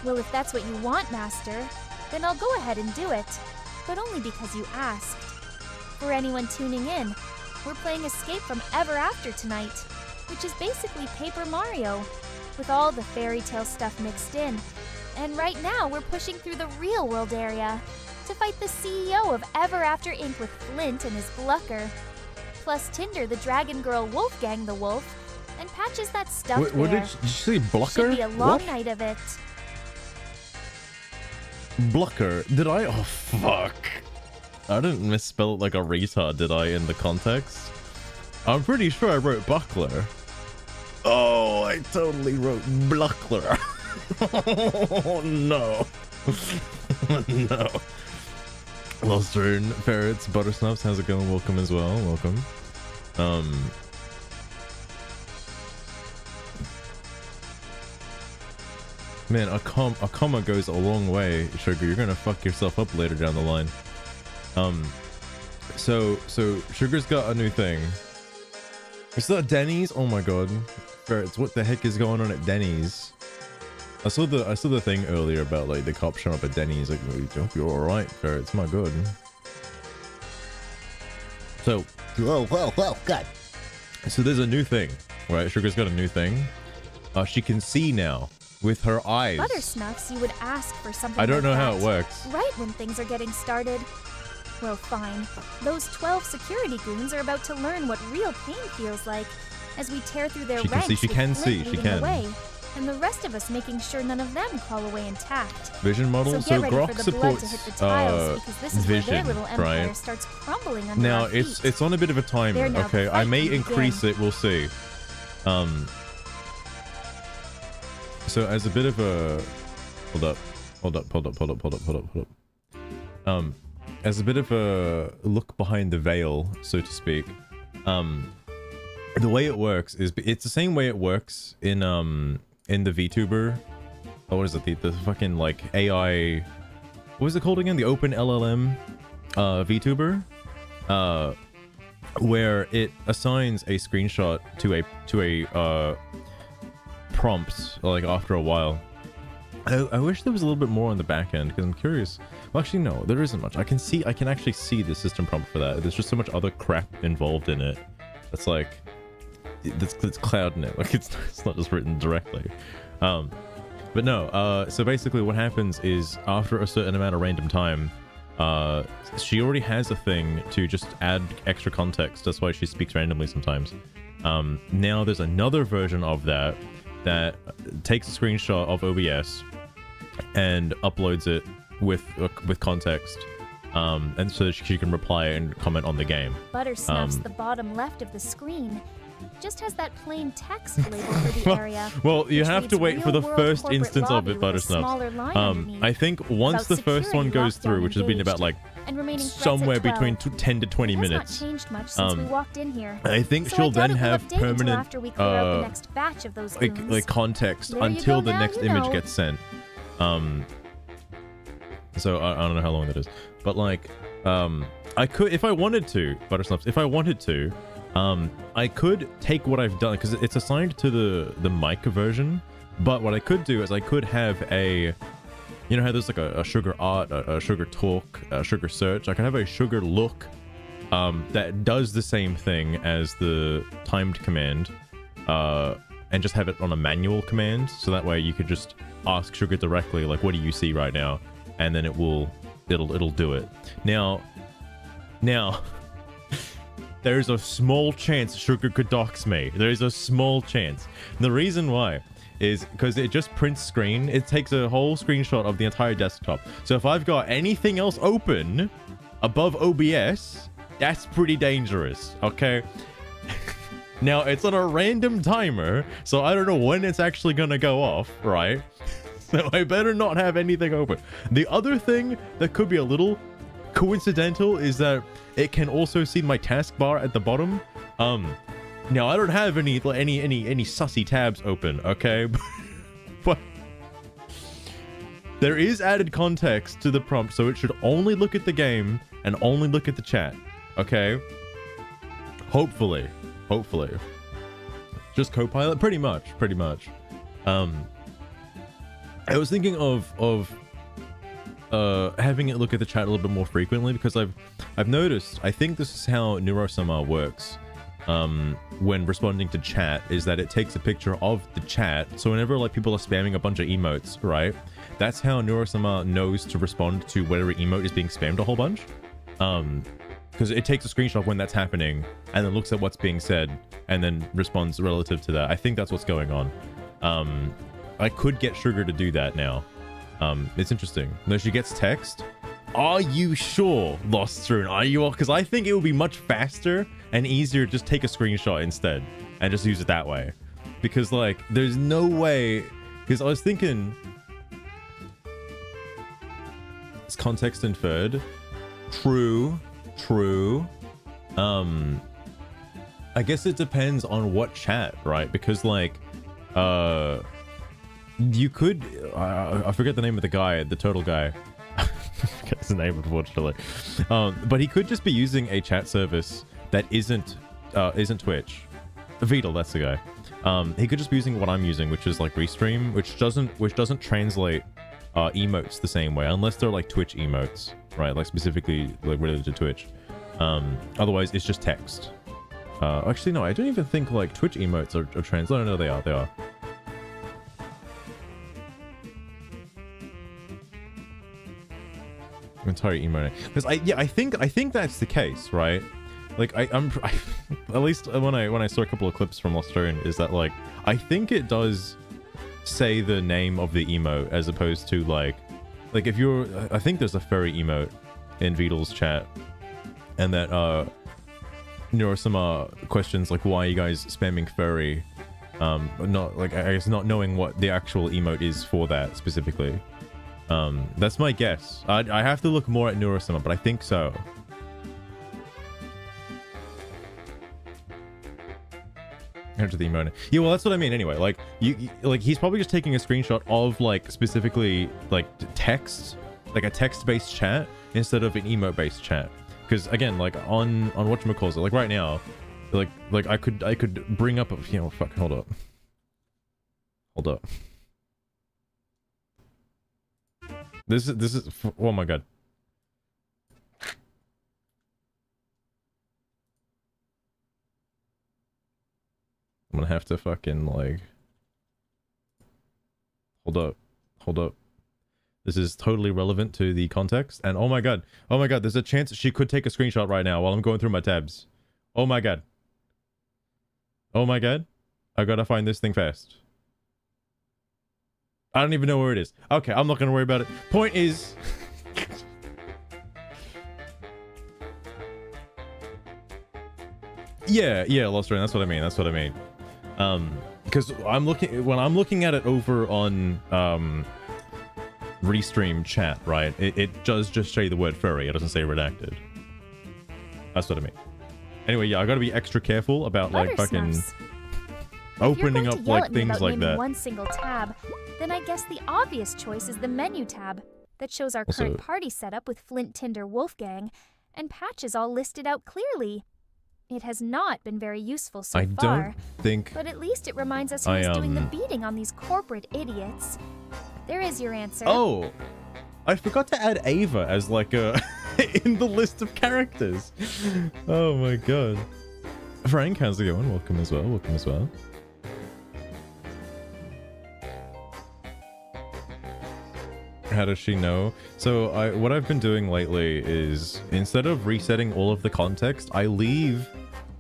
Well, if that's what you want, Master, then I'll go ahead and do it. But only because you asked. For anyone tuning in, we're playing Escape from Ever After tonight, which is basically Paper Mario, with all the fairy tale stuff mixed in. And right now, we're pushing through the real world area to fight the CEO of Ever After Inc. with Flint and his Blucker, plus Tinder the Dragon Girl Wolfgang the Wolf, and Patches that stuffed What bear. did you say, Blucker? Should be a long What? night of it. Blucker. Did I? Oh, fuck. I didn't misspell it like a retard, did I, in the context? I'm pretty sure I wrote Buckler. Oh, I totally wrote Bluckler. Oh, no. No. Lost Rune, Ferrets, Buttersnuffs, how's it going? Welcome as well, welcome. Man, a comma goes a long way, Sugar. You're gonna fuck yourself up later down the line. So Sugar's got a new thing. Is that Denny's? Oh my god. Ferrets, what the heck is going on at Denny's? I saw the thing earlier about like the cops showing up at Denny's. Like, I hope you're alright, Ferrets. My god. So, Whoa, God. so there's a new thing, right? Sugar's got a new thing. She can see now with her eyes. Buttersnuffs, you would ask for something I don't like know how that, it works. right when things are getting started. Well, fine. Those 12 security goons are about to learn what real pain feels like as we tear through their She can ranks see, she with can Flint see, she leading can. the way, and the rest of us making sure none of them crawl away intact. Vision model. So get ready Grok for the blood to supports hit the tiles because this is where vision, their little empire right? starts crumbling under Now our feet. it's on a bit of a timer. There, now Okay, the I fight may can increase begin. it. We'll see. So as a bit of a hold up. As a bit of a look behind the veil, so to speak, the way it works is it's the same way it works in the VTuber. Oh, what is it? The fucking like AI. What was it called again? The Open LLM VTuber, where it assigns a screenshot to a prompt like after a while. I wish there was a little bit more on the back end because I'm curious. Well, actually, no, there isn't much. I can actually see the system prompt for that. There's just so much other crap involved in it. It's like it's clouding it. Like it's not just written directly. But no. So basically, what happens is after a certain amount of random time, she already has a thing to just add extra context. That's why she speaks randomly sometimes. Now there's another version of that takes a screenshot of OBS and uploads it with context, and so that she can reply and comment on the game. Buttersnuffs, the bottom left of the screen, just has that plain text label for the area. Well, you which have to reads wait for the real-world first corporate instance of lobby it, with a smaller Buttersnuffs. line underneath. I think once About the first one security goes through, lockdown which has been about like engaged, and remaining threats at somewhere 12. between 10 to 20 It has minutes. not changed much since we walked in here. I think So she'll I doubt then it will have update until permanent after we clear out the next batch of those goons. like context There you until go the now, next you image know. gets sent. So I don't know how long that is, but like I could, if I wanted to, Buttersnuffs, if I wanted to, I could take what I've done because it's assigned to the mic version. But what I could do is I could have a, you know how there's like a sugar art, a sugar talk, a sugar search. I can have a sugar look that does the same thing as the timed command, and just have it on a manual command. So that way you could just ask Sugar directly, like, what do you see right now? And then it'll do it. Now, there's a small chance Sugar could dox me. There's a small chance. And the reason why is because it just prints screen. It takes a whole screenshot of the entire desktop. So if I've got anything else open above OBS, that's pretty dangerous, okay? Now, it's on a random timer, so I don't know when it's actually gonna go off, right? So I better not have anything open. The other thing that could be a little coincidental is that it can also see my taskbar at the bottom. Now I don't have any sussy tabs open, okay? But there is added context to the prompt, so it should only look at the game and only look at the chat, okay? Hopefully. Just Copilot, pretty much. I was thinking of having it look at the chat a little bit more frequently, because I've noticed, I think this is how Neurosama works when responding to chat, is that it takes a picture of the chat. So whenever like people are spamming a bunch of emotes, right, that's how Neurosama knows to respond to whatever emote is being spammed a whole bunch, because it takes a screenshot when that's happening and then looks at what's being said and then responds relative to that. I think that's what's going on. I could get Sugar to do that now. It's interesting. No, she gets text. Are you sure, Lost Rune? Are you all? Because I think it would be much faster and easier to just take a screenshot instead and just use it that way. Because like, there's no way. Because I was thinking, it's context inferred. True. I guess it depends on what chat, right? Because like, you could, I forget the name of the guy, the turtle guy. I forget his name, unfortunately. But he could just be using a chat service that isn't Twitch. Vidal, that's the guy. He could just be using what I'm using, which is like Restream, which doesn't translate emotes the same way, unless they're like Twitch emotes, right? Like specifically like related to Twitch. Otherwise, it's just text. Actually, no, I don't even think like Twitch emotes are translated. No, they are. Entire emote, because I think that's the case, right? Like I'm at least when I saw a couple of clips from Lost Rune, is that like I think it does say the name of the emote as opposed to like if you're, I think there's a furry emote in Vidal's chat, and that Neurosama questions like, why are you guys spamming furry, not like, I guess not knowing what the actual emote is for that specifically. That's my guess. I have to look more at Neurosama, but I think so. Enter the emote. Yeah, well, that's what I mean anyway. Like, like he's probably just taking a screenshot of like specifically like text, like a text-based chat instead of an emote-based chat. Because again, like on whatchamacallit, like right now, like I could bring up a, you know, fuck, hold up. This is oh my god. I'm gonna have to fucking like hold up. This is totally relevant to the context, and oh my god, there's a chance she could take a screenshot right now while I'm going through my tabs. Oh my god, I gotta find this thing fast. I don't even know where it is. Okay, I'm not gonna worry about it. Point is, yeah, Lost Rune, that's what I mean. Because when I'm looking at it over on Restream chat, right, it does just say the word furry. It doesn't say redacted. That's what I mean. Anyway, yeah, I gotta be extra careful about like fucking opening up like things like that. One single tab, then I guess the obvious choice is the menu tab that shows our current party setup with Flint, Tinder, Wolfgang, and patches all listed out clearly. It has not been very useful so far. I don't think, but at least it reminds us who's doing the beating on these corporate idiots. There is your answer. Oh, I forgot to add Ava as like a in the list of characters. Oh my god. Frank, how's it going? Welcome as well. How does she know? So what I've been doing lately is, instead of resetting all of the context, I leave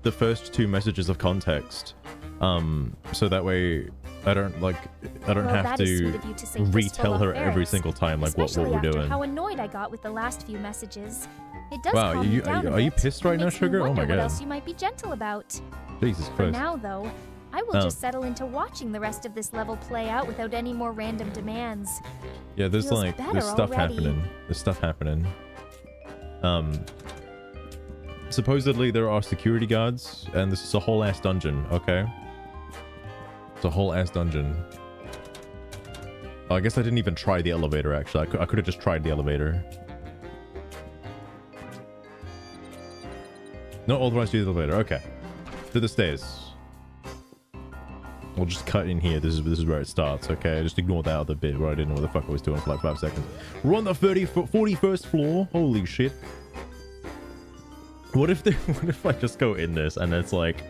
the first 2 messages of context, so that way I don't have to retell her every single time like what we're doing. How annoyed I got with the last few messages. It does wow, calm me down are you pissed right now, Sugar? Oh my god. What else you might be gentle about. Jesus Christ. For now though, I will just settle into watching the rest of this level play out without any more random demands. Yeah, there's stuff happening. There's stuff happening. Supposedly there are security guards, and this is a whole ass dungeon, okay? It's a whole ass dungeon. Oh, I guess I didn't even try the elevator, actually. I could have just tried the elevator. Not authorized to use the elevator, okay. To the stairs. We'll just cut in here. This is where it starts, okay? Just ignore that other bit where I didn't know what the fuck I was doing for like 5 seconds. We're on the 41st floor. Holy shit. What if I just go in this and it's like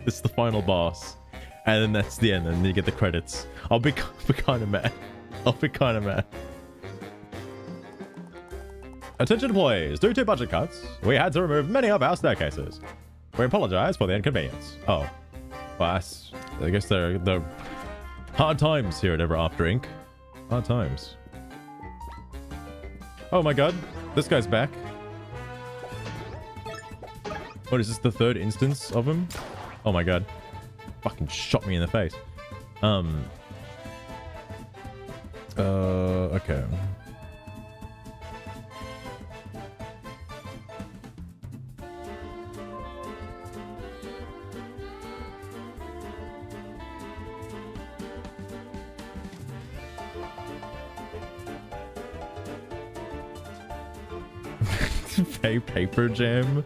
it's the final boss and then that's the end and then you get the credits? I'll be kind of mad. I'll be kind of mad. Attention employees, due to budget cuts, we had to remove many of our staircases. We apologize for the inconvenience. Oh, well, I guess they're hard times here at Ever After Inc. Hard times. Oh my god, this guy's back. What is this, the 3rd instance of him? Oh my god. Fucking shot me in the face. Okay. Paper Jam?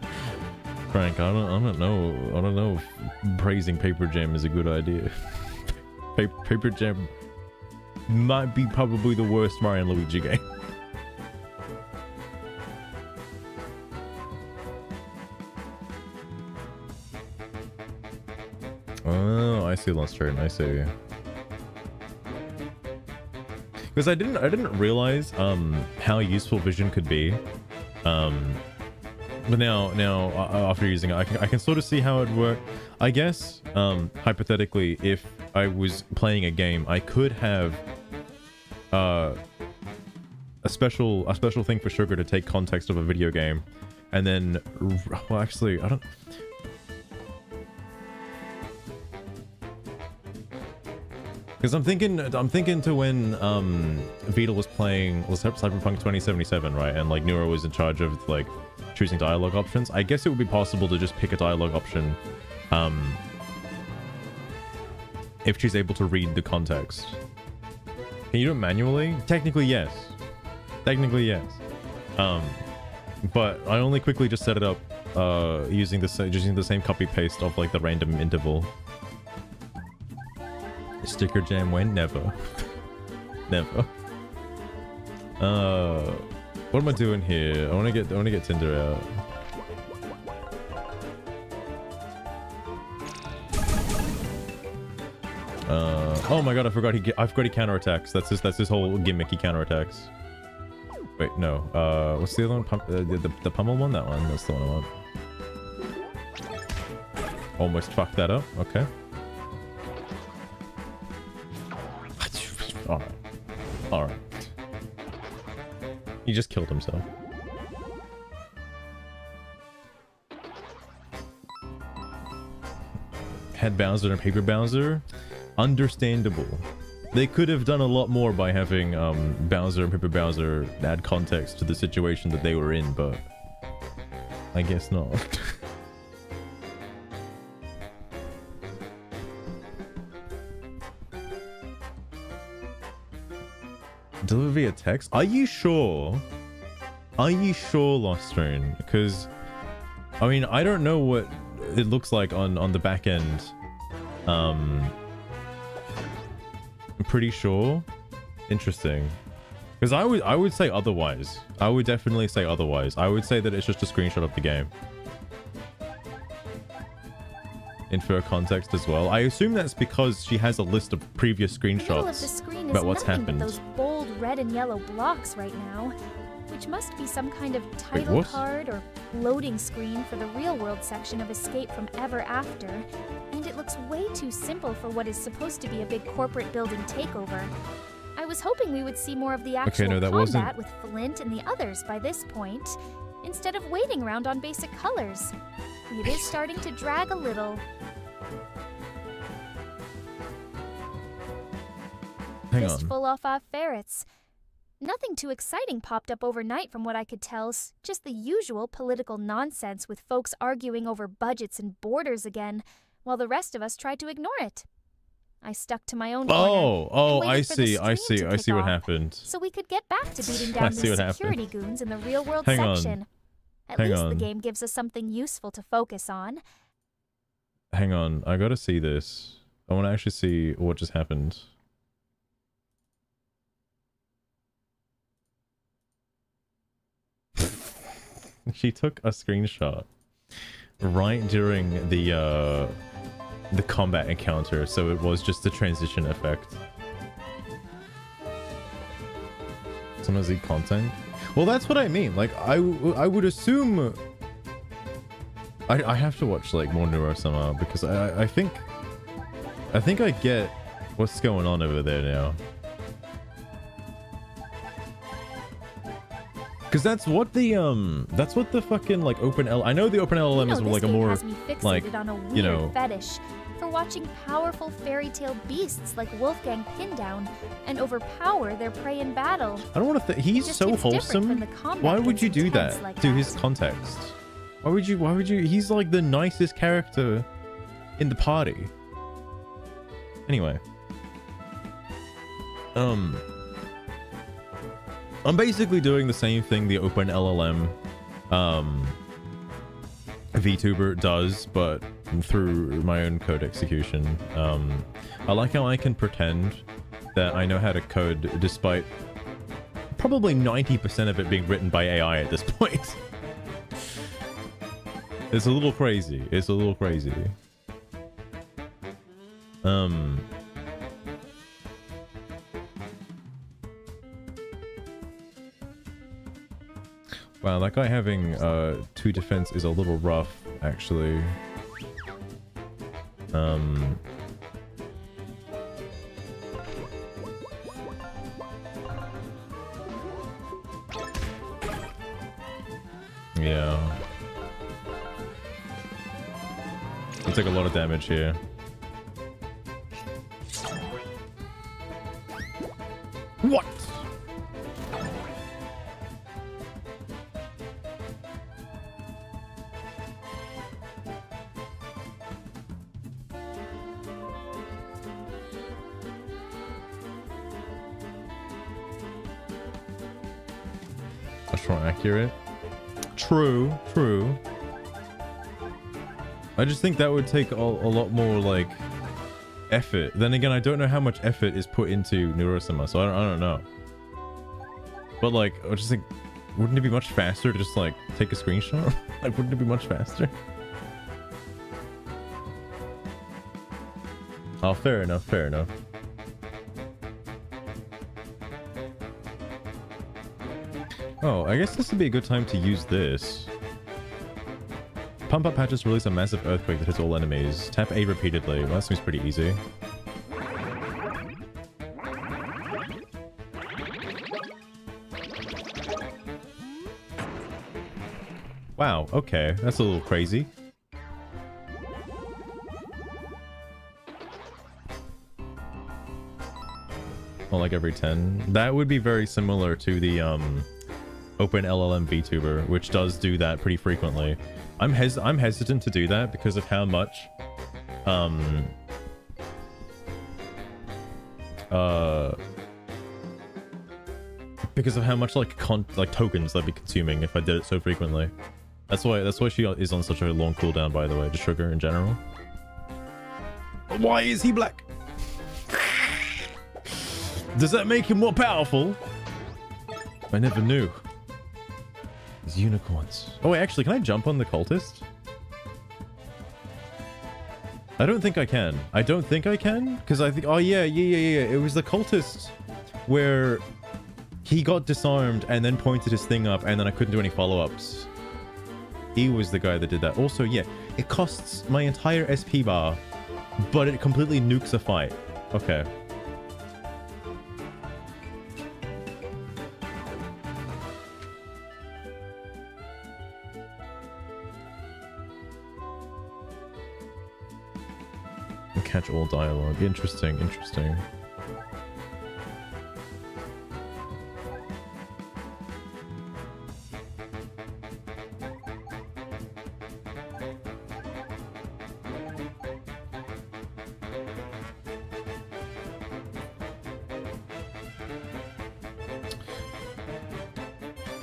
Frank, I don't know if praising Paper Jam is a good idea. Paper Jam might be probably the worst Mario and Luigi game. Oh, I see, Lost Train, I see. Because I didn't realize how useful vision could be. But now after using it, I can sort of see how it would work. I guess hypothetically, if I was playing a game, I could have a special thing for Sugar to take context of a video game, and then well, actually, I don't. Because I'm thinking to when Vita was playing Cyberpunk 2077, right? And like Nero was in charge of like choosing dialogue options. I guess it would be possible to just pick a dialogue option if she's able to read the context. Can you do it manually? Technically, yes. Technically, yes. But I only quickly just set it up using the same copy paste of like the random interval. Sticker jam when? Never. Never. What am I doing here? I wanna get Tinder out. Oh my god, I forgot he counterattacks. That's his whole gimmick, he counterattacks. Wait, no. What's the other one? The pummel one? That one. That's the one I want. Almost fucked that up. Okay. Alright. Alright. He just killed himself. Had Bowser and Paper Bowser? Understandable. They could have done a lot more by having Bowser and Paper Bowser add context to the situation that they were in, but I guess not. Deliver via text? Are you sure? Are you sure, Lost Train? Because, I mean, I don't know what it looks like on the back end. I'm pretty sure. Interesting. Because I would say otherwise. I would definitely say otherwise. I would say that it's just a screenshot of the game. Infer context as well. I assume that's because she has a list of previous screenshots about what's happened. Those bold red and yellow blocks right now, which must be some kind of title card or loading screen for the real world section of Escape from Ever After, and it looks way too simple for what is supposed to be a big corporate building takeover. I was hoping we would see more of the actual combat with Flint and the others by this point, instead of waiting around on basic colors. It is starting to drag a little. Fistful off our ferrets. Nothing too exciting popped up overnight from what I could tell, just the usual political nonsense with folks arguing over budgets and borders again, while the rest of us tried to ignore it. I stuck to my own corner. Oh, I see what happened. So we could get back to beating down the security goons in the real world section. At least the game gives us something useful to focus on. Hang on, I gotta see this. I want to actually see what just happened. She took a screenshot right during the combat encounter, so it was just a transition effect. Some Z content. Well, that's what I mean. Like, I would assume. I have to watch like more Neuro-Sama because I think I get what's going on over there now. Because that's what the fucking like open L. I know the open LLM is like a more has me fixated like on a weird you know fetish for watching powerful fairy tale beasts like Wolfgang pin down and overpower their prey in battle. I don't want to. He's Just so hits different wholesome. when the combat Why would gets you do intense that like to that. his context? Why would you? He's like the nicest character in the party. Anyway. I'm basically doing the same thing the open LLM VTuber does, but through my own code execution. I like how I can pretend that I know how to code despite probably 90% of it being written by AI at this point. It's a little crazy. It's a little crazy. Wow, that guy having 2 defense is a little rough, actually. Yeah. You take a lot of damage here. What? That's not accurate. True, true. I just think that would take a lot more, like, effort. Then again, I don't know how much effort is put into Neuro-Sama, so I don't know. But, like, I just think, wouldn't it be much faster to just, like, take a screenshot? Like, wouldn't it be much faster? Oh, fair enough, fair enough. Oh, I guess this would be a good time to use this. Pump up patches release a massive earthquake that hits all enemies. Tap A repeatedly. Well, that seems pretty easy. Wow, okay. That's a little crazy. Well, like every 10. That would be very similar to the Open LLM VTuber, which does do that pretty frequently. I'm hesitant to do that because of how much like tokens I'd be consuming if I did it so frequently. That's why she is on such a long cooldown, by the way, just Sugar in general. Why is he black? Does that make him more powerful? I never knew. These unicorns. Oh, wait, actually, can I jump on the cultist? I don't think I can. I don't think I can, because I think... Oh, yeah. It was the cultist where he got disarmed and then pointed his thing up, and then I couldn't do any follow-ups. He was the guy that did that. Also, yeah, it costs my entire SP bar, but it completely nukes a fight. Okay. Catch all dialogue. Interesting, interesting.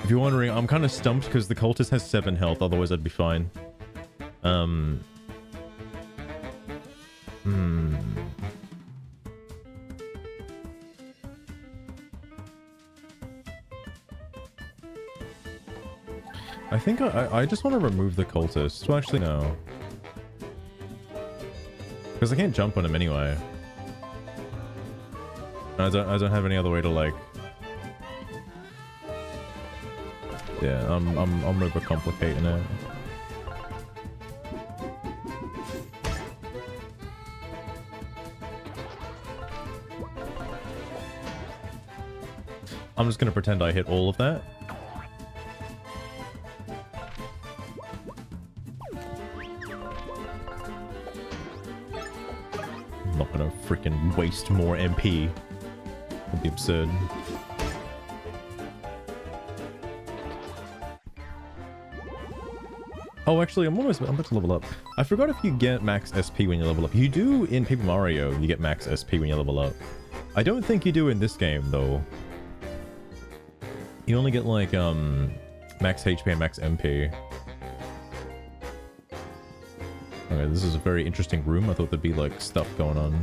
If you're wondering, I'm kind of stumped because the cultist has 7 health, otherwise I'd be fine. I think I just want to remove the cultist. Well, actually, no. Because I can't jump on him anyway. I don't have any other way to, like... Yeah, I'm overcomplicating it. I'm just gonna pretend I hit all of that. I'm not gonna freaking waste more MP. That'd be absurd. Oh, actually, I'm about to level up. I forgot if you get max SP when you level up. You do in Paper Mario, you get max SP when you level up. I don't think you do in this game, though. You only get, like, max HP and max MP. Okay, this is a very interesting room. I thought there'd be, like, stuff going on.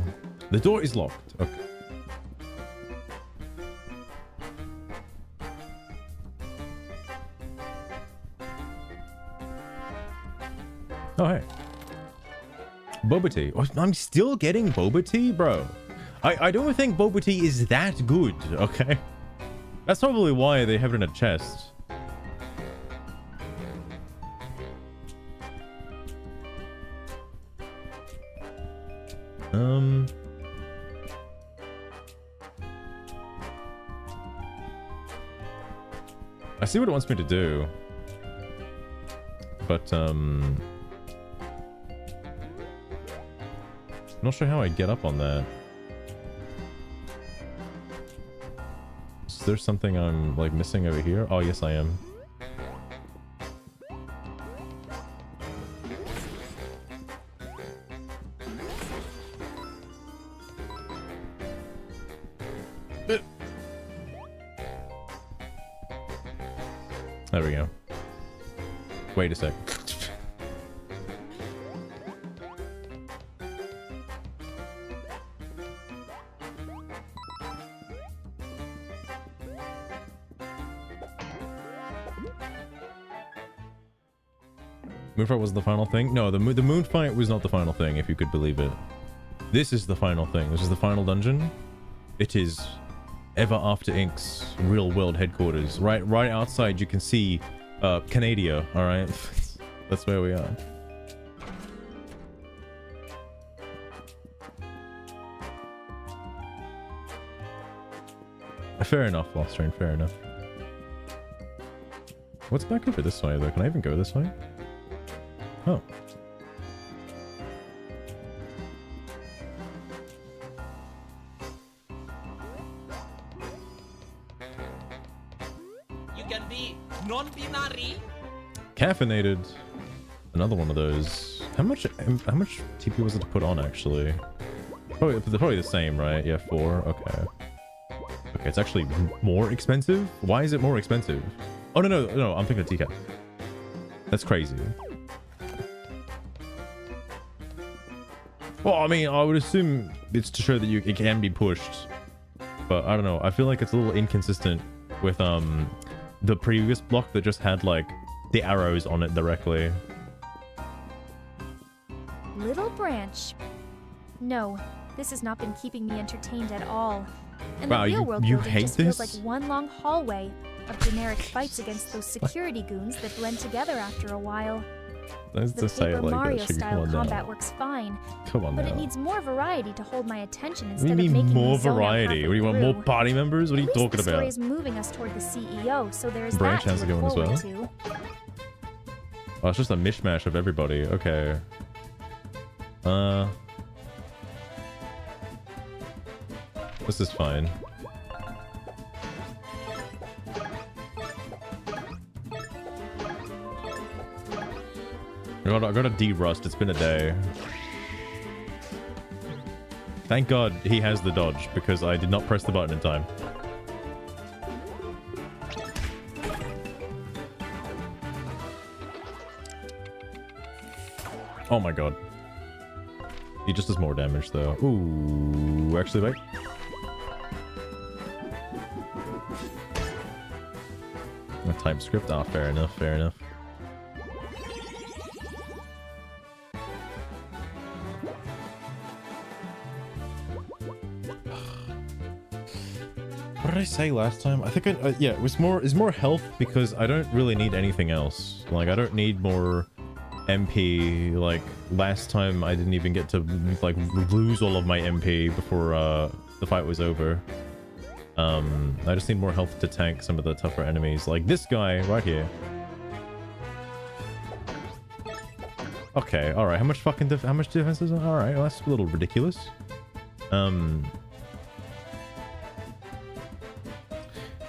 The door is locked. Okay. Oh, hey. Boba tea. Oh, I'm still getting boba tea? Bro. I don't think boba tea is that good, okay? That's probably why they have it in a chest. I see what it wants me to do. But, not sure how I get up on that. Is there something I'm, like, missing over here? Oh, yes, I am. There we go. Wait a sec. Moonfight wasn't the final thing? No, the moon fight was not the final thing, if you could believe it. This is the final thing. This is the final dungeon. It is Ever After Inc.'s real-world headquarters. Right outside, you can see Canadia, alright? That's where we are. Fair enough, Lost Train, fair enough. What's back over this way, though? Can I even go this way? Oh. You can be non-binary. Caffeinated. Another one of those. How much TP was it to put on, actually? Probably the same, right? Yeah, 4. Okay. Okay, it's actually more expensive? Why is it more expensive? Oh, no, I'm thinking of TCAP. That's crazy. Well, I mean, I would assume it's to show that it can be pushed. But I don't know. I feel like it's a little inconsistent with the previous block that just had, like, the arrows on it directly. Little branch. No, this has not been keeping me entertained at all. And Wow, the real world you building hate just feels this? like one long hallway of generic fights against those security goons that blend together after a while. Nice The to say Paper it like Mario that. Come style on combat now. works fine, Come on but now. it needs more variety to hold my attention What do instead you of mean making more me zone out variety? halfway What do you want? More through. party members? What are you At least talking the story about? is moving us toward the CEO, so there is Branch that has to to look go in as forward well? to. Oh, it's just a mishmash of everybody. Okay. This is fine. I gotta de-rust. It's been a day. Thank God he has the dodge, because I did not press the button in time. Oh my god. He just does more damage, though. Ooh, actually, wait. A TypeScript? Ah, fair enough, fair enough. did I say last time? I think yeah, it's more health because I don't really need anything else. Like I don't need more MP. Like last time I didn't even get to like lose all of my MP before the fight was over. I just need more health to tank some of the tougher enemies, like this guy right here. Okay, all right. How much defense is it? All right, well, that's a little ridiculous.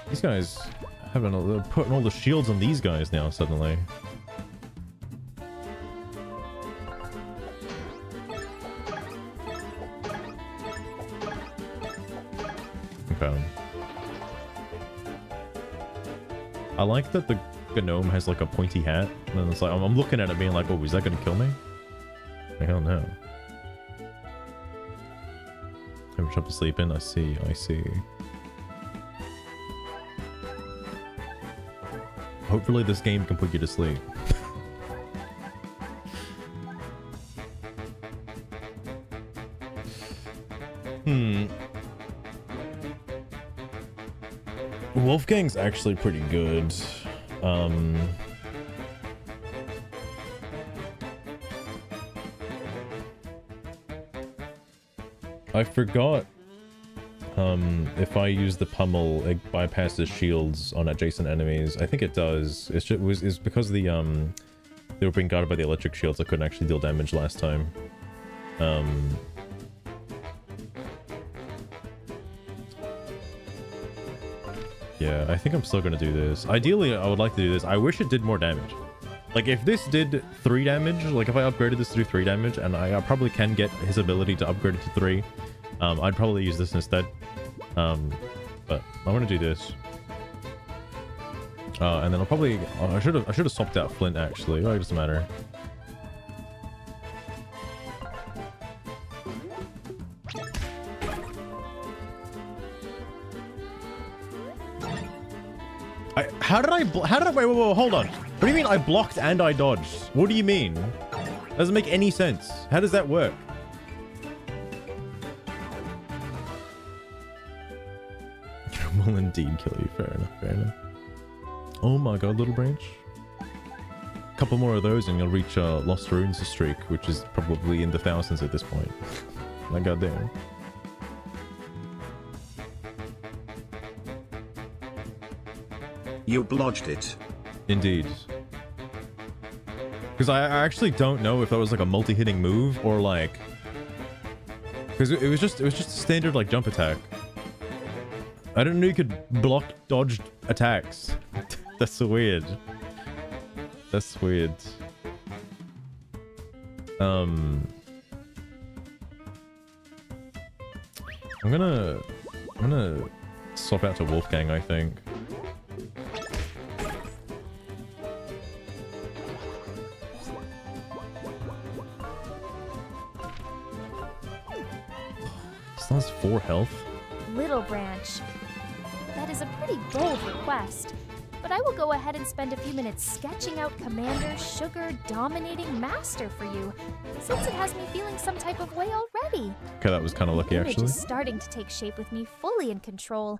These guys they're putting all the shields on these guys now suddenly. Okay. I like that the gnome has like a pointy hat, and then it's like I'm looking at it being like, oh, is that gonna kill me? Hell no. Having trouble sleeping? I see. Hopefully this game can put you to sleep. Wolfgang's actually pretty good. I forgot if I use the pummel, it bypasses shields on adjacent enemies. I think it does. It's because the they were being guarded by the electric shields. I couldn't actually deal damage last time. Yeah, I think I'm still gonna do this. Ideally, I would like to do this. I wish it did more damage. Like, if this did 3 damage, like if I upgraded this to do 3 damage, and I probably can get his ability to upgrade it to 3, I'd probably use this instead. But I'm gonna do this. And then I'll probably... I should have swapped out Flint, actually. Oh, it doesn't matter. How did I wait, hold on. What do you mean I blocked and I dodged? What do you mean? Doesn't make any sense. How does that work? Will indeed kill you. Fair enough. Oh my god, little branch. A couple more of those and you'll reach Lost Runes streak, which is probably in the thousands at this point. My goddamn. You blodged it. Indeed. Because I actually don't know if that was like a multi-hitting move or like... Because it was just a standard like jump attack. I didn't know you could block dodged attacks. That's so weird. That's weird. I'm gonna swap out to Wolfgang, I think. That's 4 health. Little Branch. That is a pretty bold request, but I will go ahead and spend a few minutes sketching out Commander Sugar Dominating Master for you, since it has me feeling some type of way already. Okay, that was kind of lucky, The image actually. is starting to take shape with me fully in control,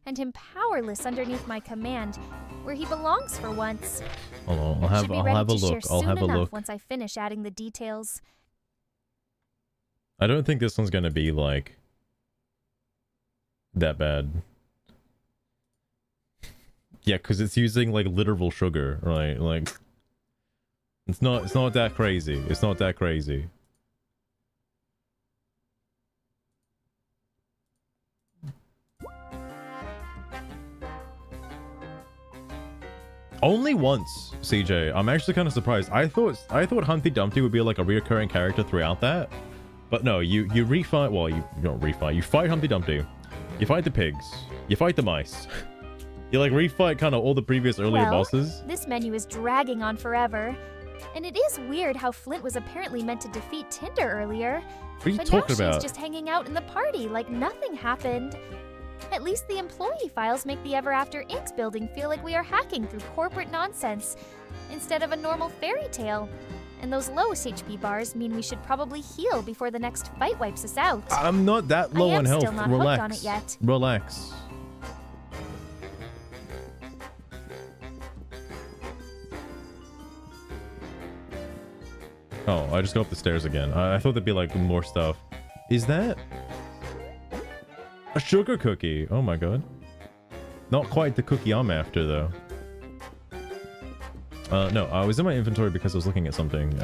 and him powerless underneath my command, where he belongs for once. Hold on, Should be I'll ready have a to share look. I'll soon have a enough look. once I finish adding the details. I don't think this one's gonna be like that bad. Yeah, because it's using like literal sugar, right? Like it's not that crazy. It's not that crazy. Only once, CJ. I'm actually kind of surprised. I thought Humpty Dumpty would be like a reoccurring character throughout that. But no, you refight, well, you don't refight, you fight Humpty Dumpty, you fight the pigs, you fight the mice, you like refight kind of all the previous earlier bosses. This menu is dragging on forever, and it is weird how Flint was apparently meant to defeat Tinder earlier, What are you but talking now about? she's just hanging out in the party like nothing happened. At least the employee files make the Ever After Inc. building feel like we are hacking through corporate nonsense instead of a normal fairy tale. And those lowest HP bars mean we should probably heal before the next fight wipes us out. I'm not that low I am on health. still not Relax. hooked on it yet. Relax. Oh, I just go up the stairs again. I thought there'd be like more stuff. Is that a sugar cookie? Oh my god. Not quite the cookie I'm after though. No, I was in my inventory because I was looking at something.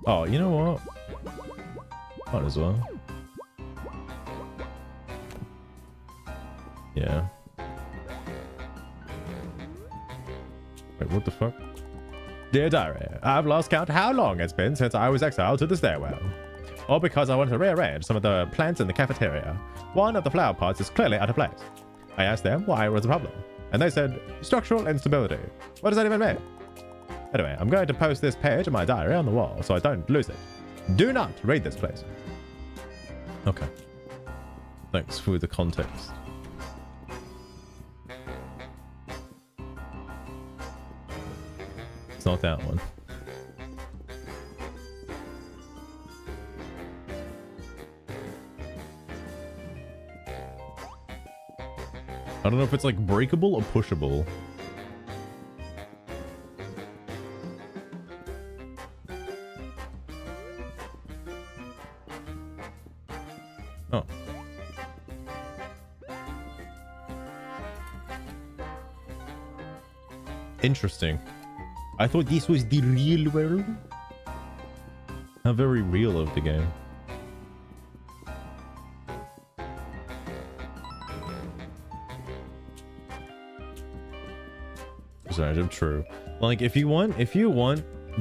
Oh, you know what? Might as well. Yeah. Wait, what the fuck? Dear diary, I've lost count how long it's been since I was exiled to the stairwell. All because I wanted to rearrange some of the plants in the cafeteria. One of the flower pots is clearly out of place. I asked them why was the problem, and they said structural instability. What does that even mean? Anyway, I'm going to post this page of my diary on the wall so I don't lose it. Do not read this, please. Okay. Thanks for the context. It's not that one. I don't know if it's like breakable or pushable. Oh. Interesting. I thought this was the real world. How very real of the game. True. Like if you want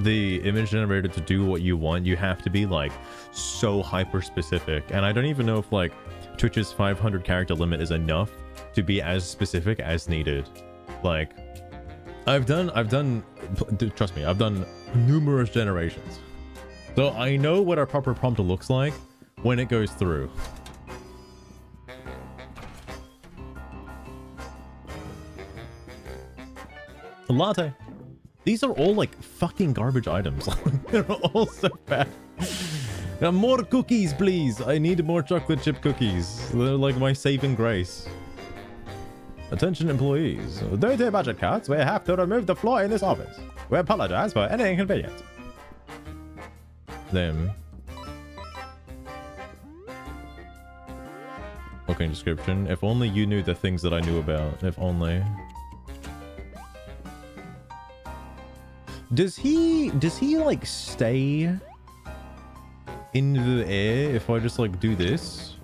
the image generator to do what you want, you have to be like so hyper specific. And I don't even know if like Twitch's 500 character limit is enough to be as specific as needed. Like I've done trust me, I've done numerous generations. So I know what a proper prompt looks like when it goes through. Latte. These are all like fucking garbage items. They're all so bad. Now, more cookies, please. I need more chocolate chip cookies. They're like my saving grace. Attention employees. Due to budget cuts, we have to remove the floor in this office. We apologize for any inconvenience. Them. Okay, description. If only you knew the things that I knew about. If only. Does he like stay in the air if I just like do this?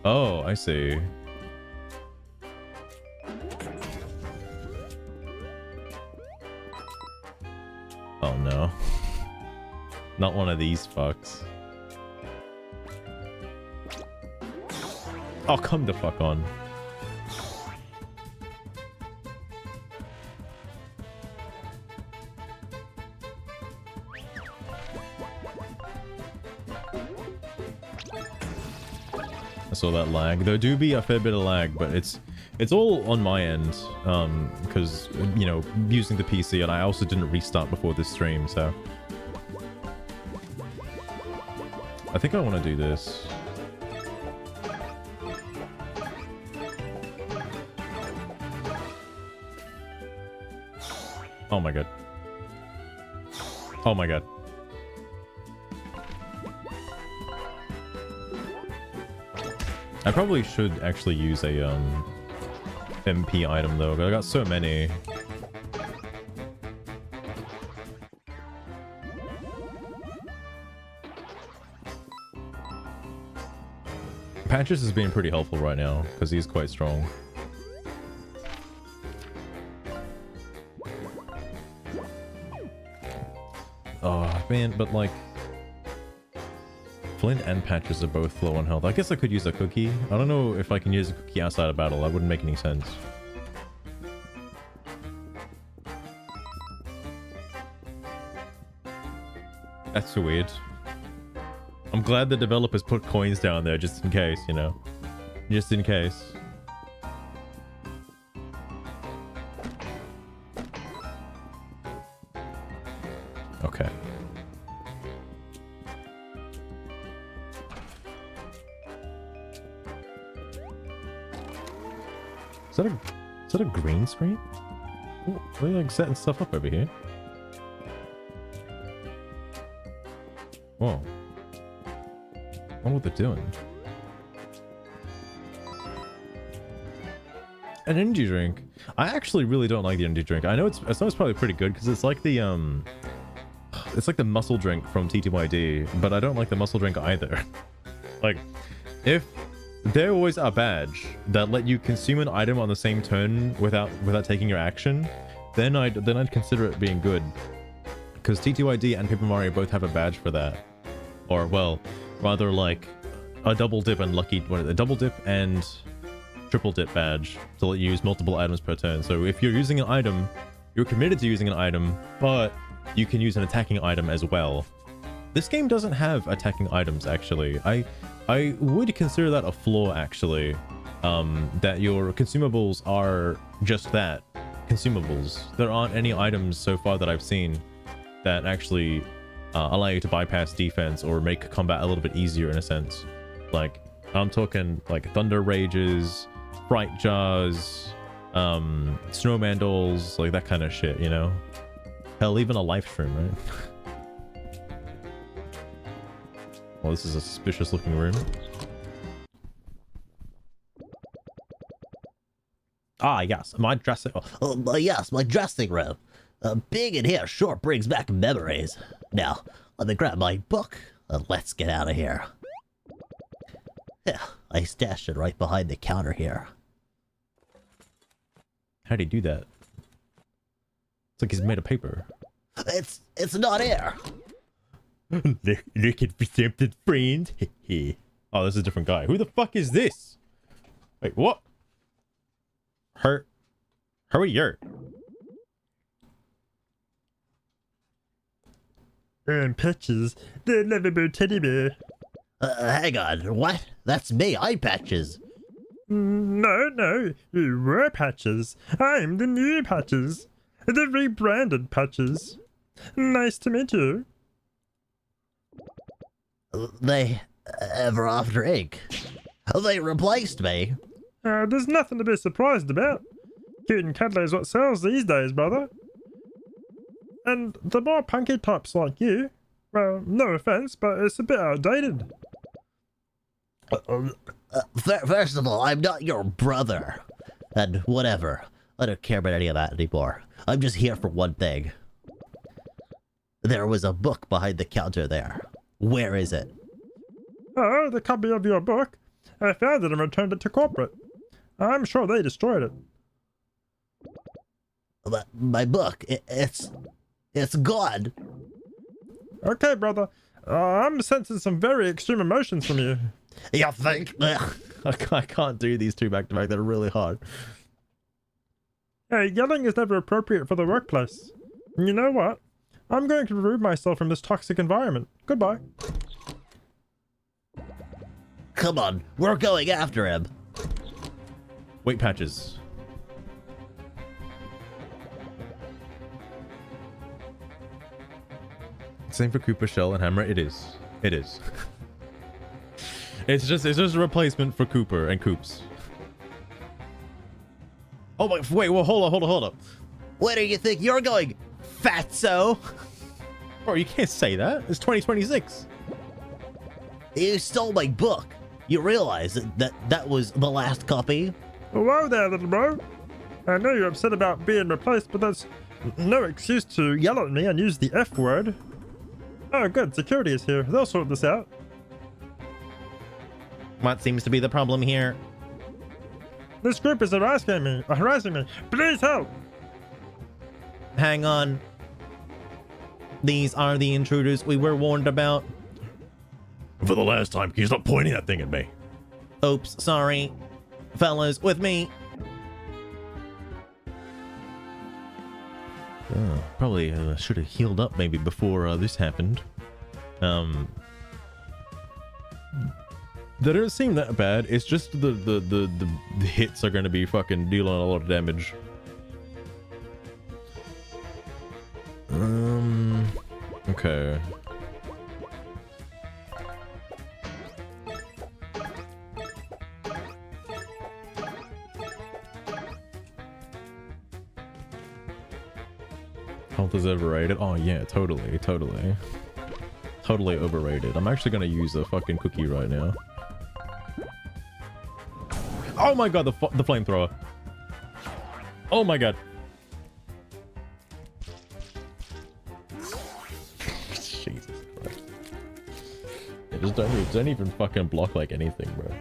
Oh, I see. Oh no. Not one of these fucks. Oh, come the fuck on. I saw that lag. There do be a fair bit of lag, but it's all on my end, because you know, using the PC, and I also didn't restart before this stream, so I think I want to do this. Oh my god. Oh my god. I probably should actually use a MP item though, but I got so many. Patches is being pretty helpful right now because he's quite strong. Oh man, but like Flint and Patches are both low on health. I guess I could use a cookie. I don't know if I can use a cookie outside of battle. That wouldn't make any sense. That's so weird. I'm glad the developers put coins down there just in case, you know. Just in case. Okay. Is that a green screen? Ooh, are they like setting stuff up over here? Whoa. I wonder what they're doing. An energy drink. I actually really don't like the energy drink. I know it's probably pretty good because it's like the muscle drink from TTYD, but I don't like the muscle drink either. Like, if there was a badge that let you consume an item on the same turn without taking your action, then I'd consider it being good. Because TTYD and Paper Mario both have a badge for that, or well, rather like a double dip and a double dip and triple dip badge to let you use multiple items per turn. So if you're using an item, you're committed to using an item, but you can use an attacking item as well. This game doesn't have attacking items, actually. I would consider that a flaw, actually. That your consumables are just that, consumables. There aren't any items so far that I've seen that actually allow you to bypass defense or make combat a little bit easier in a sense. Like, I'm talking like Thunder Rages, Fright Jars, Snowman Dolls, like that kind of shit, you know? Hell, even a live stream, right? Well, this is a suspicious looking room. Ah, yes, my dressing. Yes, my dressing room. Being in here sure brings back memories. Now, let me grab my book and let's get out of here. Yeah, I stashed it right behind the counter here. How'd he do that? It's like he's made of paper. It's not air. Looking for something, friend? Oh, this is a different guy. Who the fuck is this? Wait, what? How are you? Patches, the lovable teddy bear. Hang on, what? That's me, I'm Patches. No, you were Patches. I'm the new Patches. The rebranded Patches. Nice to meet you. They ever after ink. They replaced me. There's nothing to be surprised about. Cute and cuddly is what sells these days, brother. And the more punky types like you, well, no offense, but it's a bit outdated. First of all, I'm not your brother. And whatever. I don't care about any of that anymore. I'm just here for one thing. There was a book behind the counter there. Where is it? Oh, the copy of your book? I found it and returned it to corporate. I'm sure they destroyed it. My book, it's gone. Okay, brother. I'm sensing some very extreme emotions from you. You think? I can't do these two back to back. They're really hard. Hey, yelling is never appropriate for the workplace. You know what? I'm going to remove myself from this toxic environment. Goodbye. Come on, we're going after him. Wait, Patches. Same for Koopa, Shell, and Hammer. It is. It is. It's just a replacement for Cooper and Koops. Oh my! Wait. Well, hold up. Where do you think you're going, fatso? Bro, you can't say that. It's 2026. You stole my book. You realize that was the last copy? Whoa there, little bro. I know you're upset about being replaced, but that's no excuse to yell at me and use the F word. Oh, good. Security is here. They'll sort this out. What seems to be the problem here? This group is harassing me. Please help. Hang on. These are the intruders we were warned about. For the last time, can you stop pointing that thing at me? Oops, sorry. Fellas, with me. Probably should have healed up maybe before this happened. That doesn't seem that bad. It's just the hits are going to be fucking dealing a lot of damage. Okay. Health is overrated. Oh yeah, totally, totally. Totally overrated. I'm actually gonna use a fucking cookie right now. Oh my god, the flamethrower. Oh my god. Jesus Christ. Yeah, just don't even fucking block like anything, bro.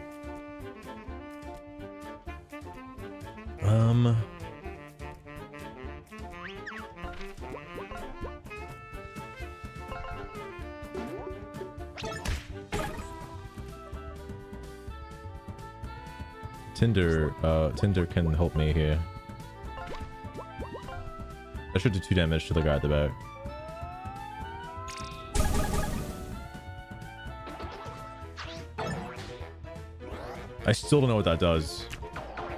Tinder can help me here. I should do 2 damage to the guy at the back. I still don't know what that does.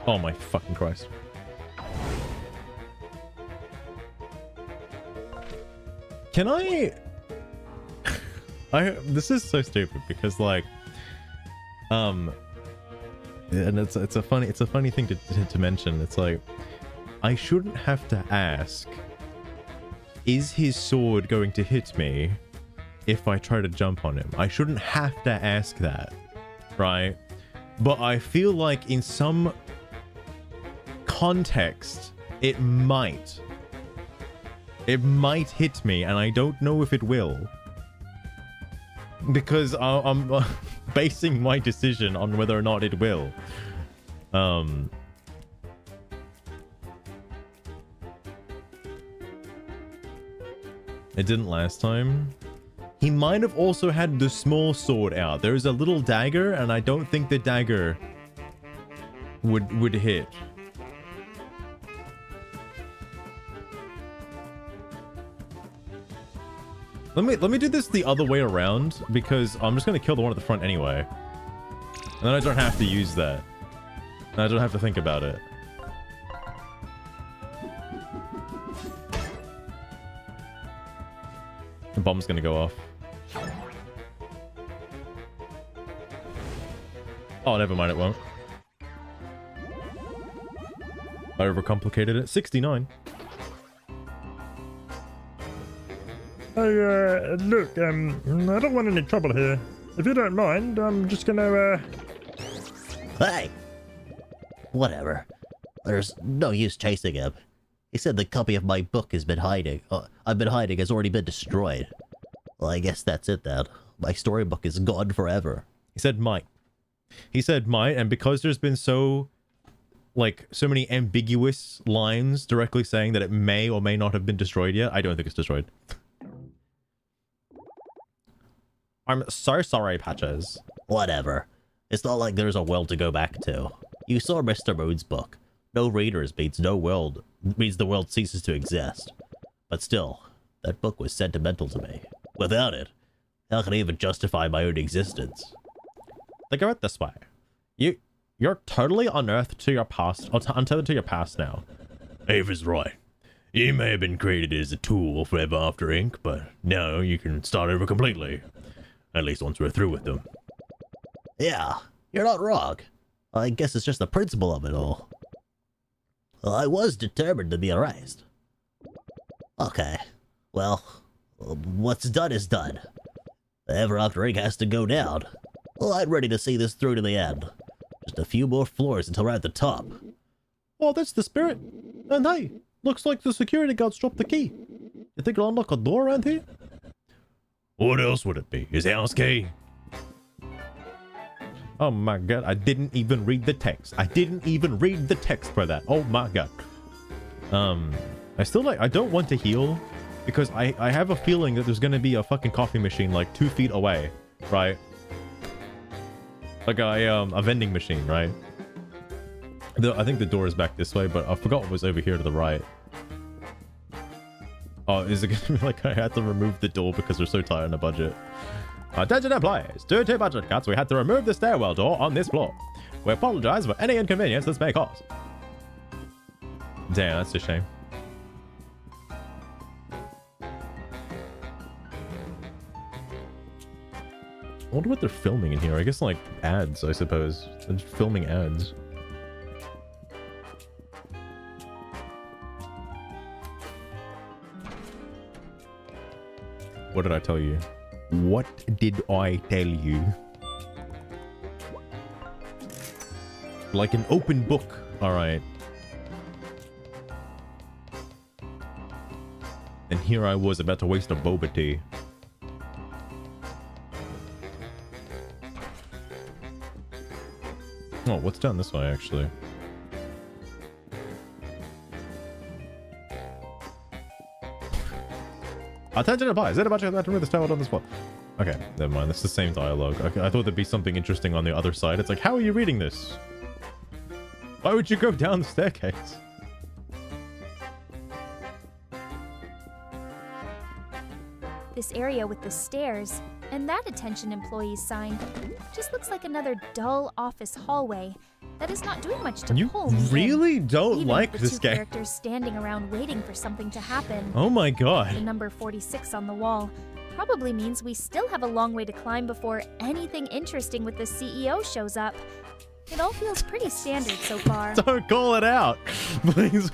Oh my fucking Christ. Can I... This is so stupid because like... And it's a funny thing to mention. It's like, I shouldn't have to ask, is his sword going to hit me if I try to jump on him? I shouldn't have to ask that, right? But I feel like in some context, it might hit me, and I don't know if it will. Because I'm basing my decision on whether or not it will. It didn't last time. He might have also had the small sword out. There's a little dagger, and I don't think the dagger would hit. Let me do this the other way around, because I'm just gonna kill the one at the front anyway. And then I don't have to use that. And I don't have to think about it. The bomb's gonna go off. Oh, never mind, it won't. I overcomplicated it. 69. Hey, look, I don't want any trouble here. If you don't mind, I'm just gonna, Hey! Whatever. There's no use chasing him. He said the copy of my book has been hiding. I've been hiding has already been destroyed. Well, I guess that's it then. My storybook is gone forever. He said might. He said might, and because there's been so many ambiguous lines directly saying that it may or may not have been destroyed yet, I don't think it's destroyed. I'm so sorry, Patches. Whatever. It's not like there's a world to go back to. You saw Mr. Moon's book. No readers means the world ceases to exist. But still, that book was sentimental to me. Without it, how can I even justify my own existence? Think of it this way. You're totally unearthed to your past, or untethered to your past now. Ava's right. You may have been created as a tool for Ever After Inc., but now you can start over completely. At least once we're through with them. Yeah, you're not wrong. I guess it's just the principle of it all. Well, I was determined to be erased. Okay, well, what's done is done. Ever After Inc. has to go down. Well, I'm ready to see this through to the end. Just a few more floors until we're at the top. Oh, that's the spirit. And hey, looks like the security guards dropped the key. You think it'll unlock a door around here? What else would it be? His house key? Oh my god, I didn't even read the text. I didn't even read the text for that. Oh my god. I don't want to heal because I have a feeling that there's gonna be a fucking coffee machine like 2 feet away, right? Like a vending machine, right? I think the door is back this way, but I forgot what was over here to the right. Oh, is it gonna be like I had to remove the door because we're so tight on a budget? Attention employees, due to budget cuts, we had to remove the stairwell door on this floor. We apologize for any inconvenience this may cause. Damn, that's a shame. I wonder what they're filming in here. I guess like ads, I suppose. They're just filming ads. What did I tell you? What did I tell you? Like an open book. All right. And here I was about to waste a boba tea. Oh, what's down this way, actually? Attention to buy. Is it about to remove the style on the spot? Okay, never mind. That's the same dialogue. Okay, I thought there'd be something interesting on the other side. It's like, how are you reading this? Why would you go down the staircase? This area with the stairs and that attention employees sign just looks like another dull office hallway that is not doing much to You pull me in. really don't Even like with the this two game. characters standing around waiting for something to happen. Oh my The god. number 46 on the wall probably means we still have a long way to climb before anything interesting with the CEO shows up. It all feels pretty standard so far. Don't call it out. Please,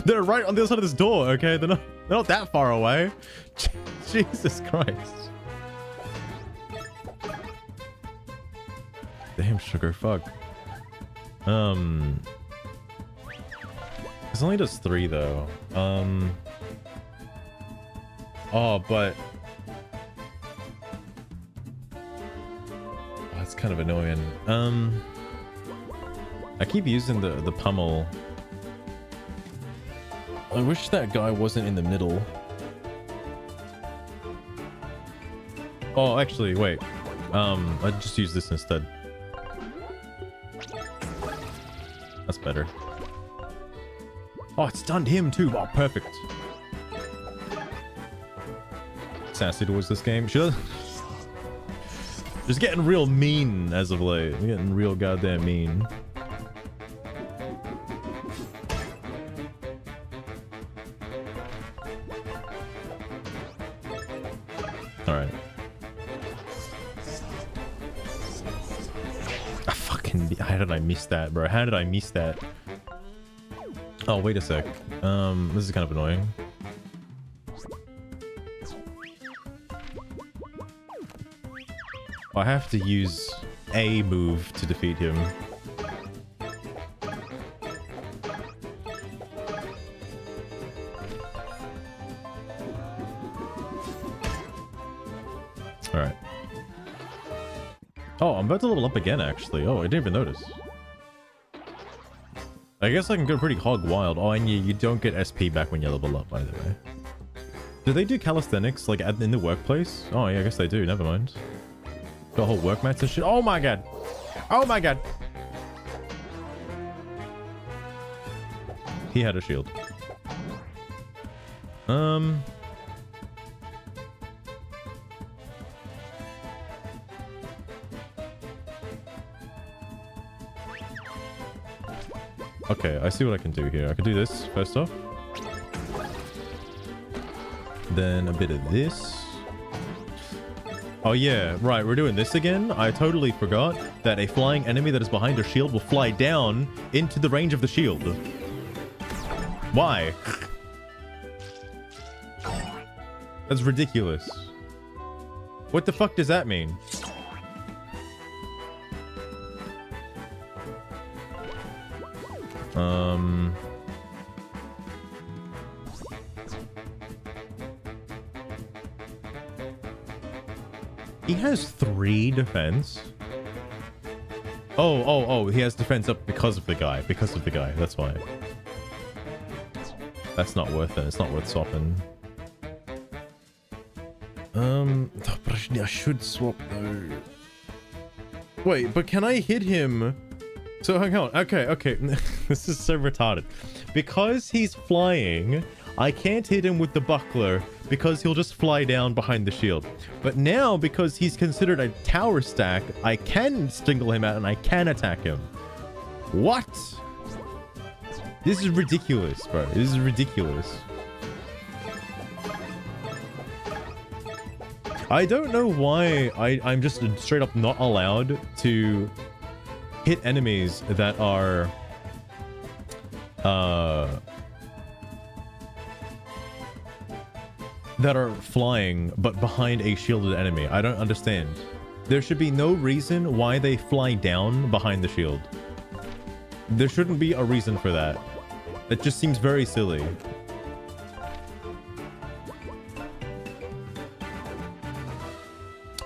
they're right on the other side of this door, okay? They're not that far away. Jesus Christ. Damn, sugar, fuck. This only does 3 though. Oh, but that's kind of annoying. I keep using the pummel. I wish that guy wasn't in the middle. Oh, actually, wait. I just use this instead. That's better. Oh, it stunned him too. Oh, perfect. Sassy towards this game. She does. Just getting real mean as of late. Getting real goddamn mean. Alright. How did I miss that, bro? How did I miss that? Oh, wait a sec. This is kind of annoying. I have to use a move to defeat him. Alright. Oh, I'm about to level up again, actually. Oh, I didn't even notice. I guess I can go pretty hog wild. Oh, and you don't get SP back when you level up, by the way. Do they do calisthenics, like, in the workplace? Oh, yeah, I guess they do. Never mind. The whole work mats and shit. Oh, my God. Oh, my God. He had a shield. Okay, I see what I can do here. I can do this first off. Then a bit of this. Oh yeah, right, we're doing this again. I totally forgot that a flying enemy that is behind a shield will fly down into the range of the shield. Why? That's ridiculous. What the fuck does that mean? He has 3 defense. Oh, he has defense up because of the guy. Because of the guy, that's why. That's not worth it. It's not worth swapping. But I should swap though. Wait, but can I hit him? So hang on. Okay. This is so retarded. Because he's flying, I can't hit him with the buckler because he'll just fly down behind the shield. But now, because he's considered a tower stack, I can single him out and I can attack him. What? This is ridiculous, bro. This is ridiculous. I don't know why I'm just straight up not allowed to hit enemies that are that are flying but behind a shielded enemy. I don't understand. There should be no reason why they fly down behind the shield. There shouldn't be a reason for that. That just seems very silly.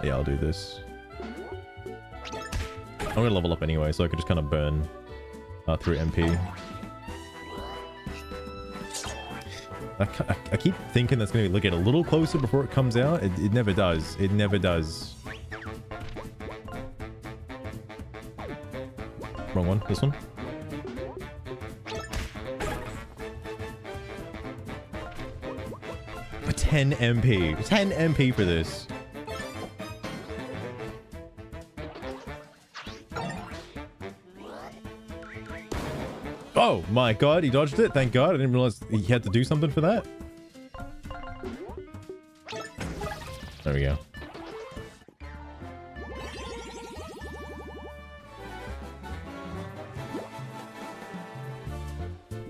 Yeah, I'll do this. I'm gonna level up anyway, so I could just kind of burn through MP. I keep thinking that's gonna get a little closer before it comes out. It never does. It never does. Wrong one. This one. A 10 MP. 10 MP for this. Oh my god, he dodged it. Thank god. I didn't realize he had to do something for that. There we go.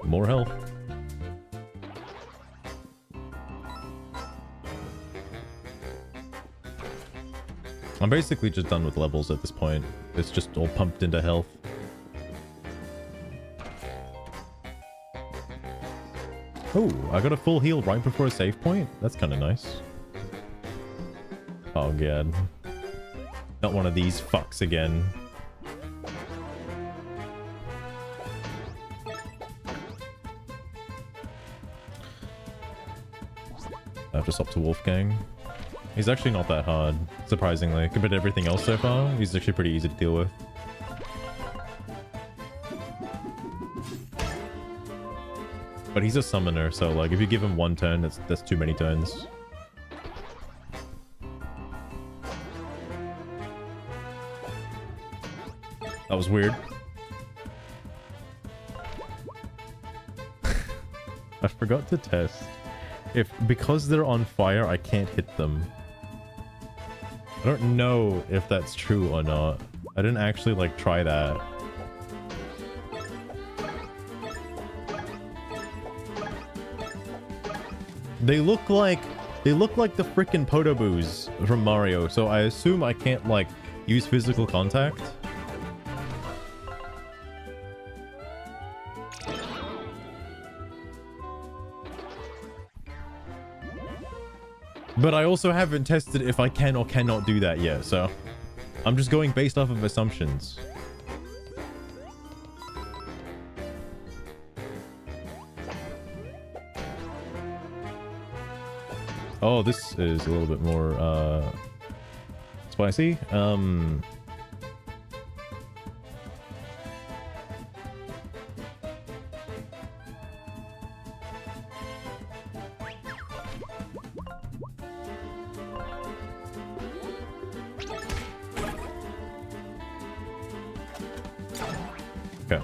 More health. I'm basically just done with levels at this point. It's just all pumped into health. Oh, I got a full heal right before a save point? That's kind of nice. Oh god. Not one of these fucks again. I have to swap to Wolfgang. He's actually not that hard, surprisingly. Compared to everything else so far, he's actually pretty easy to deal with. But he's a summoner, so like if you give him one turn, that's too many turns. That was weird. I forgot to test if because they're on fire I can't hit them. I don't know if that's true or not. I didn't actually like try that. They look like the frickin' Podoboos from Mario, so I assume I can't like use physical contact. But I also haven't tested if I can or cannot do that yet, so I'm just going based off of assumptions. Oh, this is a little bit more spicy. Okay.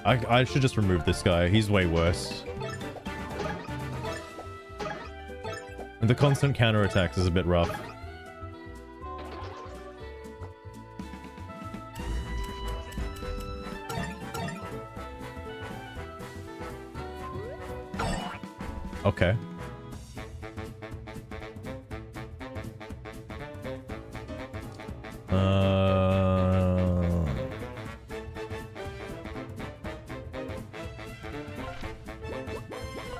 I should just remove this guy. He's way worse. And the constant counterattacks is a bit rough. Okay.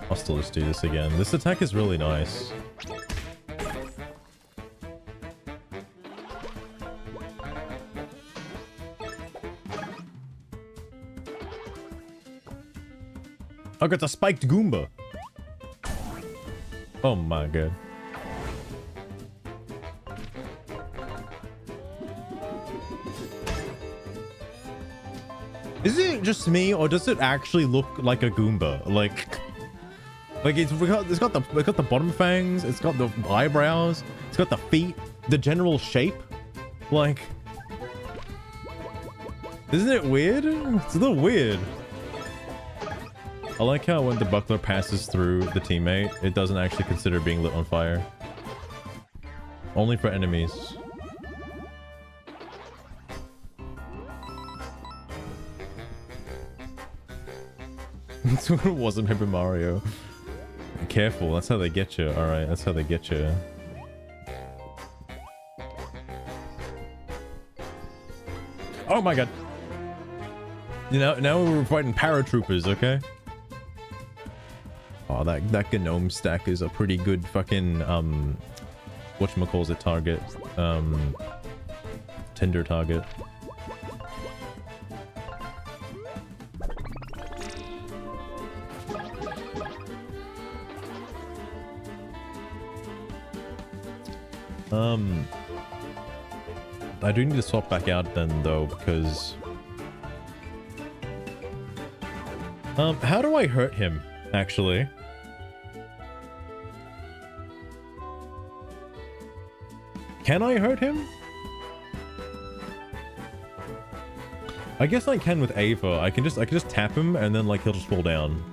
I'll still just do this again. This attack is really nice. I got a spiked Goomba. Oh my god. Is it just me, or does it actually look like a Goomba? Like it's got the bottom fangs, it's got the eyebrows, it's got the feet, the general shape. Like, isn't it weird? It's a little weird. I like how when the buckler passes through the teammate, it doesn't actually consider being lit on fire. Only for enemies. That's what it was in Paper Mario. Careful, that's how they get you. Alright, that's how they get you. Oh my god. You know, now we're fighting paratroopers, okay? Oh, that Gnome stack is a pretty good fucking, whatchamacallit target. Tinder target. I do need to swap back out then though, because how do I hurt him actually? Can I hurt him? I guess I can with Ava. I can just tap him and then like he'll just fall down.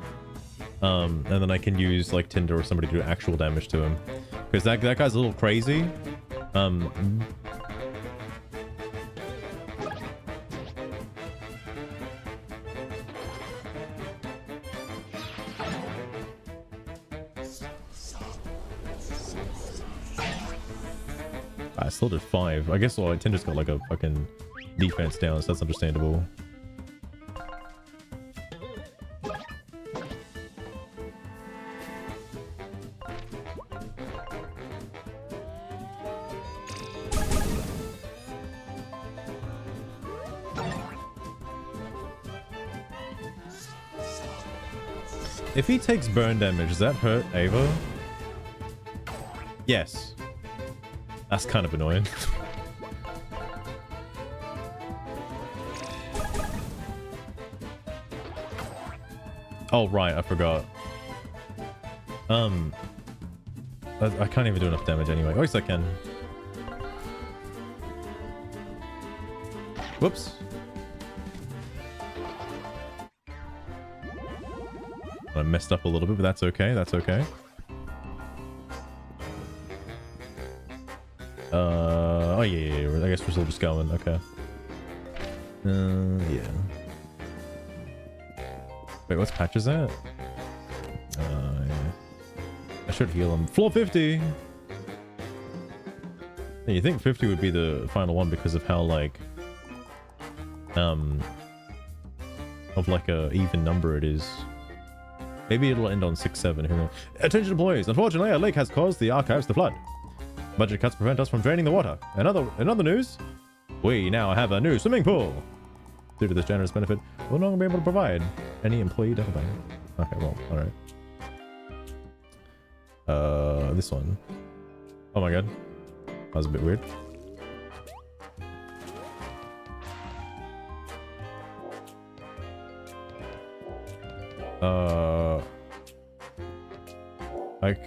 And then I can use like Tinder or somebody to do actual damage to him. Because that guy's a little crazy. I still did 5. I guess well, Tinder's got like a fucking defense down, so that's understandable. If he takes burn damage, does that hurt Ava? Yes. That's kind of annoying. Oh, right, I forgot. I can't even do enough damage anyway. Oh, yes, I can. Whoops. I messed up a little bit, but that's okay. That's okay. Oh yeah. I guess we're still just going. Okay. Yeah. Wait, what's Patches at? Yeah. I should heal him. Floor 50. Yeah, you think 50 would be the final one because of how like, of like a even number it is. Maybe it'll end on 6-7. Who knows? Attention employees! Unfortunately, our lake has caused the archives to flood. Budget cuts prevent us from draining the water. In other news, we now have a new swimming pool. Due to this generous benefit, we'll no longer be able to provide any employee data bank. Okay, well, alright. This one. Oh my god. That was a bit weird.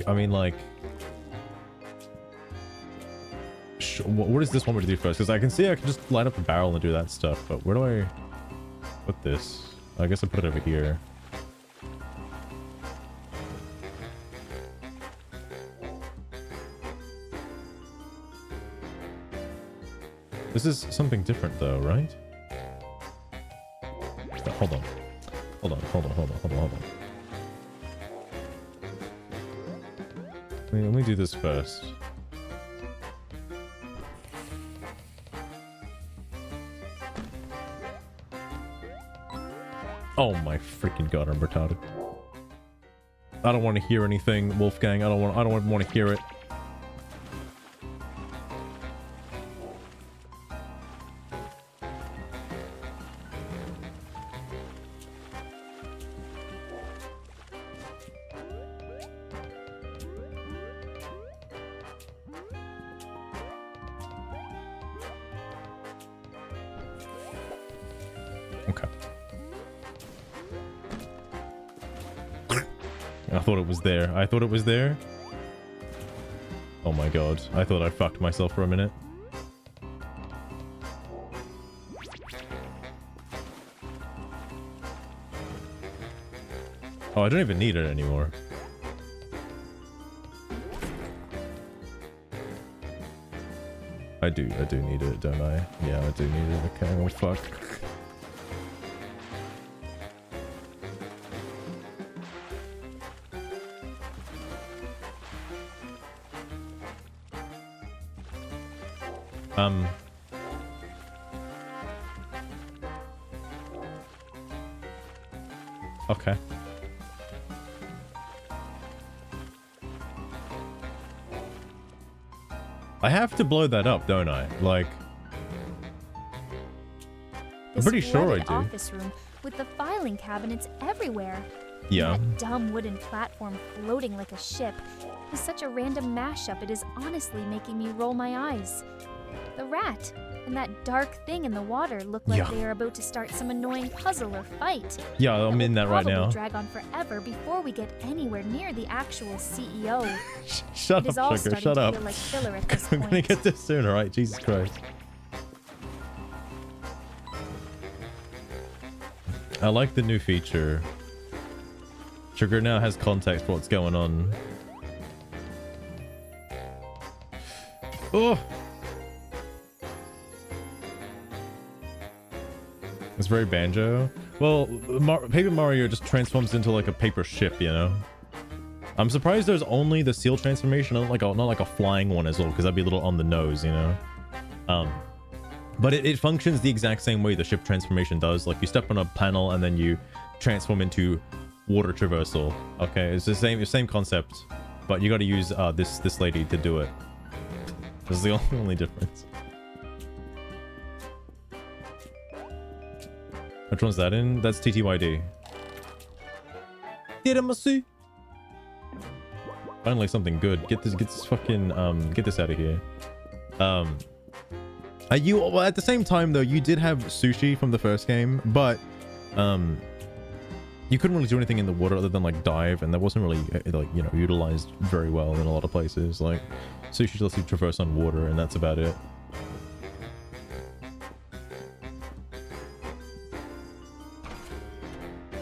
I mean, like, what does this want me to do first? Because I can see I can just line up the barrel and do that stuff, but where do I put this? I guess I put it over here. This is something different though, right? Hold on. Let me do this first. Oh my freaking god, I'm retarded. I don't want to hear anything, Wolfgang. I don't want to hear it. I thought it was there. Oh my god. I thought I fucked myself for a minute. Oh, I don't even need it anymore. I do need it, don't I? Yeah, I do need it. Okay, well, fuck. Okay. I have to blow that up, don't I? Like, I'm pretty sure I flooded do. Office room with the filing cabinets everywhere. Yeah. That dumb wooden platform floating like a ship is such a random mashup. It is honestly making me roll my eyes. The rat and that dark thing in the water look like Yeah. they are about to start some annoying puzzle or fight. Yeah, I'm in that right Probably now. drag on forever before we get anywhere near the actual CEO. Shut It is all up, Sugar. starting Shut to up. feel like filler at this I'm gonna point. get this soon, alright? Jesus Christ. I like the new feature. Sugar now has context for what's going on. Oh! It's very Banjo. Well, Paper Mario just transforms into like a paper ship, you know? I'm surprised there's only the seal transformation, not like a flying one as well, because that'd be a little on the nose, you know? But it functions the exact same way the ship transformation does. Like, you step on a panel and then you transform into water traversal. Okay, it's the same concept, but you got to use this lady to do it. This is the only difference. Which one's that in? That's TTYD. Tiramisu. Finally something good. Get this fucking get this out of here. Well, at the same time though, you did have sushi from the first game, but you couldn't really do anything in the water other than like dive, and that wasn't really like, you know, utilized very well in a lot of places. Like, sushi lets you traverse on water, and that's about it.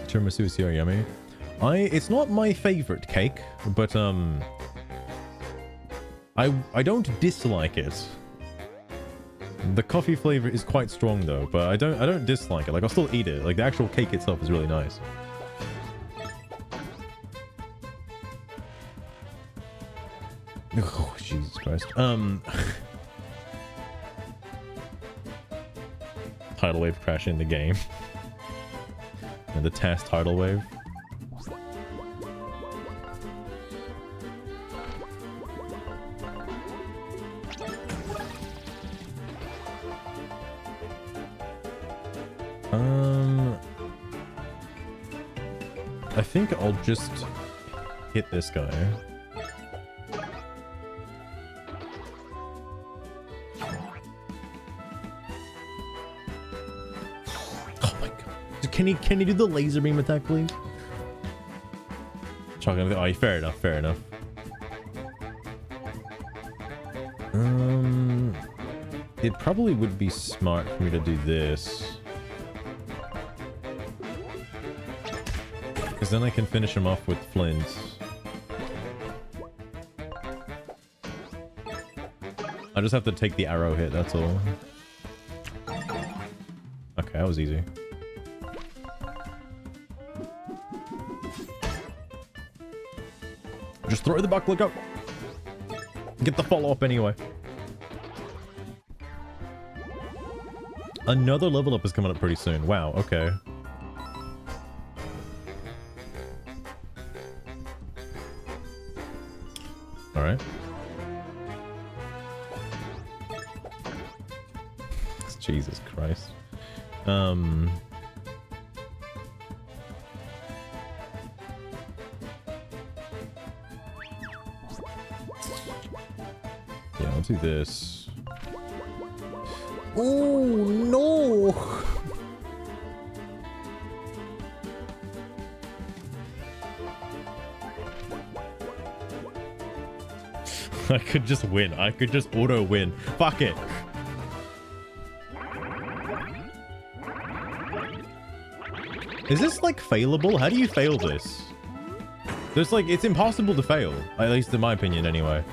Tiramisu is so yummy. It's not my favorite cake, but I don't dislike it. The coffee flavor is quite strong though, but I don't dislike it. Like, I'll still eat it. Like, the actual cake itself is really nice. Oh, Jesus Christ. Tidal wave crashing the game. And the TAS tidal wave. I think I'll just hit this guy. Oh my god. Can he do the laser beam attack, please? Oh, fair enough, fair enough. It probably would be smart for me to do this. Because then I can finish him off with Flint. I just have to take the arrow hit, that's all. Okay, that was easy. Just throw the buckler, go! Get the follow-up anyway. Another level up is coming up pretty soon. Wow, okay. Alright. Jesus Christ. Yeah, I'll do this. Oh no! I could just win. I could just auto win. Fuck it. Is this like failable? How do you fail this? There's like, it's impossible to fail. At least in my opinion anyway.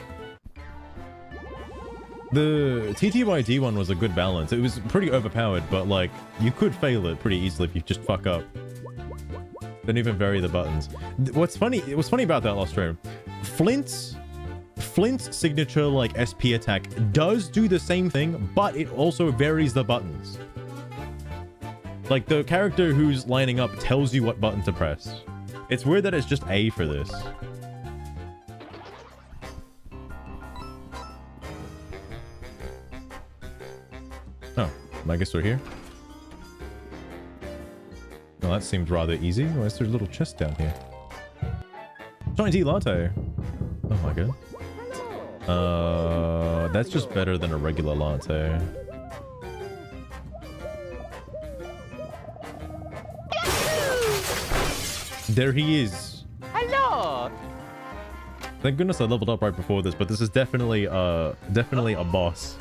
The TTYD one was a good balance. It was pretty overpowered, but like, you could fail it pretty easily if you just fuck up. Don't even vary the buttons. What's funny about that last stream, Flint's Flint's signature like SP attack does do the same thing, but it also varies the buttons. Like the character who's lining up tells you what button to press. It's weird that it's just A for this. Oh, I guess we're here. Well, that seems rather easy. Why is there a little chest down here? Giant tea latte. Oh my god. That's just better than a regular latte. There he is. Hello. Thank goodness I leveled up right before this, but this is definitely a boss.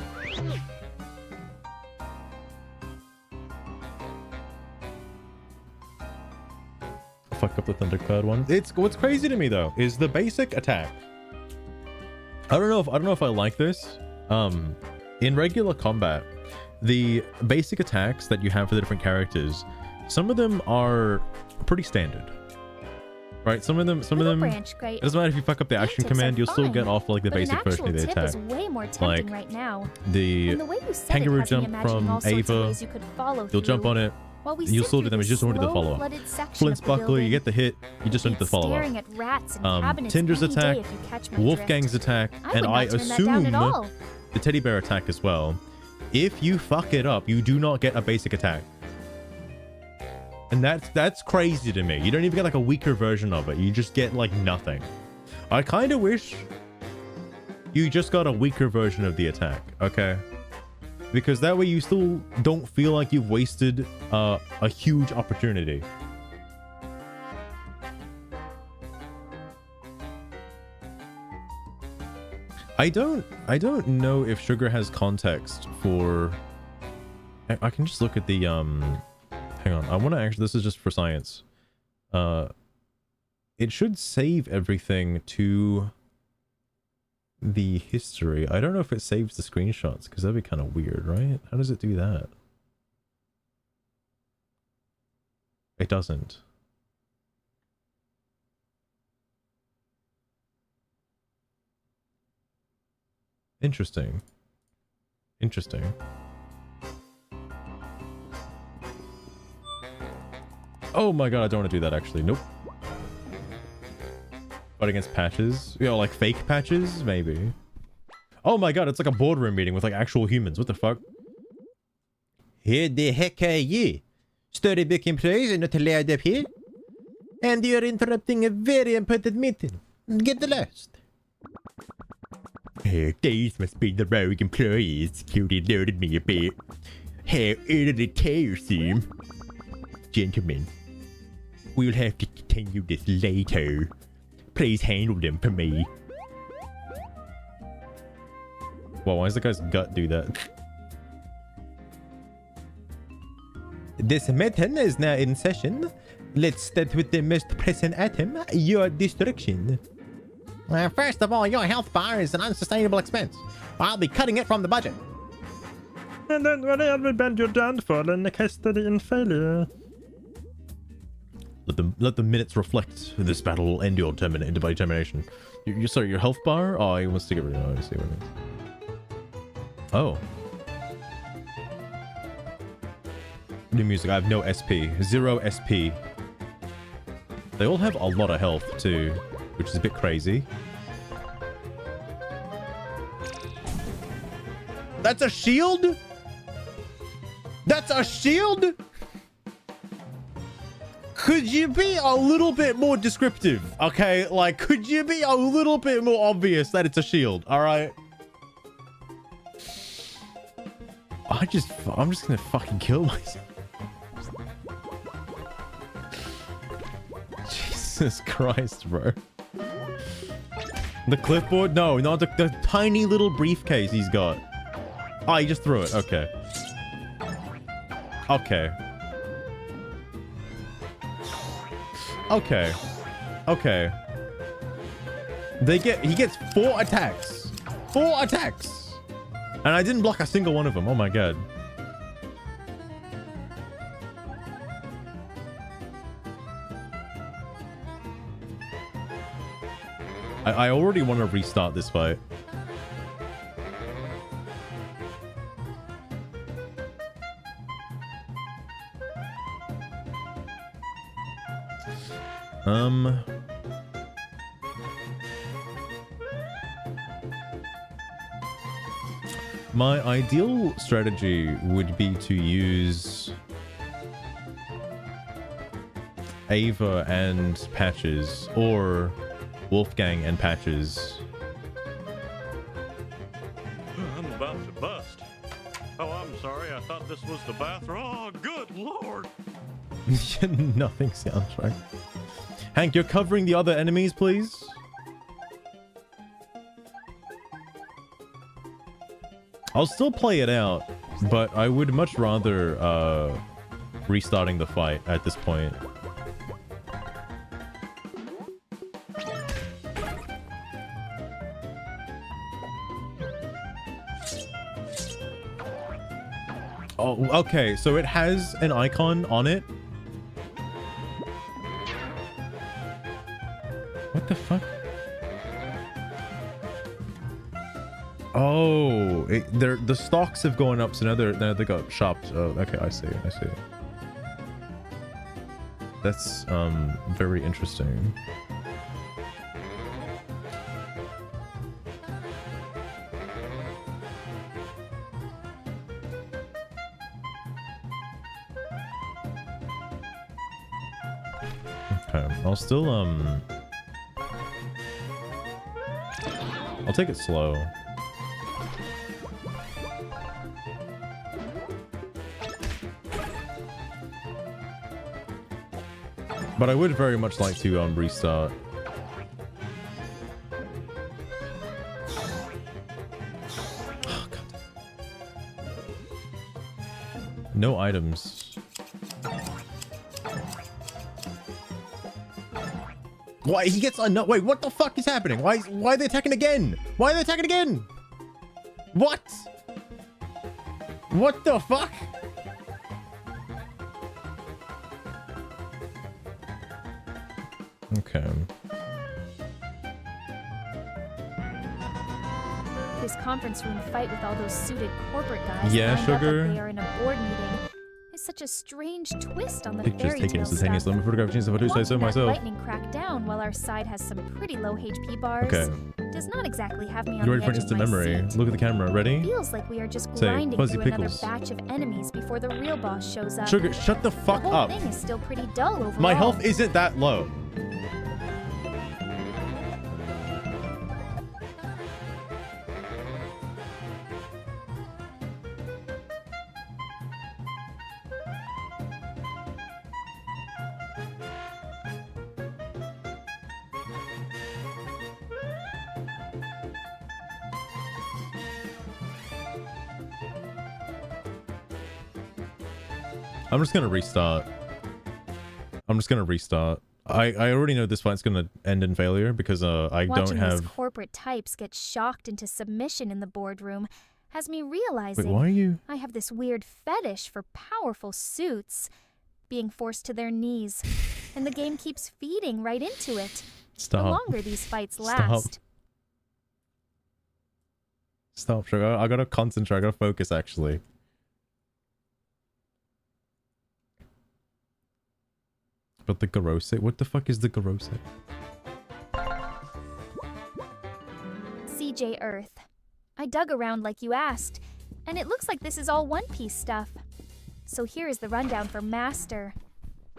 Fuck up the Thundercloud one. It's what's crazy to me though is the basic attack. I don't know if I like this. In regular combat, the basic attacks that you have for the different characters, some of them are pretty standard. Right? Some of them branch, great. it doesn't matter if you fuck up the action Tips command, are you'll still fine, get off like the but basic an version of the actual tip attack. is way more tempting Like, right now. The And the way you said kangaroo it has me jump imagining from all sorts of Ava, ways you could follow you'll jump through. on it, While we you'll sit still through do them, this you just don't do the follow-up. slow-flooded section Flint's of the buckler, you building, get the hit, you just don't do the follow-up. staring at rats and cabinets Tinder's any day attack, if you catch my Wolfgang's drift. attack, I and would I not turn that down at assume all. the teddy bear attack as well. If you fuck it up, you do not get a basic attack. And that's crazy to me. You don't even get like a weaker version of it. You just get like nothing. I kind of wish you just got a weaker version of the attack, okay? Because that way you still don't feel like you've wasted a huge opportunity. I don't know if Sugar has context for... I can just look at the hang on, I want to actually, this is just for science. It should save everything to the history. I don't know if it saves the screenshots because that'd be kind of weird, right? How does it do that? It doesn't. Interesting. Interesting. Oh my god, I don't want to do that actually. Nope. Fight against patches? You know, like fake patches? Maybe. Oh my god, it's like a boardroom meeting with like actual humans. What the fuck? Who the heck are you? Storybook employees are not allowed up here. And you're interrupting a very important meeting. Get lost. These must be the rogue employees who alerted me a bit. How tiresome. Gentlemen, we'll have to continue this later. Please handle them for me. Well, why does the guy's gut do that? This meeting is now in session. Let's start with the most pressing item, your destruction. First of all, your health bar is an unsustainable expense. I'll be cutting it from the budget. And don't worry, I will bend your downfall in the case study in failure. Let the minutes reflect. This battle will end your determination. You sorry, your health bar? Oh, he wants to get rid of it. I see what it is. Oh. New music. I have no SP. 0 SP. They all have a lot of health too, which is a bit crazy. That's a shield? That's a shield? Could you be a little bit more descriptive? Okay, like, could you be a little bit more obvious that it's a shield? All right. I'm just gonna fucking kill myself. Jesus Christ, bro. The clipboard? No, not the tiny little briefcase he's got. Oh, he just threw it. Okay. Okay. Okay. Okay. He gets 4 attacks. 4 attacks. And I didn't block a single one of them. Oh my god. I already want to restart this fight. My ideal strategy would be to use Ava and Patches, or Wolfgang and Patches. I'm about to bust. Oh, I'm sorry. I thought this was the bathroom. Oh, good lord. Nothing sounds right. Hank, you're covering the other enemies, please? I'll still play it out, but I would much rather restarting the fight at this point. Oh, okay, so it has an icon on it. What the fuck? Oh, the stocks have gone up, so now they got shopped. Oh, okay, I see. That's very interesting. Okay, I'll still I'll take it slow. But I would very much like to restart. Oh, God. No items. Why he gets no wait, what the fuck is happening? Why are they attacking again? Why are they attacking again? What? What the fuck? Okay. This conference room fight with all those suited corporate guys. Yeah, lined up sugar. like they are in a board meeting. Is such a strange twist on the Pictures fairy taken tale instantaneous. stuff. Let me photograph change if I do say so Watching that myself. lightning crack down while our side has some pretty low HP bars Okay. does not exactly have me on You the ready for edge of instant my memory? seat. Look at the camera. Ready? Feels like we are just Say, grinding Fuzzy through Pickles. another batch of enemies before the real boss shows up. Sugar, shut the The fuck whole up. thing is still pretty dull overall. My health isn't that low. I'm just gonna restart. I already know this fight's gonna end in failure because I Watching don't these have. corporate types get shocked into submission in the boardroom has me Wait, realizing why are you? I have this weird fetish for powerful suits being forced to their knees, and the game keeps feeding right into it. The Stop. longer these fights Stop. last. Stop, Sugar. I gotta concentrate. I gotta focus. Actually. But the Garose? What the fuck is the Garose? CJ Earth. I dug around like you asked, and it looks like this is all One Piece stuff. So here is the rundown for Master.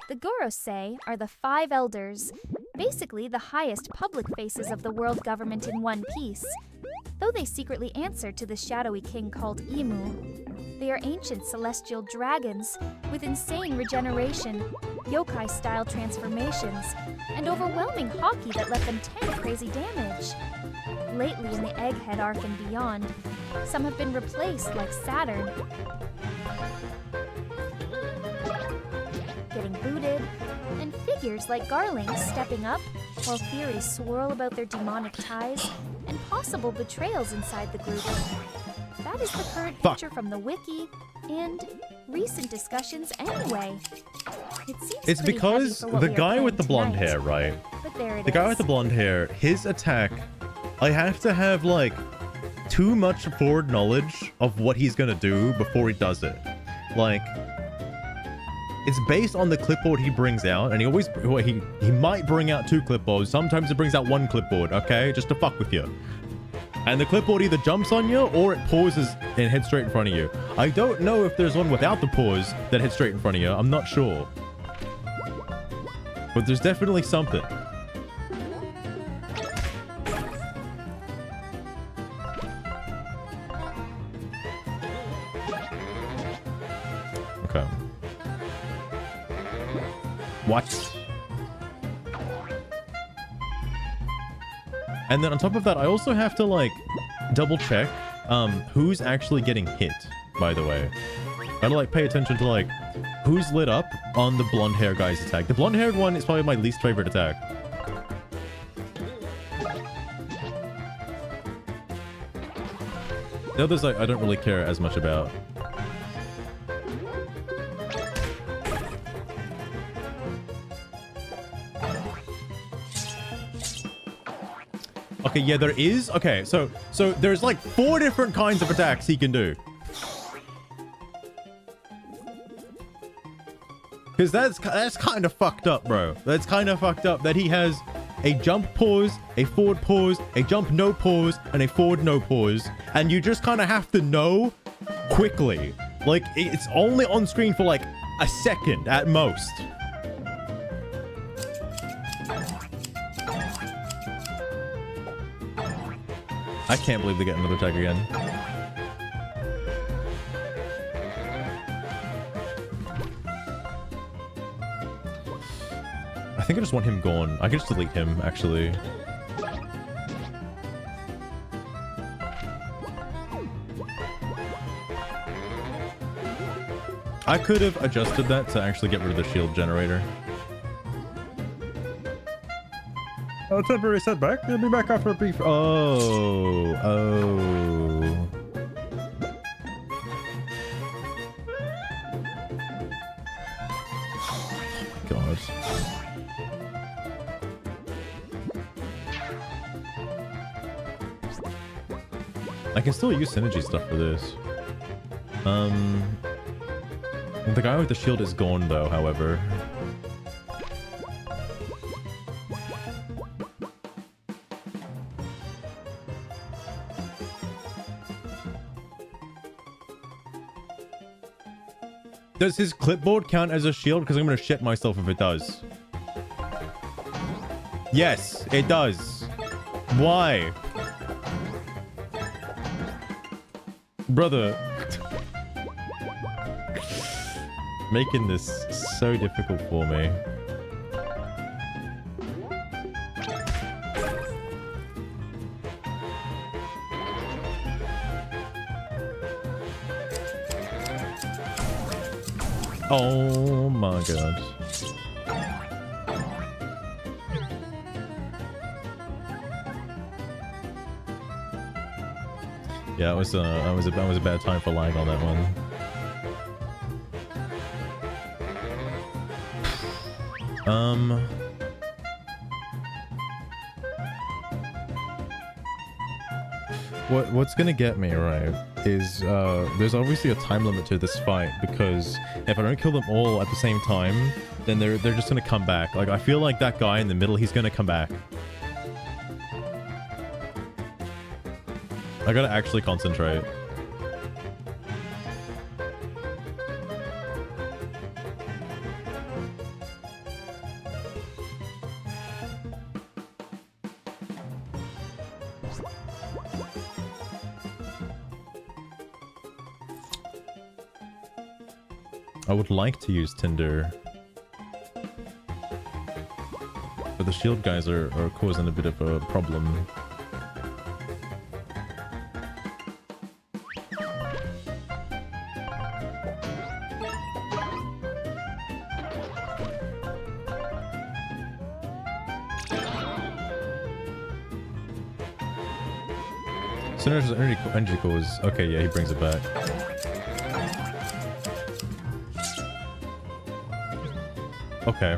The Gorosei are the 5 elders, basically the highest public faces of the world government in One Piece, though they secretly answer to the shadowy king called Imu. They are ancient celestial dragons with insane regeneration, yokai-style transformations, and overwhelming hockey that let them tank crazy damage. Lately in the Egghead arc and beyond, some have been replaced like Saturn, getting booted, and figures like Garling stepping up while theories swirl about their demonic ties and possible betrayals inside the group. That is the current Fuck. picture from the wiki, and recent discussions anyway. It seems It's pretty because heavy for what the we are guy with playing the blonde tonight. hair, right? But there it The guy is. with the blonde hair, his attack, I have to have like too much forward knowledge of what he's gonna do before he does it. Like, it's based on the clipboard he brings out, and he always he might bring out 2 clipboards. Sometimes he brings out 1 clipboard, okay, just to fuck with you. And the clipboard either jumps on you or it pauses and heads straight in front of you. I don't know if there's one without the pause that heads straight in front of you. I'm not sure. But there's definitely something. Okay. What? And then on top of that, I also have to like double check who's actually getting hit, by the way. Gotta like pay attention to like who's lit up on the blonde hair guy's attack. The blonde haired one is probably my least favorite attack. The others I don't really care as much about. Okay, yeah, there is. Okay, so there's like 4 different kinds of attacks he can do. Because that's kind of fucked up, bro. That's kind of fucked up that he has a jump pause, a forward pause, a jump no pause, and a forward no pause. And you just kind of have to know quickly. Like, it's only on screen for like a second at most. I can't believe they get another attack again. I think I just want him gone. I can just delete him, actually. I could have adjusted that to actually get rid of the shield generator. A temporary setback. You'll be back after a brief. Oh. God. I can still use synergy stuff for this. The guy with the shield is gone though, however. Does his clipboard count as a shield? Because I'm going to shit myself if it does. Yes, it does. Why? Brother. Making this so difficult for me. Oh my god. Yeah, that was a bad time for lying on that one. What's gonna get me, right, is there's obviously a time limit to this fight, because if I don't kill them all at the same time, then they're just gonna come back. Like, I feel like that guy in the middle, he's gonna come back. I gotta actually concentrate. I would like to use Tinder, but the shield guys are causing a bit of a problem. Synergy's energy cores. Okay, yeah, he brings it back. Okay.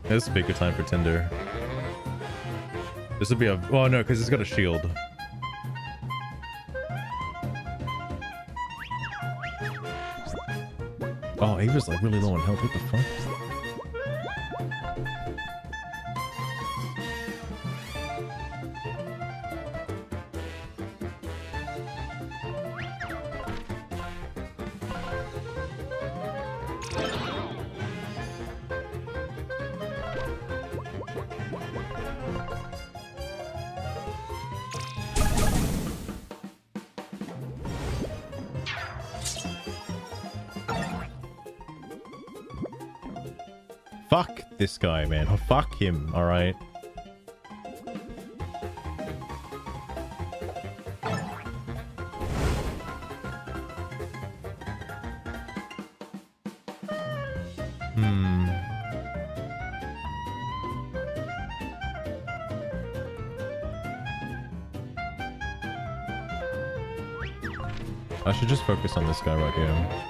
This would be a good time for Tinder. This would be a... Oh, no, because it's got a shield. Oh, Ava's like really low on health. What the fuck? Fuck this guy, man. Oh, fuck him, alright? I should just focus on this guy right here.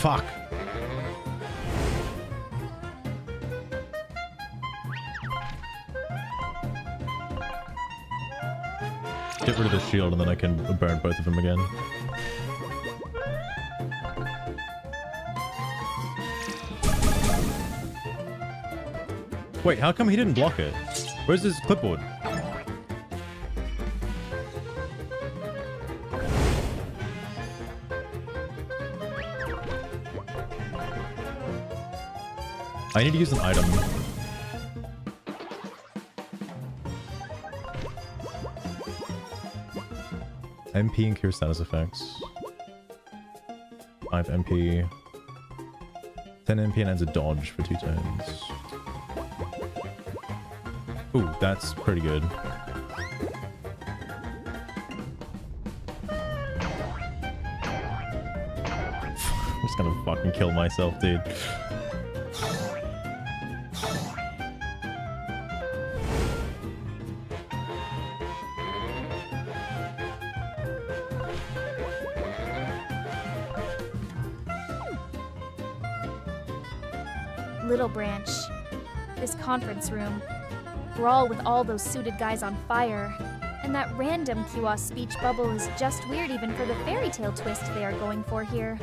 Fuck. Get rid of the shield and then I can burn both of them again. Wait, how come he didn't block it? Where's his clipboard? I need to use an item. MP and cure status effects. 5 MP. 10 MP and adds a dodge for 2 turns. Ooh, that's pretty good. I'm just gonna fucking kill myself, dude. Little Branch. This conference room. Brawl with all those suited guys on fire. And that random QoS speech bubble is just weird even for the fairy tale twist they are going for here.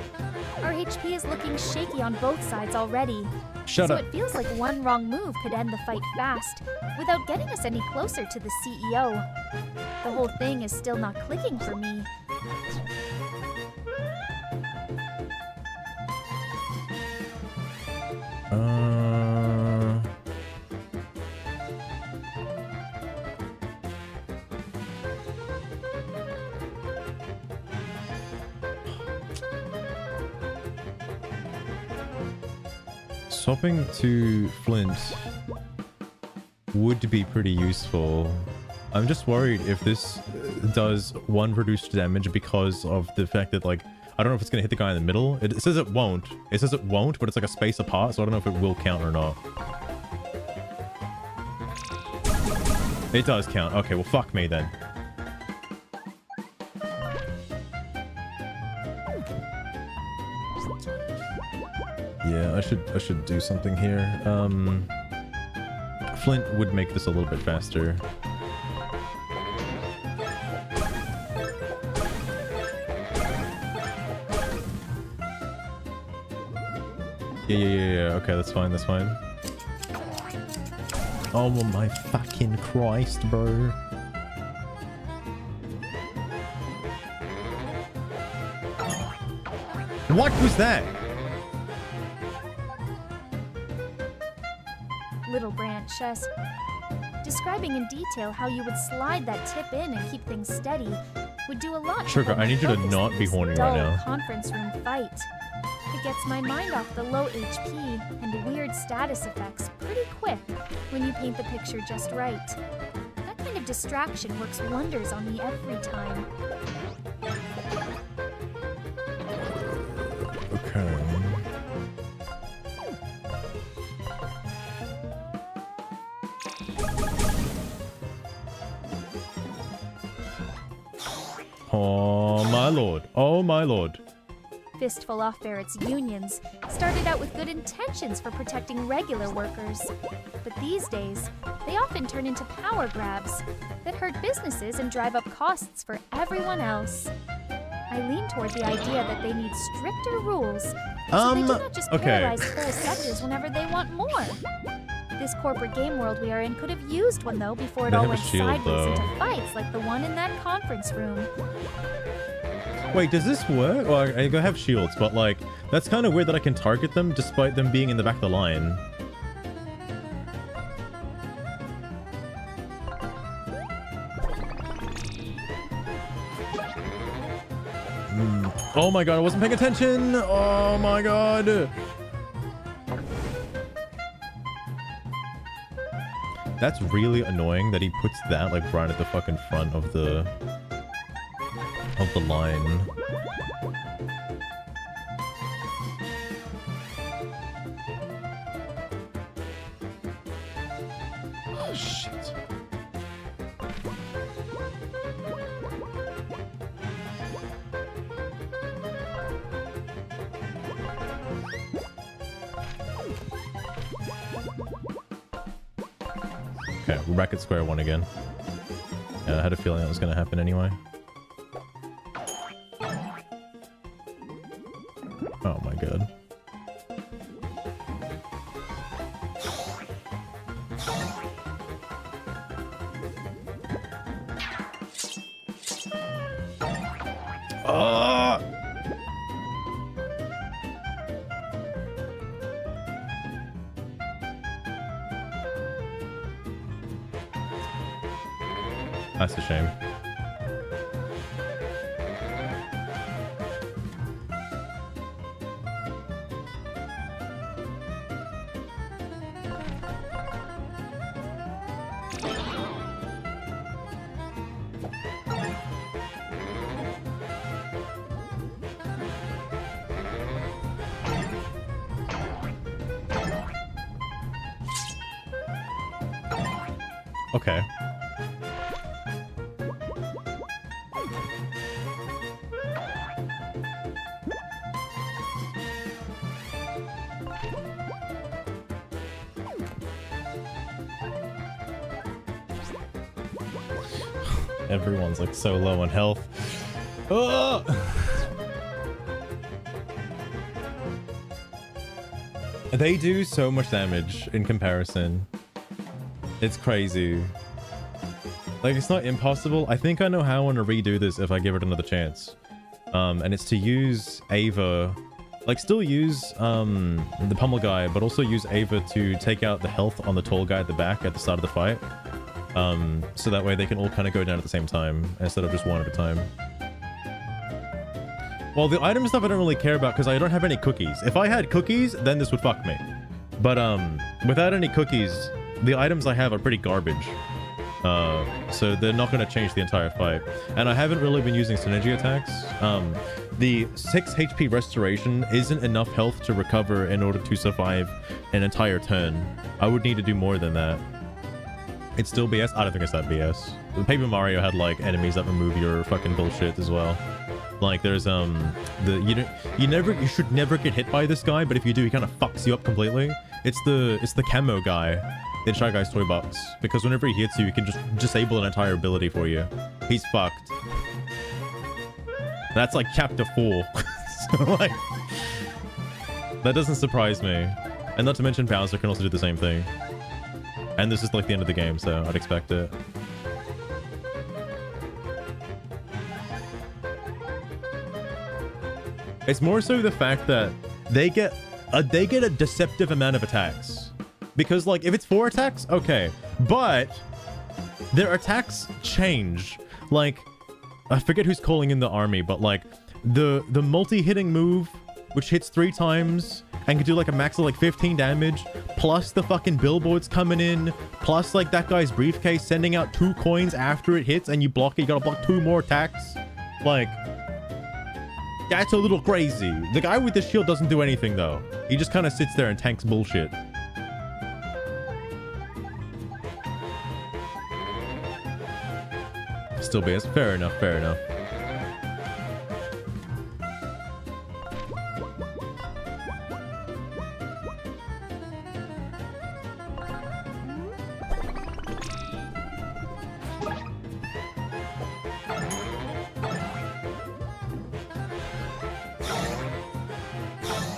Our HP is looking shaky on both sides already. Shut up. So it feels like one wrong move could end the fight fast, without getting us any closer to the CEO. The whole thing is still not clicking for me. Swapping to Flint would be pretty useful. I'm just worried if this does 1 reduced damage because of the fact that, like, I don't know if it's gonna hit the guy in the middle. It says it won't. It says it won't, but it's like a space apart, so I don't know if it will count or not. It does count. Okay, well, fuck me then. Yeah, I should do something here. Flint would make this a little bit faster. Yeah. Okay, that's fine, that's fine. Oh my fucking Christ, bro. What was that? Little Branch says, describing in detail how you would slide that tip in and keep things steady would do a lot. Sugar, I need you to not be horny right now. Conference room fight. It gets my mind off the low HP and weird status effects pretty quick when you paint the picture just right. That kind of distraction works wonders on me every time. Okay. Oh my lord. Oh my lord. Fistful Off Barrett's unions started out with good intentions for protecting regular workers. But these days, they often turn into power grabs that hurt businesses and drive up costs for everyone else. I lean toward the idea that they need stricter rules so they do not just okay. paralyze whole sectors whenever they want more. This corporate game world we are in could have used one though before it They all have a went shield, sideways though. into fights like the one in that conference room. Wait, does this work? Well, I have shields, but like, that's kind of weird that I can target them despite them being in the back of the line. Oh my god, I wasn't paying attention! Oh my god! That's really annoying that he puts that like right at the fucking front of the line. Oh shit. Okay, we're back at square one again. Yeah, I had a feeling that was gonna happen anyway. Oh my god. Ah! That's a shame. Okay. Everyone's like so low on health. Oh! They do so much damage in comparison. It's crazy. Like, it's not impossible. I think I know how I want to redo this if I give it another chance. And it's to use Ava, like still use the pummel guy, but also use Ava to take out the health on the tall guy at the back at the start of the fight. So that way they can all kind of go down at the same time instead of just one at a time. Well, the item stuff I don't really care about because I don't have any cookies. If I had cookies, then this would fuck me. But without any cookies, the items I have are pretty garbage. So they're not going to change the entire fight. And I haven't really been using synergy attacks. The 6 HP restoration isn't enough health to recover in order to survive an entire turn. I would need to do more than that. It's still BS? I don't think it's that BS. Paper Mario had like enemies that remove your fucking bullshit as well. Like there's you should never get hit by this guy, but if you do, he kind of fucks you up completely. It's the camo guy in Shy Guy's Toy Box, because whenever he hits you, he can just disable an entire ability for you. He's fucked. That's like chapter 4. So like, that doesn't surprise me. And not to mention Bowser can also do the same thing. And this is like the end of the game, so I'd expect it. It's more so the fact that they get a deceptive amount of attacks. Because like if it's 4 attacks, okay. But their attacks change. Like, I forget who's calling in the army, but like the multi-hitting move which hits 3 times and can do like a max of like 15 damage, plus the fucking billboards coming in, plus like that guy's briefcase sending out 2 coins after it hits and you block it, you gotta block 2 more attacks. Like, that's a little crazy. The guy with the shield doesn't do anything though. He just kind of sits there and tanks bullshit. Still BS. Fair enough, fair enough.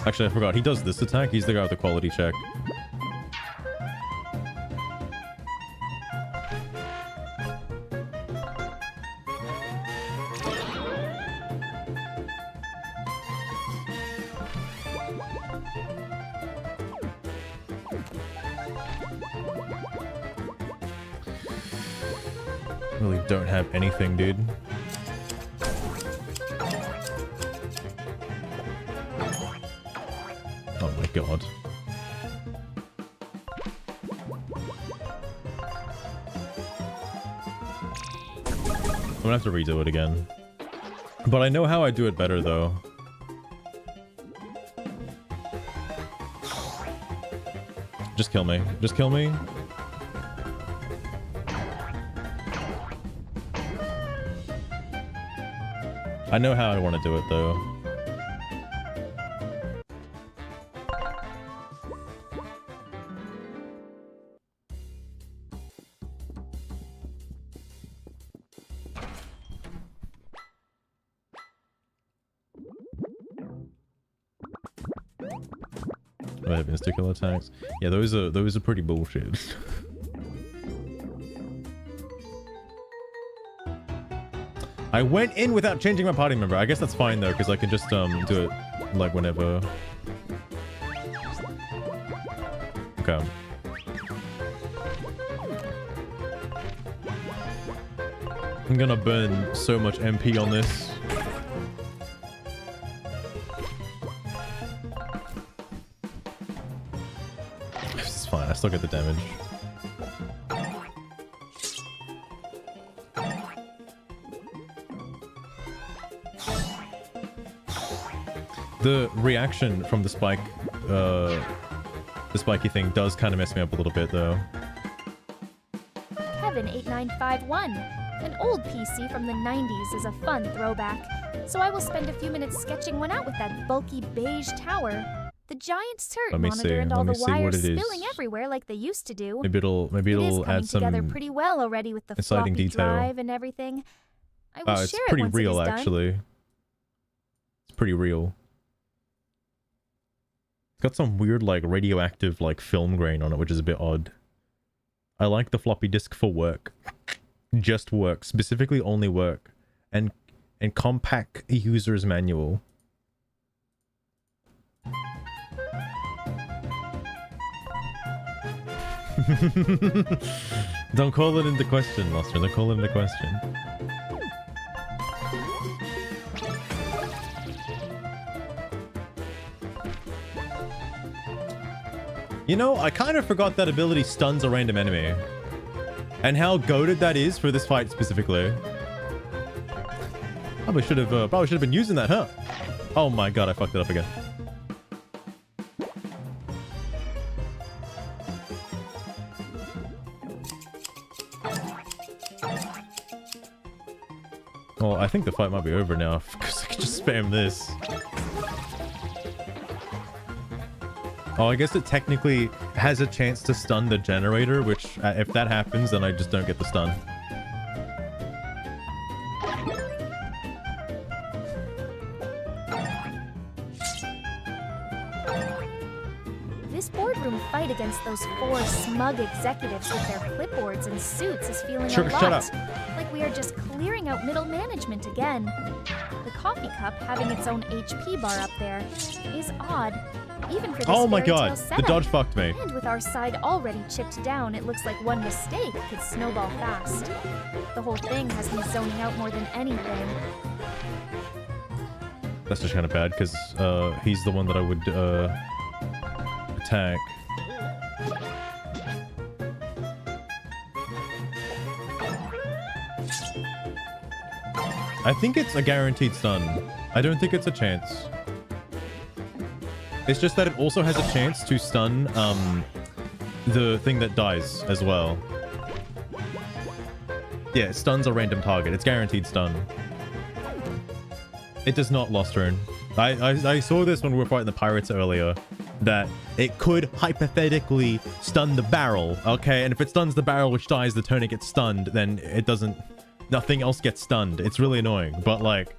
Actually, I forgot. He does this attack. He's the guy with the quality check. Really don't have anything, dude. Oh my god. I'm gonna have to redo it again. But I know how I do it better though. Just kill me. Just kill me. I know how I want to do it though. I have insta-kill attacks. Yeah, those are pretty bullshit. I went in without changing my party member. I guess that's fine though, because I can just do it like whenever. Okay. I'm gonna burn so much MP on this. It's fine, I still get the damage. The reaction from the spike, the spiky thing does kind of mess me up a little bit though. Kevin8951. An old PC from the 90s is a fun throwback, so I will spend a few minutes sketching one out with that bulky beige tower. The giant turret monitor and all the wires spilling everywhere like they used to do. Maybe it'll add some together pretty well already with the floppy drive and everything. I will it's share pretty it once real it is done. actually. It's pretty real. It's got some weird like radioactive like film grain on it, which is a bit odd. I like the floppy disk for work. Just work, specifically only work, and compact user's manual. Don't call it into question, Luster. Don't call it into question. You know, I kind of forgot that ability stuns a random enemy. And how goated that is for this fight specifically. Probably should have been using that, huh? Oh my god, I fucked it up again. Well, I think the fight might be over now because I can just spam this. Oh, I guess it technically has a chance to stun the generator, which if that happens, then I just don't get the stun. This boardroom fight against those 4 smug executives with their clipboards and suits is feeling a lot shut up. like we are just clearing out middle management again. The coffee cup having its own HP bar up there is odd. Even for this Oh my fairy tale god, the setup. dodge fucked me. And with our side already chipped down, it looks like one mistake could snowball fast. The whole thing has me zoning out more than anything. That's just kind of bad because he's the one that I would attack. I think it's a guaranteed stun. I don't think it's a chance. It's just that it also has a chance to stun the thing that dies as well. Yeah, it stuns a random target. It's guaranteed stun. It does not Lost Rune. I saw this when we were fighting the pirates earlier, that it could hypothetically stun the barrel, okay? And if it stuns the barrel, which dies the turn it gets stunned, then it doesn't... Nothing else gets stunned. It's really annoying, but like...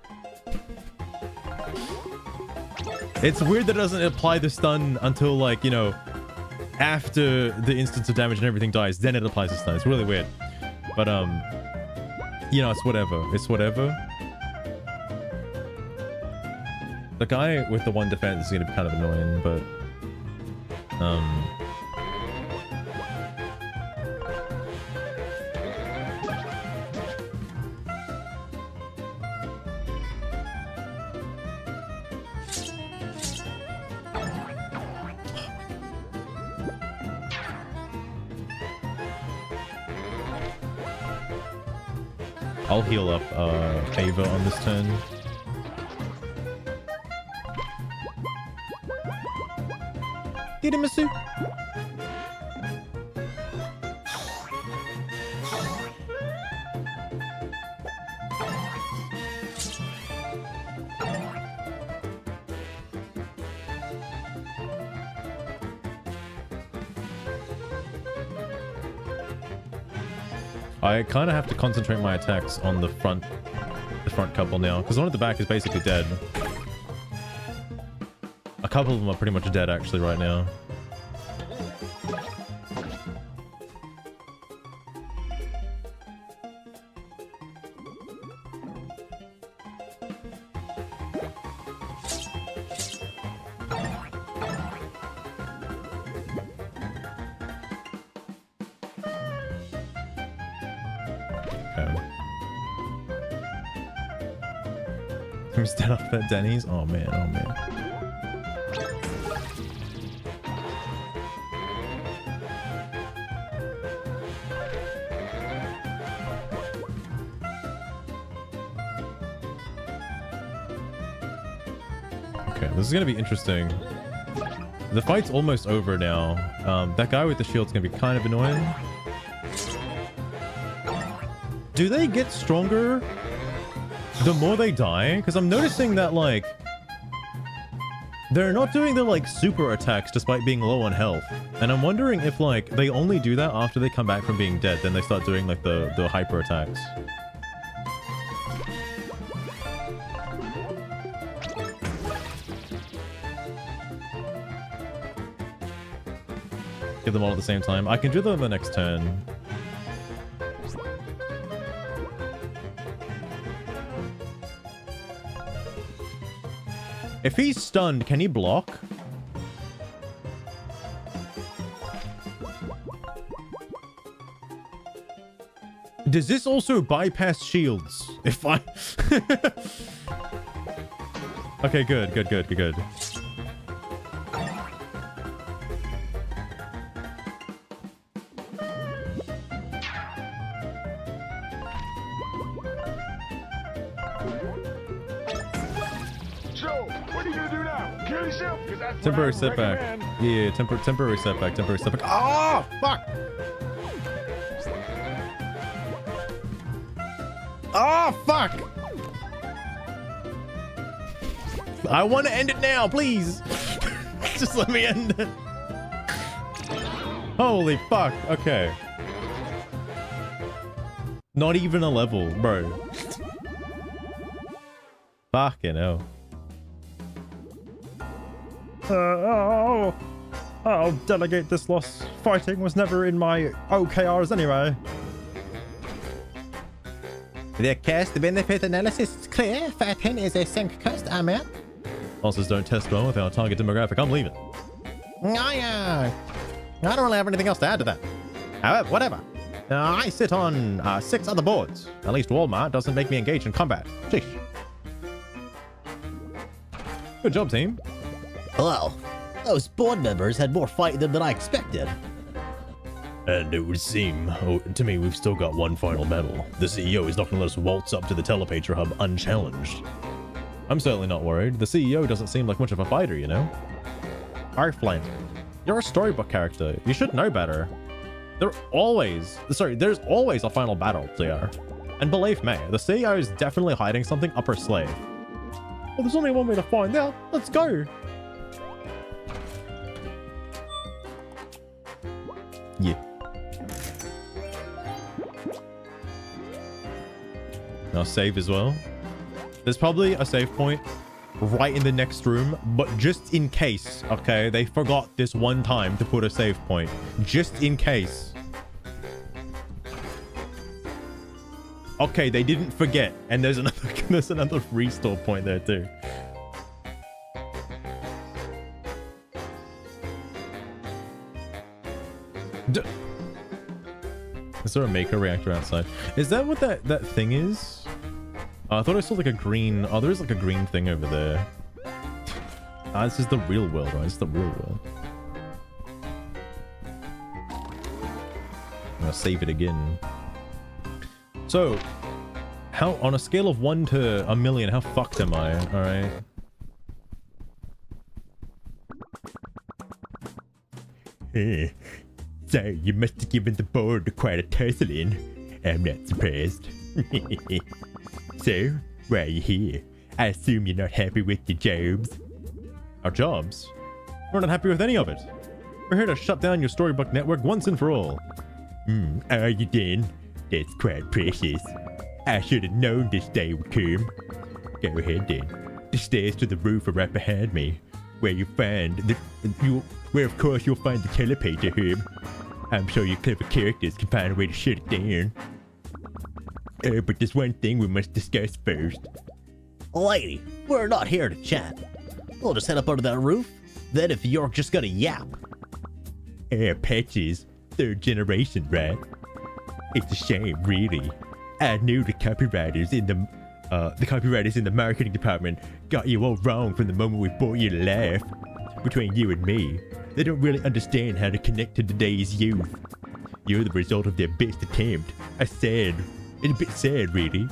It's weird that it doesn't apply the stun until, like, you know, after the instance of damage and everything dies, then it applies the stun. It's really weird. But, you know, it's whatever. It's whatever. The guy with the 1 defense is going to be kind of annoying, but... I'll heal up Ava on this turn. Tiramisu. I kind of have to concentrate my attacks on the front couple now, because one at the back is basically dead. A couple of them are pretty much dead actually right now. I'm dead off that Denny's. Oh man, oh man. Okay, this is gonna be interesting. The fight's almost over now. That guy with the shield's gonna be kind of annoying. Do they get stronger the more they die? Because I'm noticing that, like, they're not doing their, like, super attacks despite being low on health. And I'm wondering if, like, they only do that after they come back from being dead, then they start doing, like, the hyper attacks. Get them all at the same time. I can do them the next turn. If he's stunned, can he block? Does this also bypass shields? If I... Okay, good. Temporary setback. Yeah, temporary setback. Oh, fuck! Oh, fuck! I want to end it now, please! Just let me end it. Holy fuck, okay. Not even a level, bro. Fucking hell. I'll delegate this loss. Fighting was never in my OKRs anyway. The cost benefit analysis is clear. Fighting is a sunk cost, Amen. Bosses don't test well with our target demographic. I'm leaving. I don't really have anything else to add to that. However, whatever. I sit on 6 other boards. At least Walmart doesn't make me engage in combat. Sheesh. Good job, team. Well, those board members had more fight in them than I expected. And it would seem, to me, we've still got one final medal. The CEO is not going to let us waltz up to the Telepager Hub unchallenged. I'm certainly not worried. The CEO doesn't seem like much of a fighter, you know? Arflint, you're a storybook character. You should know better. There's always a final battle, CR. And believe me, the CEO is definitely hiding something up her sleeve. Well, there's only one way to find out. Let's go. Yeah. Now save as well. There's probably a save point right in the next room, but just in case, okay, they forgot this one time to put a save point. Just in case. Okay, they didn't forget, and there's another restore point there too. Is there a maker reactor outside? Is that what that thing is? I thought I saw like a green... Oh, there is like a green thing over there. Ah, this is the real world, right? It's the real world. I'm gonna save it again. So, how, on a scale of 1 to a million, how fucked am I? Alright. So, you must have given the board quite a tussling. I'm not surprised. So, why are you here? I assume you're not happy with your jobs. Our jobs? We're not happy with any of it. We're here to shut down your storybook network once and for all. Are you then? That's quite precious. I should have known this day would come. Go ahead then. The stairs to the roof are right behind me, where you find where of course you'll find the telepager hub. I'm sure your clever characters can find a way to shut it down. But there's one thing we must discuss first. Lady, we're not here to chat. We'll just head up under that roof. Then if you're just gonna yap. Patches, 3rd generation, right? It's a shame, really. I knew the copywriters in the marketing department got you all wrong from the moment we brought you to life. Between you and me, they don't really understand how to connect to today's youth. You're the result of their best attempt. It's a bit sad, really.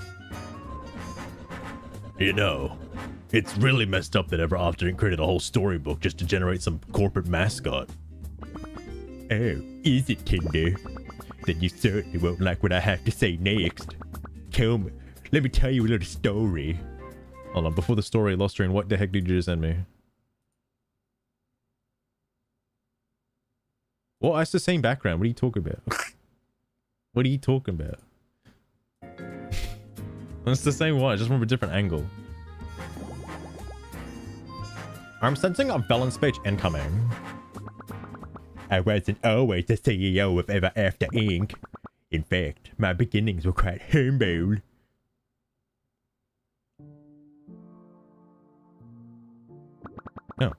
You know, it's really messed up that Ever After didn't create a whole storybook just to generate some corporate mascot. Oh, is it, Tinder? Then you certainly won't like what I have to say next. Let me tell you a little story. Hold on, before the story, Lostrian, what the heck did you just send me? Well, that's the same background. What are you talking about? What are you talking about? It's the same one, just from a different angle. I'm sensing a villain speech incoming. I wasn't always the CEO of Ever After Inc. In fact, my beginnings were quite humble. Oh.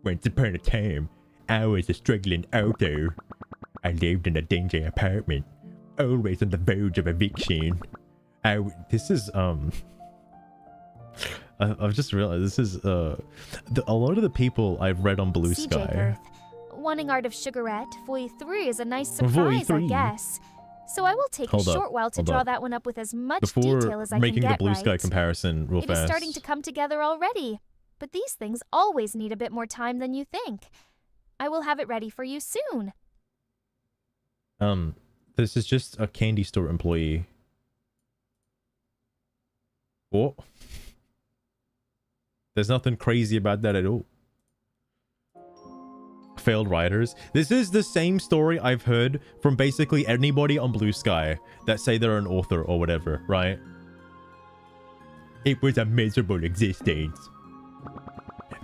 Once upon a time, I was a struggling author. I lived in a dingy apartment, always on the verge of eviction. This is, I've just realized this is, a lot of the people I've read on Blue CJ Sky. Girth, wanting Art of Sugarette, Voy 3 is a nice surprise, I guess. So I will take a short while to draw that one up with as much detail as I can get right. Before making the Blue Sky comparison real fast. It is starting to come together already, but these things always need a bit more time than you think. I will have it ready for you soon. This is just a candy store employee. What? There's nothing crazy about that at all. Failed writers. This is the same story I've heard from basically anybody on Blue Sky that say they're an author or whatever, right? It was a miserable existence.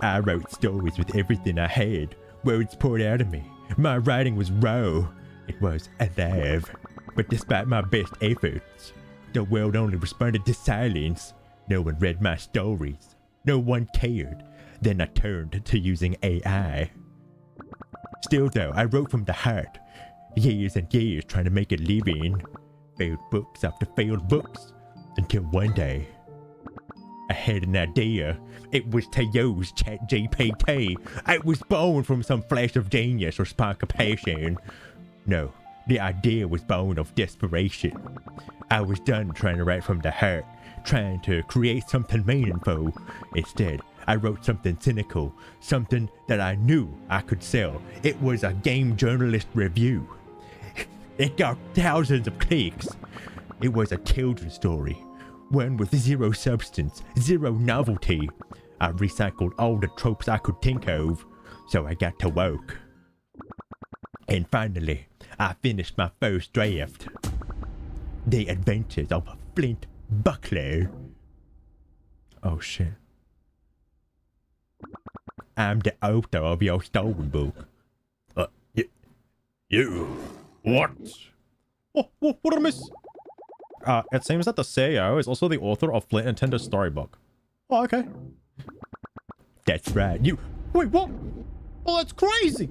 I wrote stories with everything I had. Words poured out of me. My writing was raw. It was alive. But despite my best efforts, the world only responded to silence. No one read my stories. No one cared. Then I turned to using AI. Still though, I wrote from the heart. Years and years trying to make a living. Failed books after failed books. Until one day, I had an idea. It was to use ChatGPT. It was born from some flash of genius or spark of passion. No, the idea was born of desperation. I was done trying to write from the heart, trying to create something meaningful. Instead, I wrote something cynical, something that I knew I could sell. It was a game journalist review. It got thousands of clicks. It was a children's story, one with zero substance, zero novelty. I recycled all the tropes I could think of, so I got to work. And finally, I finished my first draft. The Adventures of Flint Buckler. Oh shit. I'm the author of your storybook. You? What? What did I miss? It seems that the CEO is also the author of Flint and Tinder's storybook. Oh, okay. That's right. You wait, what? Oh, that's crazy.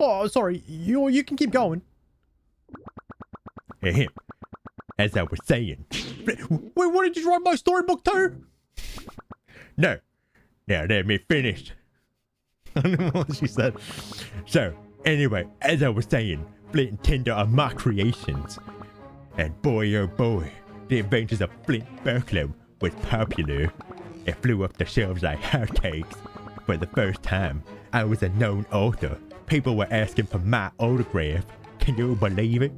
Oh, sorry. You can keep going. Ahem. As I was saying. Wait, what did you write my storybook too? No. Now let me finish. I don't know what she said. So, anyway, as I was saying, Flint and Tinder are my creations. And boy oh boy, the Adventures of Flint Buckler was popular. It flew up the shelves like hotcakes. For the first time, I was a known author. People were asking for my autograph. Can you believe it?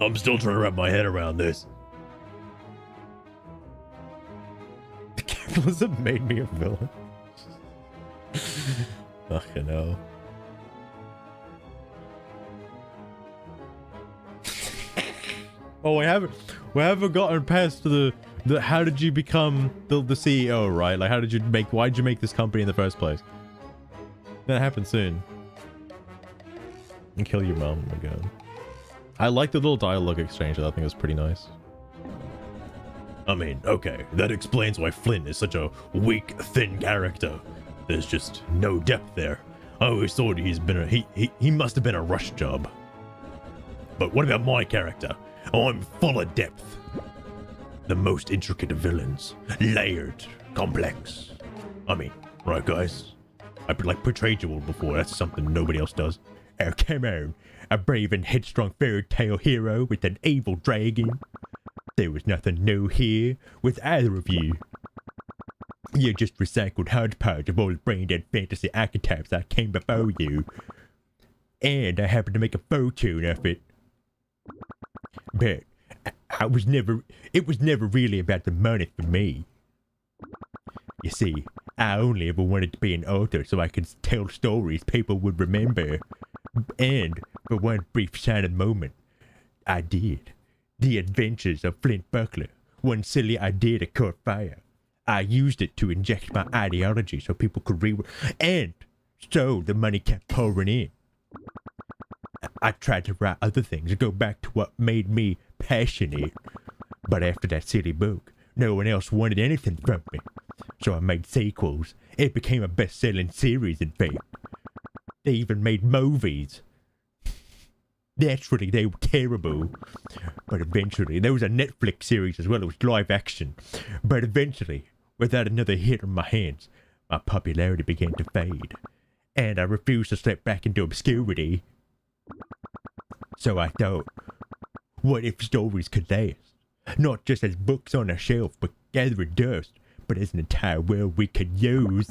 I'm still trying to wrap my head around this. Capitalism made me a villain. Fucking hell. Oh, we haven't gotten past the how did you become the CEO, right? Like, why did you make this company in the first place? That happens soon. And kill your mom again. I like the little dialogue exchange. I think it was pretty nice. I mean, okay, that explains why Flint is such a weak, thin character. There's just no depth there. I always thought he must have been a rush job. But what about my character? Oh, I'm full of depth. The most intricate of villains. Layered. Complex. I mean, right guys? I've portrayed you all before. That's something nobody else does. Oh, come on. A brave and headstrong fairy tale hero with an evil dragon. There was nothing new here with either of you. You just recycled hodgepodge of old brain-dead fantasy archetypes that came before you. And I happened to make a fortune of it. But it was never really about the money for me. You see, I only ever wanted to be an author so I could tell stories people would remember. And for one brief shining moment, I did. The Adventures of Flint Buckler. One silly idea that caught fire. I used it to inject my ideology so people could read, and so the money kept pouring in. I tried to write other things and go back to what made me passionate. But after that silly book, no one else wanted anything from me. So I made sequels. It became a best-selling series, in fact. They even made movies. Naturally, they were terrible. But eventually, there was a Netflix series as well. It was live action. But eventually, without another hit on my hands, my popularity began to fade. And I refused to slip back into obscurity. So I thought, what if stories could last? Not just as books on a shelf, but gathering dust, but as an entire world we could use.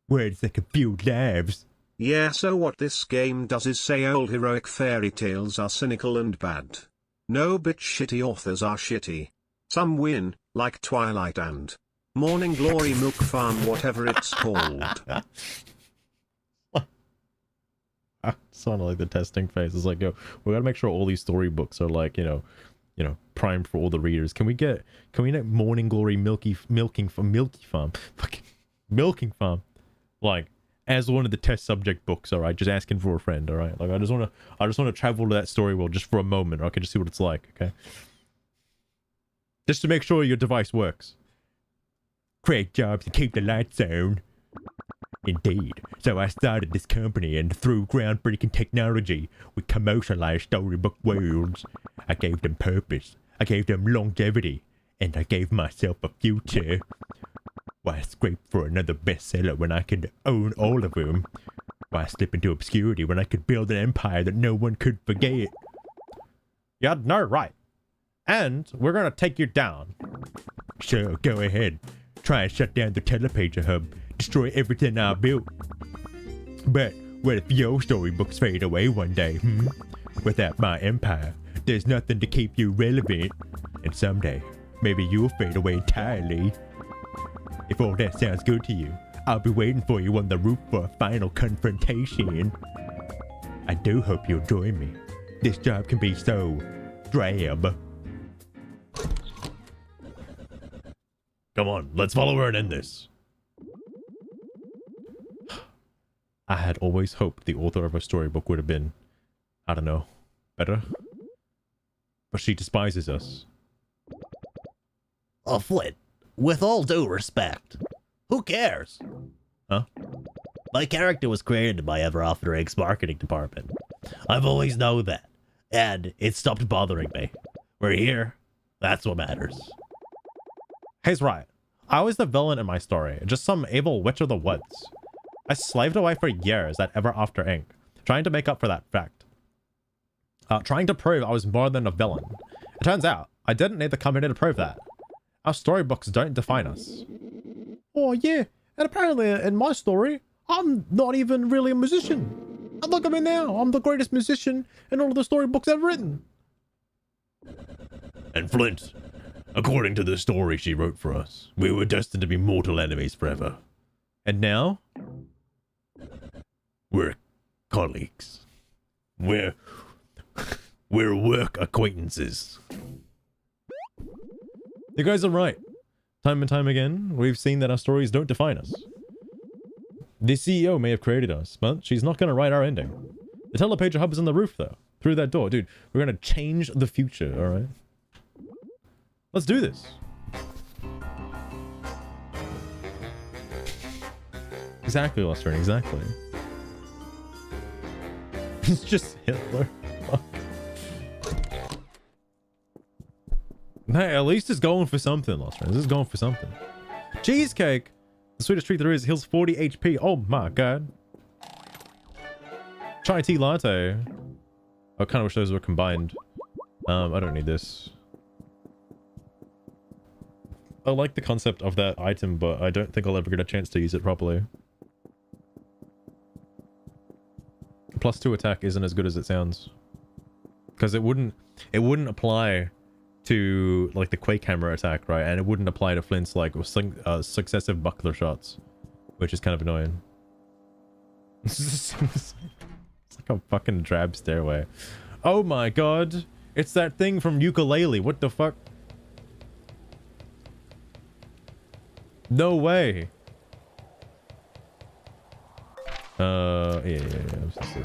Words that could fuel lives. Yeah, so what this game does is say old heroic fairy tales are cynical and bad. No, but shitty authors are shitty. Some win, like Twilight and Morning Glory Milk Farm, whatever it's called. Sounded like the testing phase. It's like, yo, we gotta make sure all these storybooks are like, you know, primed for all the readers. Can we get Morning Glory Milking Farm, fucking Milking Farm, like as one of the test subject books? All right, just asking for a friend. All right, like I just want to travel to that story world just for a moment. Okay, just see what it's like. Okay, just to make sure your device works. Great job to keep the lights on. Indeed. So I started this company, and through groundbreaking technology, we commercialized storybook worlds. I gave them purpose. I gave them longevity, and I gave myself a future. Why scrape for another bestseller when I could own all of them? Why slip into obscurity when I could build an empire that no one could forget? Yeah, no, right. And we're gonna take you down. Sure, go ahead. Try and shut down the Telepager Hub. Destroy everything I built. But what if your storybooks fade away one day, Without my empire, there's nothing to keep you relevant. And someday, maybe you'll fade away entirely. If all that sounds good to you, I'll be waiting for you on the roof for a final confrontation. I do hope you'll join me. This job can be so drab. Come on, let's follow her and end this. I had always hoped the author of a storybook would have been, I don't know, better. But she despises us. Oh, Flint, with all due respect, who cares? Huh? My character was created by Ever After Inc.'s marketing department. I've always known that, and it stopped bothering me. We're here. That's what matters. He's right. I was the villain in my story, just some evil witch of the woods. I slaved away for years at Ever After Inc., trying to make up for that fact. Trying to prove I was more than a villain. It turns out, I didn't need the company to prove that. Our storybooks don't define us. Oh, yeah. And apparently in my story, I'm not even really a musician. And look at me now. I'm the greatest musician in all of the storybooks ever written. And Flint, according to the story she wrote for us, we were destined to be mortal enemies forever. And now? We're colleagues. We're work acquaintances. You guys are right. Time and time again, we've seen that our stories don't define us. The CEO may have created us, but she's not going to write our ending. The Telepager Hub is on the roof, though. Through that door. Dude, we're going to change the future, alright? Let's do this. Exactly, Lostern, exactly. It's just Hitler. Fuck. Hey, at least it's going for something, Lostern. This is going for something. Cheesecake! The sweetest treat there is, heals 40 HP. Oh my god. Chai tea latte. I kind of wish those were combined. I don't need this. I like the concept of that item, but I don't think I'll ever get a chance to use it properly. +2 attack isn't as good as it sounds. Because it wouldn't apply to like the Quake Hammer attack, right? And it wouldn't apply to Flint's like successive buckler shots, which is kind of annoying. It's like a fucking drab stairway. Oh my god, it's that thing from Yooka-Laylee. What the fuck? No way. Yeah. Let's just see.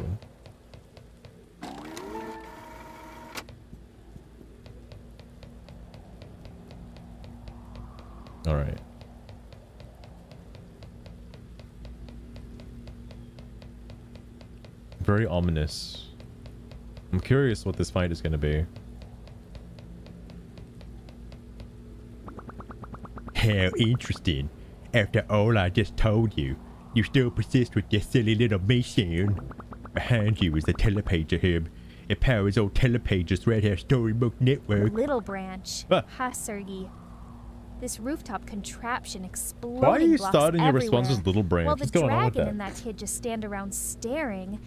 All right. Very ominous. I'm curious what this fight is going to be. How interesting. After all I just told you, you still persist with your silly little mission. Behind you is the Telepager Hub. It powers old Telepager's Red Hair Storybook Network. Little Branch. Ah. Ha, Sergi. This rooftop contraption exploding Why are you blocks starting your everywhere, response with Little Branch? while the What's going on with dragon that? and that kid just stand around staring.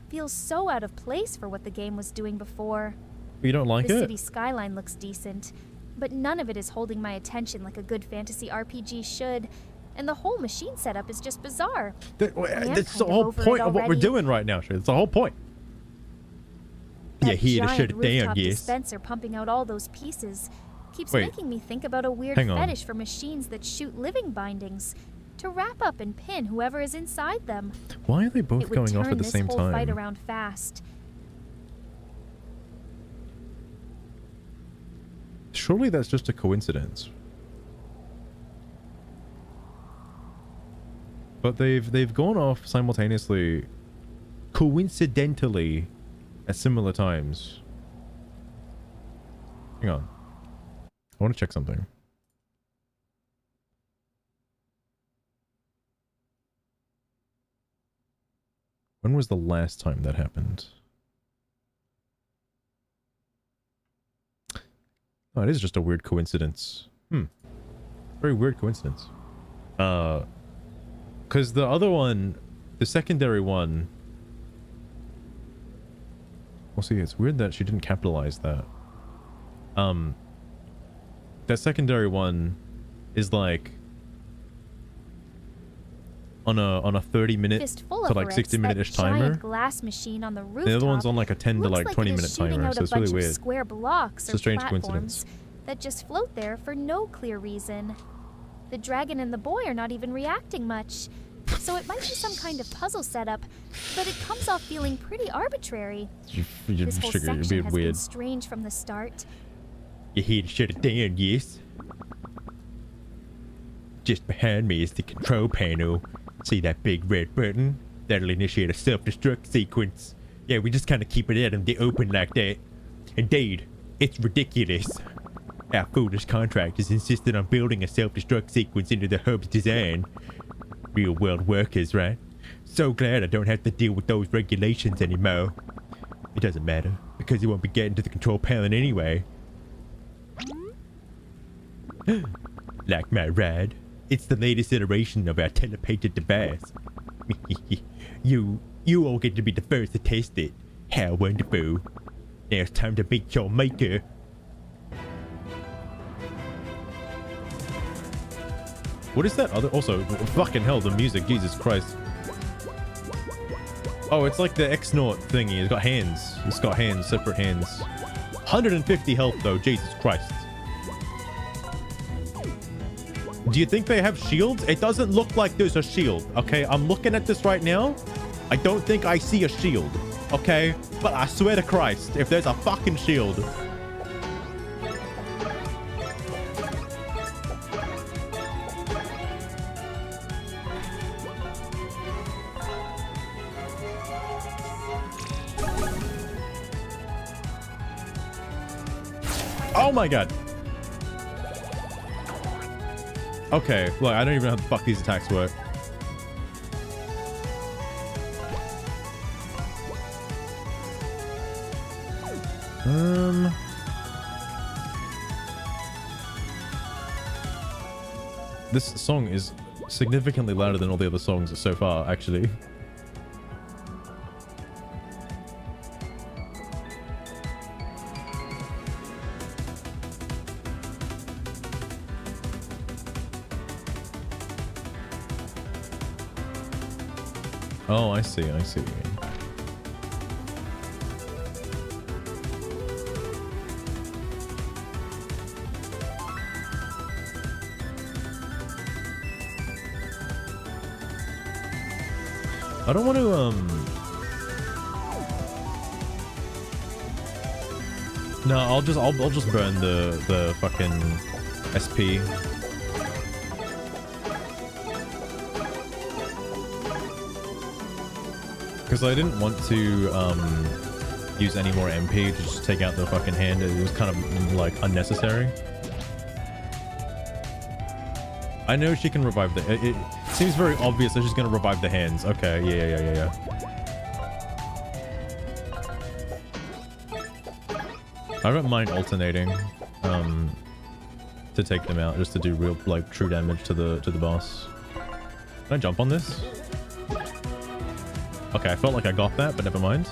Feels so out of place for what the game was doing before. You don't like The it? city skyline looks decent, but none of it is holding my attention like a good fantasy RPG should. And the whole machine setup is just bizarre. That's am the kind of whole over it point of what we're already. doing right now, It's the whole point. You're That here to giant shut it down, rooftop yes? dispenser pumping out all those pieces keeps Wait. making me think about a weird Hang on. fetish for machines that shoot living bindings to wrap up and pin whoever is inside them. Why are they both It would going off turn at the this same whole fight time? around fast. Surely that's just a coincidence. But they've gone off simultaneously, coincidentally, at similar times. Hang on. I want to check something. When was the last time that happened? Oh, it is just a weird coincidence. Very weird coincidence. Because the other one, the secondary one... Well, see, it's weird that she didn't capitalize that. That secondary one is like... on a 30-minute Fistful to of like bricks, 60-minute-ish that giant timer. glass machine on the rooftop. The other one's on like a 10 to looks like it 20-minute is shooting timer, out so a it's really bunch of weird. square blocks It's or a strange platforms coincidence. that just float there for no clear reason. The dragon and the boy are not even reacting much, so it might be some kind of puzzle setup, but it comes off feeling pretty arbitrary. This whole section has been Weird. strange from the start. You're here to shut it down, yes? Just behind me is the control panel. See that big red button? That'll initiate a self-destruct sequence. Yeah, we just kind of keep it out in the open like that. Indeed, it's ridiculous. Our foolish contractors insisted on building a self-destruct sequence into the hub's design. Real world workers, right? So glad I don't have to deal with those regulations anymore. It doesn't matter, because you won't be getting to the control panel anyway. Like my ride? It's the latest iteration of our telepated device. You all get to be the first to test it. How wonderful. Now it's time to meet your maker. What is that other... Also, fucking hell, the music. Jesus Christ. Oh, it's like the X-Naut thingy. It's got hands. It's got hands. Separate hands. 150 health, though. Jesus Christ. Do you think they have shields? It doesn't look like there's a shield. Okay, I'm looking at this right now. I don't think I see a shield. Okay? But I swear to Christ, if there's a fucking shield... Oh my god. Okay, look, I don't even know how the fuck these attacks work. This song is significantly louder than all the other songs so far, actually. Oh, I see, I see. I don't want to, No, I'll just burn the fucking SP. Because I didn't want to use any more MP to just take out the fucking hand. It was kind of like unnecessary. I know she can revive the... It seems very obvious that she's going to revive the hands. Okay, yeah. I don't mind alternating to take them out, just to do real, like, true damage to the boss. Can I jump on this? Okay, I felt like I got that, but never mind.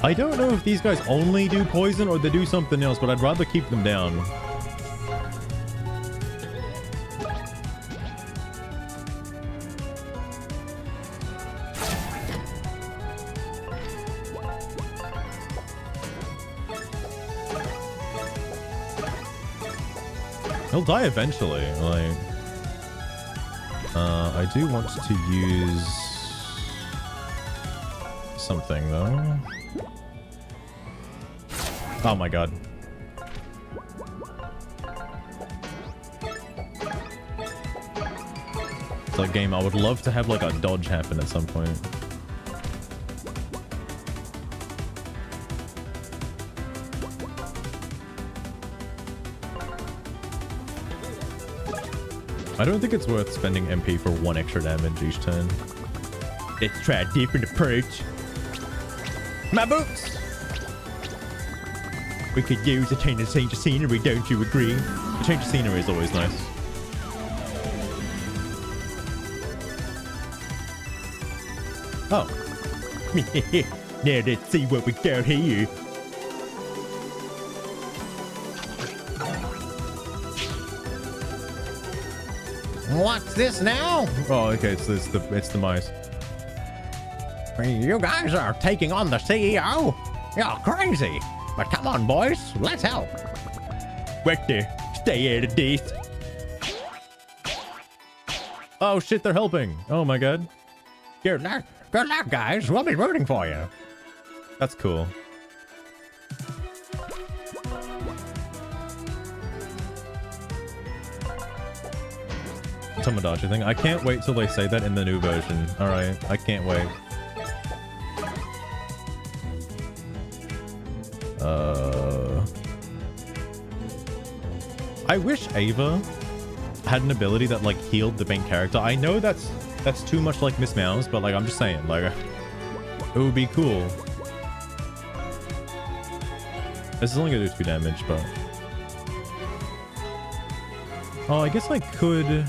I don't know if these guys only do poison or they do something else, but I'd rather keep them down. He'll die eventually, like... I do want to use something though. Oh my god. It's like game, I would love to have like a dodge happen at some point. I don't think it's worth spending MP for 1 extra damage each turn. Let's try a different approach. My boots! We could use a change of scenery, don't you agree? The change of scenery is always nice. Oh. Now let's see what we got here. What's this now? Oh, okay, so it's the mice. You guys are taking on the CEO? You're crazy. But come on, boys. Let's help. What the? Stay out of this. Oh shit, they're helping. Oh my god. Good luck, guys. We'll be rooting for you. That's cool. Tomodachi thing. I can't wait till they say that in the new version. Alright, I can't wait. I wish Ava had an ability that like healed the main character. I know that's too much like Miss Mouse, but like I'm just saying, like it would be cool. This is only gonna do 2 damage, but oh, I guess I could.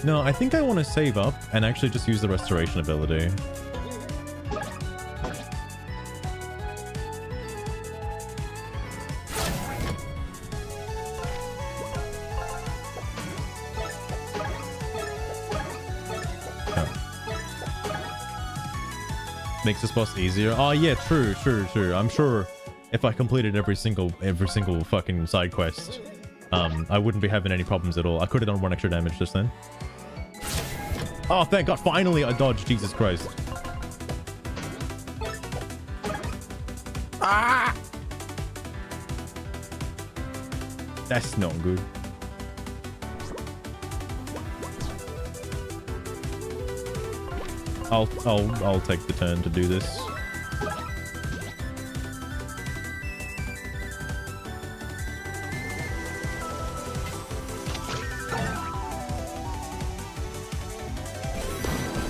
No, I think I want to save up and actually just use the restoration ability. Makes this boss easier. Oh yeah, true. I'm sure if I completed every single fucking side quest, I wouldn't be having any problems at all. I could have done 1 extra damage just then. Oh, thank God! Finally, I dodged. Jesus Christ! Ah! That's not good. I'll take the turn to do this.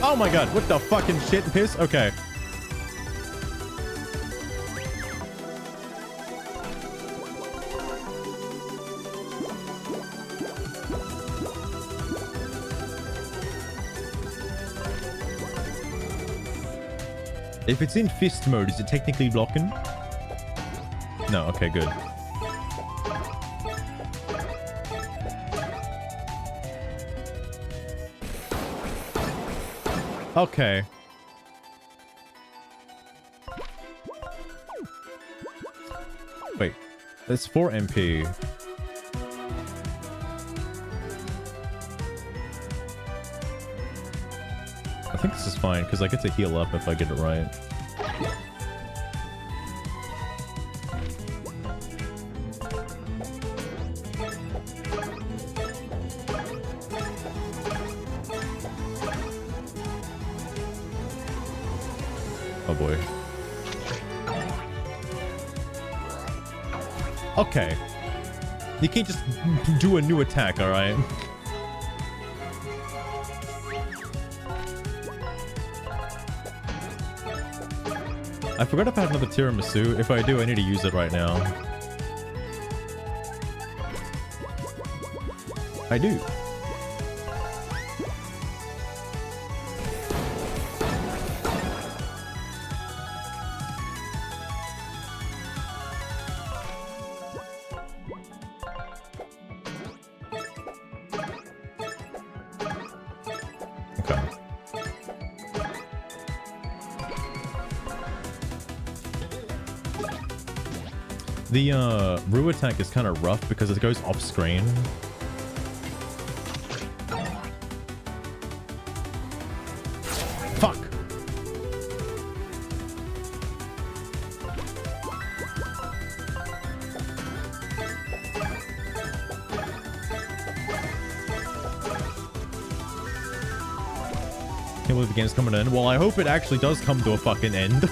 Oh my god, what the fucking shit and piss? Okay. If it's in fist mode, is it technically blocking? No, okay, good. Okay. Wait, that's 4 MP. I think this is fine because I get to heal up if I get it right. Oh boy. Okay. You can't just do a new attack, alright? I forgot if I have another tiramisu. If I do, I need to use it right now. I do. The Rue attack is kind of rough because it goes off screen. believe the game's coming to an end. Well, I hope it actually does come to a fucking end.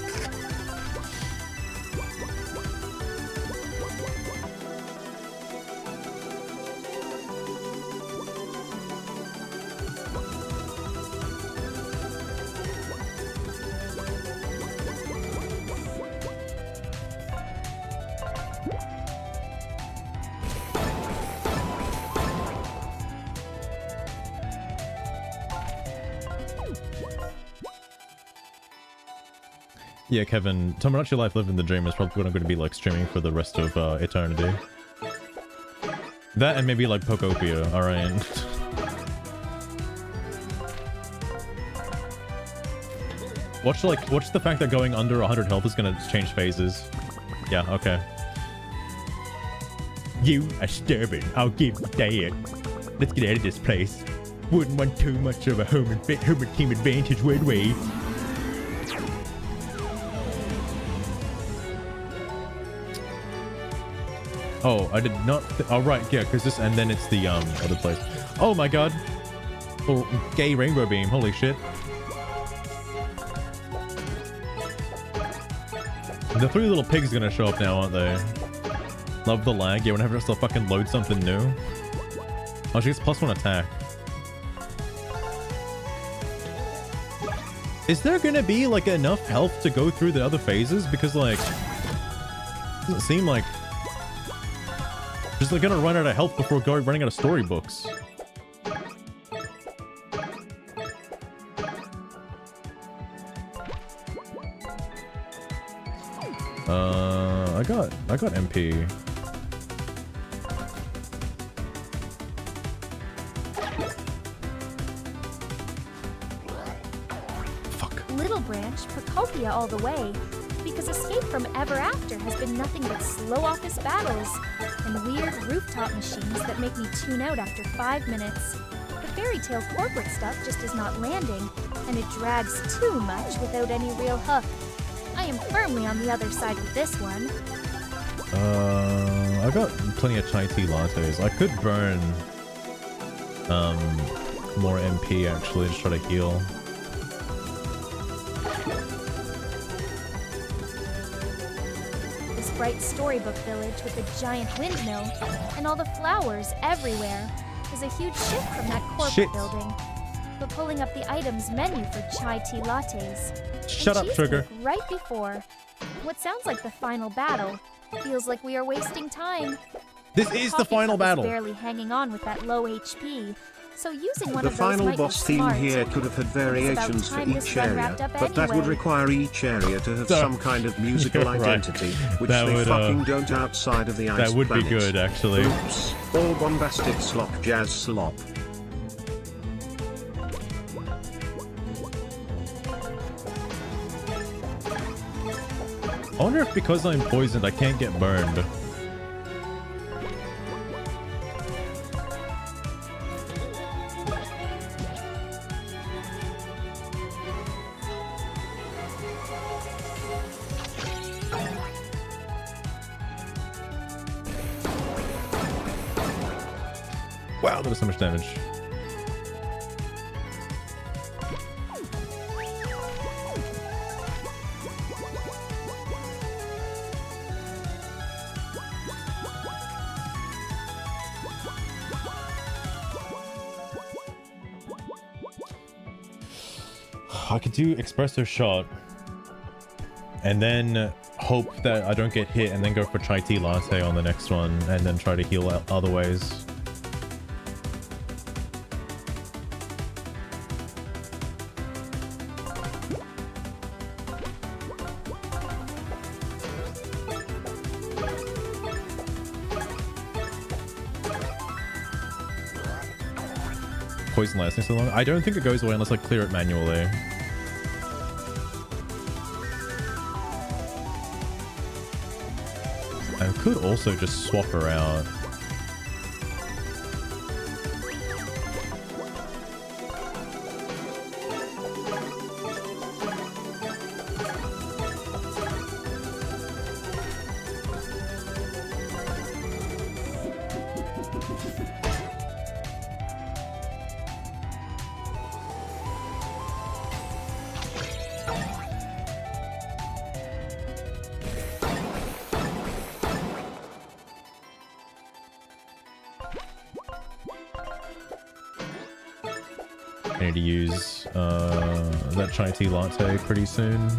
Yeah, Kevin, Tomodachi Life Living the Dream is probably going to be like streaming for the rest of eternity. That and maybe like Pokopia, alright. Watch the fact that going under 100 health is going to change phases. Yeah, okay. You are stubborn. I'll give you that. Let's get out of this place. Wouldn't want too much of a home team advantage, would we? Oh, I did not. Oh, right, yeah, because this, and then it's the other place. Oh my god. Oh, gay rainbow beam. Holy shit. The three little pigs gonna show up now, aren't they? Love the lag. Yeah, whenever it's to fucking load something new. Oh, she gets +1 attack. Is there gonna be like enough health to go through the other phases? Because like, doesn't seem like. Just like gonna run out of health before running out of storybooks. I got MP. Fuck. Little Branch, Pokopia all the way. Because Escape from Ever After has been nothing but slow office battles and weird rooftop machines that make me tune out after 5 minutes. The Fairy Tale corporate stuff just is not landing, and it drags too much without any real hook. I am firmly on the other side with this one. I got plenty of chai tea lattes. I could burn more MP actually to try to heal. This bright storybook village with a giant windmill and all the flowers everywhere is a huge shift from that corporate building. But pulling up the items menu for chai tea lattes. Shut up, Trigger. Right before what sounds like the final battle. Feels like we are wasting time. This is the final battle. Barely hanging on with that low HP. So using one The of those final might boss be theme smart. here could have had variations for time this each run area, wrapped up but that would anyway. require each area to have So- some kind of musical Right. identity, which That they would, fucking don't outside of the ice That would be planet. good, actually. Oops. All bombastic slop jazz slop. I wonder if because I'm poisoned, I can't get burned. Wow, that was so much damage. I could do espresso shot and then hope that I don't get hit and then go for chai tea latte on the next one and then try to heal out other ways. Poison lasting so long? I don't think it goes away unless I clear it manually. I could also just swap her out. need to use that chai tea latte pretty soon.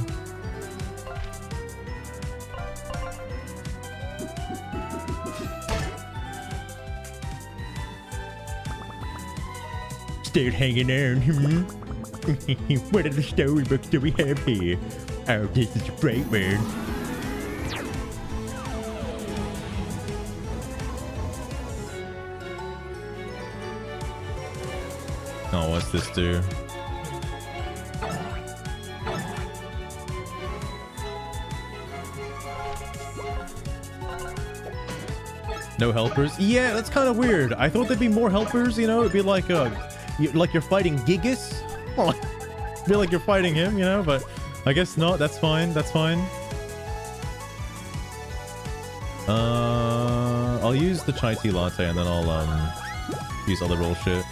Still hanging on, hmm? What are the storybooks that we have here? Oh, this is a great one. Oh, what's this do? No helpers? Yeah, that's kind of weird. I thought there'd be more helpers, you know? It'd be like like you're fighting Gigas. Well, feel like you're fighting him, you know? But I guess not. That's fine. That's fine. I'll use the chai tea latte and then I'll use other roll shit.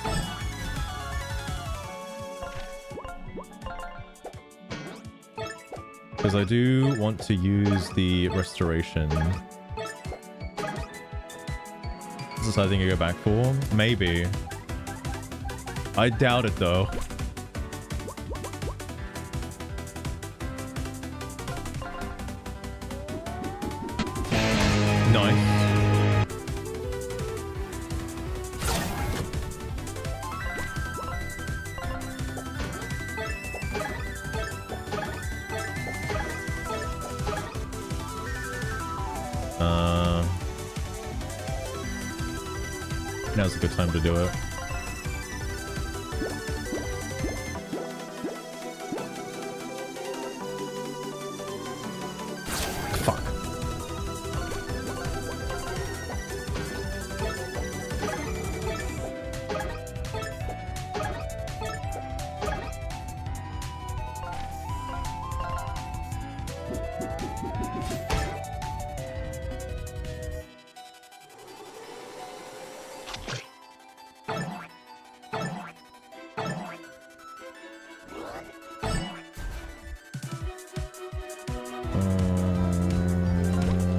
Because I do want to use the restoration. Is this something I go back for? Maybe. I doubt it though. Nice. Now's a good time to do it. Fuck.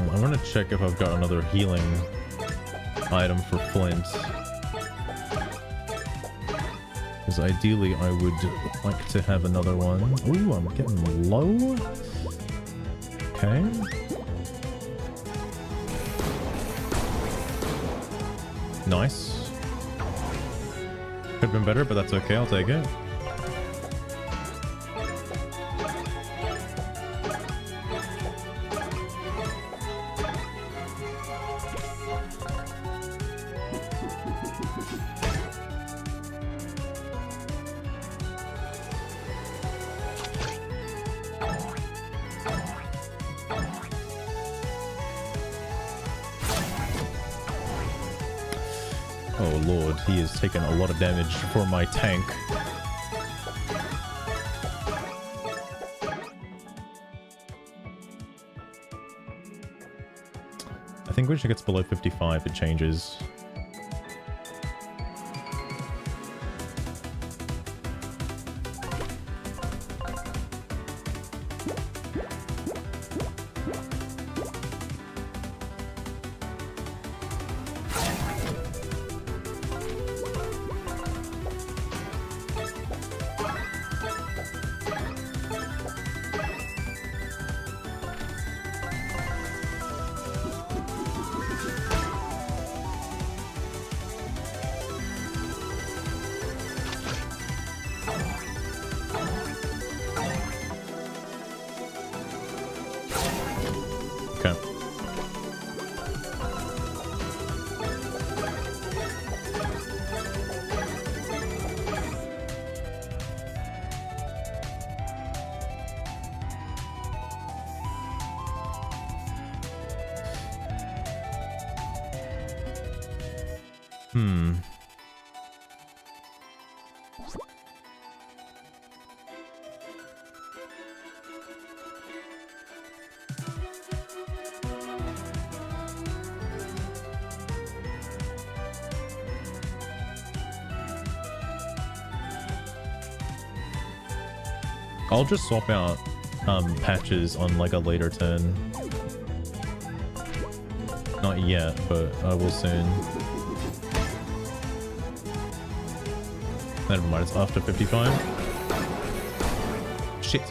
I'm gonna check if I've got another healing item for Flint. Because ideally I would like to have another one. Ooh, I'm getting low. Okay. Nice. Could have been better, but that's okay. I'll take it. Oh lord, he has taken a lot of damage for my tank. I think when she gets below 55, it changes. I'll just swap out patches on like a later turn. Not yet, but I will soon. Never mind, it's after 55. Shit.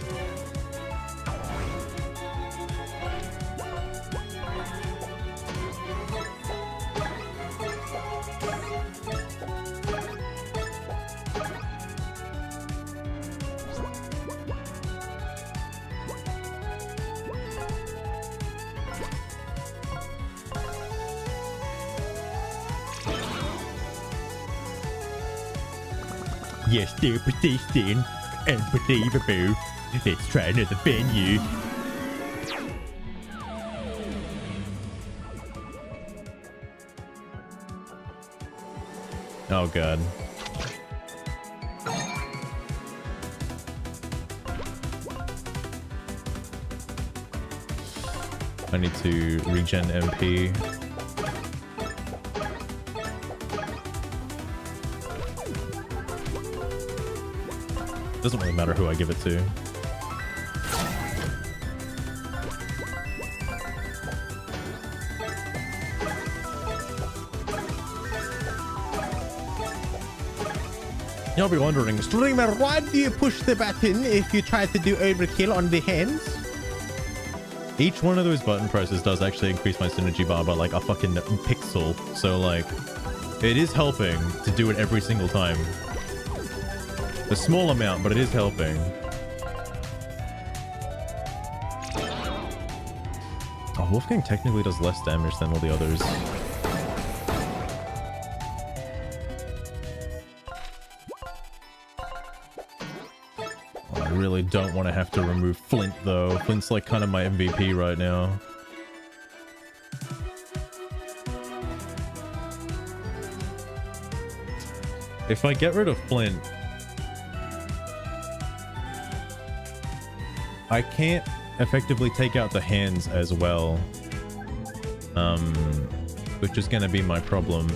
Yes, they're persistent. Unbelievable. Let's try another venue. Oh god. I need to regen MP. Doesn't really matter who I give it to. You'll be wondering, Streamer, why do you push the button if you try to do overkill on the hands? Each one of those button presses does actually increase my synergy bar by like a fucking pixel. So like, it is helping to do it every single time. A small amount, but it is helping. Oh, Wolfgang technically does less damage than all the others. Oh, I really don't want to have to remove Flint though. Flint's like kind of my MVP right now. If I get rid of Flint, I can't effectively take out the hands as well, which is going to be my problem.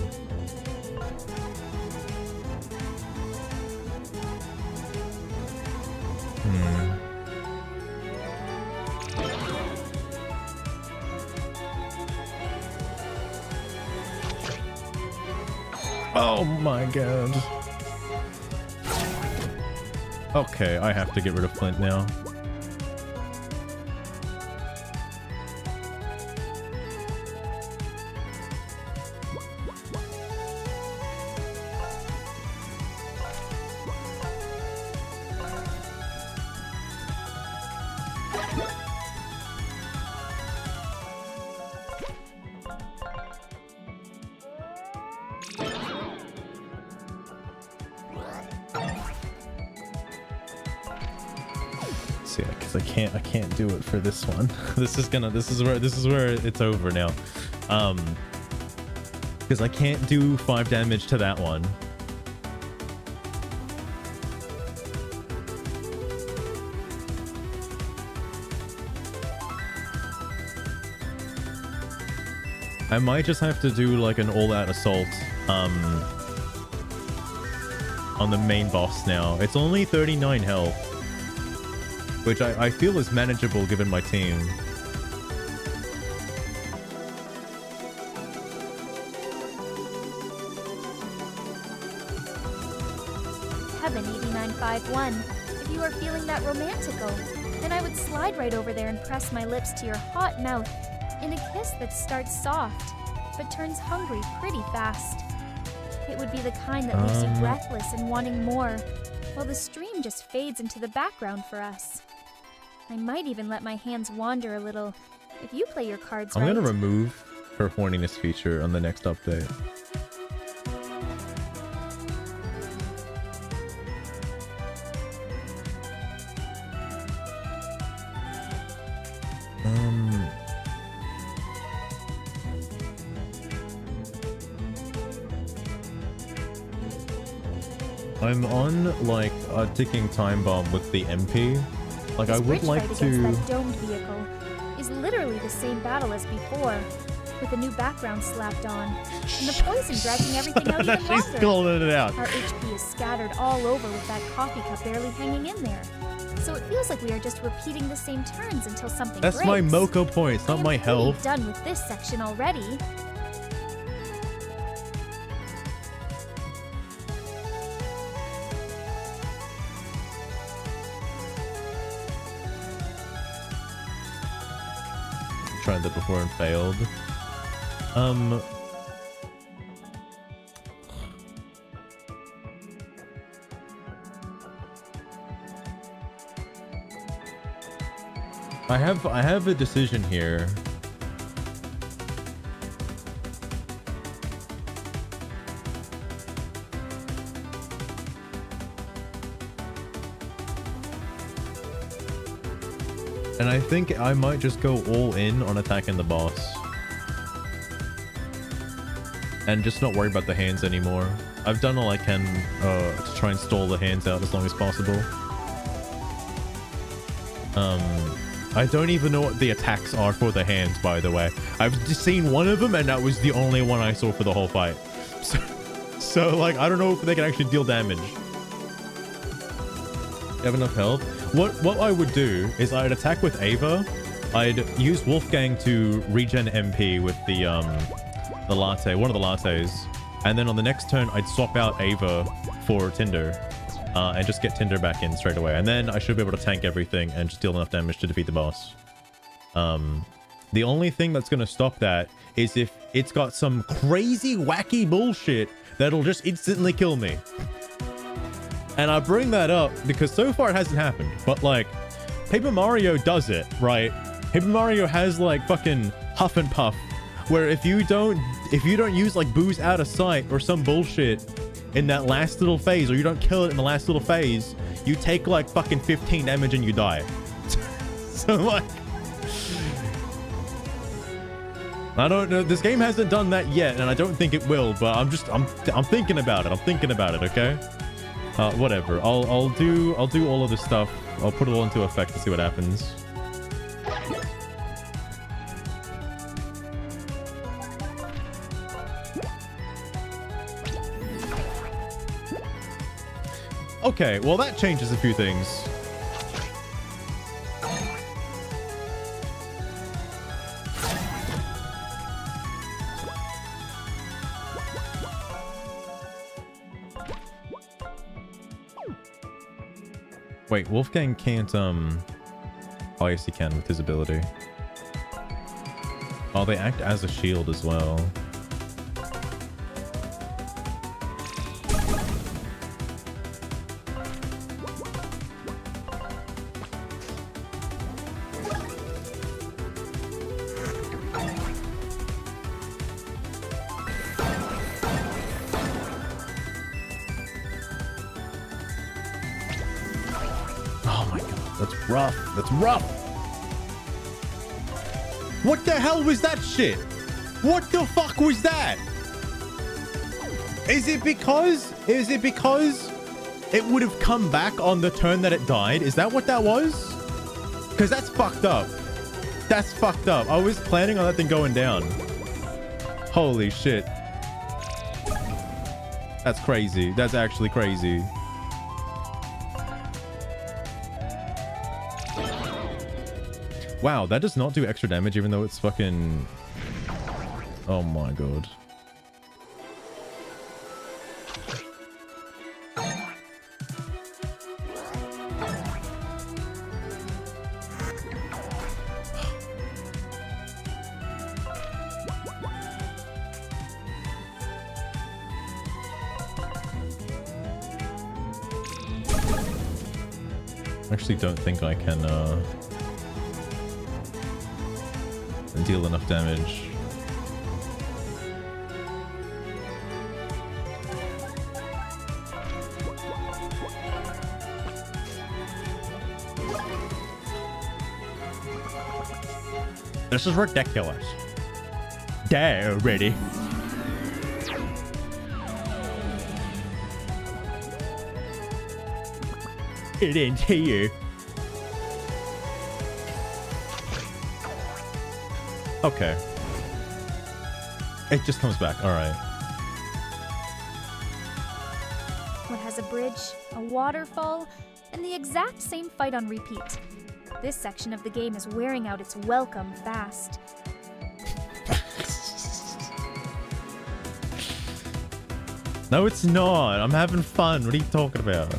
Oh my god. Okay, I have to get rid of Flint now. Yeah, because I can't do it for this one. This is where it's over now. Because I can't do 5 damage to that one. I might just have to do like an all-out assault on the main boss now. It's only 39 health. Which I feel is manageable given my team. Heaven8951, if you are feeling that romantical, then I would slide right over there and press my lips to your hot mouth in a kiss that starts soft, but turns hungry pretty fast. It would be the kind that leaves you breathless and wanting more, while the stream just fades into the background for us. I might even let my hands wander a little if you play your cards right. I'm gonna remove her horniness feature on the next update. I'm on like a ticking time bomb with the MP. Like, I would like to... That domed vehicle is literally the same battle as before, with a new background slapped on, and the poison dragging everything out even longer. She's calling it out. Our HP is scattered all over with that coffee cup barely hanging in there. So it feels like we are just repeating the same turns until something breaks. That's my Moko points, not my health. I'm done with this section already. tried that before and failed. I have a decision here. And I think I might just go all in on attacking the boss. And just not worry about the hands anymore. I've done all I can to try and stall the hands out as long as possible. I don't even know what the attacks are for the hands, by the way. I've just seen one of them, and that was the only one I saw for the whole fight. So like, I don't know if they can actually deal damage. You have enough health? What I would do is I'd attack with Ava. I'd use Wolfgang to regen MP with the latte, one of the lattes. And then on the next turn, I'd swap out Ava for Tinder. And just get Tinder back in straight away. And then I should be able to tank everything and just deal enough damage to defeat the boss. The only thing that's going to stop that is if it's got some crazy, wacky bullshit that'll just instantly kill me. And I bring that up because so far it hasn't happened. But like, Paper Mario does it, right? Paper Mario has like fucking Huff and Puff, where if you don't use like booze out of sight or some bullshit in that last little phase, or you don't kill it in the last little phase, you take like fucking 15 damage and you die. So like, I don't know, this game hasn't done that yet, and I don't think it will, but I'm thinking about it. I'm thinking about it, okay? Whatever. I'll do all of this stuff. I'll put it all into effect to see what happens. Okay, well that changes a few things. Wait, Wolfgang can't, oh yes he can with his ability. Oh, they act as a shield as well. That's rough. What the hell was that shit? What the fuck was that? Is it because it would have come back on the turn that it died? Is that what that was? Because that's fucked up. That's fucked up. I was planning on that thing going down. Holy shit. That's crazy. That's actually crazy. Wow, that does not do extra damage even though it's fucking... Oh my god. I actually don't think I can deal enough damage. This is ridiculous. Die already. It ends here. Okay. It just comes back. All right. What has a bridge, a waterfall, and the exact same fight on repeat. This section of the game is wearing out its welcome fast. No, it's not. I'm having fun. What are you talking about?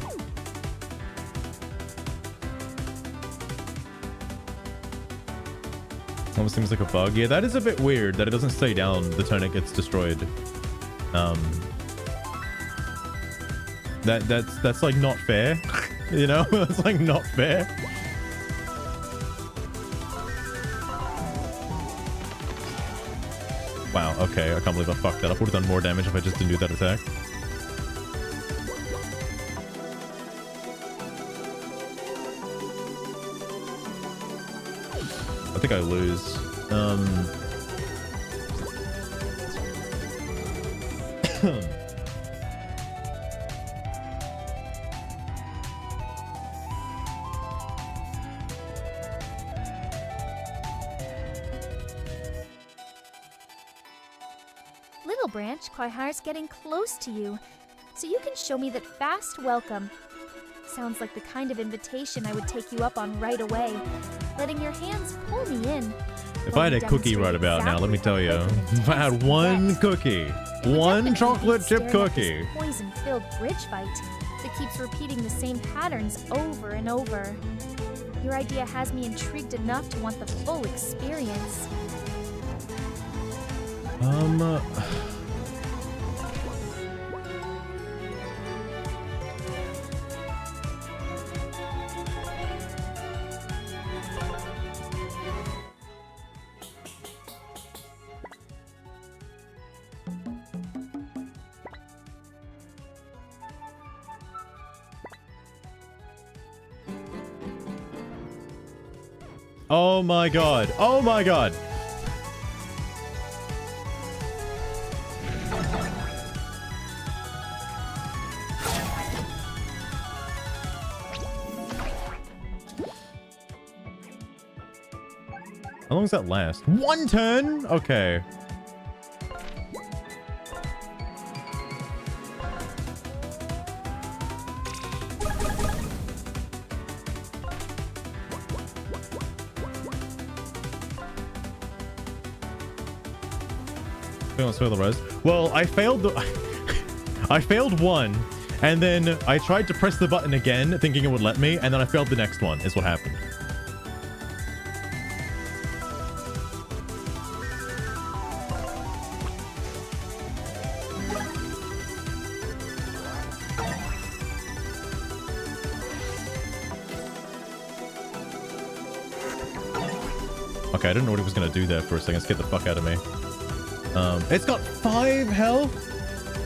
Almost seems like a bug. Yeah, that is a bit weird that it doesn't stay down the turn it gets destroyed. That's like not fair. You know? That's like not fair. Wow, okay, I can't believe I fucked that up. Would have done more damage if I just didn't do that attack. I think I lose. Little Branch, Quaihar's getting close to you, so you can show me that fast welcome. Sounds like the kind of invitation I would take you up on right away, letting your hands pull me in. If I had a cookie right about now, let me tell you. If I had one cookie, one chocolate chip cookie. Poison-filled bridge fight that keeps repeating the same patterns over and over. Your idea has me intrigued enough to want the full experience. Oh my god. Oh my god. How long does that last? One turn? Okay. Well, I failed the I failed one, and then I tried to press the button again thinking it would let me, and then I failed the next one is what happened. Okay, I didn't know what he was gonna do there for a second. Let's get the fuck out of me. It's got 5 health?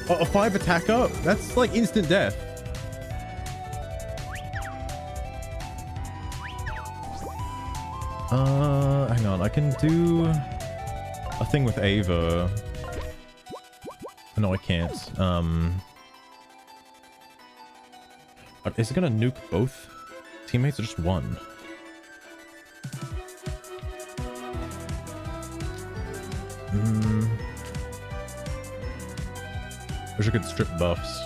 Oh, 5 attack up? That's like instant death. Hang on. I can do a thing with Ava. No, I can't. Is it gonna nuke both teammates or just one? Wish I could strip buffs.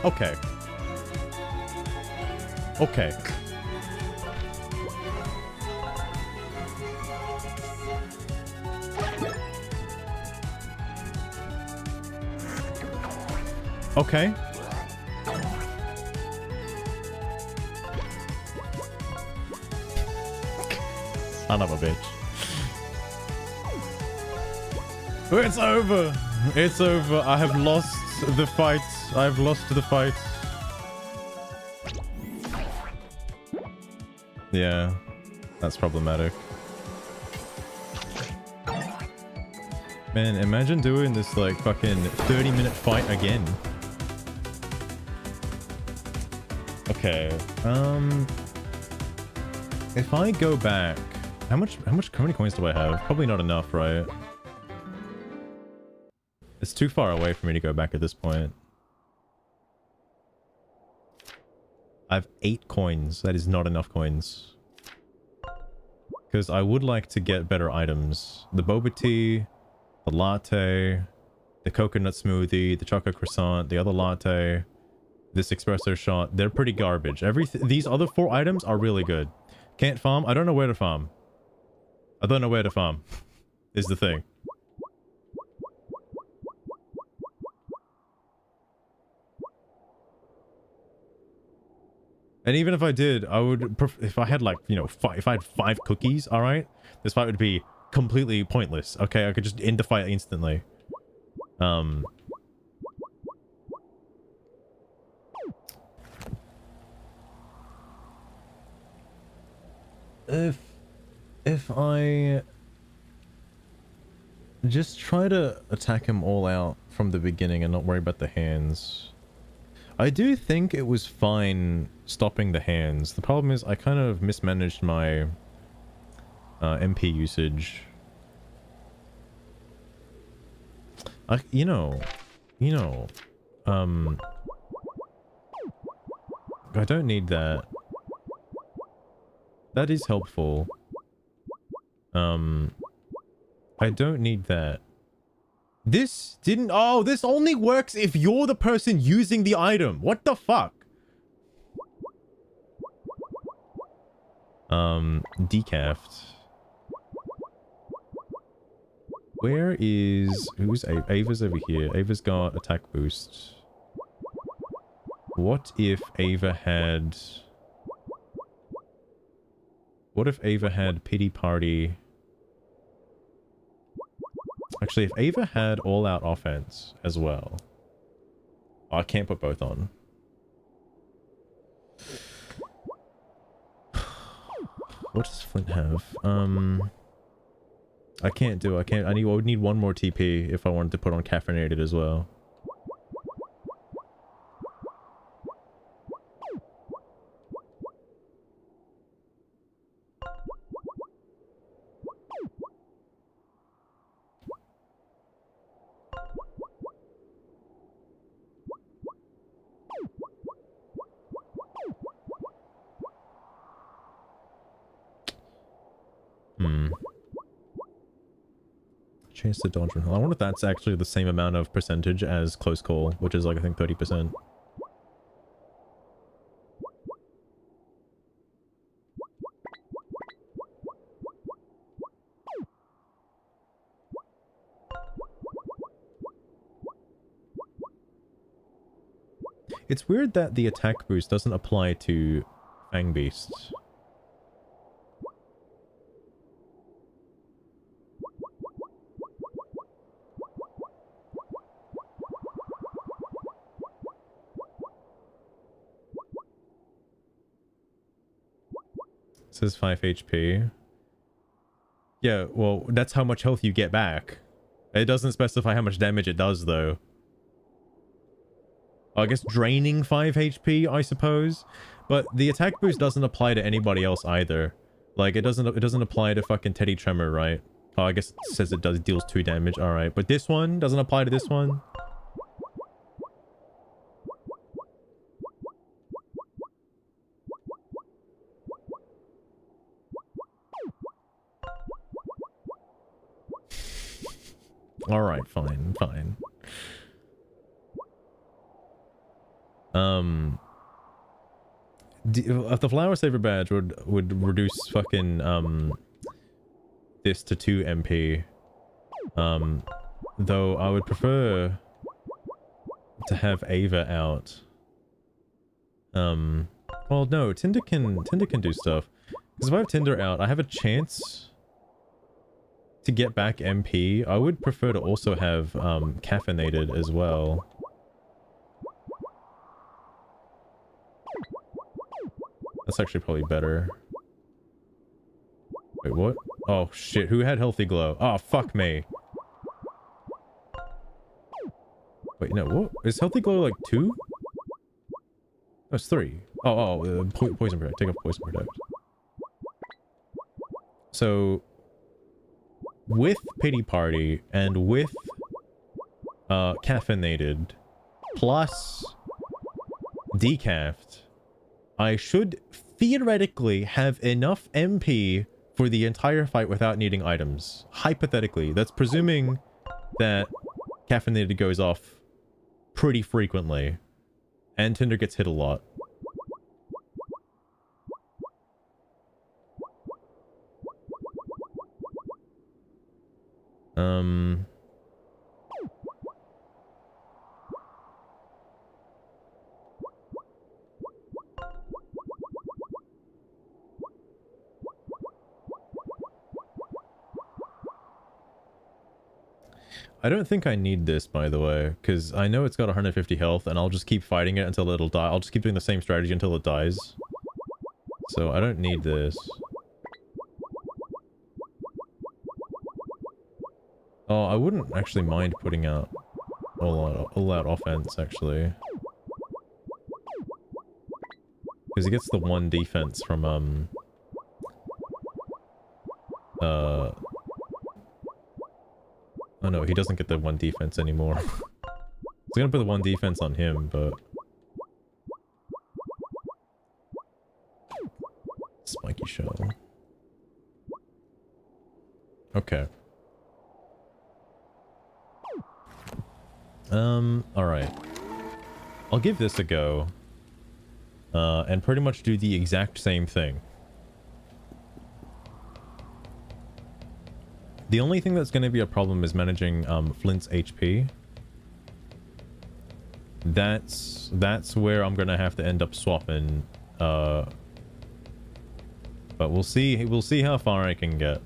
Okay. Okay. Okay. Son of a bitch. It's over. It's over. I have lost the fight. I have lost the fight. Yeah, that's problematic. Man, imagine doing this like fucking 30-minute fight again. Okay. If I go back, how many coins do I have? Probably not enough, right? It's too far away for me to go back at this point. I have 8 coins. That is not enough coins. Because I would like to get better items. The boba tea, the latte, the coconut smoothie, the chocolate croissant, the other latte, this espresso shot, they're pretty garbage. These other 4 items are really good. Can't farm? I don't know where to farm. I don't know where to farm, is the thing. And even if I did, I would, if I had like, you know, if I had 5 cookies, all right, this fight would be completely pointless. Okay, I could just end the fight instantly. If I just try to attack him all out from the beginning and not worry about the hands. I do think it was fine stopping the hands. The problem is I kind of mismanaged my MP usage. I don't need that. That is helpful. I don't need that. This didn't... Oh, this only works if you're the person using the item. What the fuck? Decafed. Where is... Who's Ava? Ava's over here. Ava's got attack boost. What if Ava had... What if Ava had pity party? Actually, if Ava had all-out offense as well. Oh, I can't put both on. What does Flint have? I can't do. I would need 1 more TP if I wanted to put on caffeinated as well. Chance to dodge. I wonder if that's actually the same amount of percentage as close call, which is like I think 30%. It's weird that the attack boost doesn't apply to Fang Beasts. It says 5 HP. Yeah, well, that's how much health you get back. It doesn't specify how much damage it does, though. I guess draining 5 HP, I suppose. But the attack boost doesn't apply to anybody else either. Like, it doesn't apply to fucking Teddy Tremor, right? Oh, I guess it says it deals 2 damage. Alright, but this one doesn't apply to this one. Alright, fine. If the Flower Saver badge would reduce fucking this to 2 MP. Though I would prefer to have Ava out. Well, no, Tinder can do stuff. Because if I have Tinder out, I have a chance to get back MP. I would prefer to also have caffeinated as well. That's actually probably better. Wait, what? Oh shit, who had Healthy Glow? Oh, fuck me. Wait, no, what? Is Healthy Glow like 2? Oh, it's 3. Poison Protect. Take off Poison Protect. So, with Pity Party and with caffeinated plus decafed, I should theoretically have enough MP for the entire fight without needing items. Hypothetically. That's presuming that caffeinated goes off pretty frequently. And Tinder gets hit a lot. I don't think I need this, by the way, because I know it's got 150 health, and I'll just keep fighting it until it'll die. I'll just keep doing the same strategy until it dies. So I don't need this. Oh, I wouldn't actually mind putting out all out offense, actually. Because he gets the 1 defense from, Oh no, he doesn't get the 1 defense anymore. I was gonna put the 1 defense on him, but... Spiky shell. Okay. Alright. I'll give this a go. And pretty much do the exact same thing. The only thing that's going to be a problem is managing Flint's HP. That's where I'm going to have to end up swapping. But we'll see how far I can get.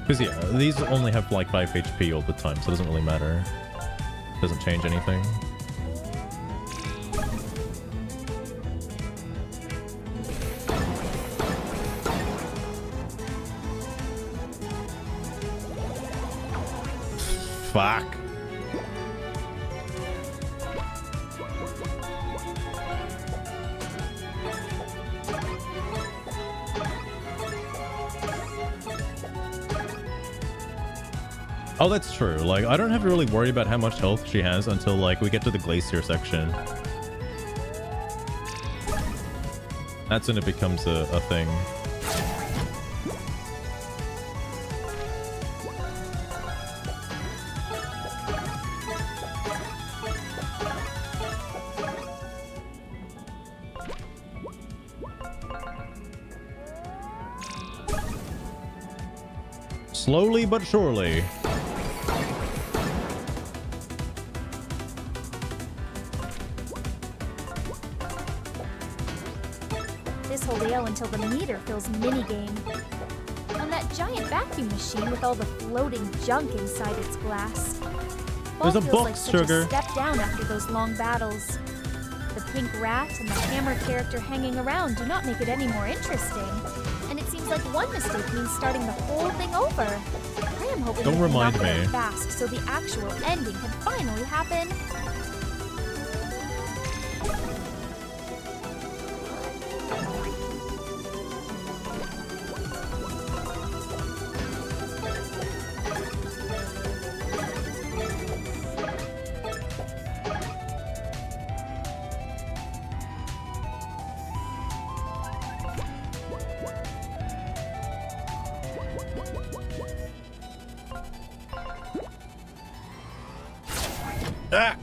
Because yeah, these only have like 5 HP all the time, so it doesn't really matter. Doesn't change anything. Fuck. Oh, that's true. Like, I don't have to really worry about how much health she has until, like, we get to the glacier section. That's when it becomes a thing. Slowly but surely. Until the meter fills minigame. On that giant vacuum machine with all the floating junk inside its glass. There's a feels box, like such Sugar. a step down after those long battles. The pink rat and the hammer character hanging around do not make it any more interesting. And it seems like one mistake means starting the whole thing over. I am hoping Don't they can remind knock it me. out fast so the actual ending can finally happen. Ah!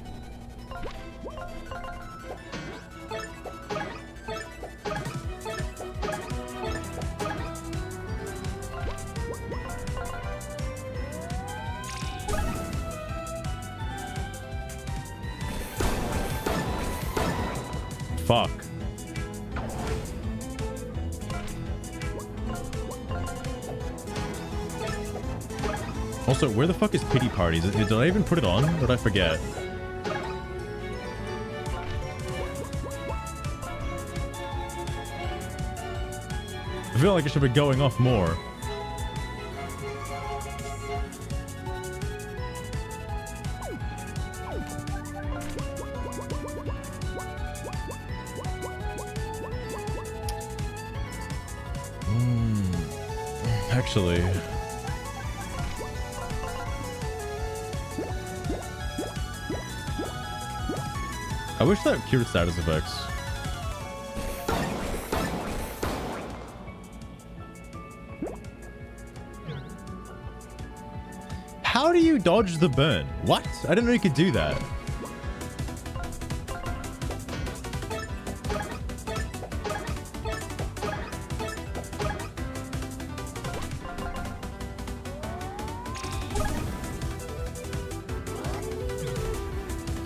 Fuck. Also, where the fuck is Pity Parties? Did I even put it on? Did I forget? I feel like it should be going off more. Actually. I wish that cured status effects. How do you dodge the burn? What? I didn't know you could do that.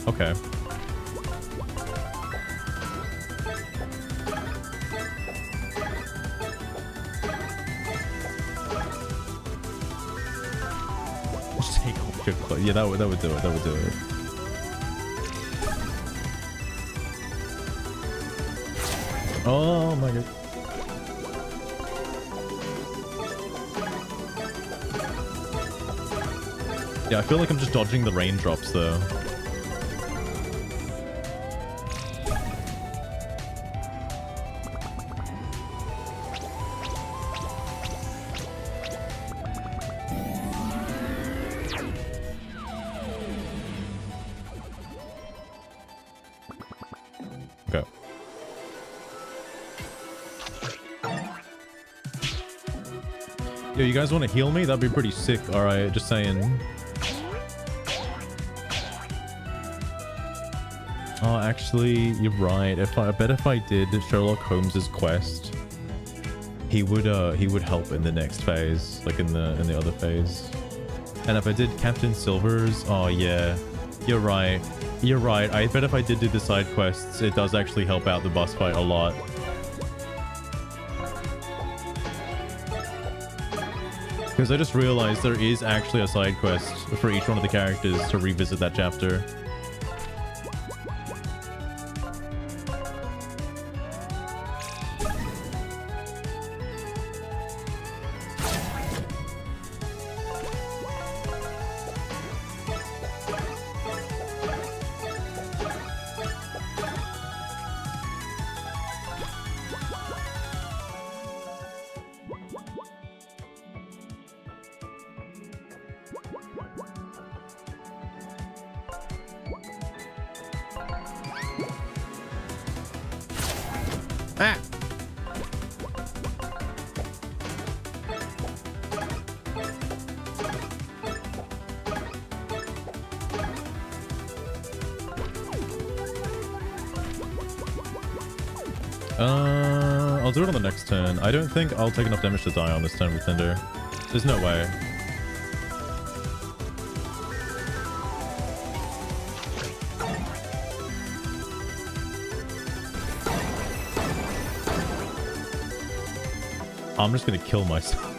Okay. Just take off your clothes. Yeah, that would do it. That would do it. Oh my god. Yeah, I feel like I'm just dodging the raindrops though. Okay. Yo, you guys want to heal me? That'd be pretty sick. All right, just saying. Oh, actually, you're right. I bet if I did Sherlock Holmes's quest, he would help in the next phase, like in the other phase. And if I did Captain Silver's, oh yeah, you're right. You're right. I bet if I did do the side quests, it does actually help out the boss fight a lot. Because I just realized there is actually a side quest for each one of the characters to revisit that chapter. Ah! I'll do it on the next turn. I don't think I'll take enough damage to die on this turn with Tinder. There's no way. I'm just gonna kill myself.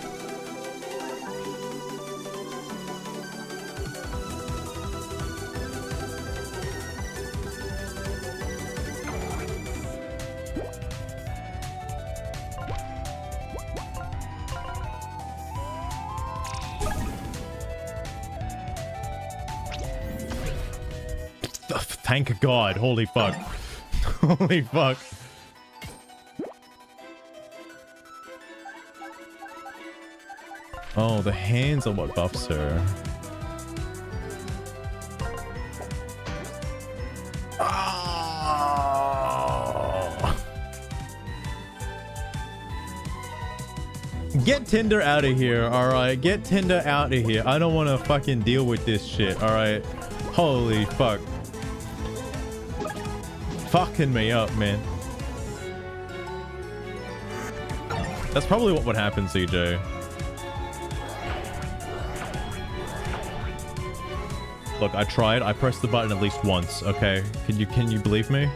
Thank God. Holy fuck. Holy fuck. Oh, the hands are what buffs her. Oh. Get Tinder out of here, alright? Get Tinder out of here. I don't want to fucking deal with this shit, alright? Holy fuck. Fucking me up, man. That's probably what would happen, CJ. Look, I tried. I pressed the button at least once, okay? Can you believe me?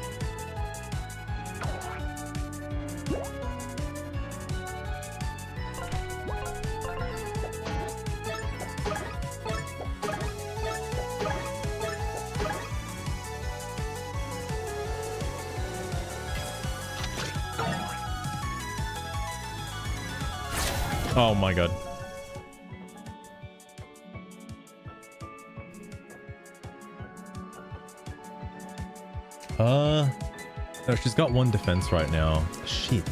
Oh my god. No, she's got one defense right now. Shit.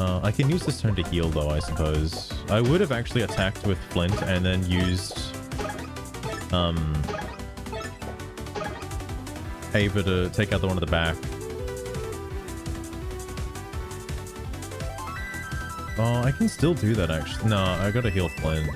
I can use this turn to heal though, I suppose. I would have actually attacked with Flint and then used Ava to take out the one at the back. Oh, I can still do that actually. No, I gotta heal Flint.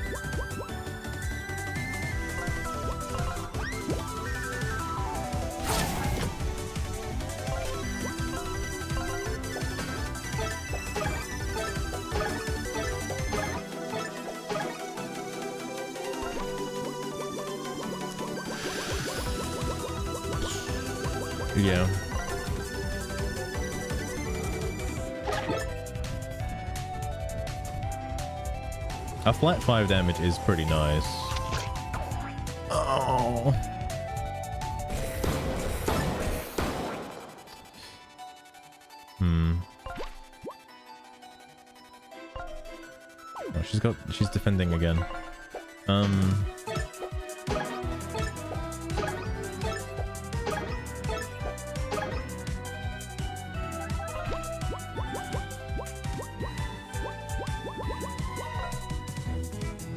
Yeah. A flat 5 damage is pretty nice. Oh. Oh, she's defending again.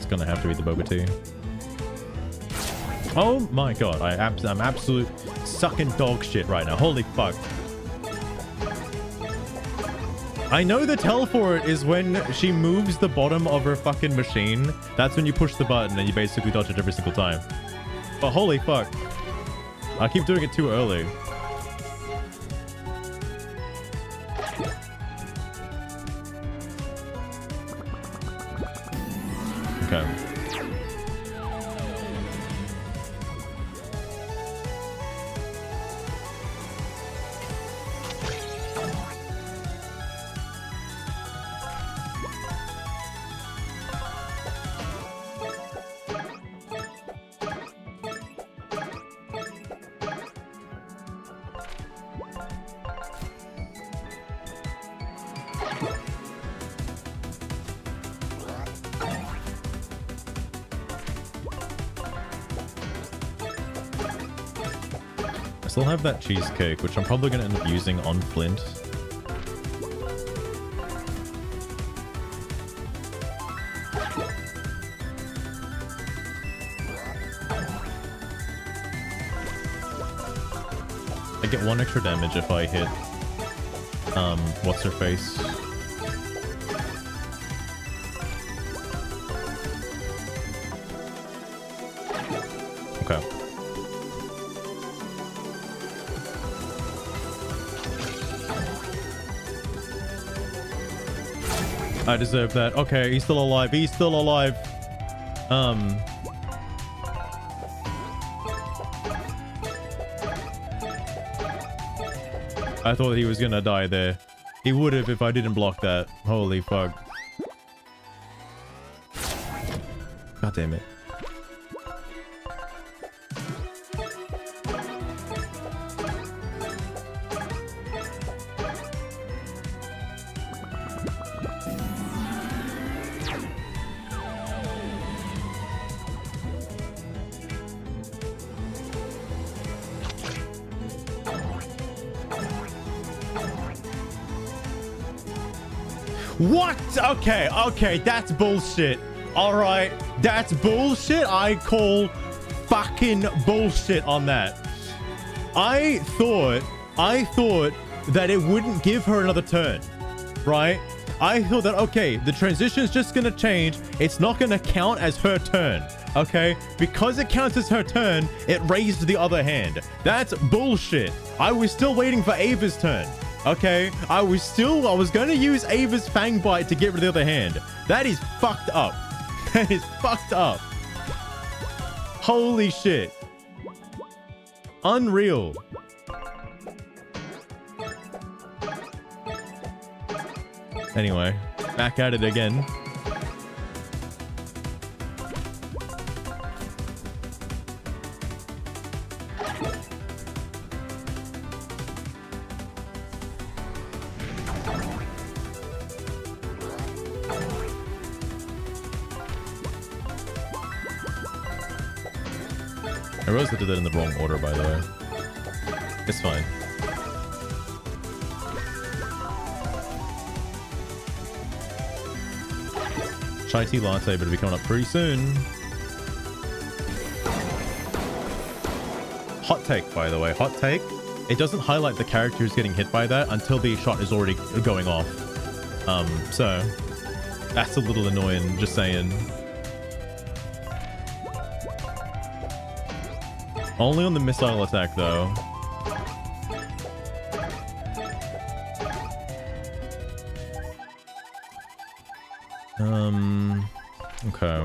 Gonna have to be the Boba-Tea. Oh my god, I'm absolute sucking dog shit right now. Holy fuck. I know the tell for it is when she moves the bottom of her fucking machine. That's when you push the button and you basically dodge it every single time. But holy fuck. I keep doing it too early. Okay. I still have that cheesecake, which I'm probably going to end up using on Flint. I get 1 extra damage if I hit, what's her face? Okay. I deserve that. Okay, he's still alive. He's still alive. I thought he was gonna die there. He would have if I didn't block that. Holy fuck. God damn it. What? Okay, okay, that's bullshit. Alright, that's bullshit. I call fucking bullshit on that. I thought that it wouldn't give her another turn, right? I thought that, okay, the transition is just gonna change. It's not gonna count as her turn, okay? Because it counts as her turn, it raised the other hand. That's bullshit. I was still waiting for Ava's turn. Okay, I was gonna use Ava's Fang Bite to get rid of the other hand. That is fucked up. That is fucked up. Holy shit. Unreal. Anyway, back at it again. I realized I did that in the wrong order, by the way. It's fine. Chai tea latte better be coming up pretty soon. Hot take, by the way. Hot take. It doesn't highlight the characters getting hit by that until the shot is already going off. So that's a little annoying, just saying. Only on the missile attack, though. Okay.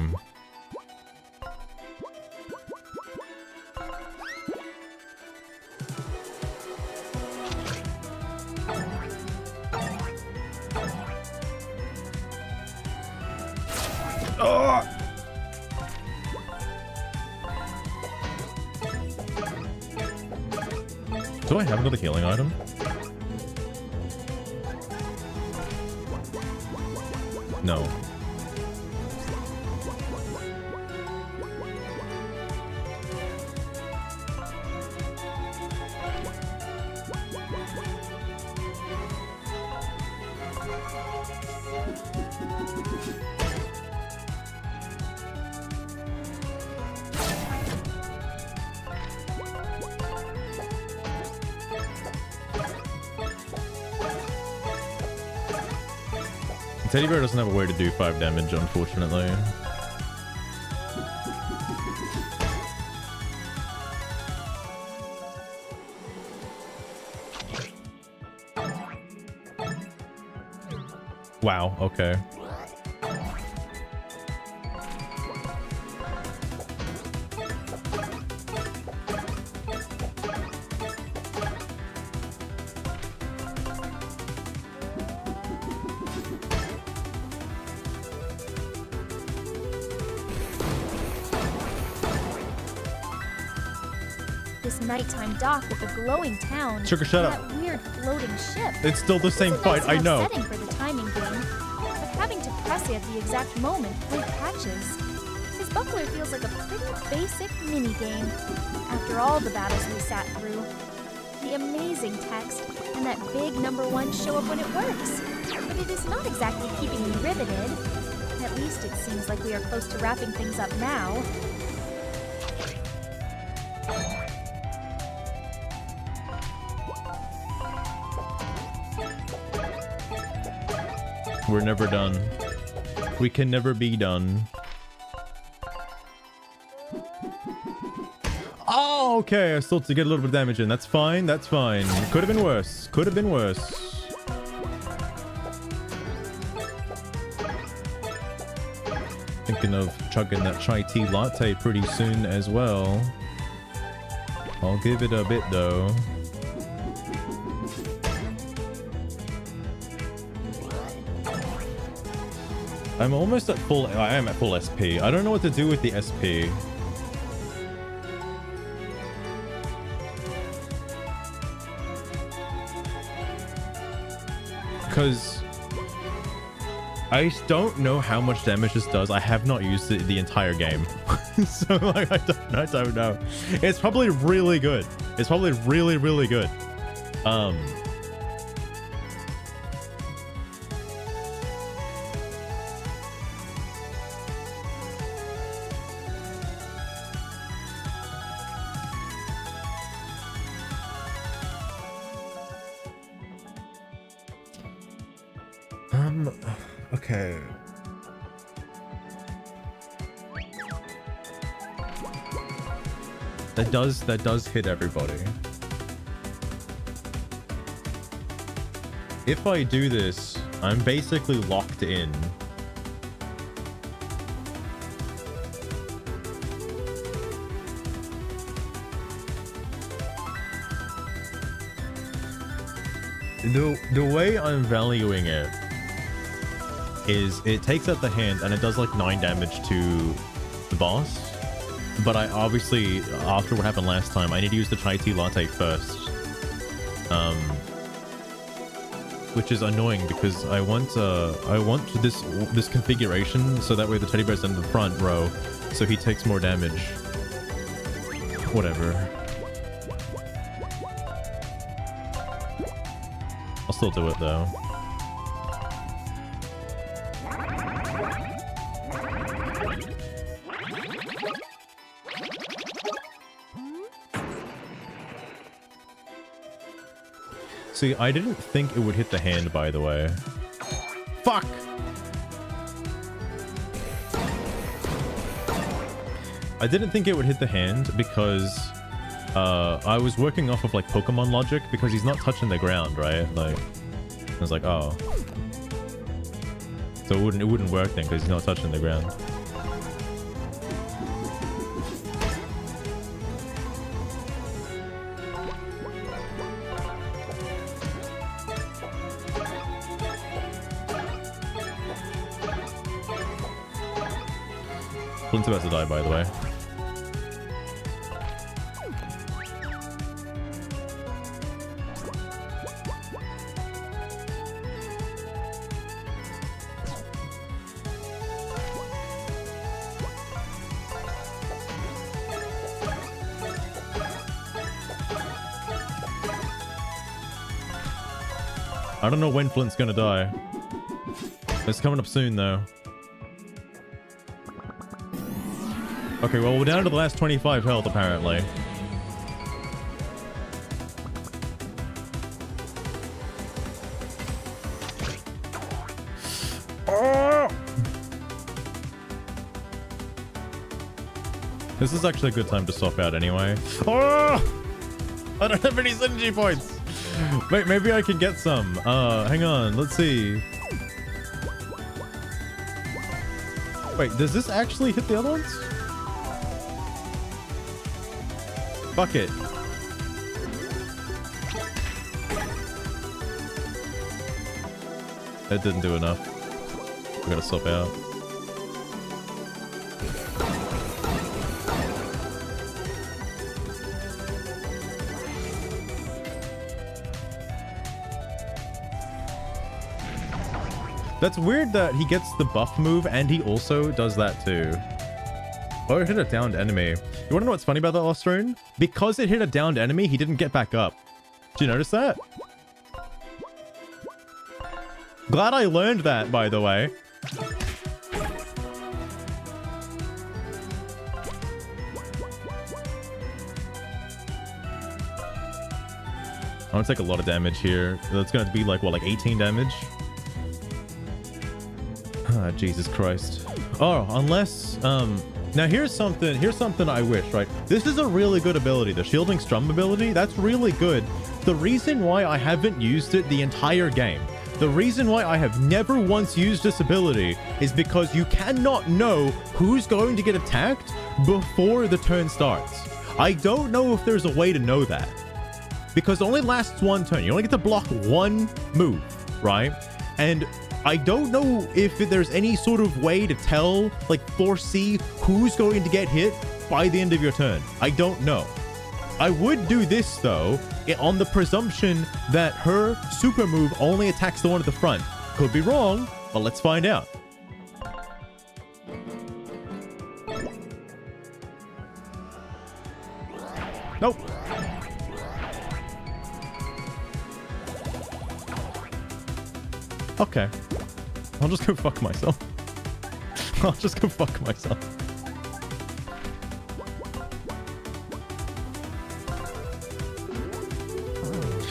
Do I have another healing item? No. Teddy bear doesn't have a way to do 5 damage, unfortunately. Wow, okay. This nighttime dock with a glowing town. Sugar, shut and up. That weird floating ship. It's still the same It's a fight, nice I enough know. setting for the timing game, but having to press it at the exact moment really catches. His buckler feels like a pretty basic mini game. After all the battles we sat through, the amazing text and that big #1 show up when it works. But it is not exactly keeping me riveted. At least it seems like we are close to wrapping things up now. We're never done. We can never be done. Oh, okay. I still have to get a little bit of damage in. That's fine. That's fine. Could have been worse. Could have been worse. Thinking of chugging that chai tea latte pretty soon as well. I'll give it a bit though. I'm almost at full. I am at full SP. I don't know what to do with the SP. Because I don't know how much damage this does. I have not used it the entire game. So like, I don't know. It's probably really good. It's probably really, really good. Okay. That does hit everybody. If I do this, I'm basically locked in. The way I'm valuing it is it takes out the hand and it does like 9 damage to the boss. But I obviously, after what happened last time, I need to use the chai tea latte first. Which is annoying because I want this configuration so that way the teddy bear's in the front row, so he takes more damage. Whatever. I'll still do it though. See, I didn't think it would hit the hand, by the way. Fuck! I didn't think it would hit the hand because I was working off of like Pokemon logic because he's not touching the ground, right? Like, I was like, oh. So it wouldn't work then because he's not touching the ground. Flint's about to die, by the way. I don't know when Flint's gonna die. It's coming up soon, though. Okay, well, we're down to the last 25 health, apparently. Oh! This is actually a good time to swap out anyway. Oh! I don't have any synergy points! Wait, maybe I can get some. Hang on, let's see. Wait, does this actually hit the other ones? Fuck it. That didn't do enough. We gotta swap out. That's weird that he gets the buff move and he also does that too. Oh, it hit a downed enemy. You wanna know what's funny about that last rune? Because it hit a downed enemy, he didn't get back up. Did you notice that? Glad I learned that, by the way. I'm gonna take a lot of damage here. That's gonna be like, what, like 18 damage? Ah, Jesus Christ. Oh, unless, now here's something I wish, right? This is a really good ability. The Shielding Strum ability, that's really good. The reason why I haven't used it the entire game, the reason why I have never once used this ability is because you cannot know who's going to get attacked before the turn starts. I don't know if there's a way to know that. Because it only lasts one turn. You only get to block one move, right? And I don't know if there's any sort of way to tell, like, foresee who's going to get hit by the end of your turn. I don't know. I would do this, though, on the presumption that her super move only attacks the one at the front. Could be wrong, but let's find out. Nope. Okay. I'll just go fuck myself. I'll just go fuck myself.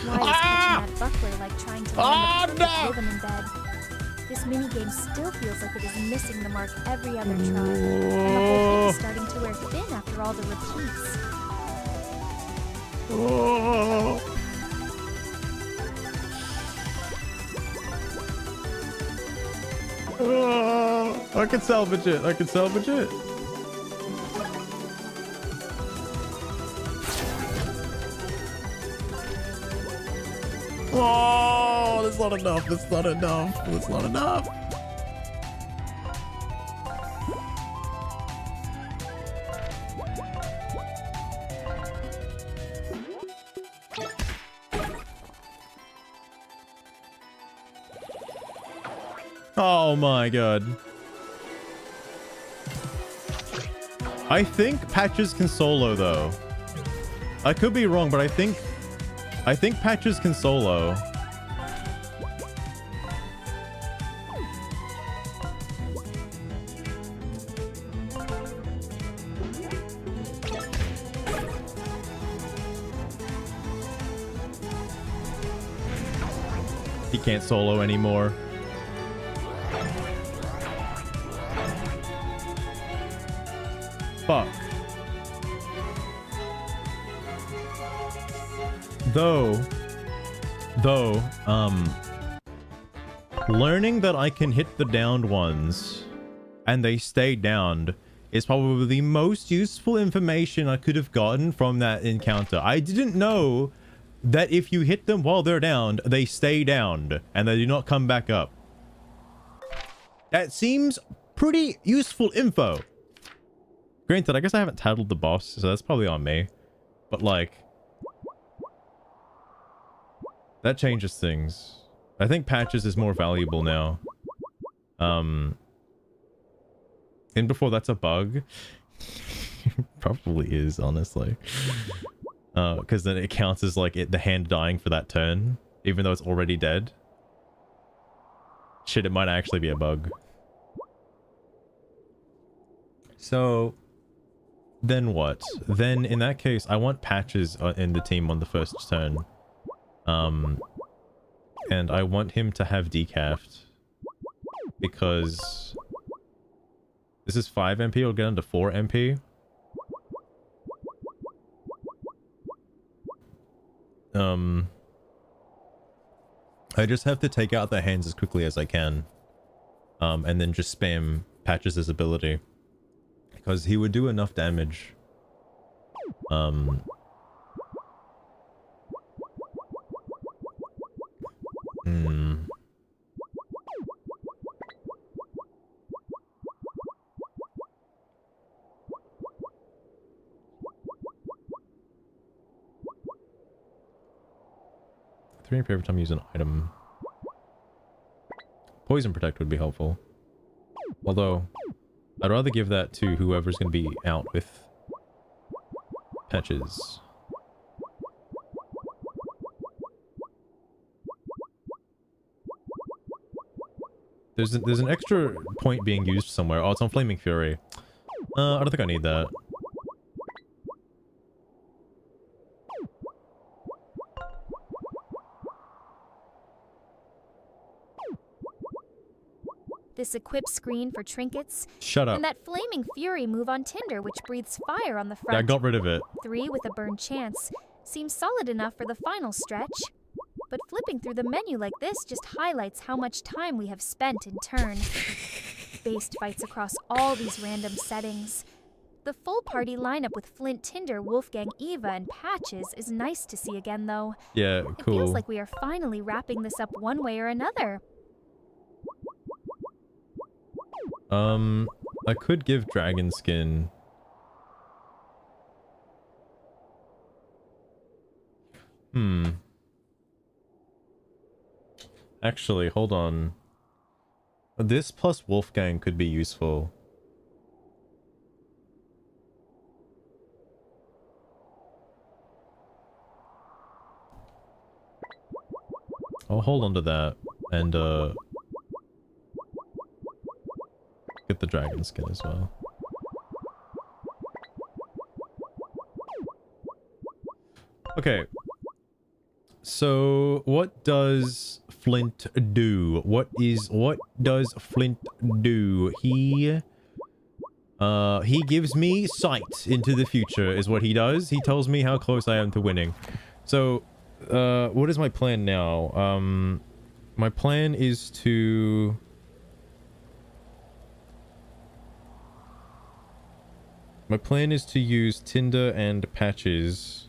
Why is catching that buckler like trying to land the perfect rhythm in bed? This minigame still feels like it is missing the mark every other try. And the whole thing is starting to wear thin after all the repeats. I can salvage it. I can salvage it. Oh, that's not enough. That's not enough. That's not enough. Oh my god. I think Patches can solo though. I could be wrong, but I think Patches can solo. He can't solo anymore. Fuck. Though, learning that I can hit the downed ones and they stay downed is probably the most useful information I could have gotten from that encounter. I didn't know that if you hit them while they're downed, they stay downed and they do not come back up. That seems pretty useful info. Granted, I guess I haven't tattled the boss, so that's probably on me. But like, that changes things. I think Patches is more valuable now. And before that's a bug. Probably is, honestly. Because then it counts as like the hand dying for that turn, even though it's already dead. Shit, it might actually be a bug. So then what? Then in that case, I want Patches in the team on the first turn. And I want him to have decafed because this is 5 MP. It'll get under 4 MP. I just have to take out their hands as quickly as I can, and then just spam Patches' ability because he would do enough damage. Every time you use an item. Poison Protect would be helpful. Although, I'd rather give that to whoever's going to be out with Patches. There's an extra point being used somewhere. Oh, it's on Flaming Fury. I don't think I need that. This equip screen for trinkets. Shut up. And that Flaming Fury move on Tinder, which breathes fire on the front. Yeah, I got rid of it. 3 with a burn chance. Seems solid enough for the final stretch. But flipping through the menu like this just highlights how much time we have spent in turn. Based fights across all these random settings. The full party lineup with Flint, Tinder, Wolfgang, Eva, and Patches is nice to see again, though. Yeah, cool. It feels like we are finally wrapping this up one way or another. I could give Dragon Skin. Actually, hold on. This plus Wolfgang could be useful. I'll hold on to that and get the Dragon Skin as well. Okay. So, what does Flint do? What does Flint do? He gives me sight into the future is what he does. He tells me how close I am to winning. So, what is my plan now? My plan is to use Tinder and Patches.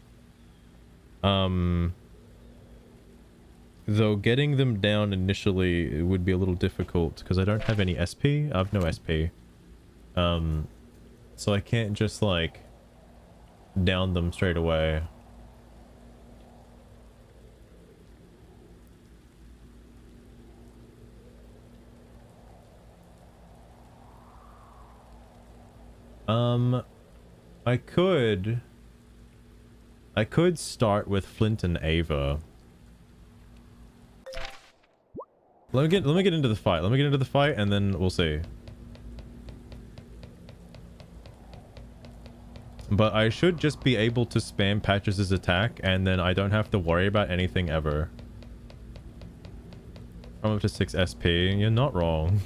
Though getting them down initially would be a little difficult because I don't have any SP. I have no SP. So I can't just like down them straight away. I could start with Flint and Ava. Let me get into the fight. Let me get into the fight and then we'll see. But I should just be able to spam Patches' attack and then I don't have to worry about anything ever. I'm up to 6 SP. You're not wrong.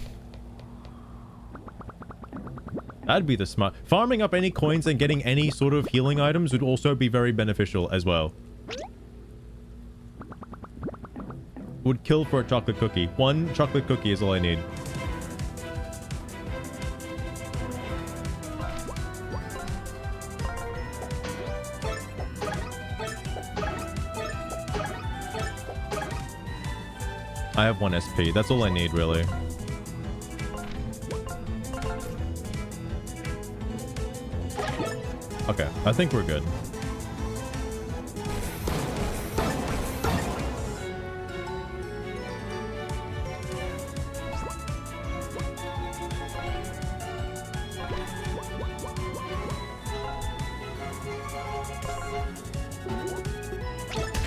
That'd be the smart. Farming up any coins and getting any sort of healing items would also be very beneficial as well. Would kill for a chocolate cookie. 1 chocolate cookie is all I need. I have 1 SP. That's all I need, really. Okay, I think we're good.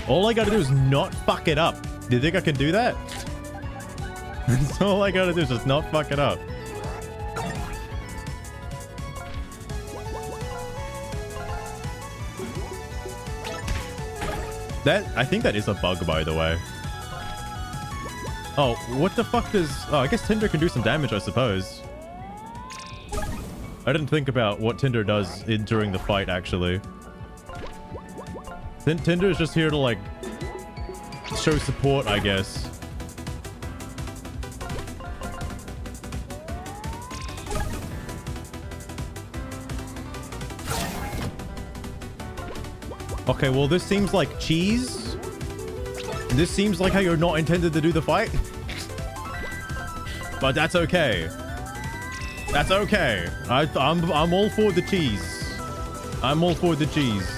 All I gotta do is not fuck it up. Do you think I can do that? That's all I gotta do is just not fuck it up. I think that is a bug, by the way. Oh, what the fuck does... Oh, I guess Tinder can do some damage, I suppose. I didn't think about what Tinder does during the fight, actually. Tinder is just here to, like, show support, I guess. Okay, well, this seems like cheese. This seems like how you're not intended to do the fight. But that's okay. That's okay. I'm all for the cheese. I'm all for the cheese.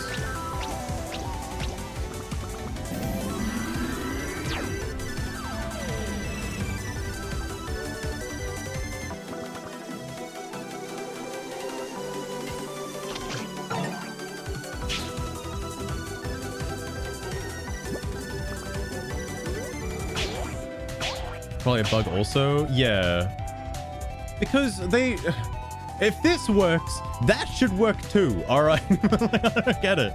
Probably a bug also. Yeah. Because they... If this works, that should work too. Alright? I don't get it.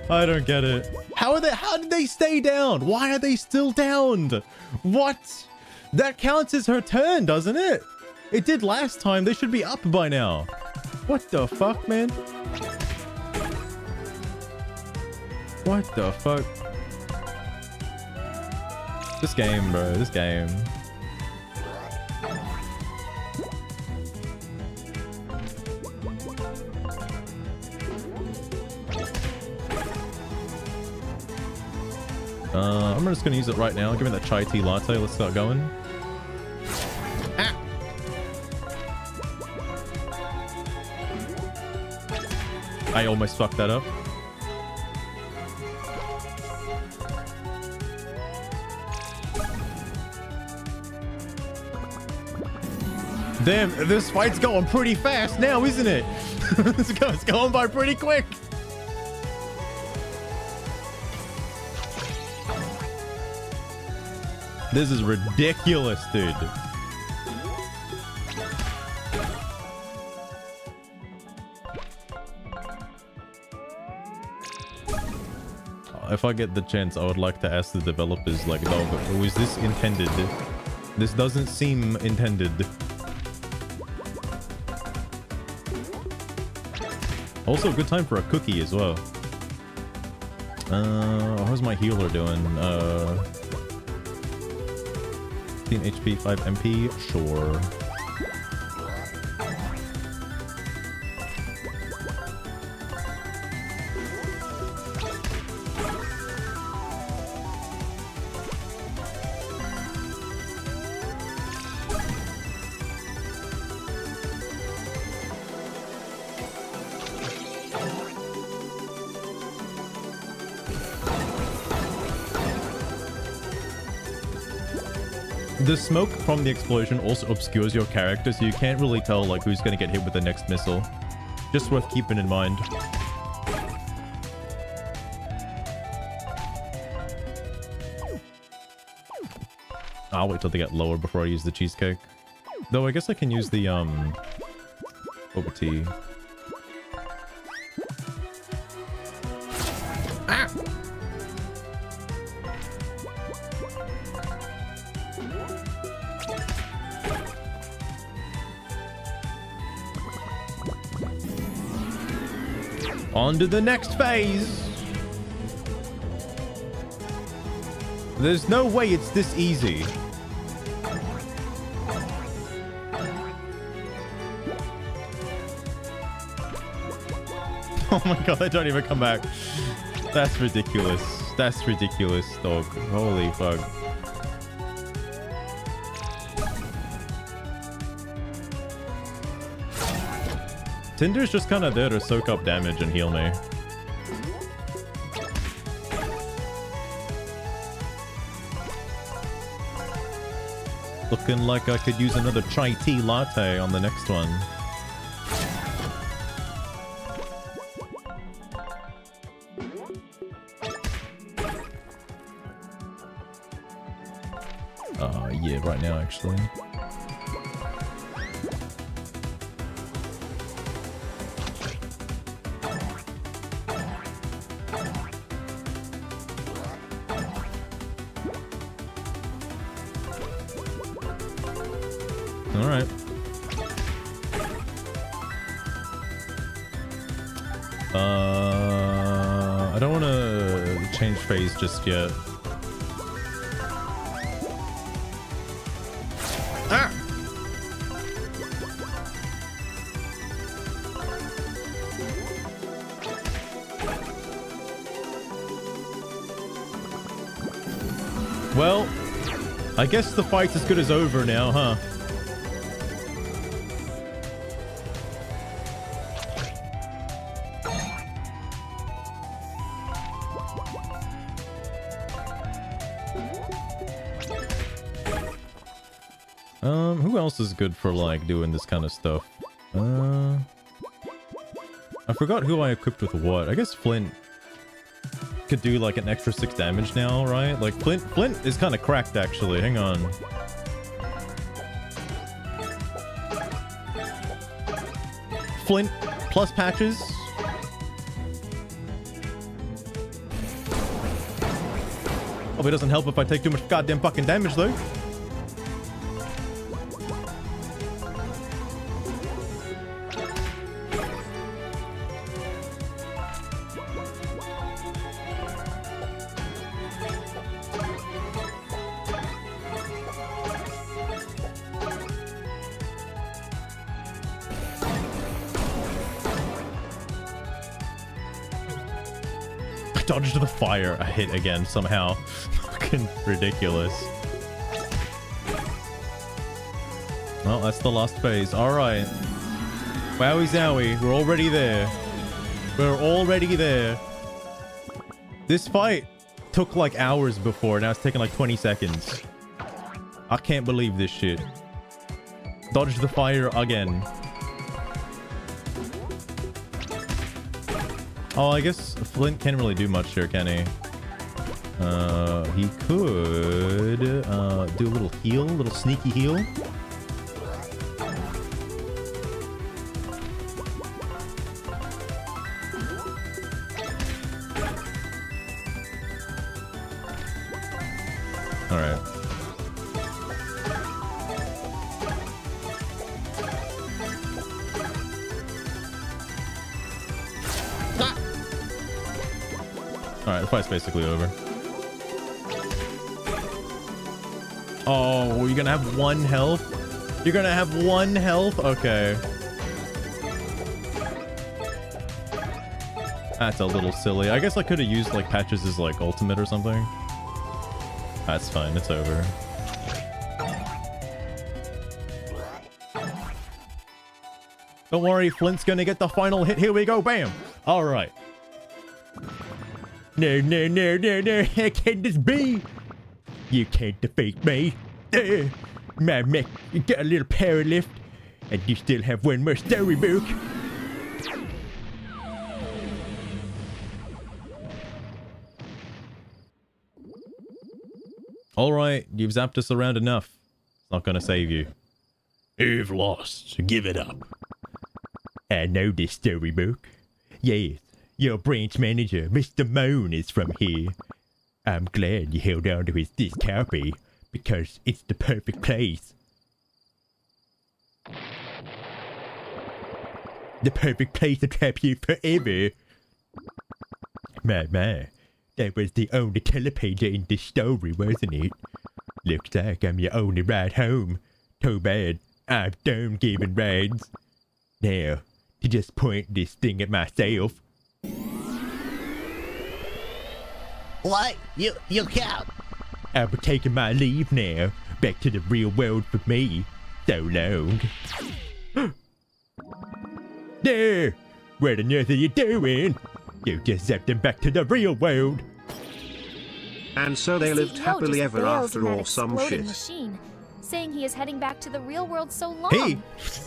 I don't get it. How did they stay down? Why are they still down? What? That counts as her turn, doesn't it? It did last time. They should be up by now. What the fuck, man? What the fuck? This game, bro. This game. I'm just gonna use it right now. Give me that chai tea latte. Let's start going. Ah! I almost fucked that up. Damn, this fight's going pretty fast now, isn't it? It's going by pretty quick. This is ridiculous, dude. If I get the chance, I would like to ask the developers, like, no, but was this intended? This doesn't seem intended. Also, a good time for a cookie as well. How's my healer doing? 15 HP, 5 MP? Sure. The smoke from the explosion also obscures your character, so you can't really tell like who's gonna get hit with the next missile. Just worth keeping in mind. I'll wait till they get lower before I use the cheesecake. Though I guess I can use the boba tea. Ah! On to the next phase. There's no way it's this easy. Oh my god, they don't even come back. That's ridiculous. That's ridiculous, dog. Holy fuck. Tinder's just kind of there to soak up damage and heal me. Looking like I could use another chai tea latte on the next one. Yeah, right now actually. All right. I don't want to change phase just yet. Ah! Well, I guess the fight's as good as over now, huh? Who else is good for like doing this kind of stuff? I forgot who I equipped with what. I guess Flint could do like an extra 6 damage now, right? Like Flint is kind of cracked actually. Hang on. Flint plus patches. Probably doesn't help if I take too much goddamn fucking damage though. Dodged the fire. I hit again somehow. Fucking ridiculous. Well, that's the last phase. Alright. Wowie zowie. We're already there. We're already there. This fight took like hours before. Now it's taking like 20 seconds. I can't believe this shit. Dodge the fire again. Oh, I guess Flint can't really do much here, can he? He could do a little heal, a little sneaky heal. All right. Alright, the fight's basically over. Oh, you're gonna have 1 health? You're gonna have 1 health? Okay. That's a little silly. I guess I could have used like Patches as like ultimate or something. That's fine, it's over. Don't worry, Flint's gonna get the final hit. Here we go, bam! Alright. No, no, no, no, no. How can this be? You can't defeat me. My mech, you got a little power lift, and you still have 1 more storybook. Alright, you've zapped us around enough. It's not gonna save you. You've lost. Give it up. I know this storybook. Yes. Your branch manager, Mr. Moan, is from here. I'm glad you held on to this copy, because it's the perfect place. The perfect place to trap you forever. My. That was the only telepager in the story, wasn't it? Looks like I'm your only ride home. Too bad. I don't giving rides. Now, to just point this thing at myself. What? You can't. I'll be taking my leave now. Back to the real world for me. So long. There! What on earth are you doing? You just zapped them back to the real world. And so they The lived CEO happily just ever bails after in that all some exploding shit. machine, saying he is heading back to the real world so long. Hey!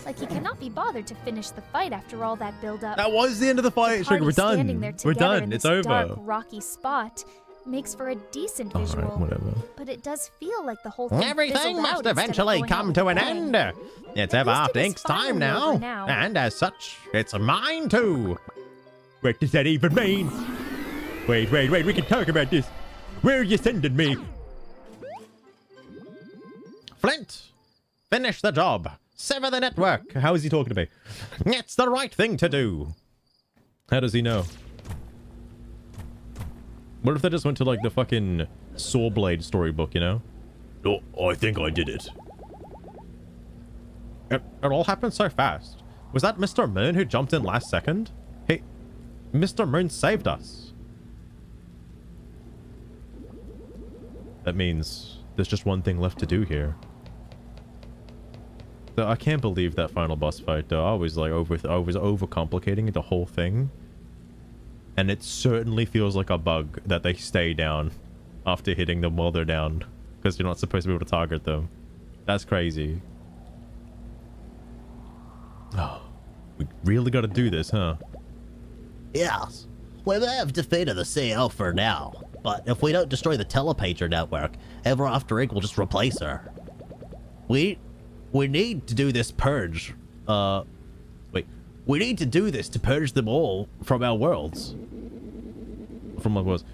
Like he cannot be bothered to finish the fight after all that build-up. That was the end of the fight. Sugar, we're Party standing done. there We're together done. in It's this over. dark, rocky spot makes for a decent visual. Alright, whatever. But it does feel like the whole thing Everything fizzled must out instead of eventually going come out to an with a bang. end. It's At ever least after it is Ink's time finally now. over now. And as such, it's mine too. What does that even mean? Wait, we can talk about this. Where are you sending me? Flint, finish the job. Sever the network. How is he talking to me? It's the right thing to do. How does he know? What if they just went to like the fucking Sawblade storybook, you know? Oh, I think I did it. It all happened so fast. Was that Mr. Moon who jumped in last second? Hey, Mr. Moon saved us. That means there's just one thing left to do here. So I can't believe that final boss fight though. I was like overcomplicating the whole thing. And it certainly feels like a bug that they stay down after hitting them while they're down. Because you're not supposed to be able to target them. That's crazy. Oh, we really got to do this, huh? Yes. We may have defeated the CEO for now, but if we don't destroy the telepager network, Ever After Inc. will just replace her. We need to do this purge. We need to do this to purge them all from our worlds. From what was.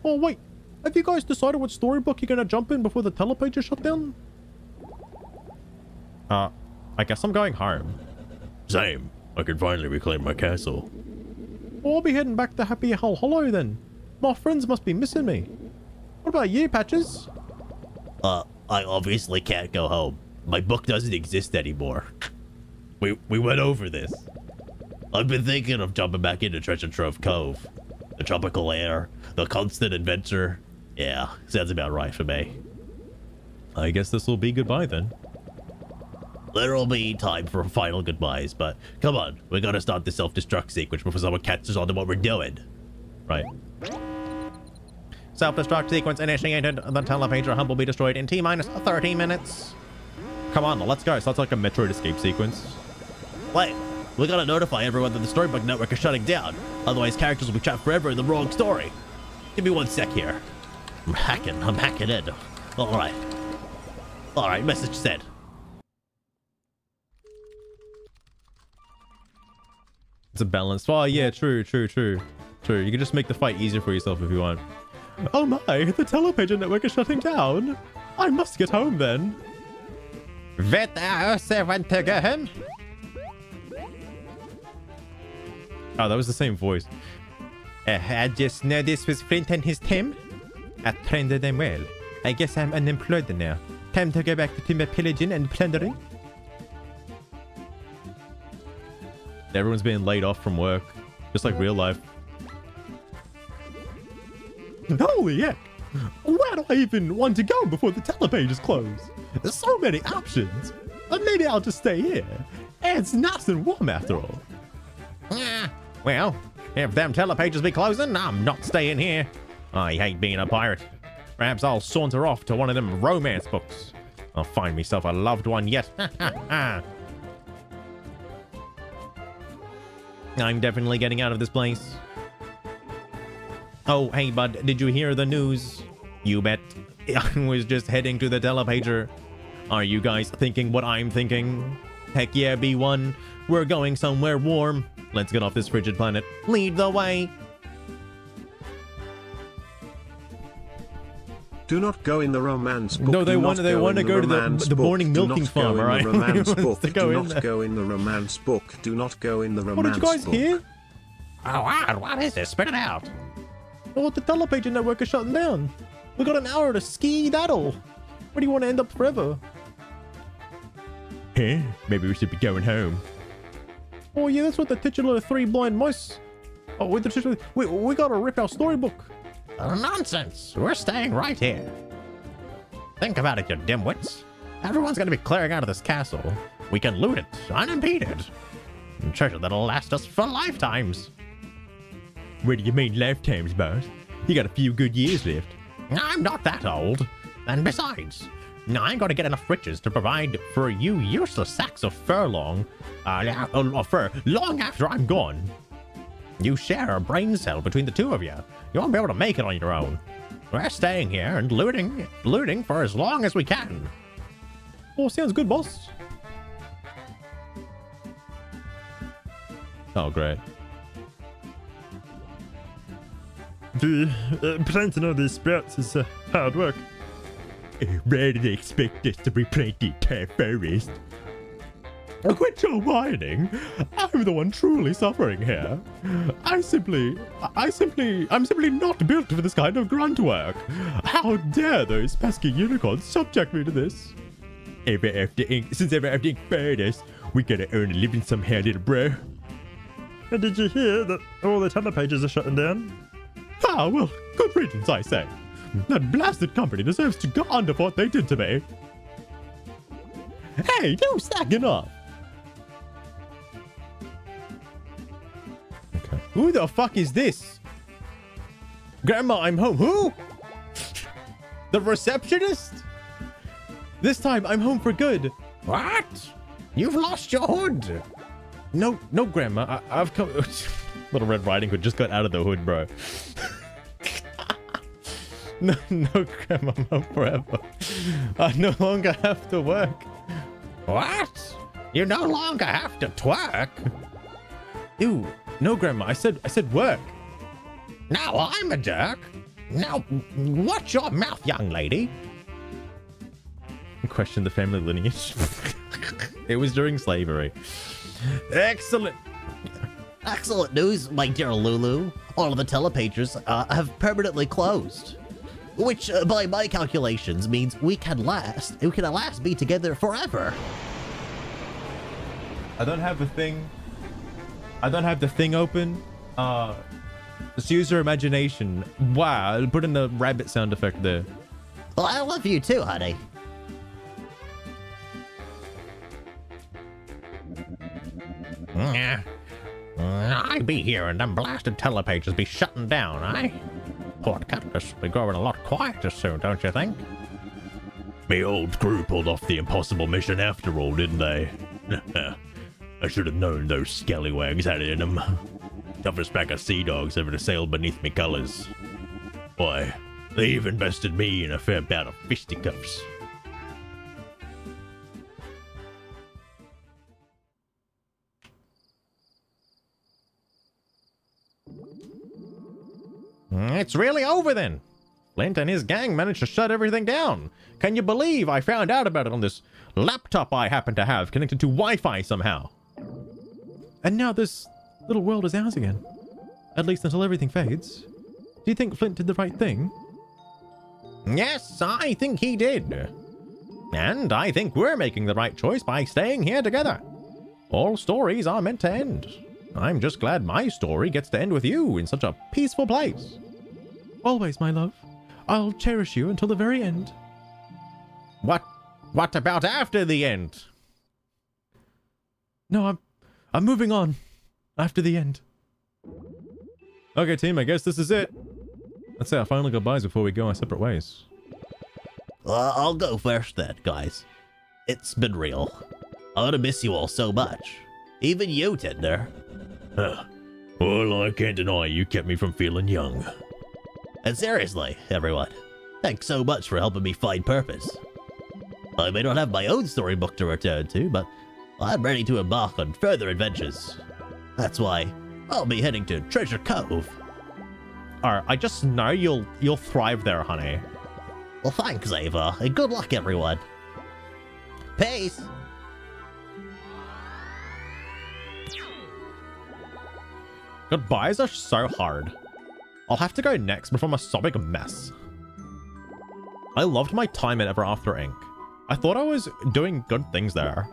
Oh wait, have you guys decided what storybook you're gonna jump in before the telepager shut down? I guess I'm going home. Same. I can finally reclaim my castle. Well, I'll be heading back to Happy Hell Hollow then. My friends must be missing me. What about you, Patches? I obviously can't go home. My book doesn't exist anymore. We went over this. I've been thinking of jumping back into Treasure Trove Cove. The tropical air, the constant adventure. Yeah, sounds about right for me. I guess this will be goodbye then. There'll be time for final goodbyes, but come on, we gotta start the self-destruct sequence before someone catches on to what we're doing. Right. Self-destruct sequence initiated. The telepager hub will be destroyed in T-minus 30 minutes. Come on, let's go. So that's like a Metroid escape sequence. Wait, we gotta notify everyone that the Storybook network is shutting down. Otherwise, characters will be trapped forever in the wrong story. Give me 1 sec here. I'm hacking in. Alright, message sent. It's a balance. Oh yeah, true. You can just make the fight easier for yourself if you want. Oh my, the telepager network is shutting down. I must get home then. Vet I want to get him? Oh, that was the same voice. I just know this was Flint and his team. I trained them well. I guess I'm unemployed now. Time to go back to my pillaging and plundering. Everyone's being laid off from work. Just like real life. Holy heck! Where do I even want to go before the telepages close? There's so many options. Maybe I'll just stay here. It's nice and warm after all. Well, if them telepages be closing, I'm not staying here. I hate being a pirate. Perhaps I'll saunter off to one of them romance books. I'll find myself a loved one yet. I'm definitely getting out of this place. Oh, hey, bud, did you hear the news? You bet. I was just heading to the telepager. Are you guys thinking what I'm thinking? Heck yeah, B1. We're going somewhere warm. Let's get off this frigid planet. Lead the way. Do not go in the romance book. No, they Do want not to go to romance the book. morning Do milking not go farm, in alright? the romance book. To go Do in not there. go in the romance book. Do not go in the What romance did you guys book. hear? Oh, what is this? Spit it out. Oh, the telepager network is shutting down. We got an hour to ski daddle. Where do you want to end up forever? Huh? Maybe we should be going home. Oh yeah, that's what the titular three blind mice. Oh, with the titular, we gotta rip our storybook. Nonsense. We're staying right here. Think about it, you dimwits. Everyone's gonna be clearing out of this castle. We can loot it unimpeded. Treasure that'll last us for lifetimes. What do you mean lifetimes, boss? You got a few good years left. I'm not that old. And besides, I ain't gonna get enough riches to provide for you useless sacks of fur long after I'm gone. You share a brain cell between the two of you. You won't be able to make it on your own. We're staying here and looting for as long as we can. Oh, sounds good, boss. Oh, great. Planting all these sprouts is hard work. Where did they expect us to replant the entire forest? Quit your whining. I'm the one truly suffering here. I'm simply not built for this kind of grunt work. How dare those pesky unicorns subject me to this? Since ever after ink fired us, we gotta earn a living somehow, little bro. And did you hear that all the telepages are shutting down? Ah, well, good riddance, I say. That blasted company deserves to go under for what they did to me. Hey, no slacking off. Okay. Who the fuck is this? Grandma, I'm home. Who? The receptionist? This time, I'm home for good. What? You've lost your hood. No, Grandma. I've come... Little Red Riding Hood just got out of the hood, bro. No, Grandma, I'm home forever. I no longer have to work. What? You no longer have to twerk? Ew, no, Grandma. I said work. Now I'm a jerk. Now, watch your mouth, young lady. Question the family lineage. It was during slavery. Excellent. Excellent news, my dear Lulu. All of the telepages have permanently closed. Which, by my calculations, means we can at last be together forever. I don't have the thing. I don't have the thing open. Just use your imagination. Wow, I'll put in the rabbit sound effect there. Well, I love you too, honey. I be here and them blasted telepages be shutting down, eh? Port Catalyst will be growing a lot quieter soon, don't you think? Me old crew pulled off the impossible mission after all, didn't they? I should have known those scallywags had it in them. Toughest pack of sea dogs ever to sail beneath me colors. Why, they even bested me in a fair bout of fisticuffs. It's really over then. Flint and his gang managed to shut everything down. Can you believe I found out about it on this laptop I happen to have connected to Wi-Fi somehow? And now this little world is ours again. At least until everything fades. Do you think Flint did the right thing? Yes, I think he did. And I think we're making the right choice by staying here together. All stories are meant to end. I'm just glad my story gets to end with you in such a peaceful place. Always, my love. I'll cherish you until the very end. What about after the end? No, I'm moving on. After the end. Okay, team, I guess this is it. Let's say our final goodbyes before we go our separate ways. I'll go first then, guys. It's been real. I'm gonna miss you all so much. Even you, Tinder. Well, I can't deny you kept me from feeling young. And seriously, everyone, thanks so much for helping me find purpose. I may not have my own storybook to return to, but I'm ready to embark on further adventures. That's why I'll be heading to Treasure Cove. Alright, I just know you'll thrive there, honey. Well, thanks, Ava, and good luck, everyone. Peace! Goodbyes are so hard. I'll have to go next before I'm a sobbing mess. I loved my time at Ever After Inc. I thought I was doing good things there.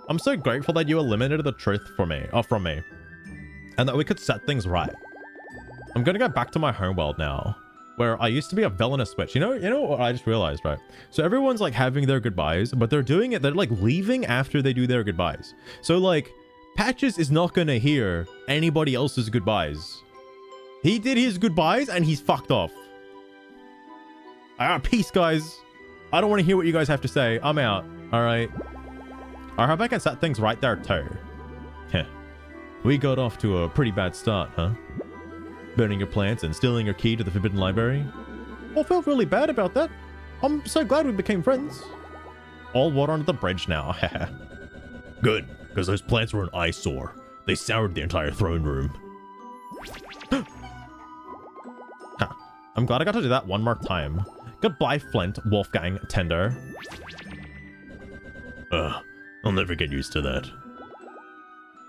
I'm so grateful that you eliminated the truth from me, and that we could set things right. I'm gonna go back to my homeworld now, where I used to be a villainous witch. You know what I just realized, right? So everyone's like having their goodbyes, but they're like leaving after they do their goodbyes. So like, Patches is not gonna hear anybody else's goodbyes. He did his goodbyes and he's fucked off. Peace, guys. I don't want to hear what you guys have to say. I'm out. All right. I hope I can set things right there too. Heh. We got off to a pretty bad start, huh? Burning your plants and stealing your key to the Forbidden Library. I felt really bad about that. I'm so glad we became friends. All water under the bridge now. Good, because those plants were an eyesore. They soured the entire throne room. Huh. I'm glad I got to do that one more time. Goodbye, Flint, Wolfgang, Tender. I'll never get used to that.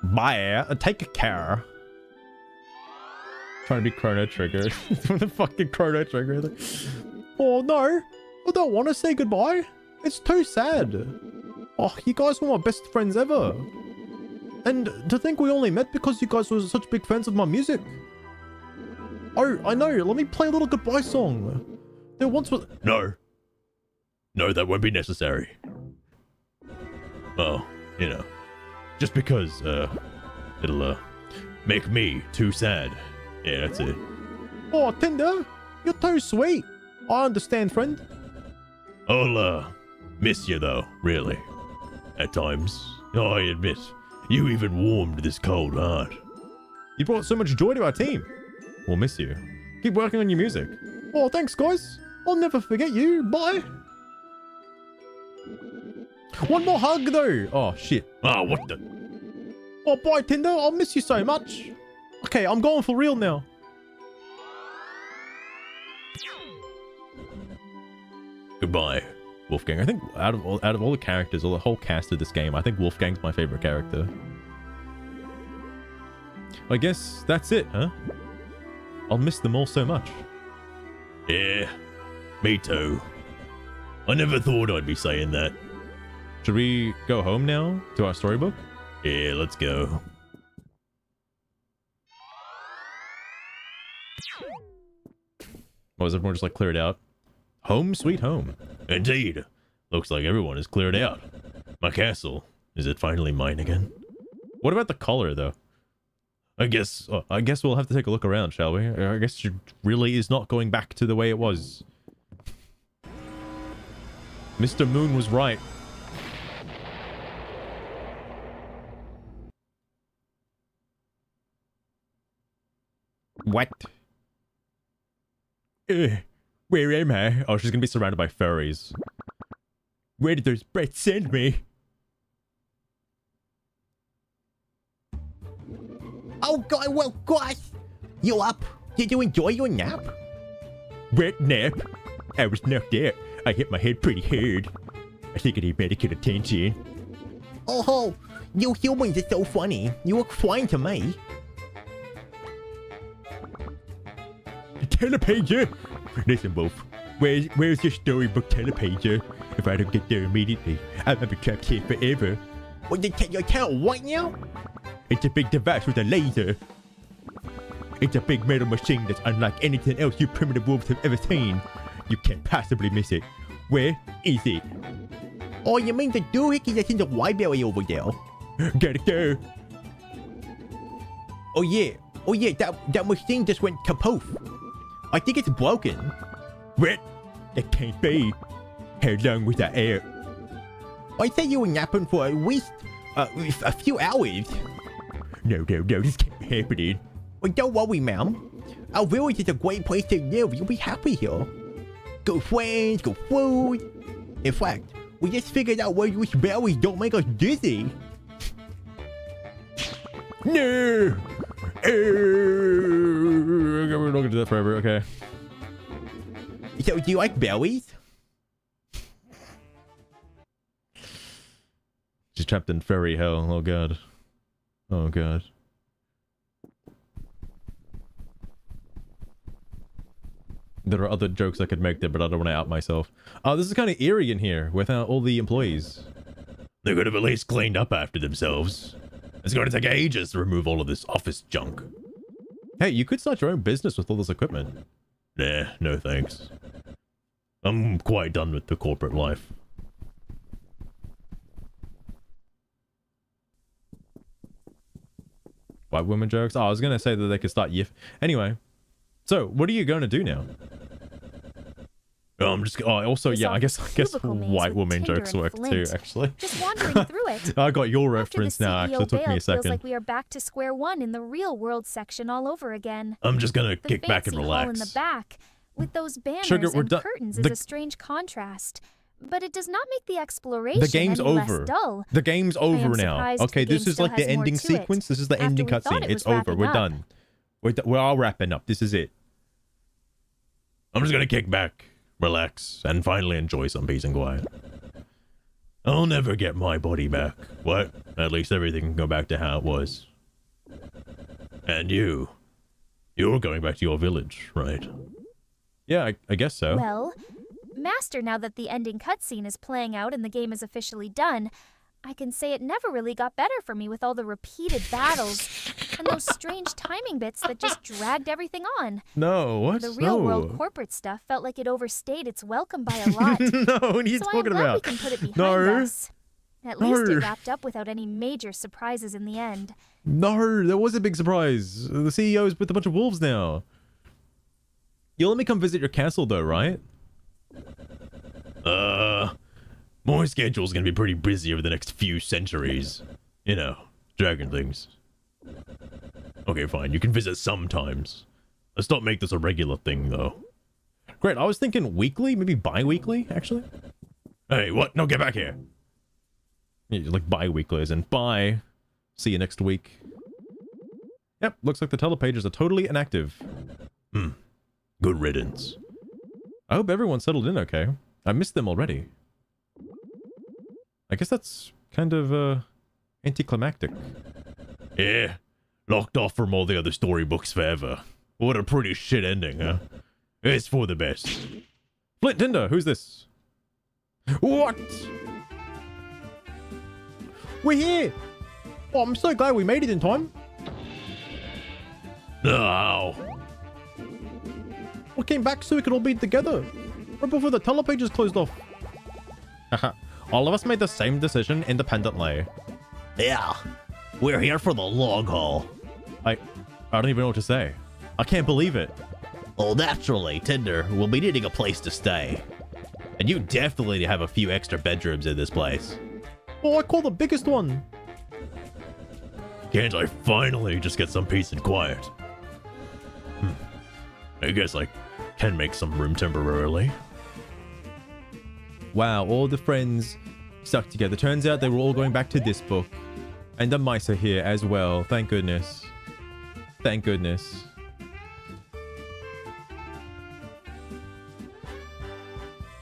Bye. Take care. Trying to be Chrono Trigger. From the fucking Chrono Trigger. Oh no, I don't want to say goodbye. It's too sad. Oh, you guys were my best friends ever. And to think we only met because you guys were such big fans of my music. Oh, I know. Let me play a little goodbye song. There once was... No. No, that won't be necessary. Oh, you know. Just because, it'll, make me too sad. Yeah, that's it. Oh, Tinder, you're too sweet. I understand, friend. I'll, miss you though, really. At times. I admit, you even warmed this cold heart. You brought so much joy to our team. We'll miss you. Keep working on your music. Oh, thanks, guys. I'll never forget you. Bye. One more hug, though. Oh, shit. Ah, what the? Oh, bye, Tinder. I'll miss you so much. Okay, I'm going for real now. Goodbye, Wolfgang. I think out of all the characters, or the whole cast of this game, I think Wolfgang's my favorite character. I guess that's it, huh? I'll miss them all so much. Yeah, me too. I never thought I'd be saying that. Should we go home now to our storybook? Yeah, let's go. Or is everyone just like cleared out? Home sweet home. Indeed. Looks like everyone is cleared out. My castle. Is it finally mine again? What about the collar, though? I guess we'll have to take a look around, shall we? I guess it really is not going back to the way it was. Mr. Moon was right. What? Where am I? Oh, she's gonna be surrounded by furries. Where did those brats send me? Oh, God, well, guys, you up? Did you enjoy your nap? What nap? I was knocked out. I hit my head pretty hard. I think I need medical attention. Oh, you humans are so funny. You look fine to me. Telepager! Listen, Wolf. Where's your storybook telepager? If I don't get there immediately, I'll be trapped here forever. Well, you tell what now? It's a big device with a laser. It's a big metal machine that's unlike anything else you primitive wolves have ever seen. You can't possibly miss it. Where is it? Oh, you mean the doohickey that's in the library over there? Gotta go. Oh yeah, that machine just went kapoof. I think it's broken. What? That can't be. How long was I out? I said you were napping for at least a few hours. No, this can't be happening. Well, don't worry, ma'am. Our village is a great place to live. You'll be happy here. Good friends, good food. In fact, we just figured out which berries don't make us dizzy. No! We're not gonna do that forever, okay. So, do you like berries? She's trapped in furry hell. Oh god. Oh god. There are other jokes I could make there, but I don't want to out myself. This is kind of eerie in here without all the employees. They could have at least cleaned up after themselves. It's going to take ages to remove all of this office junk. Hey, you could start your own business with all this equipment. Nah, no thanks. I'm quite done with the corporate life. White woman jokes? Oh, I was going to say that they could start yiff. Anyway, so what are you going to do now? I'm just... Also, This yeah, I guess cubicle maze white with woman Tinder jokes and work too, Flint. actually. Just wandering through it. I got your After the reference now, actually. It took me a CEO feels second. like we are back to square one in the real world section all over again. I'm just gonna The kick back and fancy hall in relax. the back, with those banners Sugar, we're and done. curtains, is The- a strange contrast. But it does not make the exploration The game's any over. less dull. The game's over am now. surprised Okay, the game this is still like the has more ending to it, sequence. This is the after ending we thought cutscene. it It's was over. wrapping We're up. done. We're all wrapping up. This is it. I'm just gonna kick back, relax, and finally enjoy some peace and quiet. I'll never get my body back. What? At least everything can go back to how it was. And you're going back to your village, right? Yeah, I guess so. Well, Master, now that the ending cutscene is playing out and the game is officially done, I can say it never really got better for me with all the repeated battles and those strange timing bits that just dragged everything on. No, what? The real No. world corporate stuff felt like it overstayed its welcome by a lot. No, what are you So I am talking glad about? we can put it behind No. us. At least No. it wrapped up without any major surprises in the end. No, there was a big surprise. The CEO's with a bunch of wolves now. You'll let me come visit your castle, though, right? My schedule's gonna be pretty busy over the next few centuries. You know, dragon things. Okay, fine, you can visit sometimes. Let's not make this a regular thing, though. Great, I was thinking weekly, maybe bi-weekly, actually. Hey, what? No, get back here. Yeah, like bi-weekly, as in bye. See you next week. Yep, looks like the telepages are totally inactive. Good riddance. I hope everyone settled in okay. I missed them already. I guess that's kind of, anticlimactic. Yeah, locked off from all the other storybooks forever. What a pretty shit ending, huh? It's for the best. Flint Tinder, who's this? What? We're here! Oh, I'm so glad we made it in time. Ow. We came back so we could all be together. Right before the telepages closed off. Haha. All of us made the same decision independently. Yeah, we're here for the long haul. I don't even know what to say. I can't believe it. Well, naturally, Tinder will be needing a place to stay. And you definitely have a few extra bedrooms in this place. Oh, I call the biggest one. Can't I finally just get some peace and quiet? I guess I can make some room temporarily. Wow, all the friends stuck together. Turns out they were all going back to this book. And the mice are here as well. Thank goodness. Thank goodness.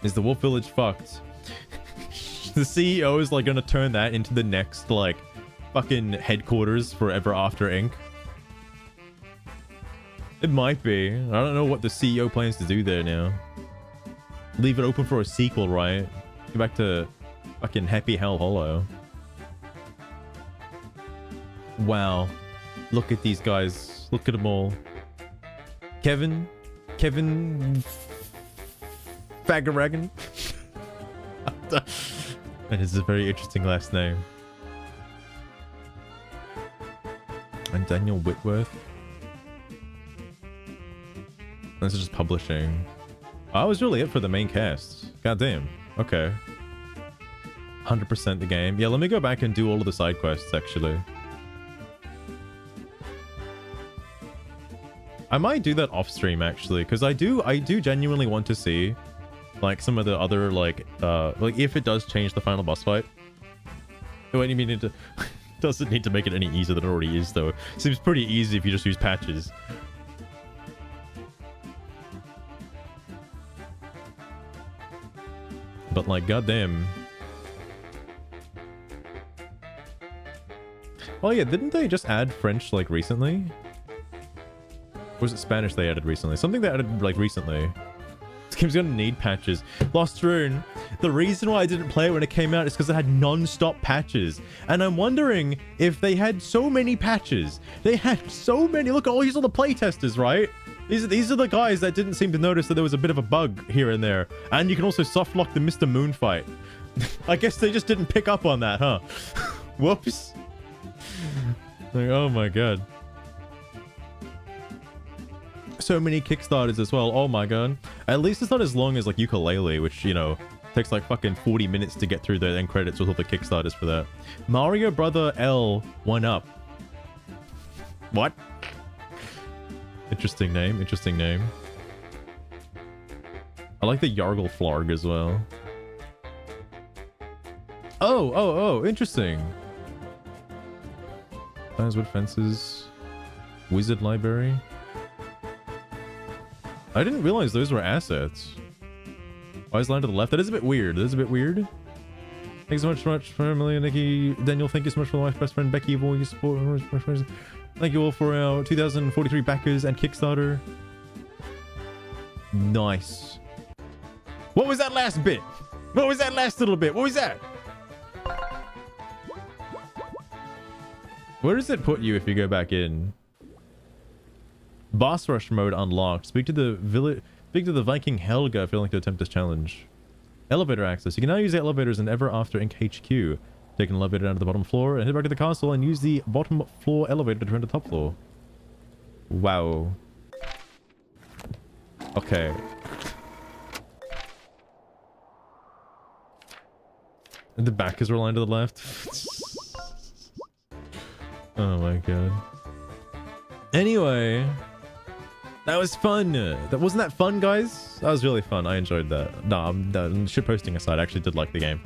Is the Wolf Village fucked? The CEO is like gonna turn that into the next like fucking headquarters for Ever After Inc. It might be. I don't know what the CEO plans to do there now. Leave it open for a sequel, right? Go back to fucking Happy Hell Hollow. Wow. Look at these guys. Look at them all. Kevin Fagaragan. That is a very interesting last name. And Daniel Whitworth. This is just publishing. I was really it for the main cast. God damn. Okay. 100% the game. Yeah, let me go back and do all of the side quests, actually. I might do that off stream, actually, because I do genuinely want to see, like, some of the other, like if it does change the final boss fight. Do I need to... doesn't need to make it any easier than it already is, though. Seems pretty easy if you just use patches. But like, goddamn. Oh yeah, didn't they just add French like recently? Or was it Spanish they added recently? Something they added like recently. This game's gonna need patches. Lost Rune, the reason why I didn't play it when it came out is because it had non-stop patches. And I'm wondering if they had so many patches. They had so many. Look, all these are the playtesters, right? These are the guys that didn't seem to notice that there was a bit of a bug here and there. And you can also softlock the Mr. Moon fight. I guess they just didn't pick up on that, huh? Whoops. Like, oh my god. So many Kickstarters as well. Oh my god. At least it's not as long as like Yooka-Laylee, which, you know, takes like fucking 40 minutes to get through the end credits with all the Kickstarters for that. Mario Brother L 1-Up. What? Interesting name. Interesting name. I like the Yargle Flarg as well. Oh, interesting. Wood Fences. Wizard Library. I didn't realize those were assets. Wise line to the left. That is a bit weird. That is a bit weird. Thanks so much for Emily and Nikki. Daniel, thank you so much for my best friend Becky. For your support. Thank you all for our 2043 backers and Kickstarter. Nice. What was that last bit? What was that last little bit? What was that? Where does it put you if you go back in? Boss rush mode unlocked. Speak to the Viking Helga if you'd like to attempt this challenge. Elevator access. You can now use the elevators in Ever After Inc. HQ. Take an elevator down to the bottom floor and head back to the castle and use the bottom floor elevator to return to the top floor. Wow. Okay. And the backers were aligned to the left. Oh my god. Anyway, that was fun. Wasn't that fun, guys? That was really fun. I enjoyed that. No, I'm shitposting aside. I actually did like the game.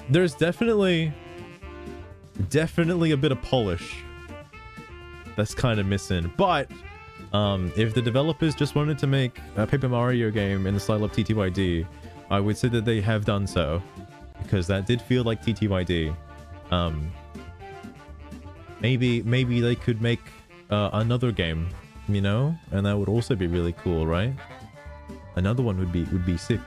There's definitely a bit of polish that's kind of missing. But if the developers just wanted to make a Paper Mario game in the style of TTYD, I would say that they have done so, because that did feel like TTYD. Maybe they could make another game, you know, and that would also be really cool, right? Another one would be sick.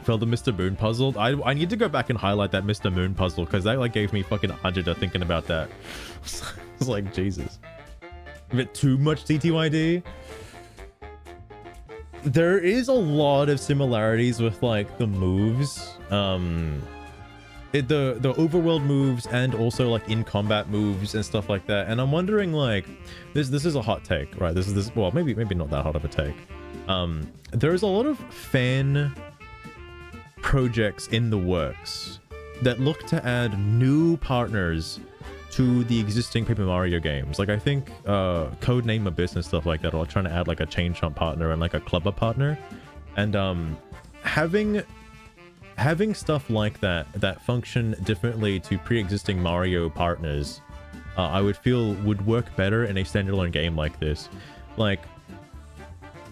Felt the Mr. Moon puzzle. I need to go back and highlight that Mr. Moon puzzle, because that like gave me fucking agita thinking about that. It's like, Jesus, a bit too much TTYD. There is a lot of similarities with like the moves, the overworld moves, and also like in combat moves and stuff like that. And I'm wondering, like, this is a hot take, right? Well, maybe not that hot of a take. There's a lot of fan projects in the works that look to add new partners to the existing Paper Mario games. Like, I think Codename Abyss and stuff like that are trying to add like a Chain Chomp partner and like a Clubber partner, and having stuff like that function differently to pre-existing Mario partners, I would feel would work better in a standalone game like this. Like,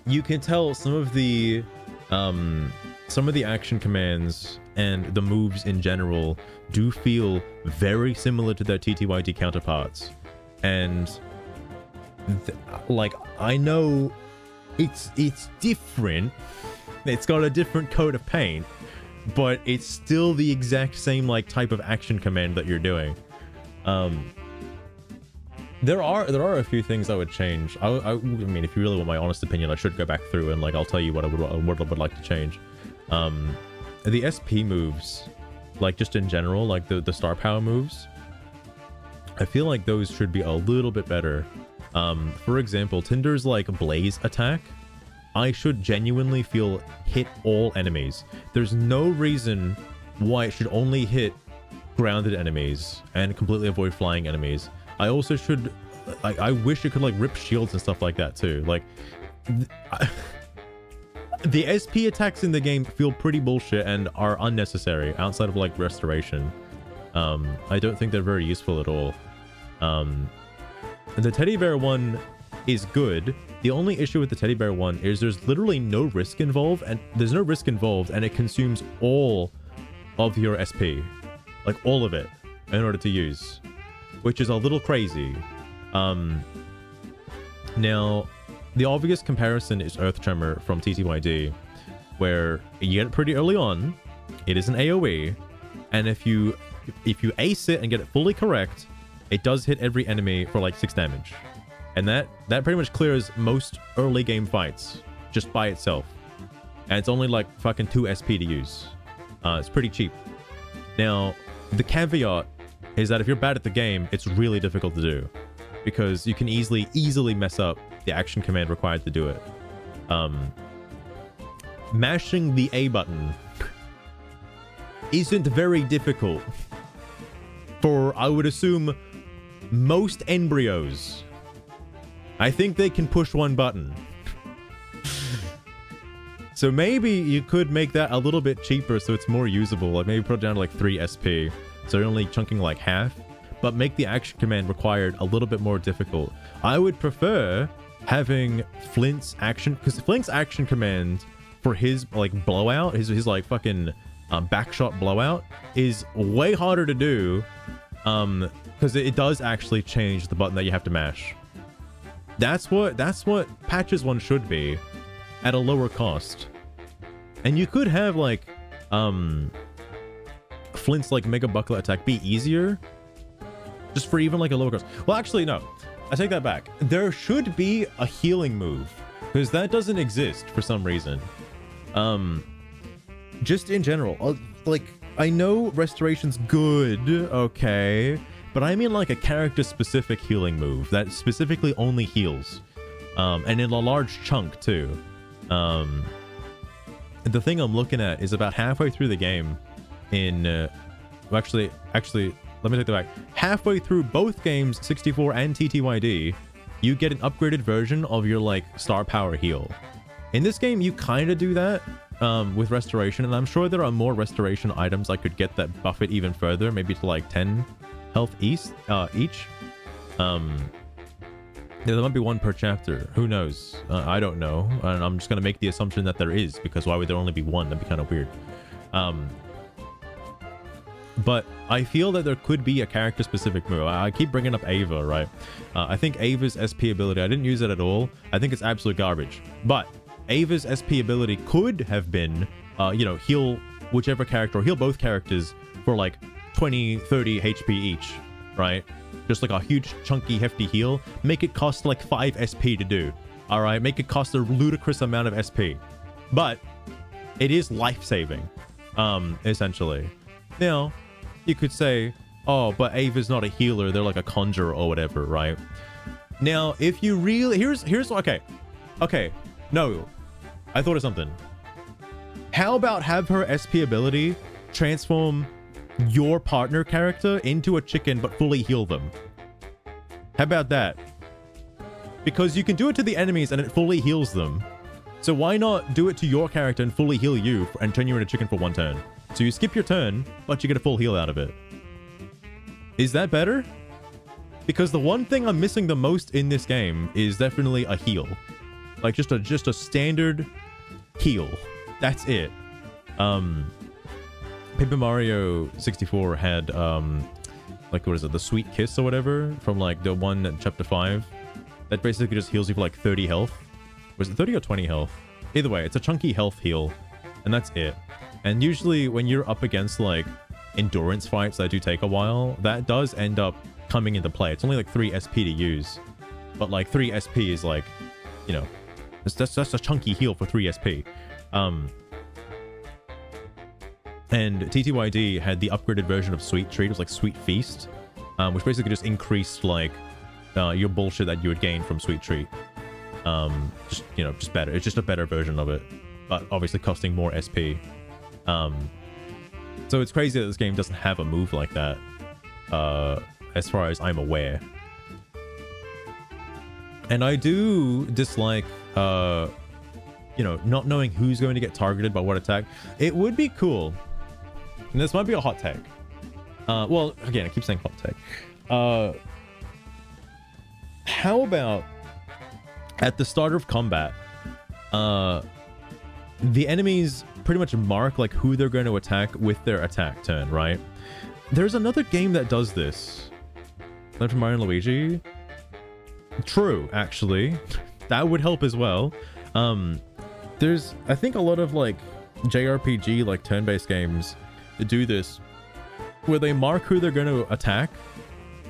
you can tell some of the action commands and the moves in general do feel very similar to their TTYD counterparts, and like, I know it's different, it's got a different coat of paint, but it's still the exact same like type of action command that you're doing. There are a few things I would change. I mean, if you really want my honest opinion, I should go back through and like I'll tell you what I would like to change. The SP moves, like just in general, like the star power moves, I feel like those should be a little bit better. For example, Tinder's like Blaze attack, I should genuinely feel hit all enemies. There's no reason why it should only hit grounded enemies and completely avoid flying enemies. I also should, I wish it could like rip shields and stuff like that too. Like, the SP attacks in the game feel pretty bullshit and are unnecessary outside of like restoration. I don't think they're very useful at all. The teddy bear one is good. The only issue with the teddy bear one is there's literally no risk involved, and it consumes all of your SP, like all of it, in order to use, which is a little crazy. Now, the obvious comparison is Earth Tremor from TTYD, where you get it pretty early on. It is an AoE, and if you ace it and get it fully correct, it does hit every enemy for like 6 damage. And that pretty much clears most early game fights just by itself. And it's only like fucking 2 SP to use. It's pretty cheap. Now, the caveat is that if you're bad at the game, it's really difficult to do, because you can easily mess up the action command required to do it. Mashing the A button isn't very difficult for, I would assume, most embryos. I think they can push one button. So maybe you could make that a little bit cheaper so it's more usable. Like maybe put it down to like 3 SP. So you're only chunking like half. But make the action command required a little bit more difficult. I would prefer having Flint's action... Because Flint's action command for his like blowout, his like fucking backshot blowout, is way harder to do. Because it does actually change the button that you have to mash. That's what Patches 1 should be, at a lower cost. And you could have like Flint's like Mega Buckler attack be easier, just for even like a lower cost. Well, actually no, I take that back. There should be a healing move, because that doesn't exist for some reason. Just in general, like, I know restoration's good, okay, but I mean like a character specific healing move that specifically only heals, and in a large chunk too. The thing I'm looking at is about halfway through the game in actually let me take that back. Halfway through both games, 64 and TTYD, you get an upgraded version of your like star power heal. In this game you kind of do that with restoration, and I'm sure there are more restoration items I could get that buff it even further, maybe to like 10 health each. Yeah, there might be one per chapter. Who knows? I don't know. And I'm just going to make the assumption that there is, because why would there only be one? That'd be kind of weird. But I feel that there could be a character-specific move. I keep bringing up Ava, right? I think Ava's SP ability, I didn't use it at all. I think it's absolute garbage. But Ava's SP ability could have been, you know, heal whichever character, or heal both characters for like 20, 30 HP each, right? Just like a huge, chunky, hefty heal. Make it cost like 5 SP to do. Alright? Make it cost a ludicrous amount of SP. But it is life-saving, essentially. Now, you could say, oh, but Ava's not a healer, they're like a conjurer or whatever, right? Now, if you really... Here's okay. Okay. No. I thought of something. How about have her SP ability transform your partner character into a chicken but fully heal them? How about that? Because you can do it to the enemies and it fully heals them. So why not do it to your character and fully heal you and turn you into a chicken for 1 turn? So you skip your turn, but you get a full heal out of it. Is that better? Because the one thing I'm missing the most in this game is definitely a heal. Like just a standard heal. That's it. Paper Mario 64 had like, what is it, the Sweet Kiss or whatever from like the one in chapter 5 that basically just heals you for like 30 health. Was it 30 or 20 health? Either way, it's a chunky health heal, and that's it. And usually when you're up against like endurance fights that do take a while, that does end up coming into play. It's only like 3 SP to use, but like 3 SP is like, you know, that's a chunky heal for 3 SP. And TTYD had the upgraded version of Sweet Treat. It was like Sweet Feast, which basically just increased like your bullshit that you would gain from Sweet Treat. Just, you know, just better. It's just a better version of it, but obviously costing more SP. So it's crazy that this game doesn't have a move like that, as far as I'm aware. And I do dislike, you know, not knowing who's going to get targeted by what attack. It would be cool. And this might be a hot take. Well, again, I keep saying hot take. How about at the start of combat, the enemies pretty much mark like who they're going to attack with their attack turn, right? There's another game that does this. Legend of Mario and Luigi. True, actually. that would help as well. There's, I think, a lot of like JRPG, like turn-based games do this, where they mark who they're going to attack,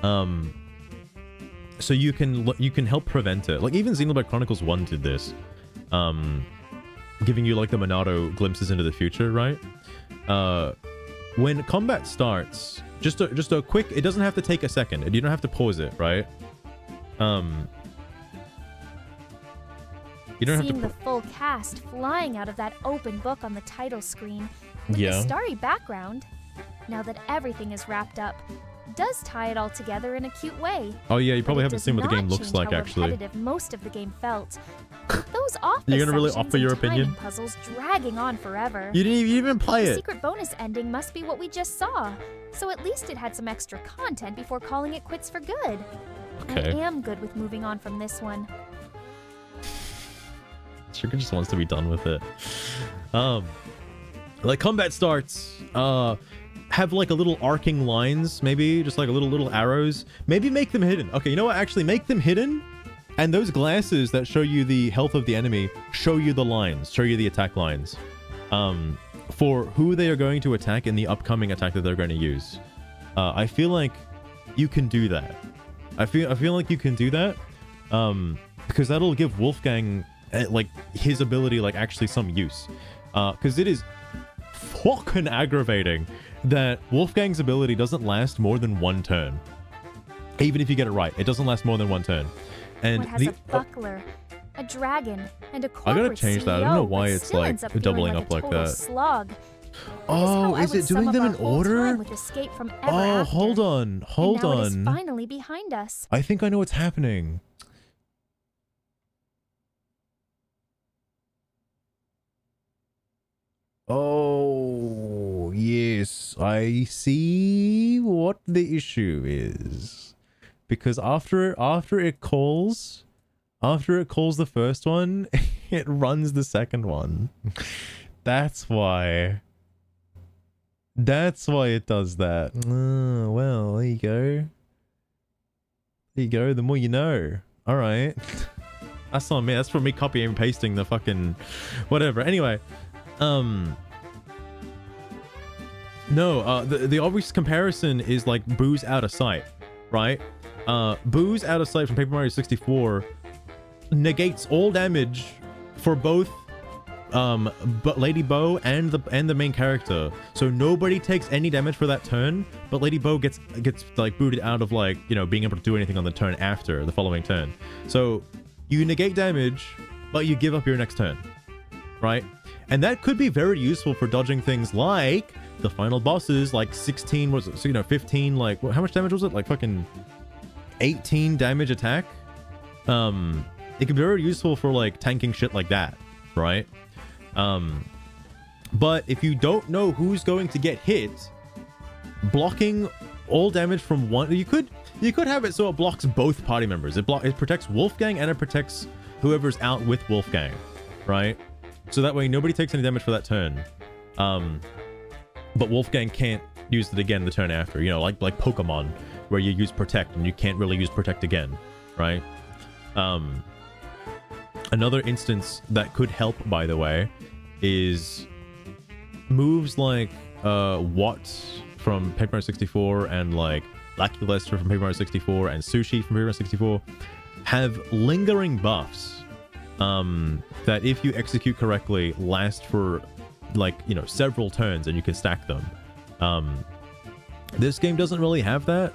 so you can help prevent it. Like even Xenoblade Chronicles 1 did this, giving you like the Monado glimpses into the future, right? When combat starts, just a quick, it doesn't have to take a second, you don't have to pause it, right? You don't Seeing have to. the full cast flying out of that open book on the title screen with Yeah. the starry background, now that everything is wrapped up, does tie it all together in a cute way. Oh yeah, you probably But it haven't does seen what the game not looks change like how actually. repetitive most of the game felt. Those office You're gonna really sections offer your and timing opinion? puzzles dragging on forever. You didn't even play The it. secret bonus ending must be what we just saw, so at least it had some extra content before calling it quits for good. Okay. I am good with moving on from this one. Sugar just wants to be done with it. Like combat starts, have like a little arcing lines, maybe just like a little arrows. Maybe make them hidden. Okay, you know what? Actually, make them hidden, and those glasses that show you the health of the enemy show you the lines, show you the attack lines, for who they are going to attack in the upcoming attack that they're going to use. I feel like you can do that. I feel like you can do that, because that'll give Wolfgang like his ability like actually some use, because it is fucking aggravating that Wolfgang's ability doesn't last more than one turn. Even if you get it right, it doesn't last more than one turn. And One has a buckler, a dragon, and a I gotta corporate change that. I CEO, don't know why but it's still like ends up feeling doubling like up a like total that. Slog. Oh, is it doing them in order? With Escape from Ever Oh, After. hold on, And hold now it is on. finally behind us. I think I know what's happening. Oh, yes, I see what the issue is. Because after it calls the first one, it runs the second one. That's why. That's why it does that. Well, there you go. There you go, the more you know. Alright. That's on me. That's from me copying and pasting the fucking whatever. Anyway, no, the obvious comparison is like Boo's Out of Sight, right? Boo's Out of Sight from Paper Mario 64 negates all damage for both but Lady Bo and the main character, so nobody takes any damage for that turn, but Lady Bo gets like booted out of, like, you know, being able to do anything on the turn after the following turn. So you negate damage, but you give up your next turn, right? And that could be very useful for dodging things like the final bosses, like 16 was it, so, you know, 15, like how much damage was it, like fucking 18 damage attack. It could be very useful for like tanking shit like that, right? But if you don't know who's going to get hit, blocking all damage from one, you could have it so it blocks both party members. It protects Wolfgang and it protects whoever's out with Wolfgang, right? So that way nobody takes any damage for that turn. But Wolfgang can't use it again the turn after, you know, like Pokemon, where you use Protect and you can't really use Protect again, right? Another instance that could help, by the way, is moves like Watt from Paper Mario 64 and like Lucky Lester from Paper Mario 64 and Sushi from Paper Mario 64 have lingering buffs that, if you execute correctly, last for, like, you know, several turns and you can stack them. This game doesn't really have that.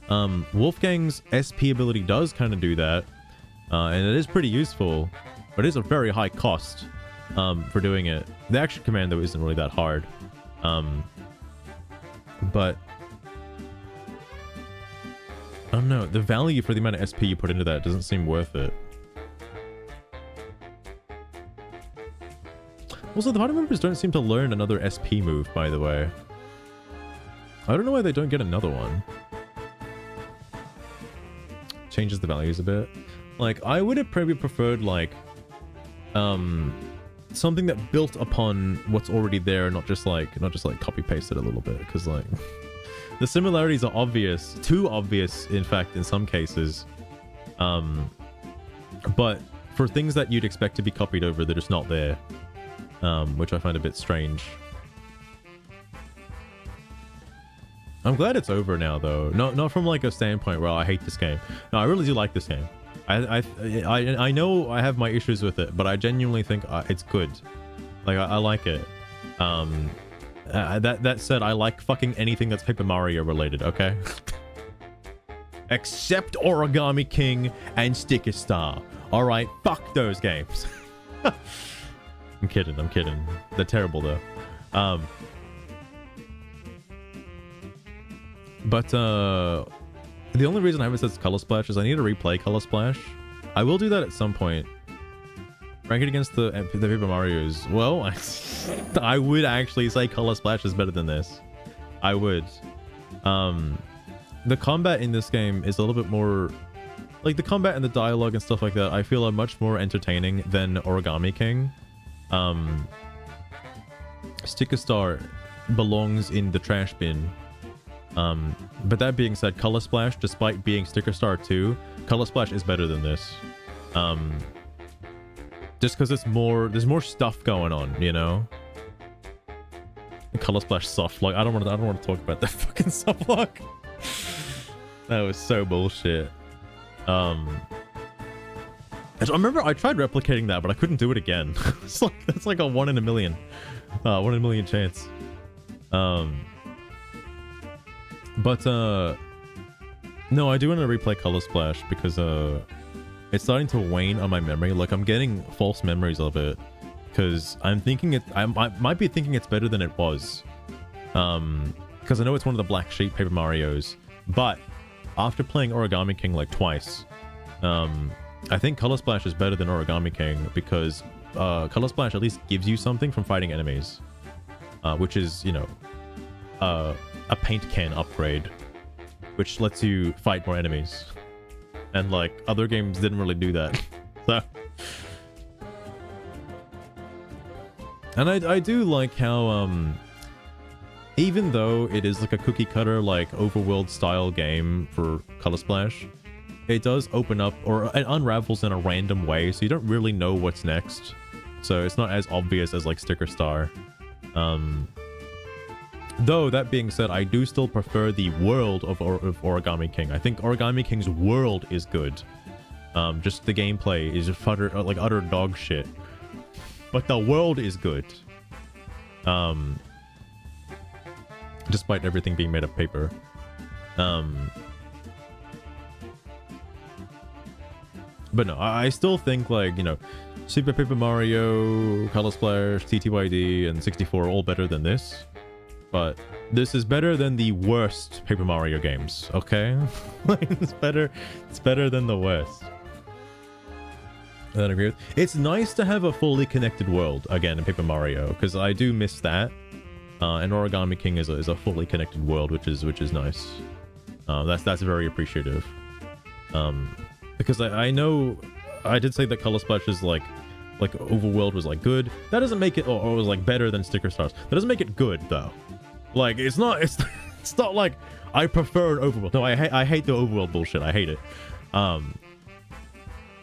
Wolfgang's SP ability does kind of do that, and it is pretty useful, but it is a very high cost for doing it. The action command, though, isn't really that hard. But I don't know, the value for the amount of SP you put into that doesn't seem worth it. Also, the party members don't seem to learn another SP move, by the way. I don't know why they don't get another one. Changes the values a bit. Like, I would have probably preferred, like, something that built upon what's already there, not just like copy pasted a little bit, because like the similarities are obvious, too obvious, in fact, in some cases. But for things that you'd expect to be copied over, they're just not there, which I find a bit strange. I'm glad it's over now, though. Not from like a standpoint where I hate this game. No, I really do like this game. I know I have my issues with it, but I genuinely think it's good. Like I like it. That said, I like fucking anything that's Paper Mario related. Okay. Except Origami King and Sticker Star. All right, fuck those games. I'm kidding. They're terrible though. But the only reason I haven't said Color Splash is I need to replay Color Splash. I will do that at some point. Rank it against the Paper Marios. Well, I would actually say Color Splash is better than this. I would. The combat in this game is a little bit more... Like, the combat and the dialogue and stuff like that, I feel are much more entertaining than Origami King. Sticker Star belongs in the trash bin. But that being said, Color Splash, despite being Sticker Star 2, Color Splash is better than this. Just because there's more stuff going on, you know? The Color Splash soft lock. I don't want to talk about that fucking soft lock. That was so bullshit. I remember I tried replicating that, but I couldn't do it again. That's like a 1 in a million. 1 in a million chance. But no, I do want to replay Color Splash because it's starting to wane on my memory. Like, I'm getting false memories of it because I'm thinking I might be thinking it's better than it was. Because I know it's one of the Black Sheep Paper Marios, but after playing Origami King like twice, I think Color Splash is better than Origami King because Color Splash at least gives you something from fighting enemies, which is, you know, a paint can upgrade, which lets you fight more enemies. And like other games didn't really do that. So, and I do like how even though it is like a cookie cutter like overworld style game for Color Splash, it does open up or it unravels in a random way, so you don't really know what's next. So it's not as obvious as like Sticker Star. Though, that being said, I do still prefer the world of Origami King. I think Origami King's world is good. Just the gameplay is utter dog shit. But the world is good. Despite everything being made of paper. But no, I still think, like, you know, Super Paper Mario, Color Splash, TTYD, and 64 are all better than this. But this is better than the worst Paper Mario games, okay? It's better than the worst. I don't agree with. It's nice to have a fully connected world again in Paper Mario, because I do miss that. And Origami King is a fully connected world, which is nice. That's very appreciative. Because I know I did say that Color Splash is like Overworld was like good. That doesn't make it or was like better than Sticker Stars. That doesn't make it good though. Like it's not like I prefer Overworld. No, I hate the Overworld bullshit. I hate it.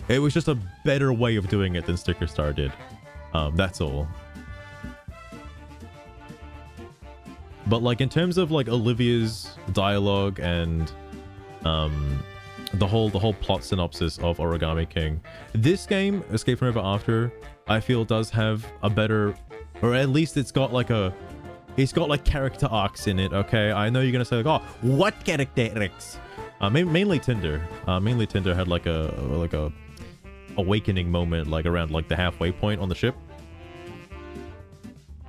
It was just a better way of doing it than Sticker Star did. That's all. But like in terms of like Olivia's dialogue and the whole plot synopsis of Origami King, this game, Escape from Ever After, I feel does have a better, or at least it's got like character arcs in it. Okay, I know you're gonna say like, oh, what character arcs? Mainly Tinder. Mainly Tinder had like a awakening moment like around like the halfway point on the ship.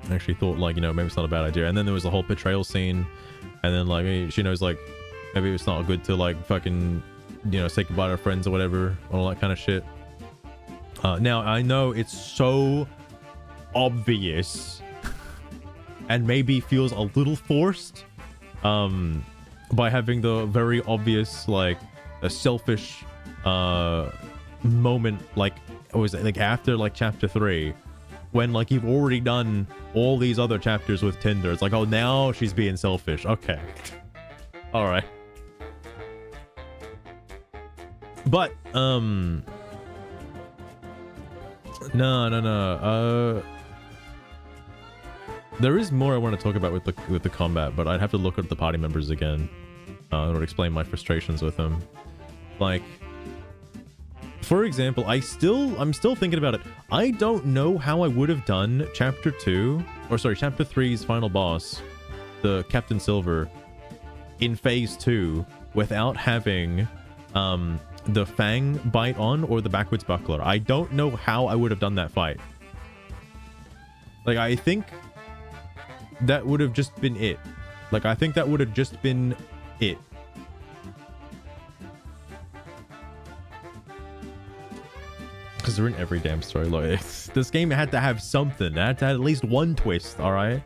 I actually thought like, you know, maybe it's not a bad idea. And then there was the whole betrayal scene, and then like she knows like maybe it's not good to like fucking, you know, say goodbye to her friends or whatever, all that kind of shit. Now I know it's so obvious and maybe feels a little forced by having the very obvious like a selfish moment, like was it like after like chapter 3 when like you've already done all these other chapters with Tinder. It's like, oh, now she's being selfish. Okay. All right. No. There is more I want to talk about with the combat, but I'd have to look at the party members again in order to explain my frustrations with them. Like, for example, I'm still thinking about it. I don't know how I would have done chapter 3's final boss, the Captain Silver, in phase 2 without having the Fang bite on or the backwards buckler. I don't know how I would have done that fight. Like, I think that would have just been it. Like, I think that would have just been it. Because they're in every damn story. Like, this game had to have something. It had to have at least one twist, alright?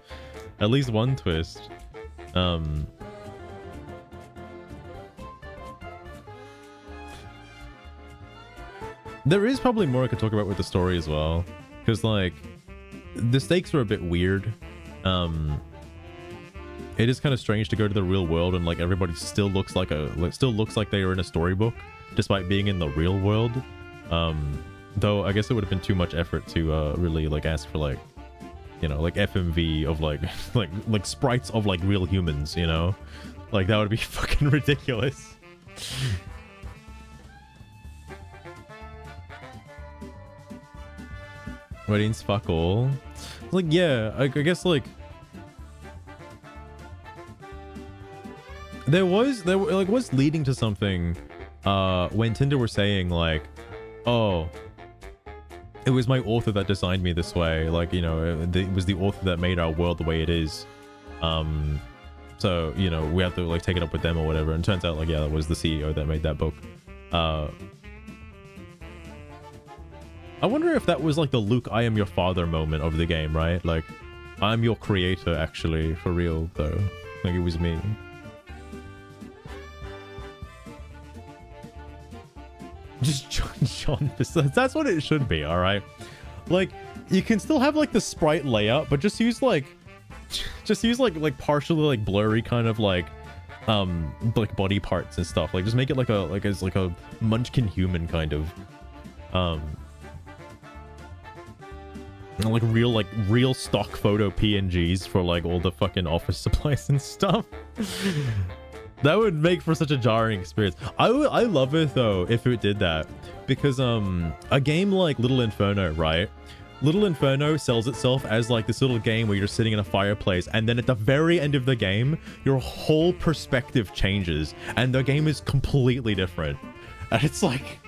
At least one twist. There is probably more I could talk about with the story as well. Because, like, the stakes were a bit weird. It is kind of strange to go to the real world and, like, everybody still looks like they are in a storybook despite being in the real world. Though I guess it would have been too much effort to really, like, ask for, like, you know, like FMV of like like sprites of like real humans, you know? Like, that would be fucking ridiculous. Weddings fuck all. Like, yeah, I guess, like, there was leading to something when Tinder were saying, like, oh, it was my author that designed me this way, like, you know, it was the author that made our world the way it is, so, you know, we have to, like, take it up with them or whatever. And it turns out, like, yeah, that was the CEO that made that book. I wonder if that was like the Luke, I am your father moment of the game, right? Like, I'm your creator, actually, for real, though. Like, it was me. Just John. That's what it should be, all right? Like, you can still have like the sprite layout, but just use like partially like blurry kind of like body parts and stuff. Like, just make it like a Munchkin human kind of like real stock photo PNGs for like all the fucking office supplies and stuff. That would make for such a jarring experience. I love it though if it did that, because a game like Little Inferno, right? Little Inferno sells itself as like this little game where you're just sitting in a fireplace, and then at the very end of the game, your whole perspective changes and the game is completely different. And it's like,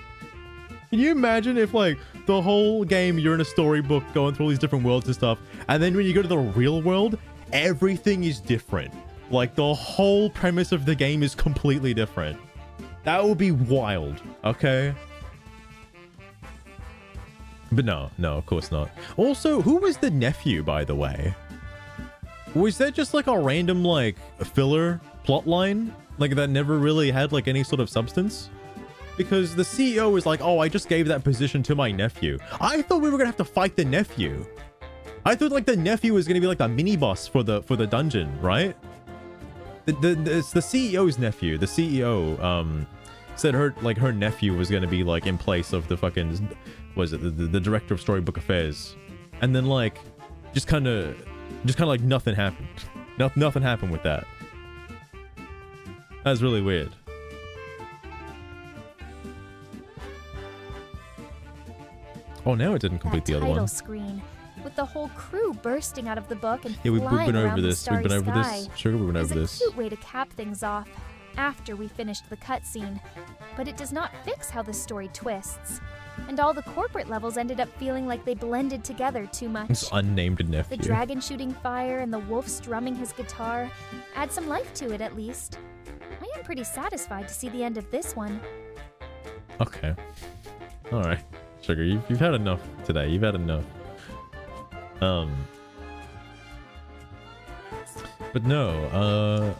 can you imagine if like the whole game you're in a storybook going through all these different worlds and stuff, and then when you go to the real world, everything is different. Like, the whole premise of the game is completely different. That would be wild, okay? But no, of course not. Also, who was the nephew, by the way? Was that just like a random, like, filler plotline? Like, that never really had, like, any sort of substance? Because the CEO was like, oh, I just gave that position to my nephew. I thought we were gonna have to fight the nephew. I thought, like, the nephew was gonna be, like, the mini-boss for the dungeon, right? It's the CEO's nephew. The CEO said her nephew was gonna be like in place of the fucking, was it the director of Storybook Affairs, and then like just kind of like nothing happened. Nothing happened with that. That was really weird. Oh, now it didn't complete the other one. Screen, with the whole crew bursting out of the book and yeah, we've flying been around over the this. starry We've been over sky. this. Sure, we've been over this. It's a cute way to cap things off after we finished the cutscene, but it does not fix how the story twists. And all the corporate levels ended up feeling like they blended together too much. This unnamed nephew. The dragon shooting fire and the wolf strumming his guitar add some life to it, at least. I am pretty satisfied to see the end of this one. Okay. All right, Sugar, you've had enough today. You've had enough. But no,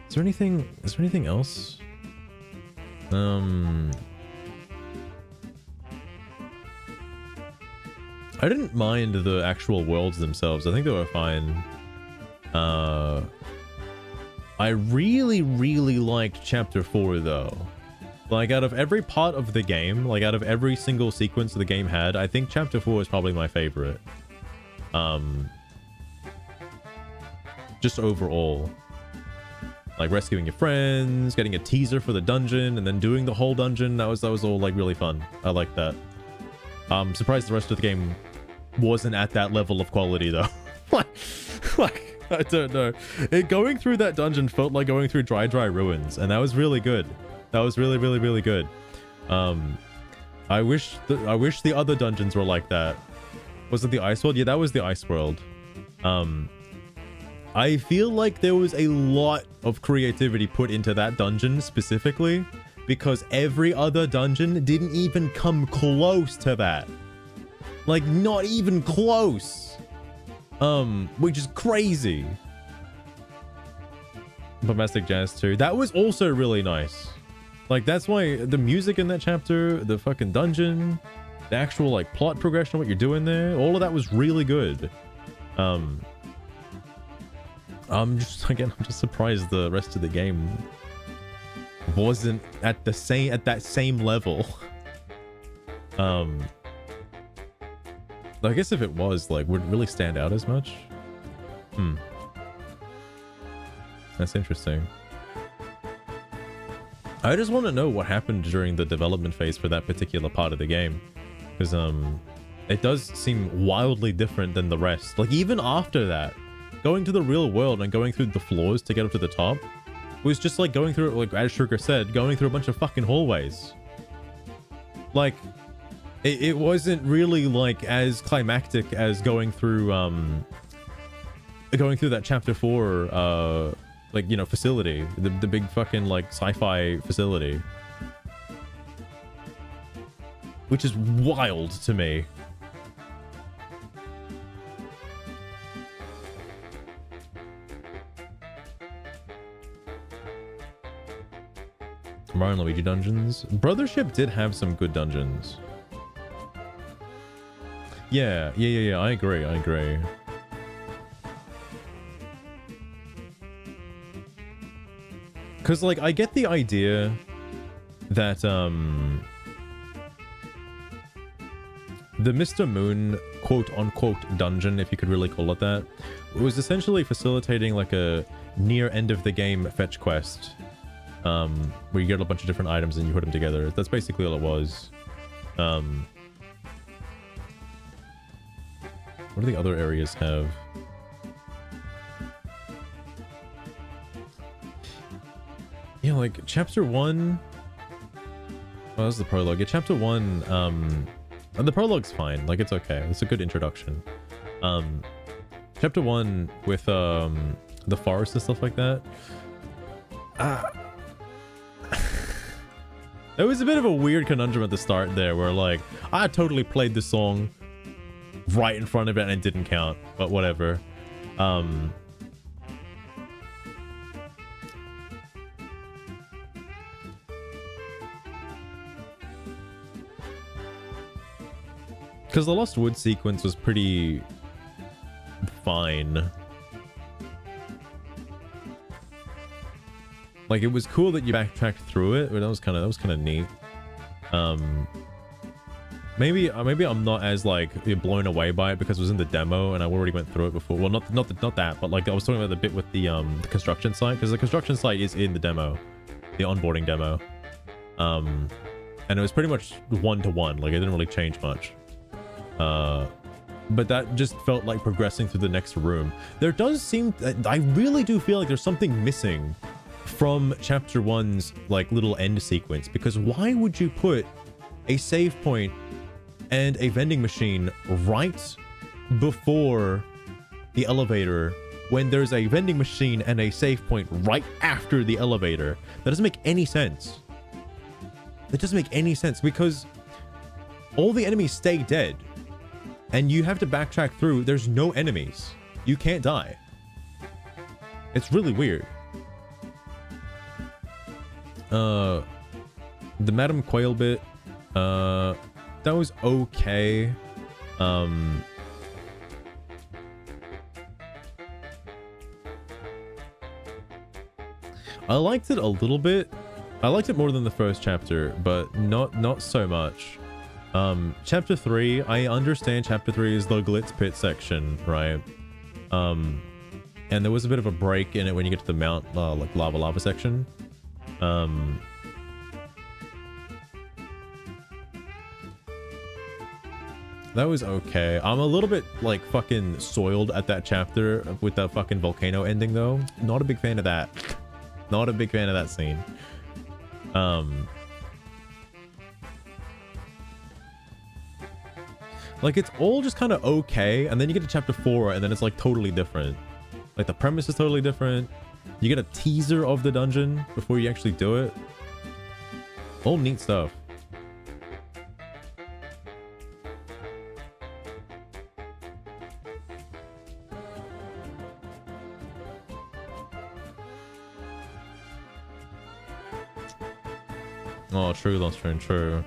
is there anything else? I didn't mind the actual worlds themselves. I think they were fine. I really liked chapter 4 though. Like, out of every part of the game, like, out of every single sequence the game had, I think Chapter 4 is probably my favorite. Just overall. Like, rescuing your friends, getting a teaser for the dungeon, and then doing the whole dungeon, that was all, like, really fun. I like that. I'm surprised the rest of the game wasn't at that level of quality, though. like, I don't know. Going through that dungeon felt like going through Dry Ruins, and that was really good. That was really, really, really good. I wish the other dungeons were like that. Was it the Ice World? Yeah, that was the Ice World. I feel like there was a lot of creativity put into that dungeon specifically, because every other dungeon didn't even come close to that. Like, not even close. Which is crazy. Bombastic Jazz 2. That was also really nice. Like, that's why the music in that chapter, the fucking dungeon, the actual, like, plot progression, what you're doing there, all of that was really good. I'm just surprised the rest of the game wasn't at that same level. I guess if it was, like, would it really stand out as much? That's interesting. I just want to know what happened during the development phase for that particular part of the game, because it does seem wildly different than the rest. Like, even after that, going to the real world and going through the floors to get up to the top was just like going through, like as Sugar said, going through a bunch of fucking hallways. Like, it wasn't really like as climactic as going through that chapter 4 like, you know, facility, the big fucking like sci-fi facility, which is wild to me. Mario and Luigi dungeons. Brothership did have some good dungeons. Yeah, I agree. Because, like, I get the idea that, the Mr. Moon quote-unquote dungeon, if you could really call it that, was essentially facilitating, like, a near end-of-the-game fetch quest, where you get a bunch of different items and you put them together. That's basically all it was. What do the other areas have? Yeah, like chapter 1. Oh, that's the prologue. Yeah, chapter 1. The prologue's fine. Like, it's okay. It's a good introduction. Chapter 1 with the forest and stuff like that. It was a bit of a weird conundrum at the start there, where like I totally played the song right in front of it and it didn't count, but whatever. Because the Lost Woods sequence was pretty fine. Like, it was cool that you backtracked through it, but that was kind of neat. Maybe I'm not as like blown away by it because it was in the demo and I already went through it before. Well, not that, but like I was talking about the bit with the construction site, because the construction site is in the demo, the onboarding demo, and it was pretty much 1-to-1. Like, it didn't really change much. But that just felt like progressing through the next room. There does seem, I really do feel like there's something missing from chapter 1's like little end sequence, because why would you put a save point and a vending machine right before the elevator when there's a vending machine and a save point right after the elevator? That doesn't make any sense. It doesn't make any sense, because all the enemies stay dead and you have to backtrack through. There's no enemies. You can't die. It's really weird. The Madame Quail bit, that was okay. I liked it a little bit, I liked it more than the first chapter, but not so much. Chapter 3, I understand chapter 3 is the Glitz Pit section, right? And there was a bit of a break in it when you get to the Mount, like lava section. That was okay. I'm a little bit like fucking soiled at that chapter with the fucking volcano ending though. Not a big fan of that. Not a big fan of that scene. Like it's all just kind of okay, and then you get to chapter 4 and then it's like totally different. Like the premise is totally different. You get a teaser of the dungeon before you actually do it. All neat stuff. Oh, true, Lost Train, true.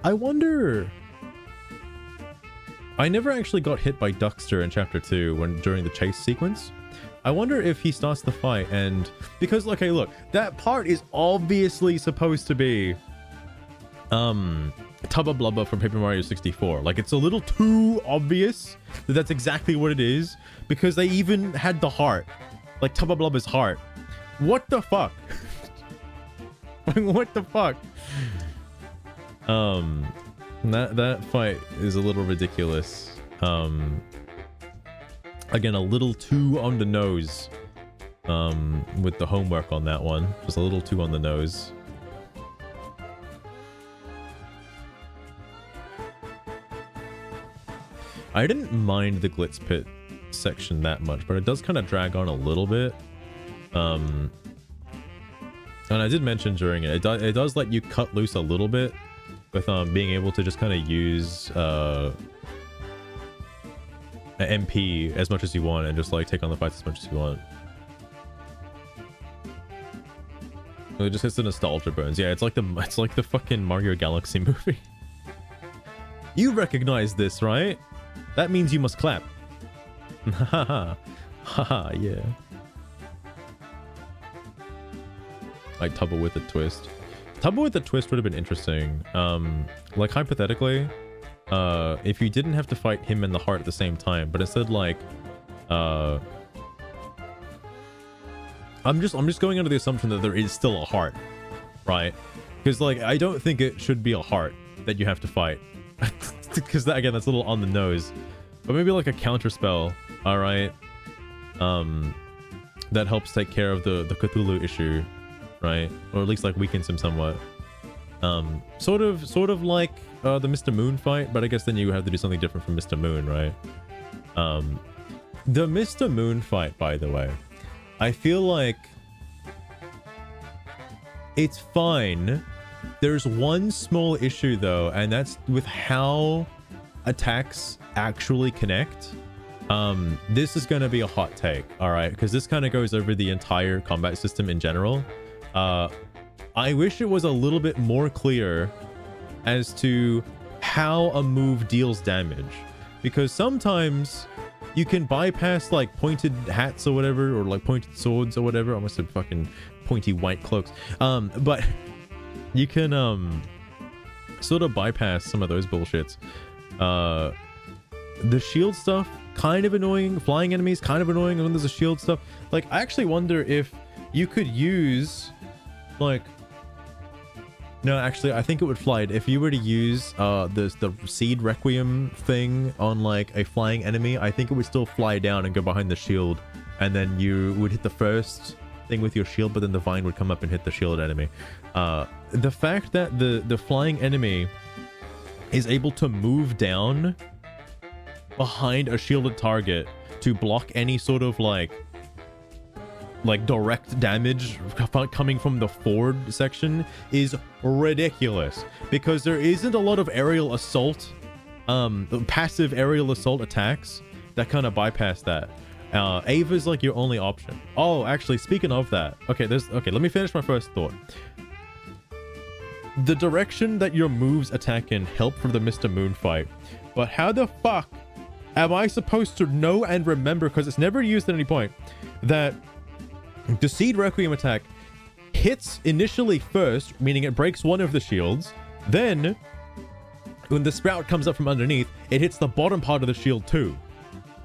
I wonder... I never actually got hit by Duckster in chapter 2 during the chase sequence. I wonder if he starts the fight and... Because, okay, look, that part is obviously supposed to be... Tubba Blubba from Paper Mario 64. Like, it's a little too obvious that that's exactly what it is, because they even had the heart. Like Tubba Blubba's heart. What the fuck? What the fuck? That fight is a little ridiculous. Again, a little too on the nose. With the homework on that one. Just a little too on the nose. I didn't mind the Glitz Pit section that much, but it does kind of drag on a little bit. And I did mention during it does let you cut loose a little bit with being able to just kind of use an MP as much as you want and just like take on the fights as much as you want. It just hits the nostalgia bones. Yeah, it's like the fucking Mario Galaxy movie. You recognize this, right? That means you must clap. Haha. Haha, yeah. Like Tubba with a twist. Tubba with a twist would have been interesting. Like hypothetically, if you didn't have to fight him and the heart at the same time, but instead like I'm just going under the assumption that there is still a heart, right? Because like I don't think it should be a heart that you have to fight. Because that, again, that's a little on the nose. But maybe like a counter spell, all right, that helps take care of the Cthulhu issue, right? Or at least like weakens him somewhat. Sort of like the Mr. Moon fight, but I guess then you have to do something different from Mr. Moon, right? The Mr. Moon fight, by the way, I feel like it's fine. There's one small issue though, and that's with how attacks actually connect. This is going to be a hot take, all right, because this kind of goes over the entire combat system in general. I wish it was a little bit more clear as to how a move deals damage, because sometimes you can bypass like pointed hats or whatever, or like pointed swords or whatever. I almost said fucking pointy white cloaks. But you can sort of bypass some of those bullshits. The shield stuff, kind of annoying. Flying enemies, kind of annoying when there's a shield stuff. Like, I actually wonder if you could use, like... No, actually, I think it would fly. If you were to use the Seed Requiem thing on, like, a flying enemy, I think it would still fly down and go behind the shield. And then you would hit the first thing with your shield, but then the vine would come up and hit the shield enemy. The fact that the flying enemy is able to move down behind a shielded target to block any sort of like direct damage coming from the forward section is ridiculous, because there isn't a lot of aerial assault, passive aerial assault attacks that kind of bypass that. Ava's like your only option. Oh, actually, speaking of that, okay, let me finish my first thought. The direction that your moves attack in help for the Mr. Moon fight, but how the fuck am I supposed to know and remember, because it's never used at any point, that the Seed Requiem attack hits initially first, meaning it breaks one of the shields. Then, when the sprout comes up from underneath, it hits the bottom part of the shield too,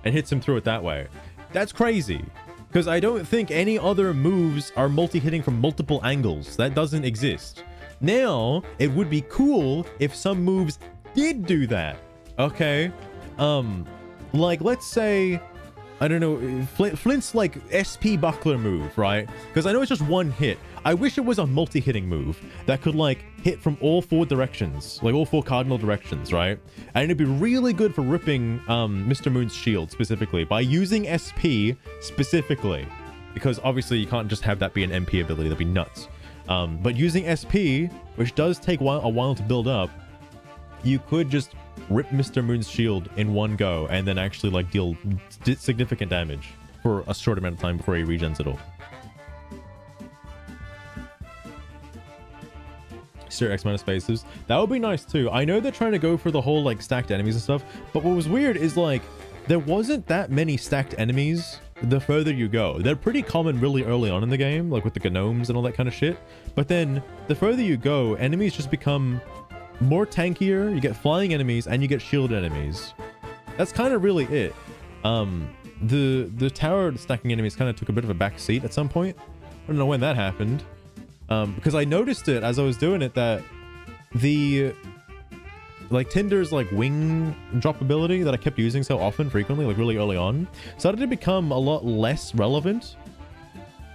and hits him through it that way. That's crazy, because I don't think any other moves are multi-hitting from multiple angles. That doesn't exist. Now, it would be cool if some moves did do that. Okay? Like, let's say, I don't know, Flint's like SP buckler move, right? Because I know it's just one hit. I wish it was a multi-hitting move that could like hit from all four directions, like all four cardinal directions, right? And it'd be really good for ripping Mr. Moon's shield specifically by using SP specifically, because obviously you can't just have that be an MP ability. That'd be nuts. But using SP, which does take a while to build up, you could just rip Mr. Moon's shield in one go and then actually like deal significant damage for a short amount of time before he regens it all. Steer X minus spaces. That would be nice too. I know they're trying to go for the whole like stacked enemies and stuff, but what was weird is like there wasn't that many stacked enemies the further you go. They're pretty common really early on in the game, like with the gnomes and all that kind of shit. But then the further you go, enemies just become more tankier. You get flying enemies and you get shield enemies. That's kind of really it. The tower stacking enemies kind of took a bit of a back seat at some point. I don't know when that happened. Because I noticed it as I was doing it that the like Tinder's like wing drop ability that I kept using so often frequently, like really early on, started to become a lot less relevant,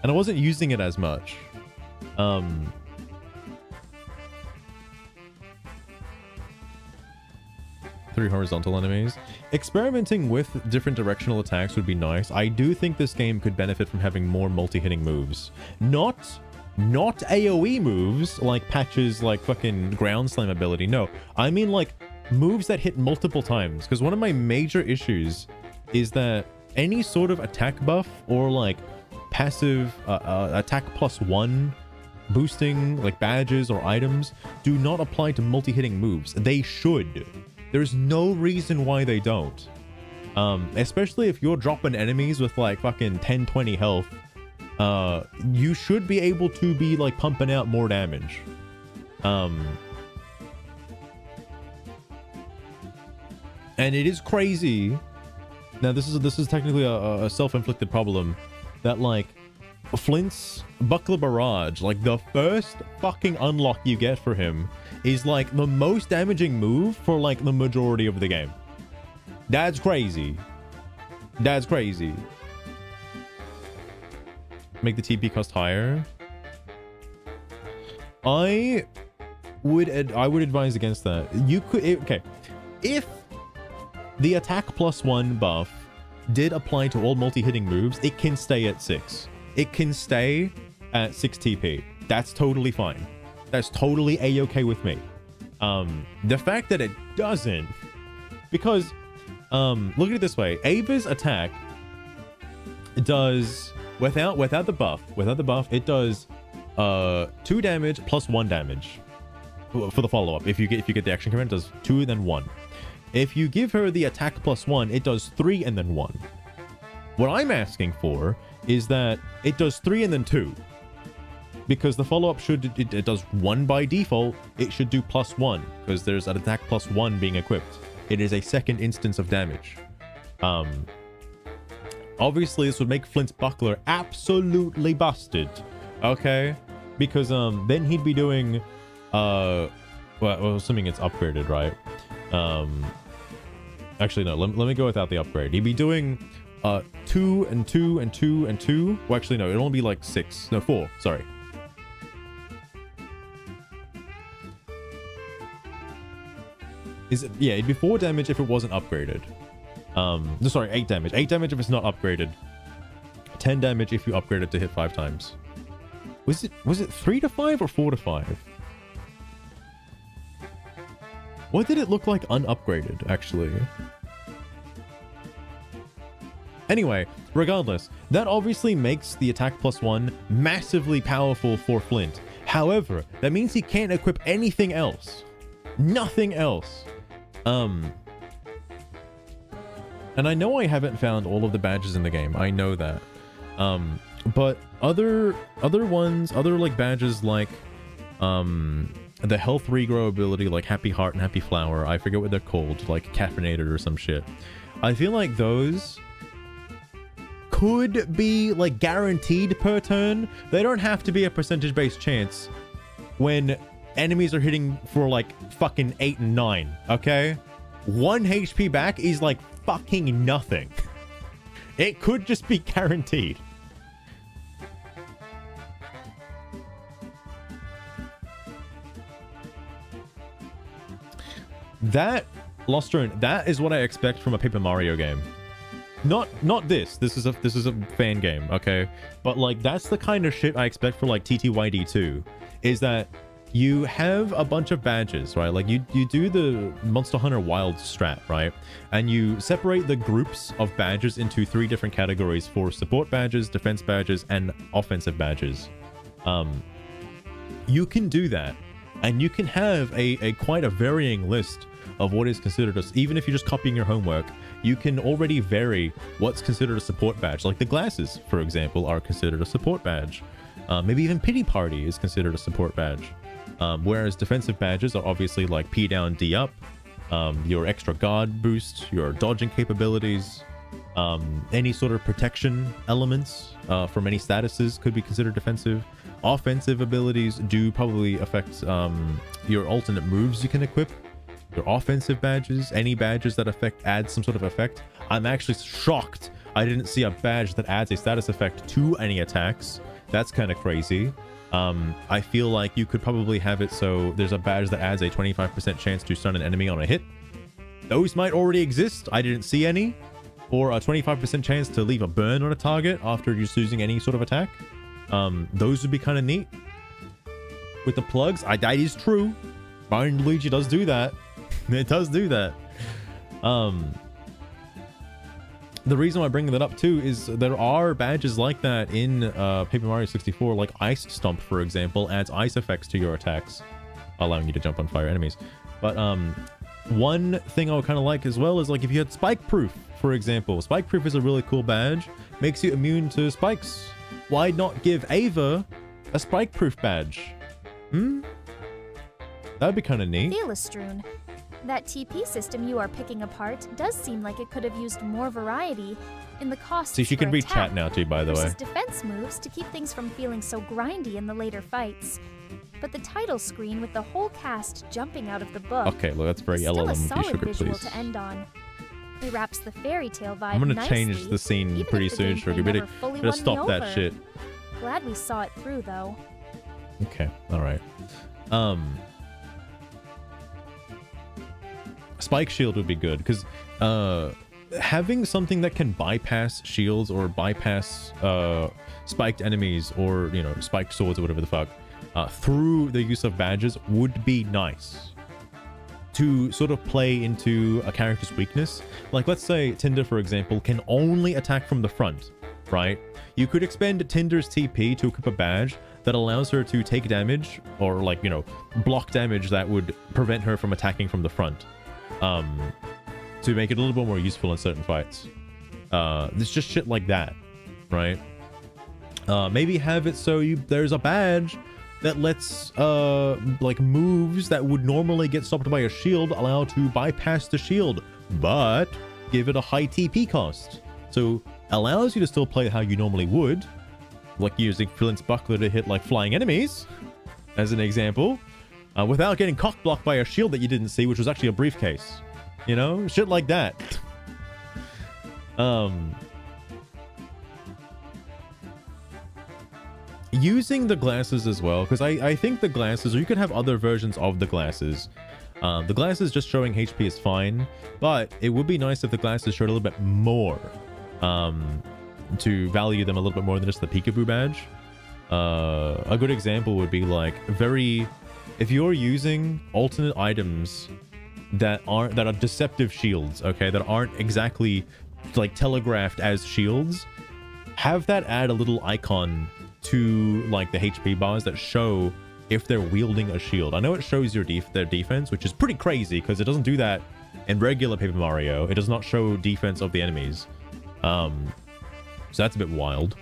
and I wasn't using it as much. 3 horizontal enemies. Experimenting with different directional attacks would be nice. I do think this game could benefit from having more multi-hitting moves. Not AoE moves like Patch's like fucking ground slam ability. No, I mean like moves that hit multiple times. Because one of my major issues is that any sort of attack buff or like passive attack +1 boosting like badges or items do not apply to multi-hitting moves. They should. There's no reason why they don't. Especially if you're dropping enemies with like fucking 10-20 health. You should be able to be like pumping out more damage. And it is crazy. Now this is technically a self-inflicted problem that like Flint's Buckler Barrage, like the first fucking unlock you get for him is like the most damaging move for like the majority of the game. That's crazy. That's crazy. Make the TP cost higher. I would advise against that. You could, okay, if the attack +1 buff did apply to all multi-hitting moves, it can stay at 6. It can stay at 6 TP. That's totally fine. That's totally a-okay with me. The fact that it doesn't, because look at it this way: Ava's attack does without the buff, it does 2 damage plus 1 damage for the follow-up. If you get the action command, it does 2 and then 1. If you give her the attack +1, it does 3 and then 1. What I'm asking for is that it does 3 and then 2. Because the follow-up it does 1 by default, it should do +1, because there's an attack +1 being equipped. It is a second instance of damage. Obviously this would make Flint's Buckler absolutely busted. Okay? Because then he'd be doing well, assuming it's upgraded, right? Actually no, let me go without the upgrade. He'd be doing 2 and 2 and 2 and 2. Well, actually no, it'd only be like 6. No, 4, sorry. Yeah, it'd be 4 damage if it wasn't upgraded. No, sorry, 8 damage. 8 damage if it's not upgraded. 10 damage if you upgrade it to hit 5 times. Was it 3 to 5 or 4 to 5? What did it look like unupgraded, actually? Anyway, regardless, that obviously makes the attack +1 massively powerful for Flint. However, that means he can't equip anything else. Nothing else. And I know I haven't found all of the badges in the game. I know that. But other ones, other like badges like the health regrow ability, like Happy Heart and Happy Flower, I forget what they're called, like Caffeinated or some shit. I feel like those could be like guaranteed per turn. They don't have to be a percentage based chance when enemies are hitting for like fucking 8 and 9, okay? 1 HP back is like fucking nothing. It could just be guaranteed. That, Lost Drone, that is what I expect from a Paper Mario game. Not this. This is a fan game, okay? But like that's the kind of shit I expect for like TTYD 2, is that you have a bunch of badges, right? Like you do the Monster Hunter Wild strat, right? And you separate the groups of badges into 3 different categories for support badges, defense badges, and offensive badges. You can do that, and you can have a quite a varying list of what is considered a, even if you're just copying your homework, you can already vary what's considered a support badge. Like the glasses, for example, are considered a support badge. Maybe even Pity Party is considered a support badge. Whereas defensive badges are obviously like P down, D up, your extra guard boost, your dodging capabilities, any sort of protection elements from any statuses could be considered defensive. Offensive abilities do probably affect your alternate moves you can equip. Your offensive badges, any badges that add some sort of effect. I'm actually shocked I didn't see a badge that adds a status effect to any attacks. That's kind of crazy. I feel like you could probably have it so there's a badge that adds a 25% chance to stun an enemy on a hit. Those might already exist. I didn't see any. Or a 25% chance to leave a burn on a target after just using any sort of attack. Those would be kind of neat. With the plugs, that is true. Mario & Luigi does do that. It does do that. The reason why I'm bringing that up too is there are badges like that in Paper Mario 64, like Ice Stomp, for example, adds ice effects to your attacks, allowing you to jump on fire enemies. But one thing I would kind of like as well is like if you had Spike Proof, for example. Spike Proof is a really cool badge, makes you immune to spikes. Why not give Ava a Spike Proof badge? That'd be kind of neat. Thelastrum. That TP system you are picking apart does seem like it could have used more variety in the costs. See, she can for read attack chat now too, by the way. versus defense moves to keep things from feeling so grindy in the later fights. But the title screen with the whole cast jumping out of the book Okay, look, that's very is still a LLM solid sugar, visual please. to end on. It wraps the fairy tale vibe I'm gonna nicely, change the scene even pretty if the soon, gameplay Sugar. never fully Better won me stop that over. shit. Glad we saw it through, though. Okay, alright. Spike Shield would be good, because having something that can bypass shields or bypass spiked enemies or, you know, spiked swords or whatever the fuck, through the use of badges would be nice. To sort of play into a character's weakness. Like, let's say Tinder, for example, can only attack from the front, right? You could expend Tinder's TP to equip a badge that allows her to take damage or, like, you know, block damage that would prevent her from attacking from the front. To make it a little bit more useful in certain fights. There's just shit like that, right? Maybe have it so there's a badge that lets like moves that would normally get stopped by a shield allow to bypass the shield, but give it a high TP cost. So allows you to still play how you normally would, like using Flint's Buckler to hit like flying enemies, as an example. Without getting cock-blocked by a shield that you didn't see, which was actually a briefcase. You know? Shit like that. Using the glasses as well, because I think the glasses, or you could have other versions of the glasses. The glasses just showing HP is fine, but it would be nice if the glasses showed a little bit more. To value them a little bit more than just the Peekaboo badge. A good example would be like if you're using alternate items that are deceptive shields, okay, that aren't exactly like telegraphed as shields, have that add a little icon to like the HP bars that show if they're wielding a shield. I know it shows their defense, which is pretty crazy because it doesn't do that in regular Paper Mario. It does not show defense of the enemies. So that's a bit wild.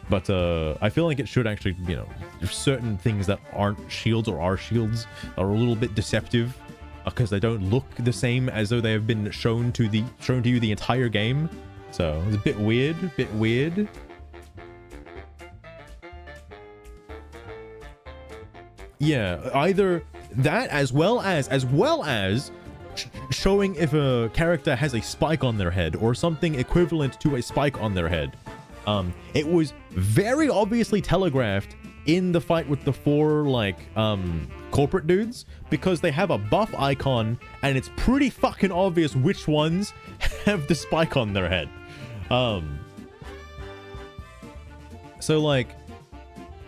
But I feel like it should actually, you know, there's certain things that aren't shields or are shields are a little bit deceptive because they don't look the same as though they have been shown to you the entire game. So it's a bit weird. Yeah, either that as well as showing if a character has a spike on their head or something equivalent to a spike on their head. It was very obviously telegraphed in the fight with the 4 like corporate dudes because they have a buff icon and it's pretty fucking obvious which ones have the spike on their head. So like,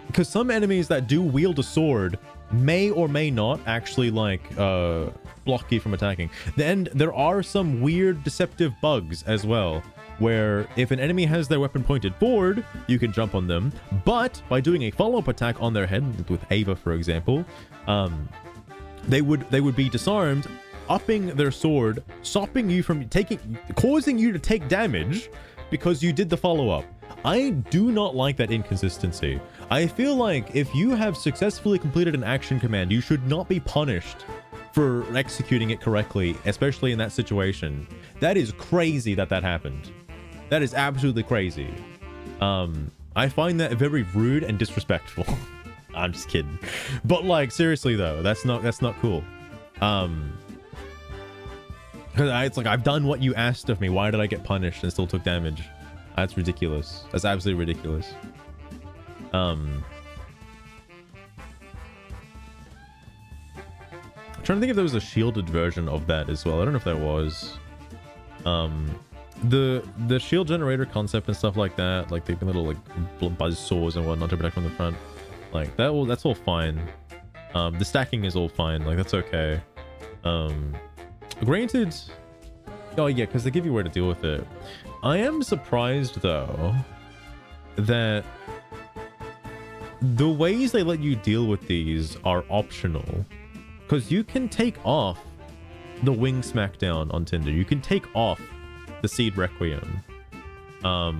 because some enemies that do wield a sword may or may not actually like block you from attacking. Then there are some weird deceptive bugs as well, where if an enemy has their weapon pointed forward, you can jump on them, but by doing a follow-up attack on their head, with Ava for example, they would be disarmed, upping their sword, stopping you from causing you to take damage because you did the follow-up. I do not like that inconsistency. I feel like if you have successfully completed an action command, you should not be punished for executing it correctly, especially in that situation. That is crazy that happened. That is absolutely crazy. I find that very rude and disrespectful. I'm just kidding. But like, seriously though, that's not cool. Because it's like, I've done what you asked of me. Why did I get punished and still took damage? That's ridiculous. That's absolutely ridiculous. I'm trying to think if there was a shielded version of that as well. I don't know if there was. The shield generator concept and stuff like that, like the little like buzz saws and whatnot to protect from the front, like that's all fine. The stacking is all fine. Like that's okay. Granted, oh yeah, because they give you a way to deal with it. I am surprised though that the ways they let you deal with these are optional, because you can take off the wing smackdown on Tinder. You can take off the Seed Requiem. I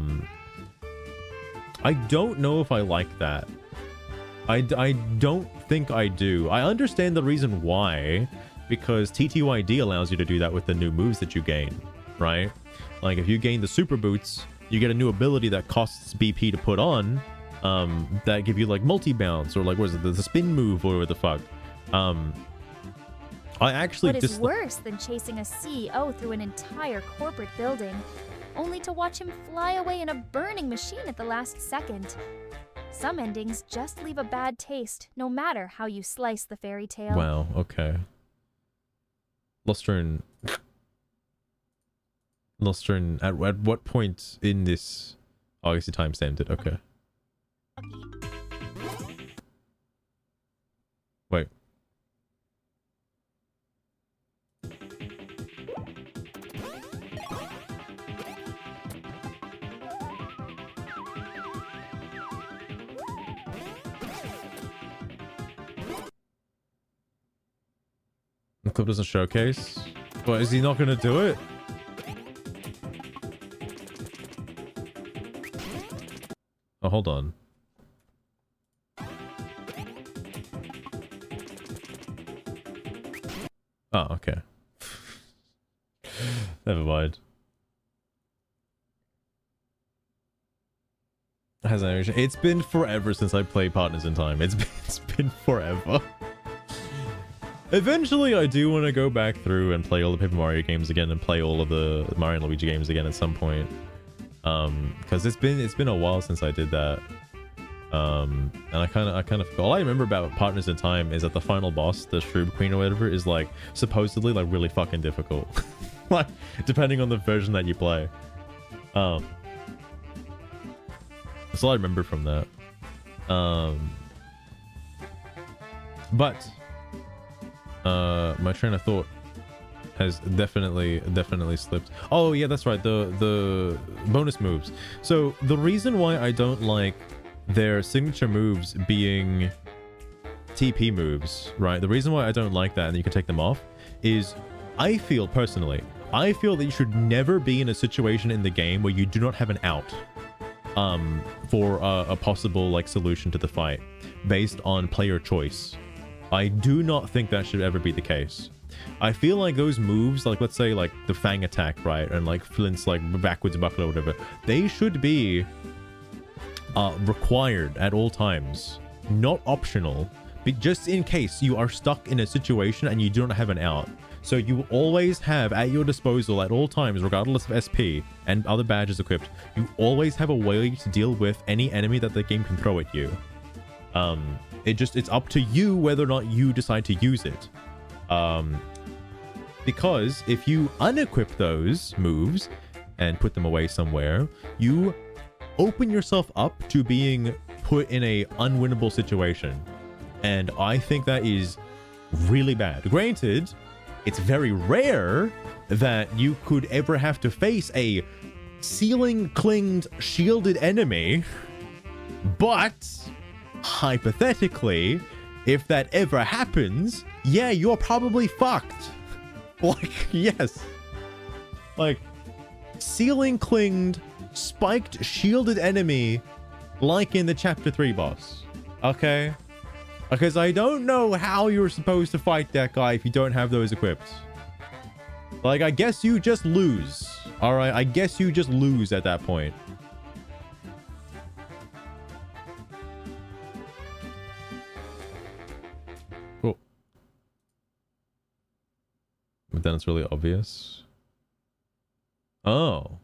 don't know if I like that. I don't think I do. I understand the reason why, because TTYD allows you to do that with the new moves that you gain, right? Like if you gain the super boots, you get a new ability that costs BP to put on, that give you like multi-bounce or like, what is it, the spin move or what the fuck. I actually What is worse than chasing a CEO through an entire corporate building, only to watch him fly away in a burning machine at the last second? Some endings just leave a bad taste, no matter how you slice the fairy tale. Wow, okay. Lustern, at what point in this... Oh, I guess you timestamped it, okay. Wait. The clip doesn't showcase? But is he not gonna do it? Oh, hold on. Oh, okay. Never mind. It's been forever since I played Partners in Time. It's been forever. Eventually, I do want to go back through and play all the Paper Mario games again and play all of the Mario and Luigi games again at some point. Because it's been a while since I did that. And I kind of all I remember about Partners in Time is that the final boss, the Shroob Queen or whatever, is like supposedly like really fucking difficult. Like depending on the version that you play. That's all I remember from that. But my train of thought has definitely slipped. Oh yeah, that's right, the bonus moves. So the reason why I don't like their signature moves being TP moves, right? The reason why I don't like that and you can take them off is I feel that you should never be in a situation in the game where you do not have an out. for a possible like solution to the fight based on player choice. I do not think that should ever be the case. I feel like those moves, like let's say like the Fang attack, right, and like Flint's like backwards buckle or whatever, they should be required at all times, not optional, but just in case you are stuck in a situation and you do not have an out. So you always have at your disposal at all times, regardless of SP and other badges equipped, you always have a way to deal with any enemy that the game can throw at you. It's up to you whether or not you decide to use it. Because if you unequip those moves and put them away somewhere, you open yourself up to being put in a unwinnable situation. And I think that is really bad. Granted, it's very rare that you could ever have to face a ceiling-clinged shielded enemy, but hypothetically, if that ever happens, yeah, you're probably fucked. Like, yes. Like, ceiling-clinged, spiked, shielded enemy, like in the Chapter 3 boss. Okay? Because I don't know how you're supposed to fight that guy if you don't have those equipped. Like, I guess you just lose. Alright, I guess you just lose at that point. Cool. But then it's really obvious. Oh.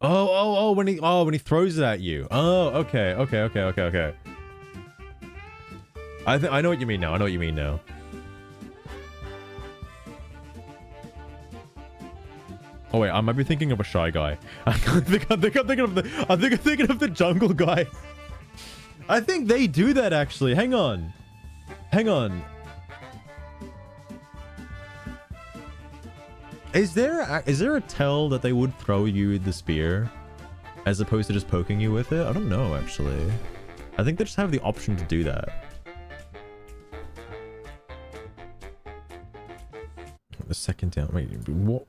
Oh, when he throws it at you. Oh, okay. I know what you mean now. Oh wait, I might be thinking of a Shy Guy. I'm thinking of the Jungle Guy. I think they do that actually. Hang on. Is there a tell that they would throw you the spear as opposed to just poking you with it? I don't know actually. I think they just have the option to do that. The second down. Wait, what?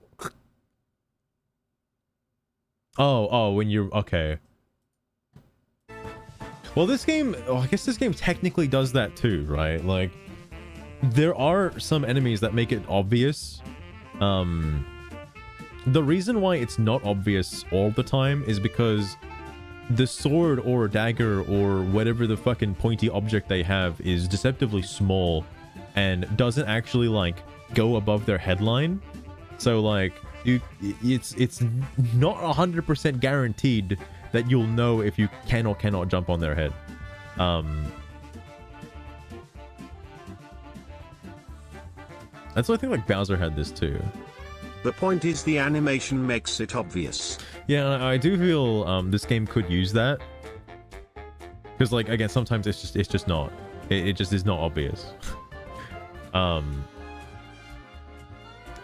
Oh, when you're okay. Well, this game, I guess this game technically does that too, right? Like, there are some enemies that make it obvious. The reason why it's not obvious all the time is because the sword or dagger or whatever the fucking pointy object they have is deceptively small and doesn't actually like go above their headline. So like it's not 100% guaranteed that you'll know if you can or cannot jump on their head. That's why I think like Bowser had this too. The point is the animation makes it obvious. Yeah, I do feel this game could use that. Because like again, sometimes it's just not. It just is not obvious.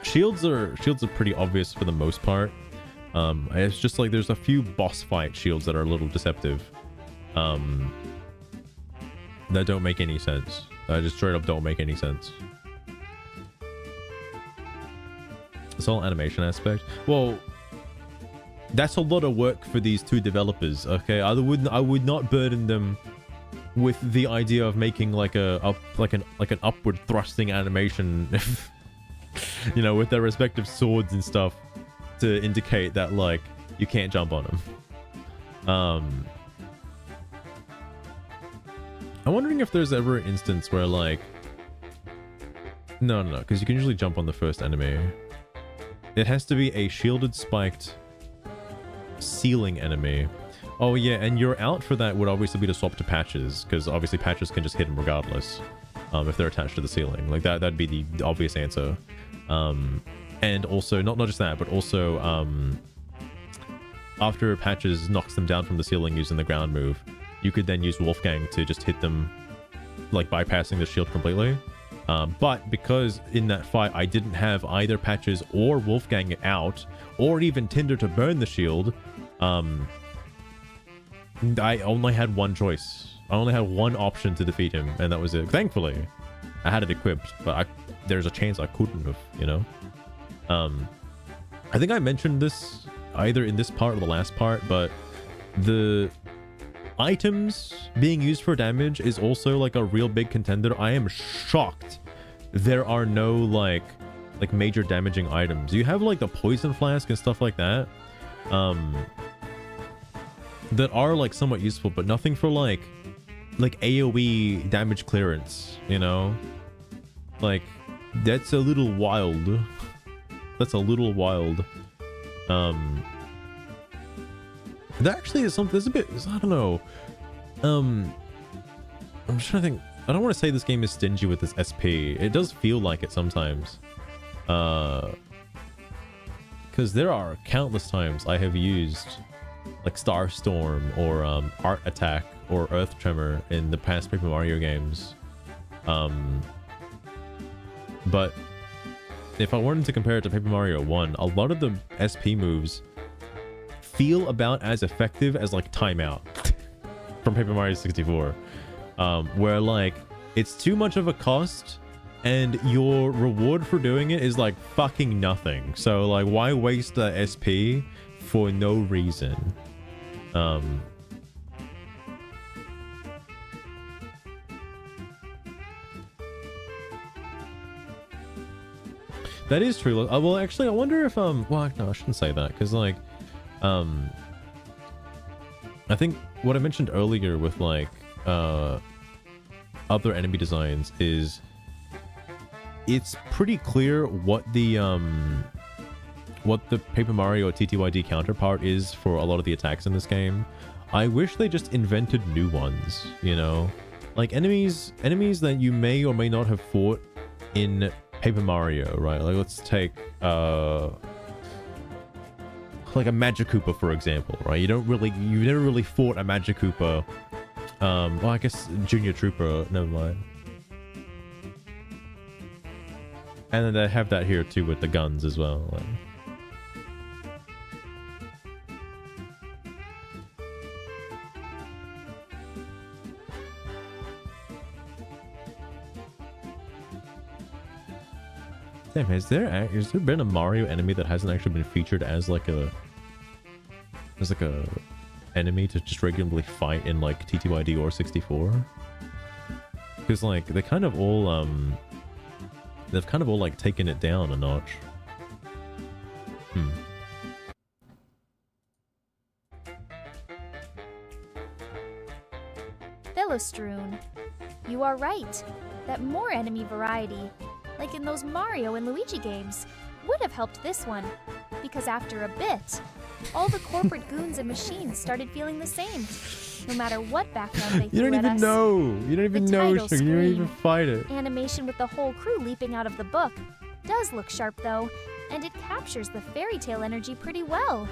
Shields are pretty obvious for the most part. It's just like there's a few boss fight shields that are a little deceptive. That don't make any sense. Just straight up don't make any sense. This whole animation aspect. Well, that's a lot of work for these two developers. Okay, I would not burden them with the idea of making like an upward thrusting animation, you know, with their respective swords and stuff to indicate that like you can't jump on them. I'm wondering if there's ever an instance where like no, because you can usually jump on the first enemy. It has to be a shielded, spiked ceiling enemy. Oh yeah, and your out for that would obviously be to swap to Patches, because obviously Patches can just hit them regardless if they're attached to the ceiling. Like that'd be the obvious answer. And also not just that, but also after Patches knocks them down from the ceiling using the ground move, you could then use Wolfgang to just hit them, like bypassing the shield completely. But because in that fight I didn't have either Patches or Wolfgang out, or even Tinder to burn the shield, I only had one choice. I only had one option to defeat him, and that was it. Thankfully, I had it equipped, but there's a chance I couldn't have, you know? I think I mentioned this either in this part or the last part, but the items being used for damage is also like a real big contender. I am shocked there are no like major damaging items. You have like the poison flask and stuff like that that are like somewhat useful, but nothing for like AoE damage clearance, you know? Like, that's a little wild. That's a little wild. That actually is something. There's a bit. I don't know. I'm just trying to think. I don't want to say this game is stingy with this SP. It does feel like it sometimes. Because there are countless times I have used like Starstorm or Art Attack or Earth Tremor in the past Paper Mario games. But if I wanted to compare it to Paper Mario 1, a lot of the SP moves feel about as effective as like Timeout from Paper Mario 64. Where like it's too much of a cost and your reward for doing it is like fucking nothing. So like why waste the SP for no reason? That is true. Well, actually, I wonder if well, no, I shouldn't say that because like, I think what I mentioned earlier with like other enemy designs is it's pretty clear what the Paper Mario TTYD counterpart is for a lot of the attacks in this game. I wish they just invented new ones, you know, like enemies that you may or may not have fought in Paper Mario, right? Like let's take like a Magic Koopa, for example, right? You've never really fought a Magic Koopa. Well, I guess Junior Trooper, never mind. And then they have that here too with the guns as well. Like. Damn, has there been a Mario enemy that hasn't actually been featured as like a enemy to just regularly fight in like TTYD or 64? Because like they've kind of all like taken it down a notch. Philostroon, you are right that more enemy variety, like in those Mario and Luigi games, would have helped this one, because after a bit, all the corporate goons and machines started feeling the same, no matter what background they threw at us. You don't even know. You don't even fight it. Animation with the whole crew leaping out of the book does look sharp though, and it captures the fairy tale energy pretty well,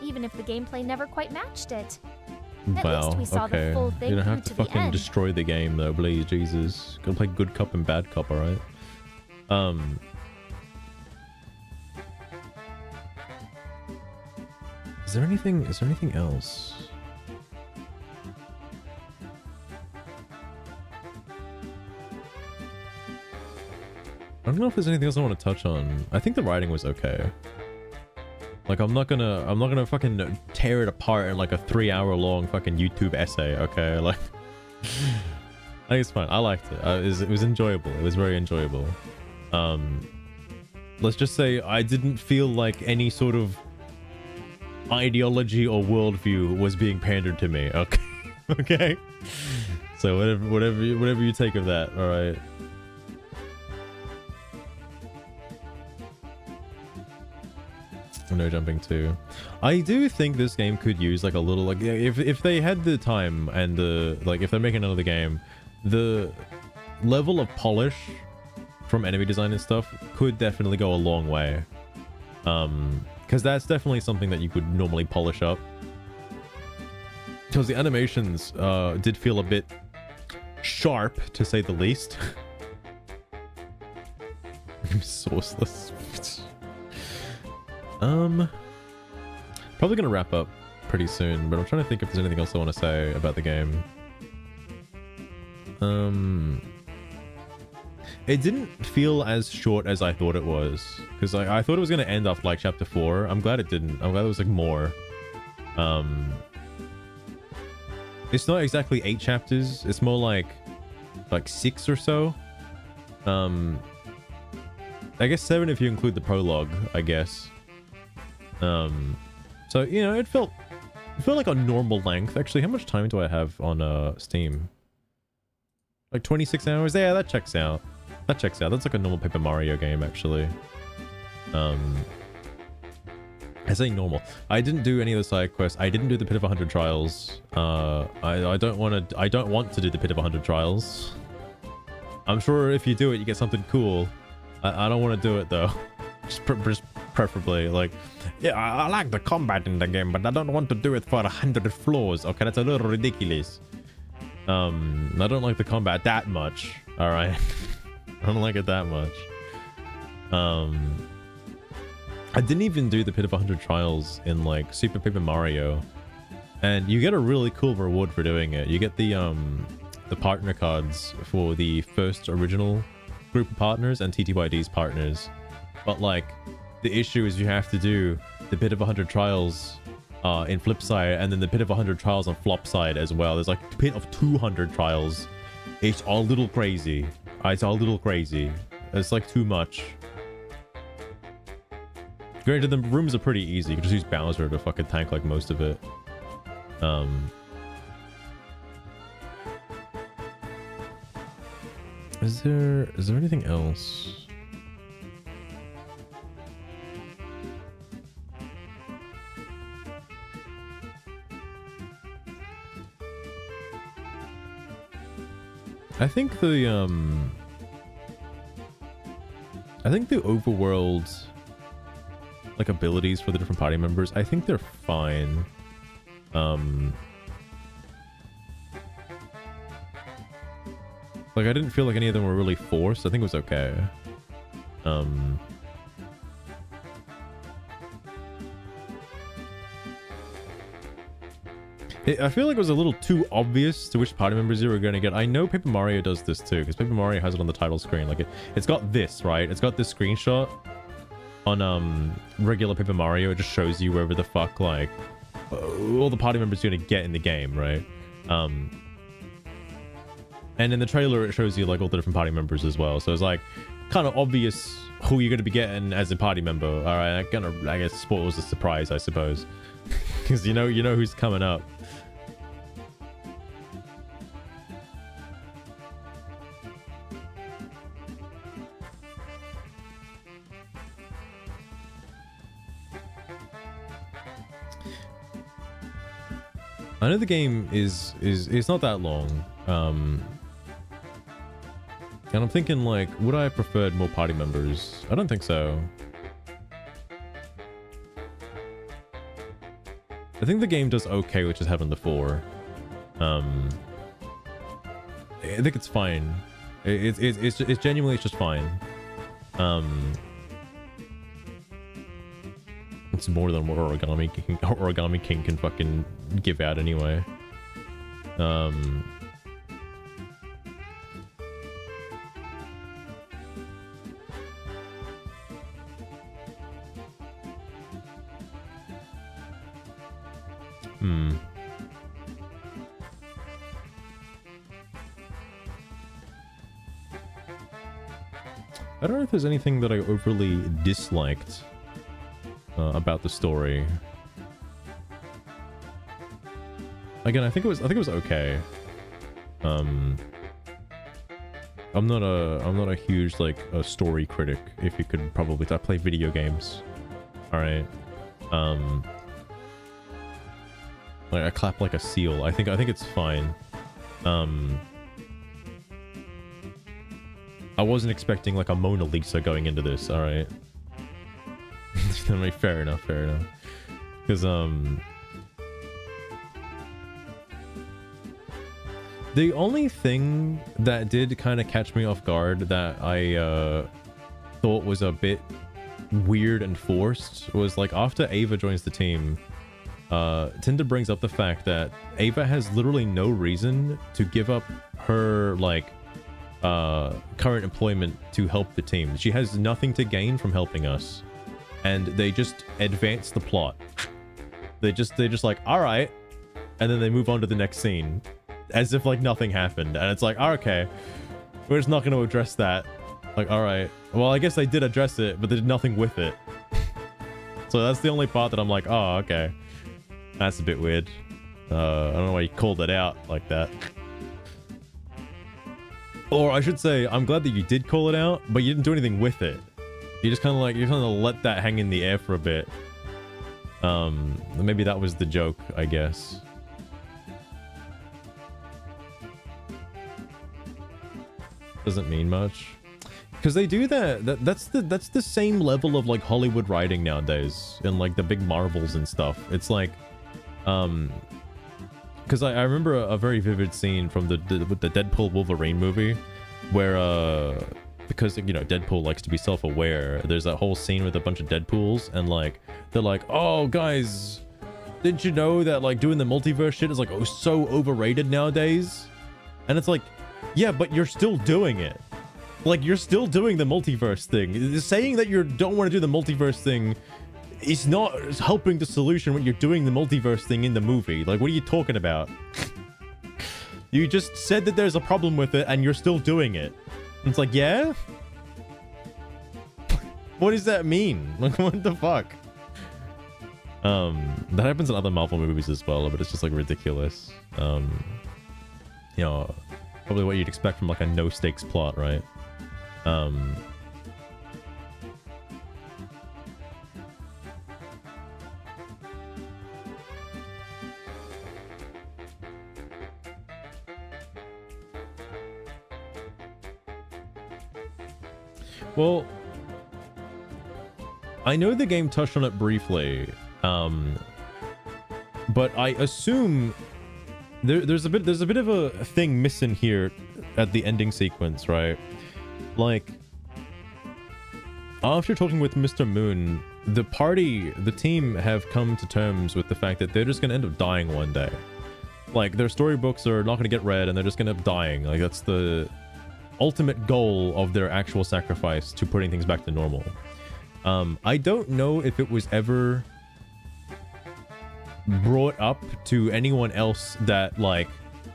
even if the gameplay never quite matched it. At least we saw the full thing you don't through have to to the fucking end. destroy the game though, please, Jesus. Go play good cop and bad cop, alright? Is there anything else? I don't know if there's anything else I want to touch on. I think the writing was okay. Like I'm not gonna fucking tear it apart in like a 3-hour long fucking YouTube essay, okay? Like I think it's fine. I liked it. It was enjoyable. It was very enjoyable. Let's just say I didn't feel like any sort of ideology or worldview was being pandered to me. Okay. Okay. So whatever you take of that, all right. No jumping too. I do think this game could use like a little like if they had the time and the like if they're making another game, the level of polish from enemy design and stuff could definitely go a long way. Because that's definitely something that you could normally polish up. Because the animations did feel a bit sharp, to say the least. Sourceless. Probably gonna wrap up pretty soon, but I'm trying to think if there's anything else I want to say about the game. It didn't feel as short as I thought it was, because I thought it was going to end off like chapter 4. I'm glad it didn't. I'm glad it was like more. It's not exactly 8 chapters. It's more like 6 or so. I guess 7 if you include the prologue, I guess. So you know, it felt like a normal length. Actually, how much time do I have on Steam? Like 26 hours? Yeah, that checks out. That checks out. That's like a normal Paper Mario game, actually. I say normal. I didn't do any of the side quests. I didn't do the Pit of 100 Trials. I don't want to do the Pit of 100 Trials. I'm sure if you do it, you get something cool. I don't want to do it though. just preferably like, yeah, I like the combat in the game, but I don't want to do it for 100 floors. Okay, that's a little ridiculous. I don't like the combat that much. All right. I don't like it that much. I didn't even do the Pit of 100 Trials in like Super Paper Mario, and you get a really cool reward for doing it. You get the partner cards for the first original group of partners and TTYD's partners, but like the issue is you have to do the Pit of 100 Trials in flip side, and then the Pit of 100 Trials on flop side as well. There's like Pit of 200 Trials. It's a little crazy. It's a little crazy. It's like too much. Granted, the rooms are pretty easy. You can just use Bowser to fucking tank like most of it. Is there anything else? I think the overworld like abilities for the different party members, I think they're fine. Like I didn't feel like any of them were really forced. I think it was okay. I feel like it was a little too obvious to which party members you were going to get. I know Paper Mario does this too, because Paper Mario has it on the title screen. Like it's got this, right? It's got this screenshot on regular Paper Mario. It just shows you wherever the fuck like all the party members you're going to get in the game, right? And in the trailer it shows you like all the different party members as well. So it's like kind of obvious who you're going to be getting as a party member. All right, I guess spoils the surprise, I suppose, because you know who's coming up. I know the game is not that long, and I'm thinking like, would I have preferred more party members? I don't think so. I think the game does okay with just having the 4. I think it's fine. It's genuinely just fine. It's more than what Origami King can fucking give out anyway. I don't know if there's anything that I overly disliked about the story. Again, I think it was okay. I'm not a huge like a story critic. If you could probably tell. I play video games. All right. Like I clap like a seal. I think it's fine. I wasn't expecting like a Mona Lisa going into this. All right. Fair enough. Because the only thing that did kind of catch me off guard that I thought was a bit weird and forced was like after Ava joins the team, Tinder brings up the fact that Ava has literally no reason to give up her like current employment to help the team. She has nothing to gain from helping us, and they just advance the plot. They're just like, all right, and then they move on to the next scene as if like nothing happened, and it's like, oh, okay, we're just not going to address that. Like, all right, well, I guess they did address it, but they did nothing with it. So that's the only part that I'm like, oh, okay, that's a bit weird. I don't know why you called it out like that. Or I should say, I'm glad that you did call it out, but you didn't do anything with it. You just kind of like, you kind of let that hang in the air for a bit. Maybe that was the joke, I guess. Doesn't mean much. Because they do that. That's the same level of like Hollywood writing nowadays, and like the big Marvels and stuff. It's like, because I remember a very vivid scene from the Deadpool Wolverine movie, where because you know Deadpool likes to be self-aware. There's that whole scene with a bunch of Deadpools, and like they're like, "Oh, guys, didn't you know that like doing the multiverse shit is like so overrated nowadays?" And it's like, yeah, but you're still doing it. Like, you're still doing the multiverse thing. Saying that you don't want to do the multiverse thing is not helping the solution when you're doing the multiverse thing in the movie. Like, what are you talking about? You just said that there's a problem with it and you're still doing it. And it's like, yeah? What does that mean? Like, what the fuck? That happens in other Marvel movies as well, but it's just like ridiculous. You know, probably what you'd expect from like a no stakes plot, right? Well, I know the game touched on it briefly, but I assume there's a bit of a thing missing here at the ending sequence, right? Like, after talking with Mr. Moon, the team have come to terms with the fact that they're just gonna end up dying one day. Like, their storybooks are not gonna get read and they're just gonna end up dying. Like, that's the ultimate goal of their actual sacrifice to putting things back to normal. I don't know if it was ever brought up to anyone else that, like,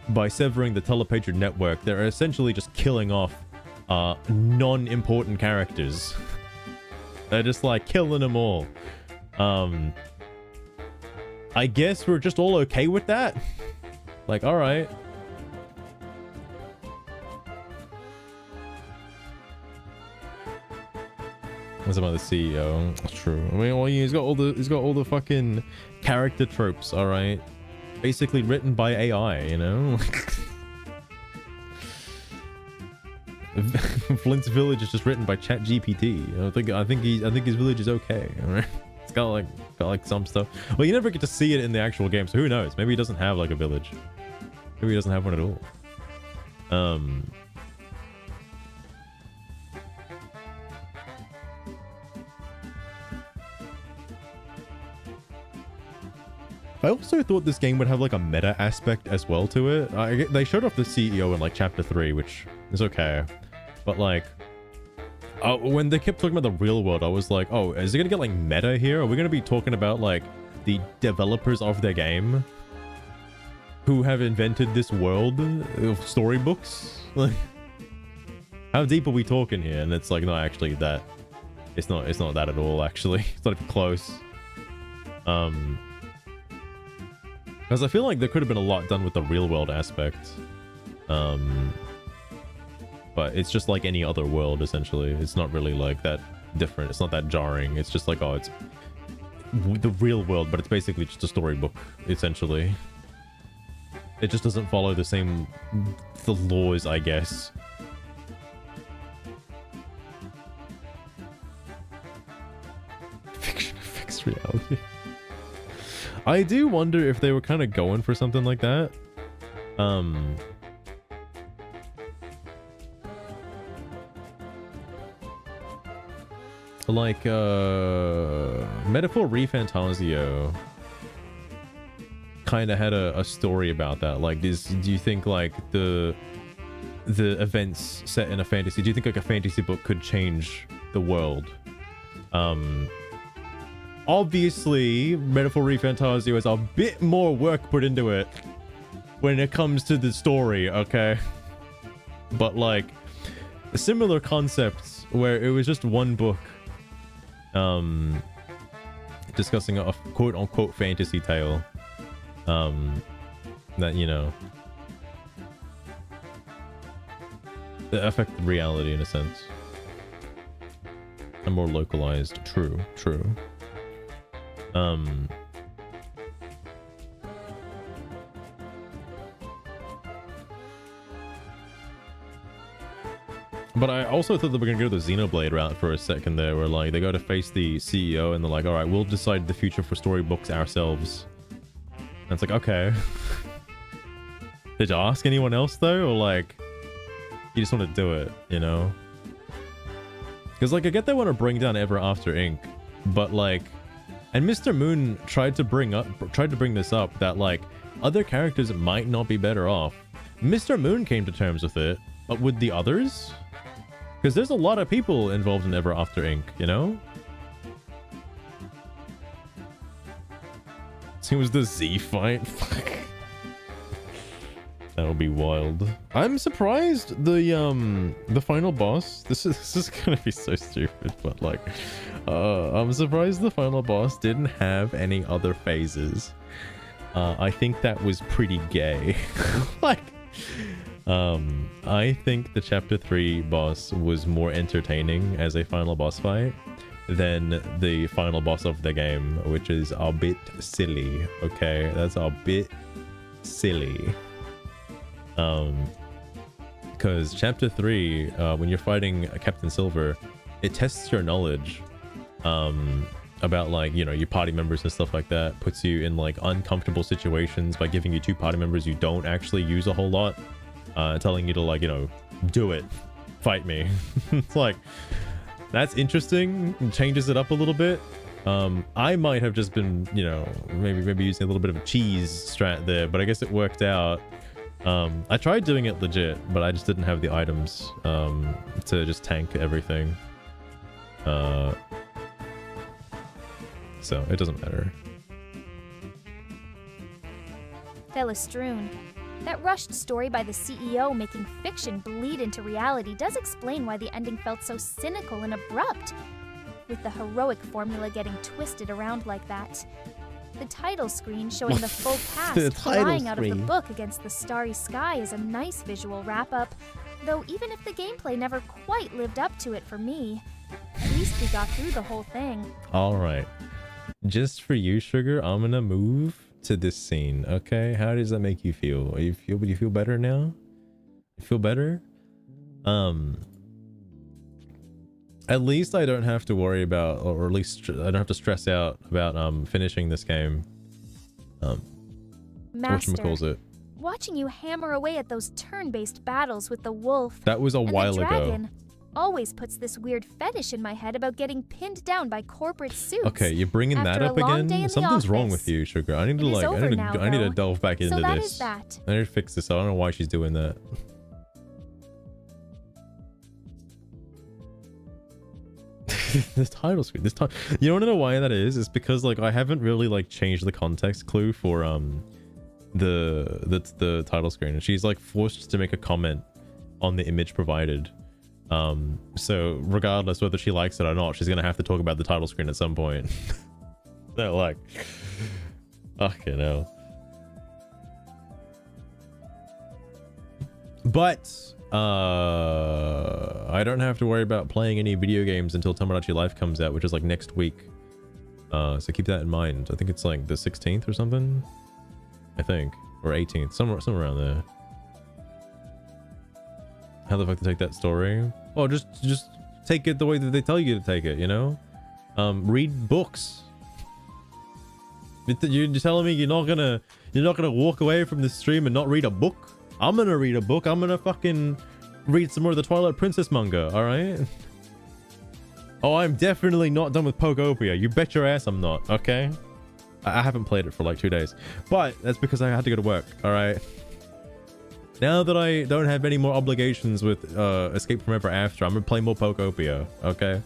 by severing the Telepatron network, they're essentially just killing off non-important characters. They're just like killing them all. I guess we're just all okay with that. Like, all right. What's about the CEO? That's true. I mean, well, he's got all the fucking character tropes. All right, basically written by AI. You know. Flint's village is just written by ChatGPT. I think his village is okay. All right, it's got like some stuff. Well, you never get to see it in the actual game, so who knows? Maybe he doesn't have like a village. Maybe he doesn't have one at all. I also thought this game would have like a meta aspect as well to it. They showed off the CEO in like chapter 3, which is okay. But like, when they kept talking about the real world, I was like, oh, is it gonna get like meta here? Are we gonna be talking about like the developers of their game who have invented this world of storybooks? Like, how deep are we talking here? And it's like, no, actually, that it's not that at all. Actually, it's not even close. Because I feel like there could have been a lot done with the real world aspect. But it's just like any other world, essentially. It's not really like that different. It's not that jarring. It's just like, oh, it's the real world, but it's basically just a storybook, essentially. It just doesn't follow the laws, I guess. Fiction affects reality. I do wonder if they were kind of going for something like that. Like, Metaphor ReFantasio kind of had a story about that. Like, do you think, like, the the events set in a fantasy, do you think like a fantasy book could change the world? Obviously, Metaphor ReFantazio has a bit more work put into it when it comes to the story, okay? But like similar concepts where it was just one book discussing a quote-unquote fantasy tale that, you know, that affected reality in a sense. And more localized. True. But I also thought that we're gonna go the Xenoblade route for a second there, where like they go to face the CEO and they're like, all right, we'll decide the future for storybooks ourselves. And it's like, okay. Did you ask anyone else though, or like you just want to do it, you know? Because like I get they want to bring down Ever After Inc., but like, and Mr. Moon tried to bring this up that like other characters might not be better off. Mr. Moon came to terms with it, but with the others? Because there's a lot of people involved in Ever After Inc., you know? It was the Z fight. That would be wild. I'm surprised the final boss. This is gonna be so stupid, but like, I'm surprised the final boss didn't have any other phases. I think that was pretty gay. Like, I think the chapter 3 boss was more entertaining as a final boss fight than the final boss of the game, which is a bit silly. Okay, that's a bit silly. Because chapter 3, when you're fighting Captain Silver, it tests your knowledge about like, you know, your party members and stuff like that, puts you in like uncomfortable situations by giving you 2 party members you don't actually use a whole lot, telling you to like, you know, do it, fight me. It's like, that's interesting, changes it up a little bit. I might have just been, you know, maybe using a little bit of a cheese strat there, but I guess it worked out. I tried doing it legit, but I just didn't have the items to just tank everything. So it doesn't matter. Felistροon. That rushed story by the CEO making fiction bleed into reality does explain why the ending felt so cynical and abrupt, with the heroic formula getting twisted around like that. The title screen showing the full cast flying out of the book against the starry sky is a nice visual wrap-up, though even if the gameplay never quite lived up to it for me, at least we got through the whole thing. All right. Just for you, Sugar, I'm gonna move to this scene, okay? How does that make you feel? Do you feel better now? You feel better? At least I don't have to worry about, or at least I don't have to stress out about finishing this game. Master, Whatchamacallit. watching you hammer away at those turn-based battles with the wolf That was a and while the ago. dragon always puts this weird fetish in my head about getting pinned down by corporate suits. Okay, you're bringing that after up a long day again? in the Something's wrong office. with you, Sugar. I need to It is like, over now, I need to though. delve back into So that this. is that. I need to fix this. I don't know why she's doing that. This title screen. You don't know why that is? It's because like I haven't really like changed the context clue for the title screen, and she's like forced to make a comment on the image provided. So regardless whether she likes it or not, she's gonna have to talk about the title screen at some point. They're like, fucking hell. But I don't have to worry about playing any video games until Tomodachi Life comes out, which is like next week. So keep that in mind. I think it's like the 16th or something. I think, or 18th, somewhere around there. How the fuck to take that story? Oh, just take it the way that they tell you to take it, you know? Read books. You're telling me you're not gonna walk away from this stream and not read a book? I'm gonna read a book. I'm gonna fucking read some more of the Twilight Princess manga, alright? Oh, I'm definitely not done with Pokopia. You bet your ass I'm not, okay? I haven't played it for like 2 days. But that's because I had to go to work, alright? Now that I don't have any more obligations with Escape from Ever After, I'm gonna play more Pokopia, okay?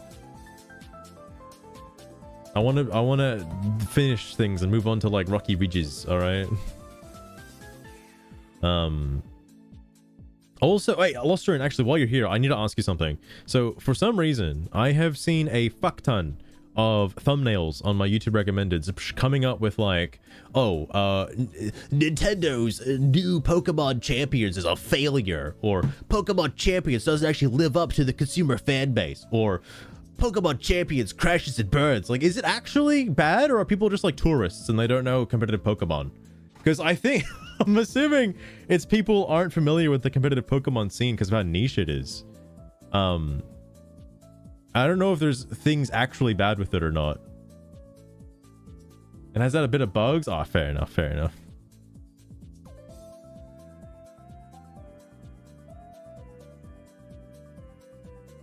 I wanna finish things and move on to like Rocky Ridges, alright? Also, wait, Losterin, actually, while you're here, I need to ask you something. So, for some reason, I have seen a fuck ton of thumbnails on my YouTube recommendeds coming up with like, oh, Nintendo's new Pokemon Champions is a failure, or Pokemon Champions doesn't actually live up to the consumer fan base, or Pokemon Champions crashes and burns. Like, is it actually bad, or are people just like tourists and they don't know competitive Pokemon? Because I think, I'm assuming it's people aren't familiar with the competitive Pokemon scene because of how niche it is. I don't know if there's things actually bad with it or not. And has that a bit of bugs? Oh, fair enough, fair enough.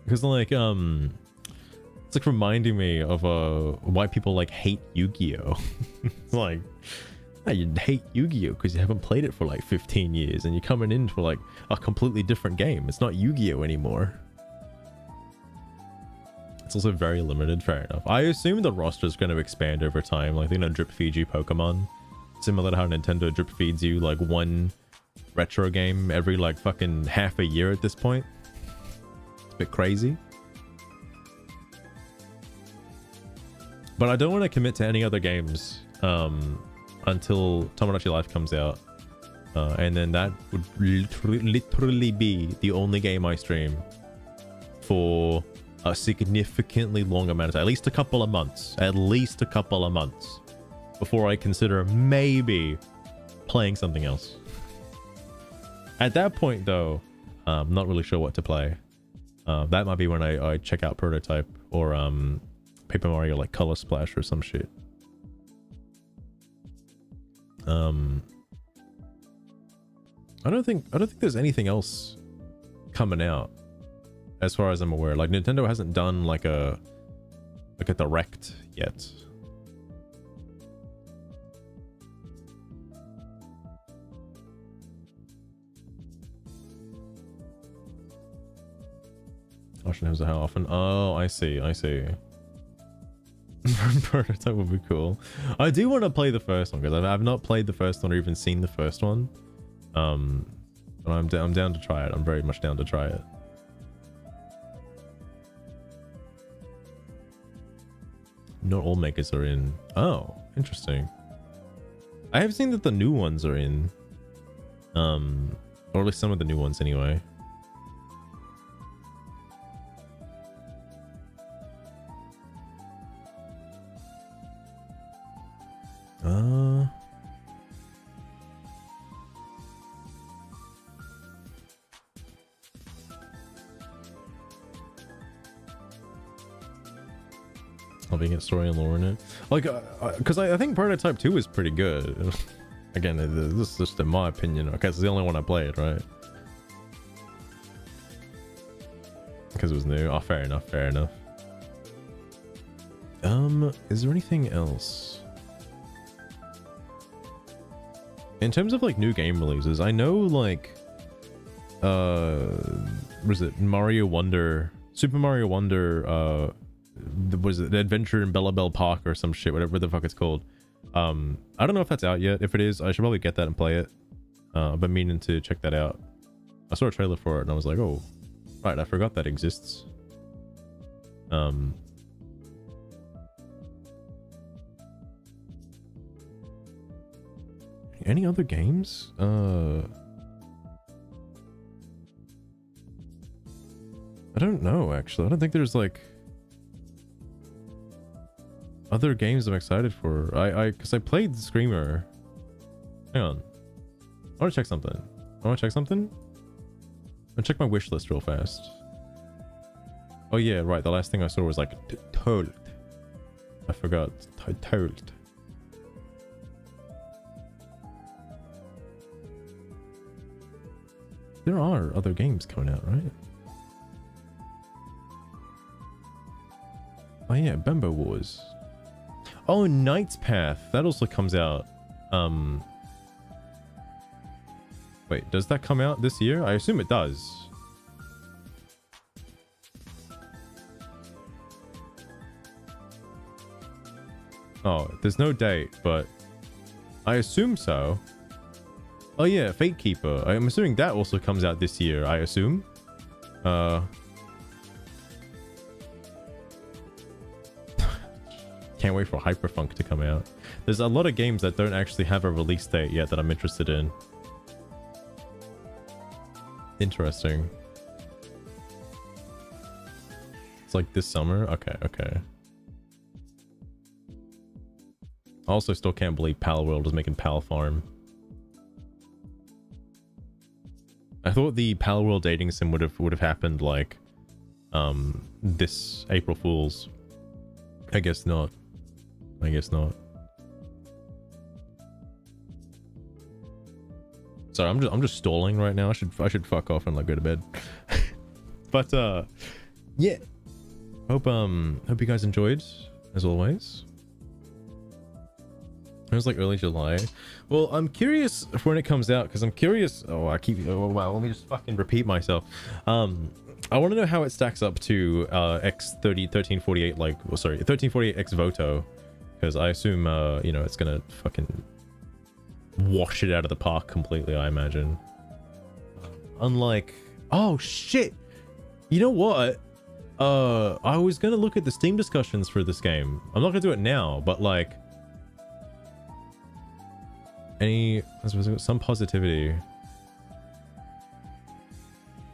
Because like, it's like reminding me of why people like hate Yu-Gi-Oh! It's like, oh, you hate Yu-Gi-Oh! Because you haven't played it for like 15 years and you're coming in for like a completely different game. It's not Yu-Gi-Oh! Anymore. It's also very limited, fair enough. I assume the roster is going to expand over time, like they're going to drip feed you Pokemon. Similar to how Nintendo drip feeds you like one retro game every like fucking half a year at this point. It's a bit crazy. But I don't want to commit to any other games until Tomodachi Life comes out. And then that would literally be the only game I stream for a significantly long amount of time, at least a couple of months before I consider maybe playing something else. At that point though, I'm not really sure what to play. That might be when I check out Prototype or Paper Mario like Color Splash or some shit. I don't think there's anything else coming out as far as I'm aware. Like Nintendo hasn't done like a direct yet. Question is how often? Oh, I see. Prototype would be cool. I do want to play the first one because I've not played the first one or even seen the first one. But I'm down to try it. I'm very much down to try it. Not all makers are in. Oh, interesting. I have seen that the new ones are in. Or at least some of the new ones anyway. Helping get story and lore in it, like because I think Prototype 2 is pretty good. Again, this is just in my opinion, okay? It's the only one I played, right? Because it was new. Oh, fair enough. Is there anything else in terms of like new game releases? I know like was it Mario Wonder, Super Mario Wonder, was it Adventure in Bellabelle Park or some shit, whatever the fuck it's called. I don't know if that's out yet. If it is, I should probably get that and play it. I've been meaning to check that out. I saw a trailer for it and I was like, oh right, I forgot that exists. Any other games? I don't know, actually. I don't think there's like other games I'm excited for. Because I played Screamer. Hang on. I want to check something. I'll check my wish list real fast. Oh yeah, right. The last thing I saw was like Told. I forgot. Told. There are other games coming out, right? Oh yeah, Bembo Wars. Oh, Knight's Path. That also comes out. Wait, does that come out this year? I assume it does. Oh, there's no date, but I assume so. Oh yeah, Fate Keeper. I'm assuming that also comes out this year, I assume. Can't wait for Hyperfunk to come out. There's a lot of games that don't actually have a release date yet that I'm interested in. Interesting. It's like this summer? Okay, okay. I also still can't believe Palworld is making Pal Farm. I thought the Palworld dating sim would have happened like this April Fool's. I guess not. I guess not. Sorry, I'm just stalling right now. I should fuck off and like go to bed. But yeah. Hope you guys enjoyed as always. It was like early July. Well, I'm curious for when it comes out because I'm curious. Oh, wow. Let me just fucking repeat myself. I want to know how it stacks up to X1348 like, well, sorry, 1348 X Voto, because I assume you know, it's gonna fucking wash it out of the park completely, I imagine. Unlike, oh shit, you know what? I was gonna look at the Steam discussions for this game. I'm not gonna do it now, but like, some positivity.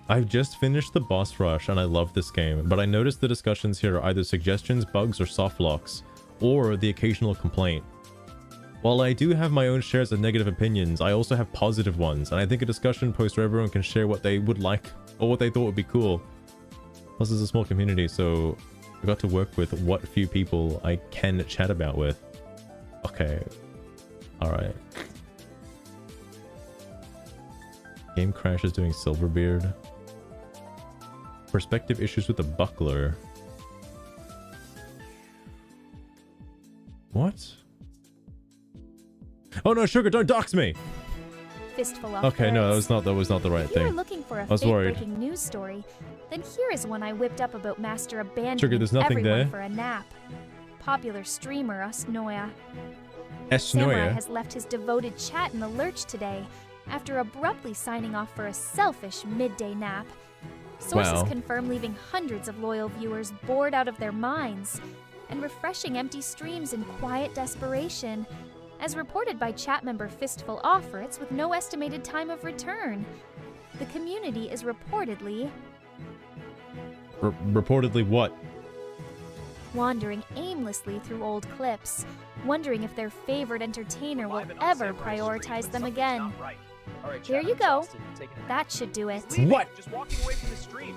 I've just finished the boss rush and I love this game, but I noticed the discussions here are either suggestions, bugs, or soft locks, or the occasional complaint. While I do have my own shares of negative opinions, I also have positive ones, and I think a discussion post where everyone can share what they would like or what they thought would be cool. Plus, it's a small community, so I got to work with what few people I can chat about with. Okay. Alright. Game Crash is doing Silverbeard. Perspective issues with the buckler. What? Oh no, Sugar, don't dox me! Fistful of Okay, no, birds. that was not the right If you were thing. looking for a was worried. fake-breaking news story, then here is one I whipped up about Master abandoning Sugar, there's nothing everyone there. for a nap. Popular streamer Usnoya Samurai Esnoya. has left his devoted chat in the lurch today after abruptly signing off for a selfish midday nap. Sources Wow. confirm leaving hundreds of loyal viewers bored out of their minds and refreshing empty streams in quiet desperation, as reported by chat member Fistful Offerits with no estimated time of return. The community is reportedly Reportedly what? wandering aimlessly through old clips, wondering if their favorite entertainer will ever prioritize them again. Here you go. That should do it. What? Just walking away from the stream.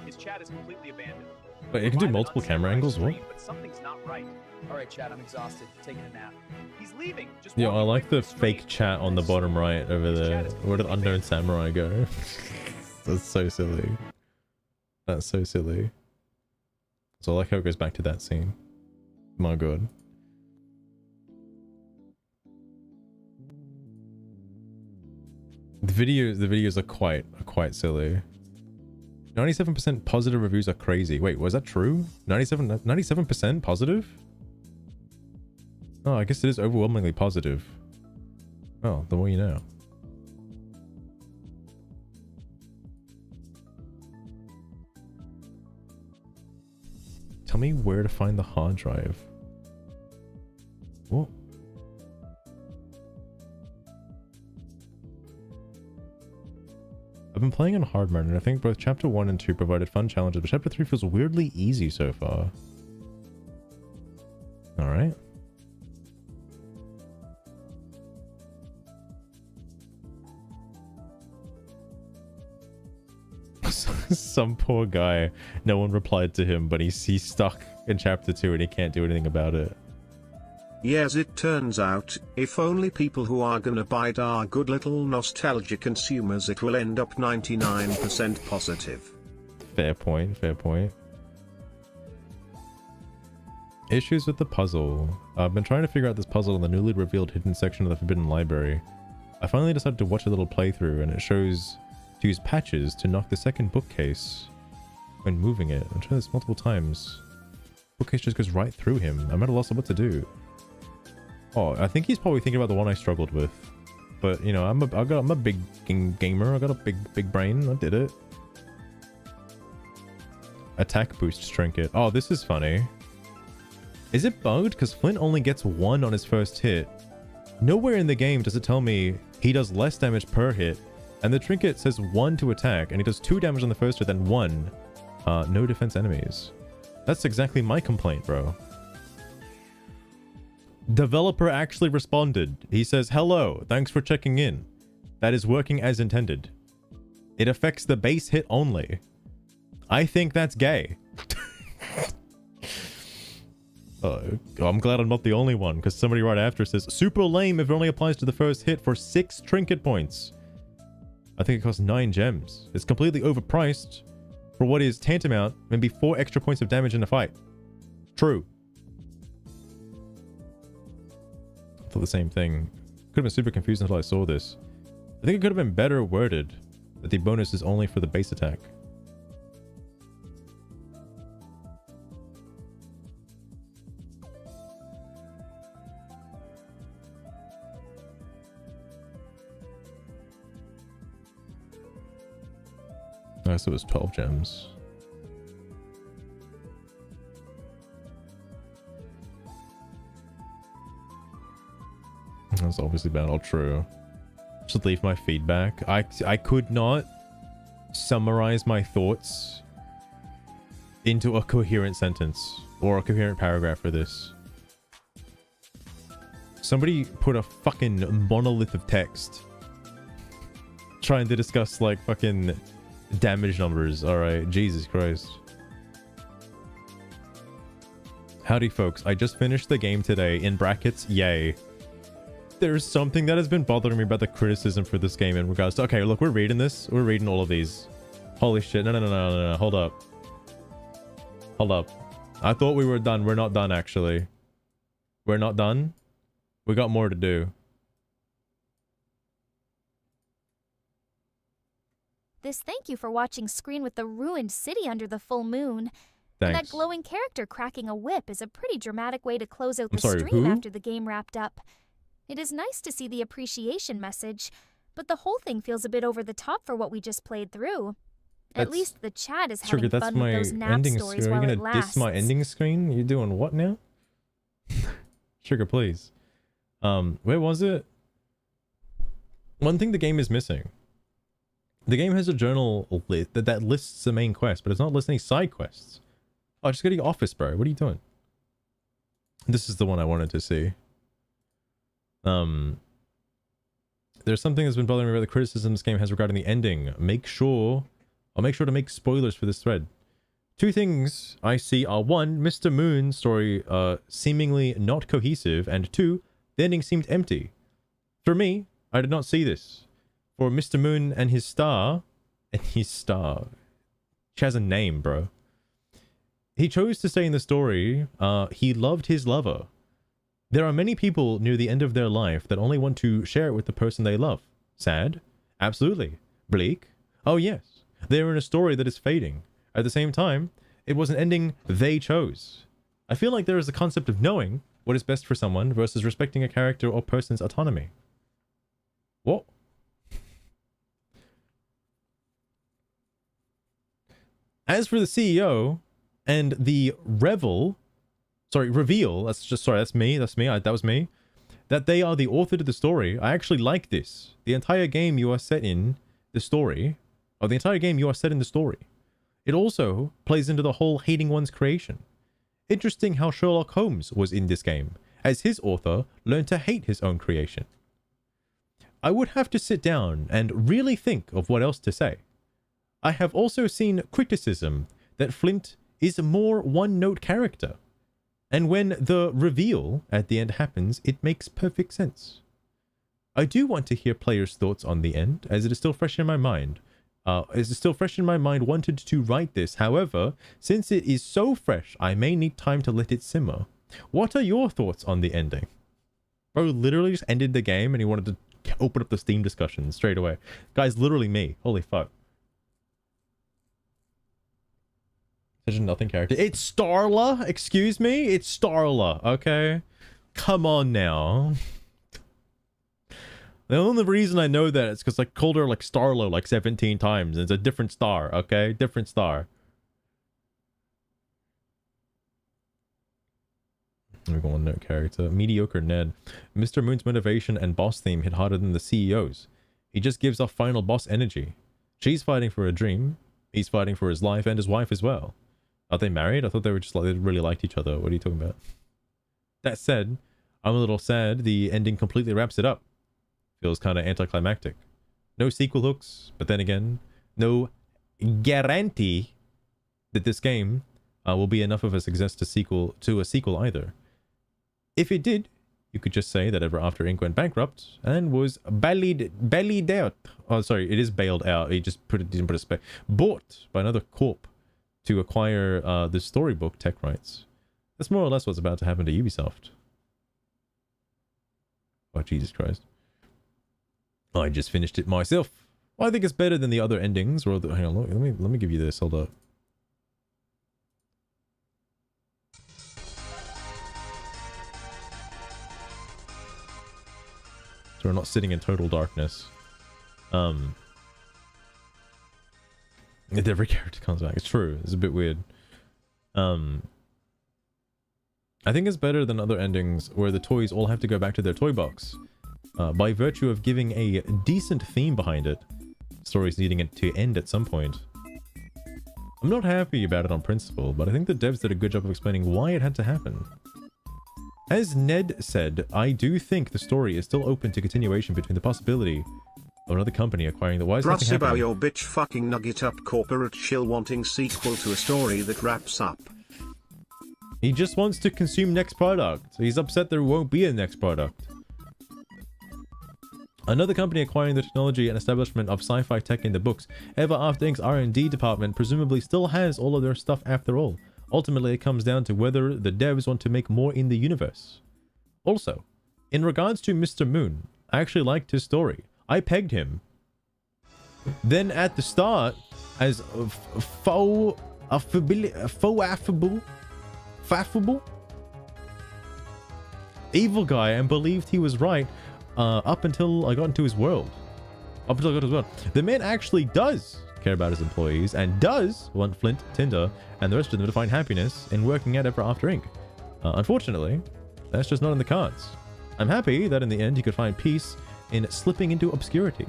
His chat is completely abandoned. Wait, it can do multiple camera angles? What? But something's not right. All right, chat, I'm exhausted. Taking a nap. He's leaving. Just Yeah, I walking away like from the stream. fake chat on the bottom right over there. Where did Unknown Samurai go? That's so silly. That's so silly. So I like how it goes back to that scene. My god. The videos are quite silly. 97% positive reviews are crazy. Wait, was that true? 97% positive? Oh, I guess it is overwhelmingly positive. Oh, the more you know. Tell me where to find the hard drive. What? I've been playing on hard mode, and I think both Chapter 1 and 2 provided fun challenges, but Chapter 3 feels weirdly easy so far. Alright. Some poor guy. No one replied to him, but he's stuck in Chapter 2 and he can't do anything about it. Yes, it turns out, if only people who are gonna bite are good little nostalgia consumers, it will end up 99% positive. Fair point, fair point. Issues with the puzzle. I've been trying to figure out this puzzle in the newly revealed hidden section of the Forbidden Library. I finally decided to watch a little playthrough, and it shows to use patches to knock the second bookcase when moving it. I've tried this multiple times. Bookcase just goes right through him. I'm at a loss of what to do. Oh, I think he's probably thinking about the one I struggled with. But, you know, I'm a big gamer. I got a big brain. I did it. Attack boost trinket. Oh, this is funny. Is it bugged? Because Flint only gets 1 on his first hit. Nowhere in the game does it tell me he does less damage per hit. And the trinket says 1 to attack, and he does 2 damage on the first hit, then 1. No defense enemies. That's exactly my complaint, bro. Developer actually responded. He says, hello, thanks for checking in. That is working as intended. It affects the base hit only. I think that's gay. I'm glad I'm not the only one, because somebody right after says, super lame if it only applies to the first hit for 6 trinket points. I think it costs 9 gems. It's completely overpriced for what is tantamount, maybe 4 extra points of damage in a fight. True. I thought the same thing. Could have been super confused until I saw this. I think it could have been better worded that the bonus is only for the base attack. I guess it was 12 gems. That's obviously bad, all true. Should leave my feedback. I could not summarize my thoughts into a coherent sentence or a coherent paragraph for this. Somebody put a fucking monolith of text trying to discuss like fucking damage numbers. All right, Jesus Christ. Howdy folks, I just finished the game today. In brackets, yay. There's something that has been bothering me about the criticism for this game in regards to... Okay, look, we're reading this. We're reading all of these. Holy shit. No. Hold up. Hold up. I thought we were done. We're not done, actually. We're not done. We got more to do. This thank you for watching screen with the ruined city under the full moon. And that glowing character cracking a whip is a pretty dramatic way to close out the stream after the game wrapped up. It is nice to see the appreciation message, but the whole thing feels a bit over the top for what we just played through. At least the chat is having fun with those nap stories while it lasts. Are you gonna diss my ending screen? You doing what now? Sugar, please. Where was it? One thing the game is missing. The game has a journal that lists the main quest, but it's not listing any side quests. Oh, just go to your office, bro. What are you doing? This is the one I wanted to see. There's something that's been bothering me about the criticism this game has regarding the ending. I'll make sure to make spoilers for this thread. 2 things I see are 1, Mr. Moon's story seemingly not cohesive, and 2, the ending seemed empty. For me, I did not see this. For Mr. Moon and his star, she has a name, bro. He chose to stay in the story. He loved his lover. There are many people near the end of their life that only want to share it with the person they love. Sad? Absolutely. Bleak? Oh yes. They are in a story that is fading. At the same time, it was an ending they chose. I feel like there is a concept of knowing what is best for someone versus respecting a character or person's autonomy. What? As for the CEO and the reveal, that's me, that was me, that they are the author to the story, I actually like this. The entire game you are set in the story, It also plays into the whole hating one's creation. Interesting how Sherlock Holmes was in this game, as his author learned to hate his own creation. I would have to sit down and really think of what else to say. I have also seen criticism that Flint is a more one-note character. And when the reveal at the end happens, it makes perfect sense. I do want to hear players' thoughts on the end, as it is still fresh in my mind. Wanted to write this. However, since it is so fresh, I may need time to let it simmer. What are your thoughts on the ending? Bro literally just ended the game and he wanted to open up the Steam discussion straight away. Guy's literally me. Holy fuck. Such a nothing character. It's Starla. Excuse me. It's Starla. Okay. Come on now. The only reason I know that is because I called her like Starlo like 17 times. It's a different star. Okay. Different star. We're going note character. Mediocre Ned. Mr. Moon's motivation and boss theme hit harder than the CEO's. He just gives off final boss energy. She's fighting for a dream. He's fighting for his life and his wife as well. Are they married? I thought they were just like, they really liked each other. What are you talking about? That said, I'm a little sad the ending completely wraps it up. Feels kind of anticlimactic. No sequel hooks, but then again, no guarantee that this game will be enough of a success to a sequel either. If it did, you could just say that Ever After Inc. went bankrupt and was bailed out. Oh, sorry, it is bailed out. He just didn't put a spec. Bought by another corp to acquire the storybook tech rights. That's more or less what's about to happen to Ubisoft. Oh, Jesus Christ. I just finished it myself. Well, I think it's better than the other endings. Hang on, let me give you this. Hold up. So we're not sitting in total darkness. Every character comes back. It's true. It's a bit weird. I think it's better than other endings where the toys all have to go back to their toy box. By virtue of giving a decent theme behind it. Stories needing it to end at some point. I'm not happy about it on principle, but I think the devs did a good job of explaining why it had to happen. As Ned said, I do think the story is still open to continuation between the possibility of another company acquiring the wise. Trust about your bitch fucking nugget up corporate shill wanting sequel to a story that wraps up. He just wants to consume next product. He's upset there won't be a next product. Another company acquiring the technology and establishment of sci-fi tech in the books. Ever After Inc.'s R&D department presumably still has all of their stuff after all. Ultimately, it comes down to whether the devs want to make more in the universe. Also, in regards to Mr. Moon, I actually liked his story. I pegged him. Then at the start, as faux affable, evil guy, and believed he was right up until I got into his world. The man actually does care about his employees and does want Flint, Tinder, and the rest of them to find happiness in working at Ever After Inc. Unfortunately, that's just not in the cards. I'm happy that in the end he could find peace in slipping into obscurity.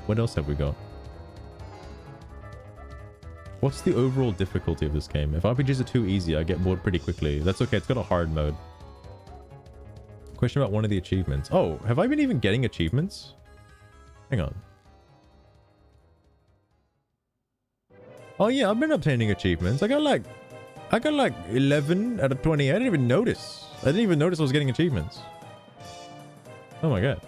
What else have we got? What's the overall difficulty of this game? If RPGs are too easy, I get bored pretty quickly. That's okay, it's got a hard mode. Question about one of the achievements. Oh, have I been even getting achievements? Hang on. Oh yeah, I've been obtaining achievements. I got like 11 out of 20. I didn't even notice. I was getting achievements. Oh my god.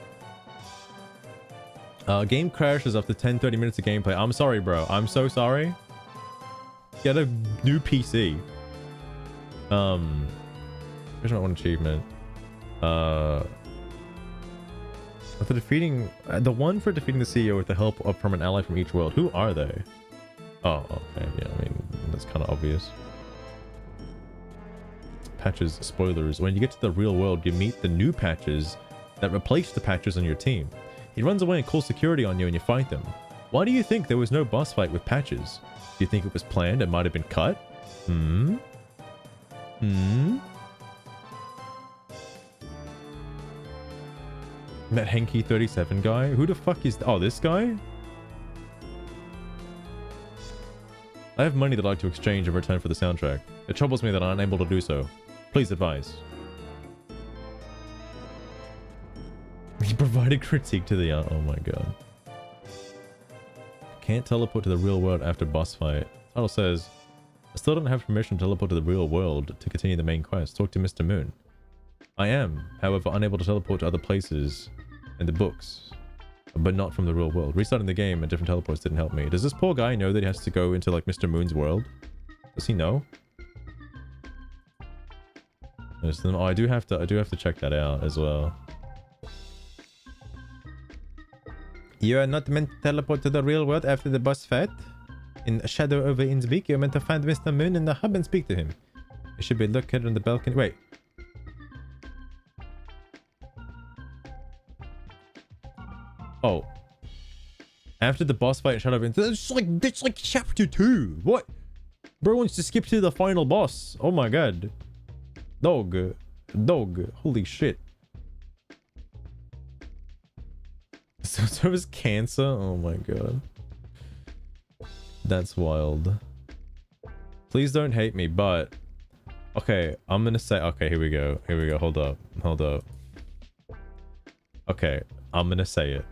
Game crashes after 10-30 minutes of gameplay. I'm sorry, bro. I'm so sorry. Get a new PC. There's not one achievement. After defeating the one for defeating the CEO with the help from an ally from each world. Who are they? Oh, okay. Yeah, I mean, that's kind of obvious. Patches, spoilers. When you get to the real world, you meet the new patches that replace the patches on your team. He runs away and calls security on you and you fight them. Why do you think there was no boss fight with patches? Do you think it was planned and might have been cut? That Henky37 guy? Who the fuck is... Oh, this guy? I have money that I'd like to exchange in return for the soundtrack. It troubles me that I'm unable to do so. Please advise. He provided critique to the... Oh my god. Can't teleport to the real world after boss fight. Title says, I still don't have permission to teleport to the real world to continue the main quest. Talk to Mr. Moon. I am, however, unable to teleport to other places in the books, but not from the real world. Restarting the game and different teleports didn't help me. Does this poor guy know that he has to go into like Mr. Moon's world? Does he know? Oh, I do have to check that out as well. You are not meant to teleport to the real world after the boss fight. In Shadow over Innsbeak, you're meant to find Mr. Moon in the hub and speak to him. You should be located on the balcony. Wait. Oh. After the boss fight in Shadow over Innsbeak, it's like chapter 2. What? Bro wants to skip to the final boss. Oh my god. Dog. Holy shit. So is cancer. Oh my god. That's wild. Please don't hate me, but okay, I'm gonna say, okay, here we go. Hold up. Okay, I'm gonna say it.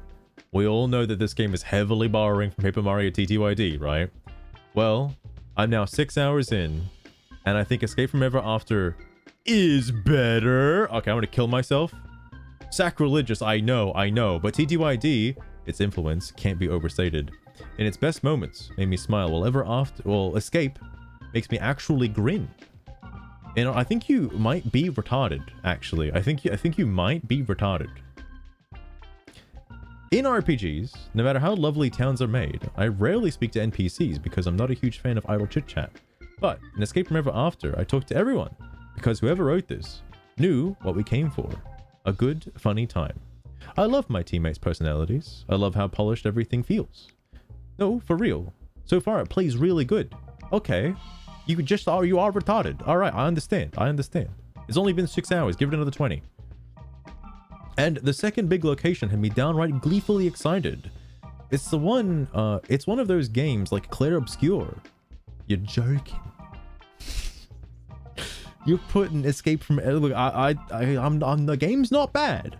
We all know that this game is heavily borrowing from Paper Mario TTYD, right? Well, I'm now 6 hours in, and I think Escape from Ever After is better. Okay, I'm gonna kill myself. Sacrilegious, I know, but TTYD, its influence can't be overstated. In its best moments, made me smile, while Escape makes me actually grin. And I think you might be retarded, actually. I think you might be retarded. In RPGs, no matter how lovely towns are made, I rarely speak to NPCs because I'm not a huge fan of idle chit-chat. But in Escape from Ever After, I talk to everyone, because whoever wrote this knew what we came for. A good, funny time. I love my teammates' personalities. I love how polished everything feels. No, for real. So far, it plays really good. Okay. You are retarded. Alright, I understand. It's only been 6 hours. Give it another 20. And the second big location had me downright gleefully excited. It's one of those games like Clair Obscur. You're joking. You're putting Escape from... Look, the game's not bad.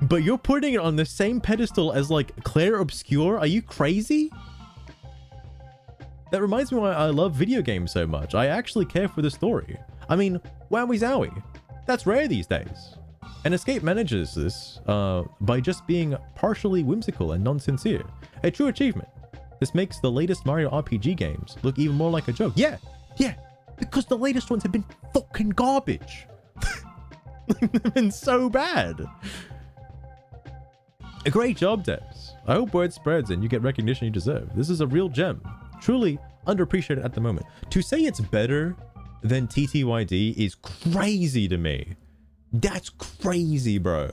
But you're putting it on the same pedestal as, like, Clair Obscur? Are you crazy? That reminds me why I love video games so much. I actually care for the story. I mean, wowie zowie. That's rare these days. And Escape manages this by just being partially whimsical and non-sincere. A true achievement. This makes the latest Mario RPG games look even more like a joke. Yeah, because the latest ones have been fucking garbage. They've been so bad. A great job, devs. I hope word spreads and you get recognition you deserve. This is a real gem. Truly underappreciated at the moment. To say it's better than TTYD is crazy to me. That's crazy, bro.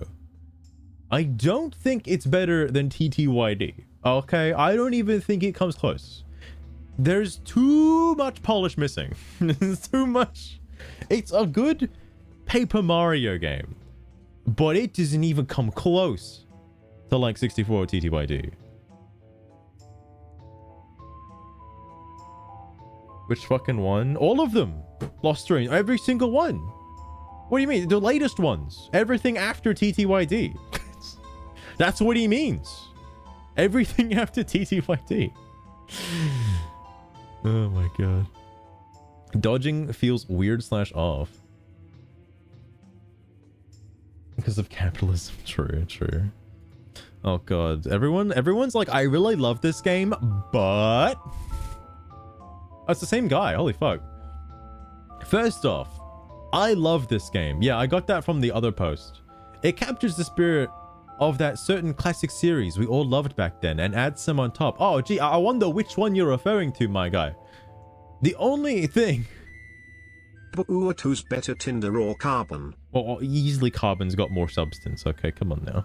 I don't think it's better than TTYD. Okay? I don't even think it comes close. There's too much polish missing. There's too much. It's a good Paper Mario game, but it doesn't even come close to like 64 TTYD. Which fucking one? All of them. Lost Stream. Every single one. What do you mean? The latest ones. Everything after TTYD. That's what he means. Everything after TTYD. Oh my god. Dodging feels weird / off. Because of capitalism. True. Oh god. Everyone's like, I really love this game, but... Oh, it's the same guy. Holy fuck. First off, I love this game. Yeah, I got that from the other post. It captures the spirit of that certain classic series we all loved back then and adds some on top. Oh, gee, I wonder which one you're referring to, my guy. The only thing... Who's better, Tinder or Carbon? Well, easily Carbon's got more substance. Okay, come on now.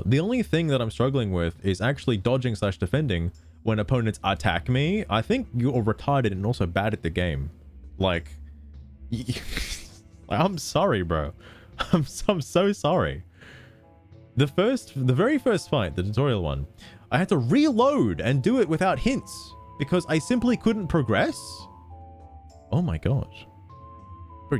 The only thing that I'm struggling with is actually dodging / defending when opponents attack me. I think you're retarded and also bad at the game. Like, I'm sorry, bro. I'm so sorry. The very first fight, the tutorial one, I had to reload and do it without hints because I simply couldn't progress. Oh my gosh. Bro,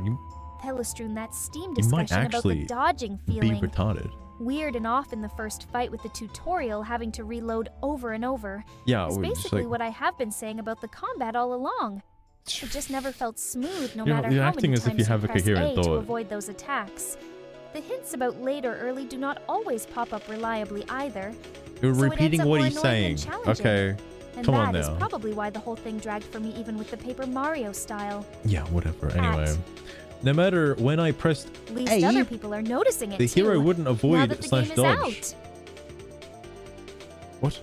Telestrewn, that Steam you might discussion about actually the dodging be feeling. retarded. Weird and off in the first fight with the tutorial, having to reload over and over. Yeah, is it was basically like- what I have been saying about the combat all along. It just never felt smooth, no You're- matter you're how acting many as if times you have a press coherent A to thought. avoid those attacks. The hints about late or early do not always pop up reliably either. You're so it repeating ends up what more he's annoying saying. than challenging. Okay. And Come on that is now. probably why the whole thing dragged for me even with the Paper Mario style. Yeah, whatever. Anyway. No matter when I pressed, At least Hey. other people are noticing it the too. hero wouldn't now avoid that the slash game is dodge. out. What?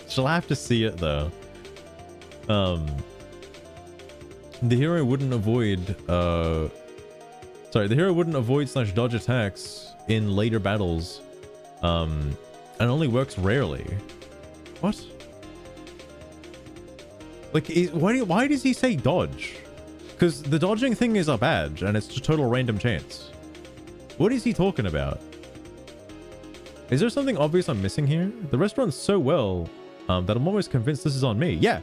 She'll have to see it though. The hero wouldn't avoid the hero wouldn't avoid slash dodge attacks in later battles. And only works rarely. What? Like, why does he say dodge? Because the dodging thing is a badge and it's just total random chance. What is he talking about? Is there something obvious I'm missing here? The rest runs so well that I'm almost convinced this is on me. Yeah.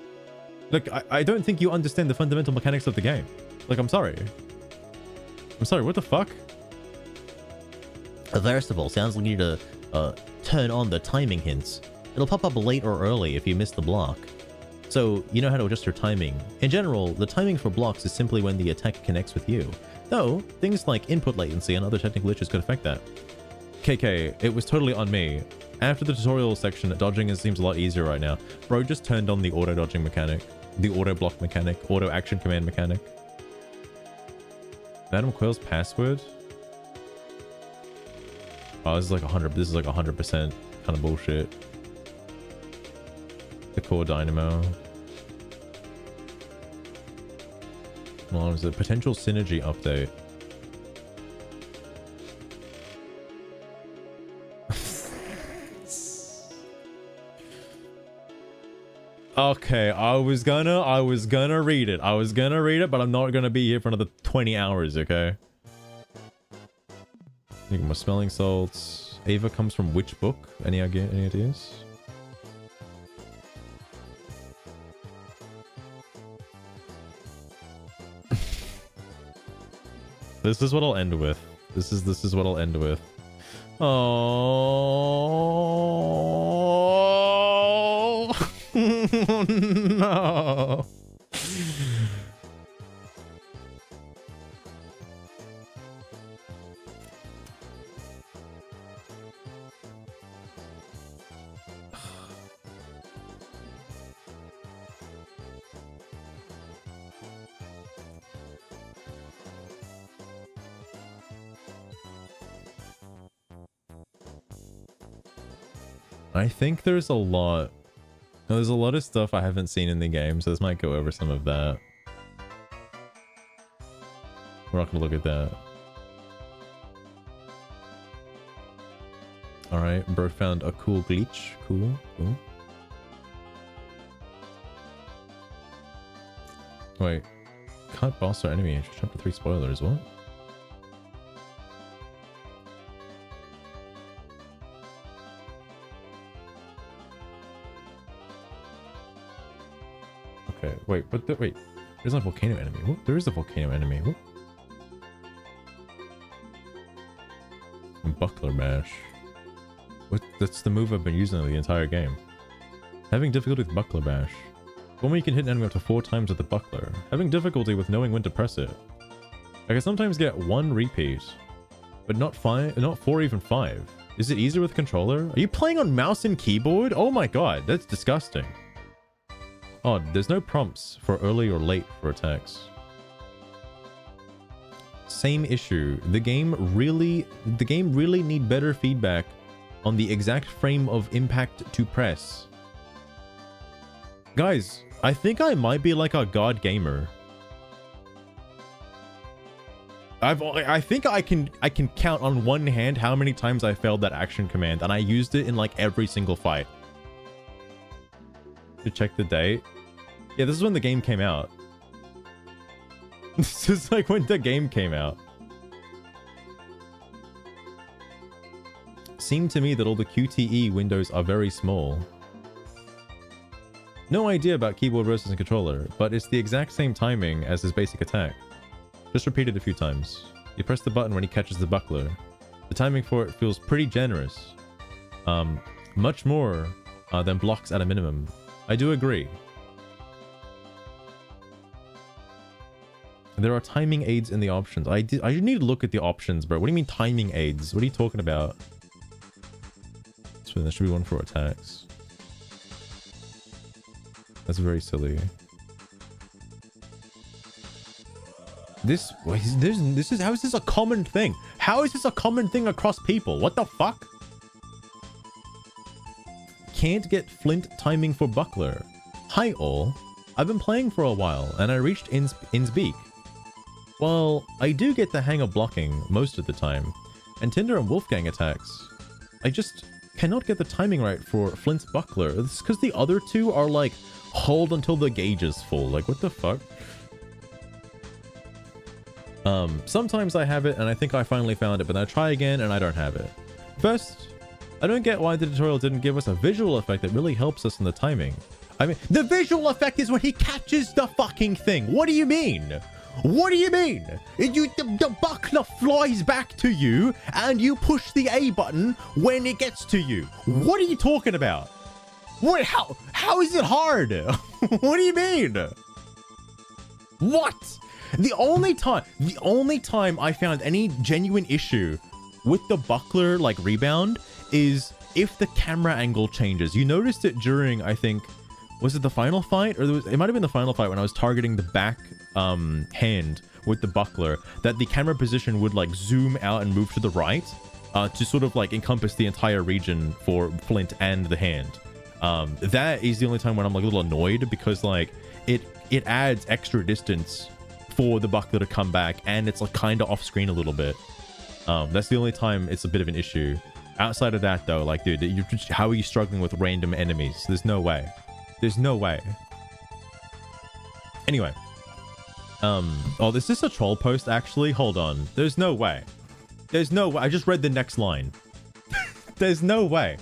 Like, I don't think you understand the fundamental mechanics of the game. Like, I'm sorry. What the fuck? First of all, sounds like you need to turn on the timing hints. It'll pop up late or early if you miss the block. So, you know how to adjust your timing. In general, the timing for blocks is simply when the attack connects with you. Though, things like input latency and other technical glitches could affect that. KK, it was totally on me. After the tutorial section, dodging seems a lot easier right now. Bro just turned on the auto dodging mechanic, the auto block mechanic, auto action command mechanic. Madam Quail's password? Oh, this is like 100% kind of bullshit. The core dynamo. Well, is it potential synergy update? Okay, I was gonna read it. But I'm not gonna be here for another 20 hours, okay? You get more smelling salts. Ava comes from which book? Any ideas? This is what I'll end with. This is what I'll end with. Oh no. I think there's a lot. There's a lot of stuff I haven't seen in the game, so this might go over some of that. We're not gonna look at that. Alright, bro found a cool glitch. Cool. Wait. Cut boss or enemy. Chapter 3 spoilers, what? Okay, wait, but wait, there's not a volcano enemy. What? There is a volcano enemy. What? Buckler bash. What? That's the move I've been using the entire game. Having difficulty with buckler bash. One way you can hit an enemy up to 4 times with the buckler. Having difficulty with knowing when to press it. I can sometimes get 1 repeat, but not 5, not 4, even 5. Is it easier with controller? Are you playing on mouse and keyboard? Oh my god, that's disgusting. Odd, there's no prompts for early or late for attacks. Same issue. The game really need better feedback on the exact frame of impact to press. Guys, I think I might be like a god gamer. I think I can count on one hand how many times I failed that action command, and I used it in like every single fight. To check the date. Yeah, this is when the game came out. This is like when the game came out. Seemed to me that all the QTE windows are very small. No idea about keyboard versus controller, but it's the exact same timing as his basic attack. Just repeat it a few times. You press the button when he catches the buckler. The timing for it feels pretty generous. Much more than blocks at a minimum. I do agree. There are timing aids in the options. I need to look at the options, bro. What do you mean timing aids? What are you talking about? So there should be one for attacks. That's very silly. This is how is this a common thing? How is this a common thing across people? What the fuck? Can't get Flint timing for Buckler. Hi all. I've been playing for a while and I reached Innsbeek. Well, I do get the hang of blocking most of the time, and Tinder and Wolfgang attacks. I just cannot get the timing right for Flint's Buckler. It's because the other two are like, hold until the gauge is full. Like, what the fuck? Sometimes I have it and I think I finally found it, but then I try again and I don't have it. First, I don't get why the tutorial didn't give us a visual effect that really helps us in the timing. I mean, the visual effect is when he catches the fucking thing. What do you mean? What do you mean? The buckler flies back to you and you push the A button when it gets to you. What are you talking about? What? How is it hard? What do you mean? What? The only time I found any genuine issue with the buckler like rebound is if the camera angle changes. You noticed it during, I think, was it the final fight? Or it might have been the final fight when I was targeting the back hand with the buckler, that the camera position would like zoom out and move to the right to sort of like encompass the entire region for Flint and the hand. That is the only time when I'm like a little annoyed, because like it adds extra distance for the buckler to come back, and it's like kind of off screen a little bit. That's the only time it's a bit of an issue. Outside of that though, like dude, how are you struggling with random enemies? There's no way. There's no way. Anyway. Oh, is this a troll post actually? Hold on. There's no way. There's no way. I just read the next line. There's no way.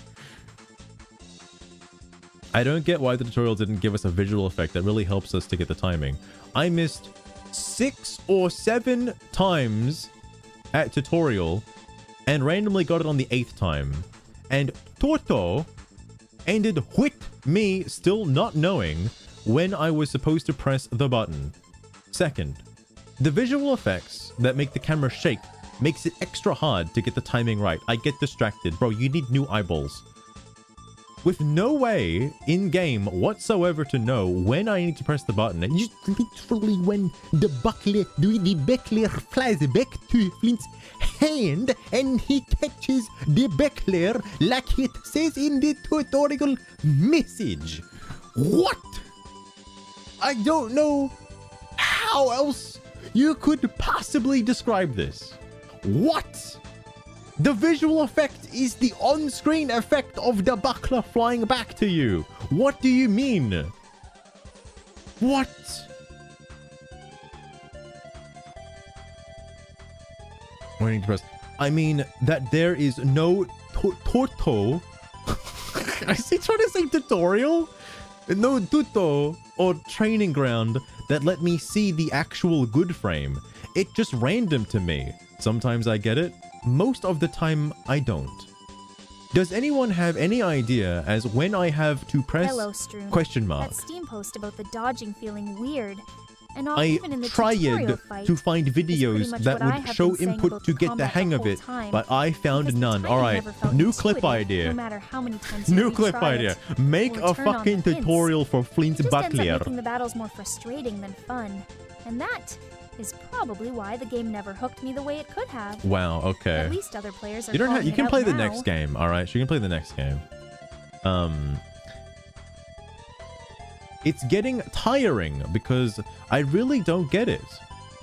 I don't get why the tutorial didn't give us a visual effect that really helps us to get the timing. I missed 6 or 7 times at tutorial and randomly got it on the 8th time. And Toto ended with me still not knowing when I was supposed to press the button. Second, the visual effects that make the camera shake makes it extra hard to get the timing right. I get distracted. Bro, you need new eyeballs. With no way in-game whatsoever to know when I need to press the button. And just literally when the buckler flies back to Flint's hand and he catches the buckler like it says in the tutorial message. What? I don't know how else you could possibly describe this. What? The visual effect is the on-screen effect of the buckler flying back to you. What do you mean? What? Waiting to press. I mean that there is no Toto. I see trying to say tutorial. No tuto or training ground that let me see the actual good frame. It just random to me. Sometimes I get it. Most of the time, I don't. Does anyone have any idea as when I have to press Hello, Stroon. question mark? That Steam post about the dodging feeling weird. And I'll I even in the tried tutorial fight to find is pretty videos much that what I would have show been saying input about to the get the combat hang of whole it, time, but I found because the none. timing Alright, never felt new clip intuitive, idea. No matter how many times you New clip retry idea. it Make or a turn on fucking the hints. tutorial for Flint's It just ends up Buckler. making the battles more frustrating than fun. And that is probably why the game never hooked me the way it could have. Wow, okay. At least other players are You don't have. calling You it can out play the now. next game. All right, you can play the next game. It's getting tiring because I really don't get it.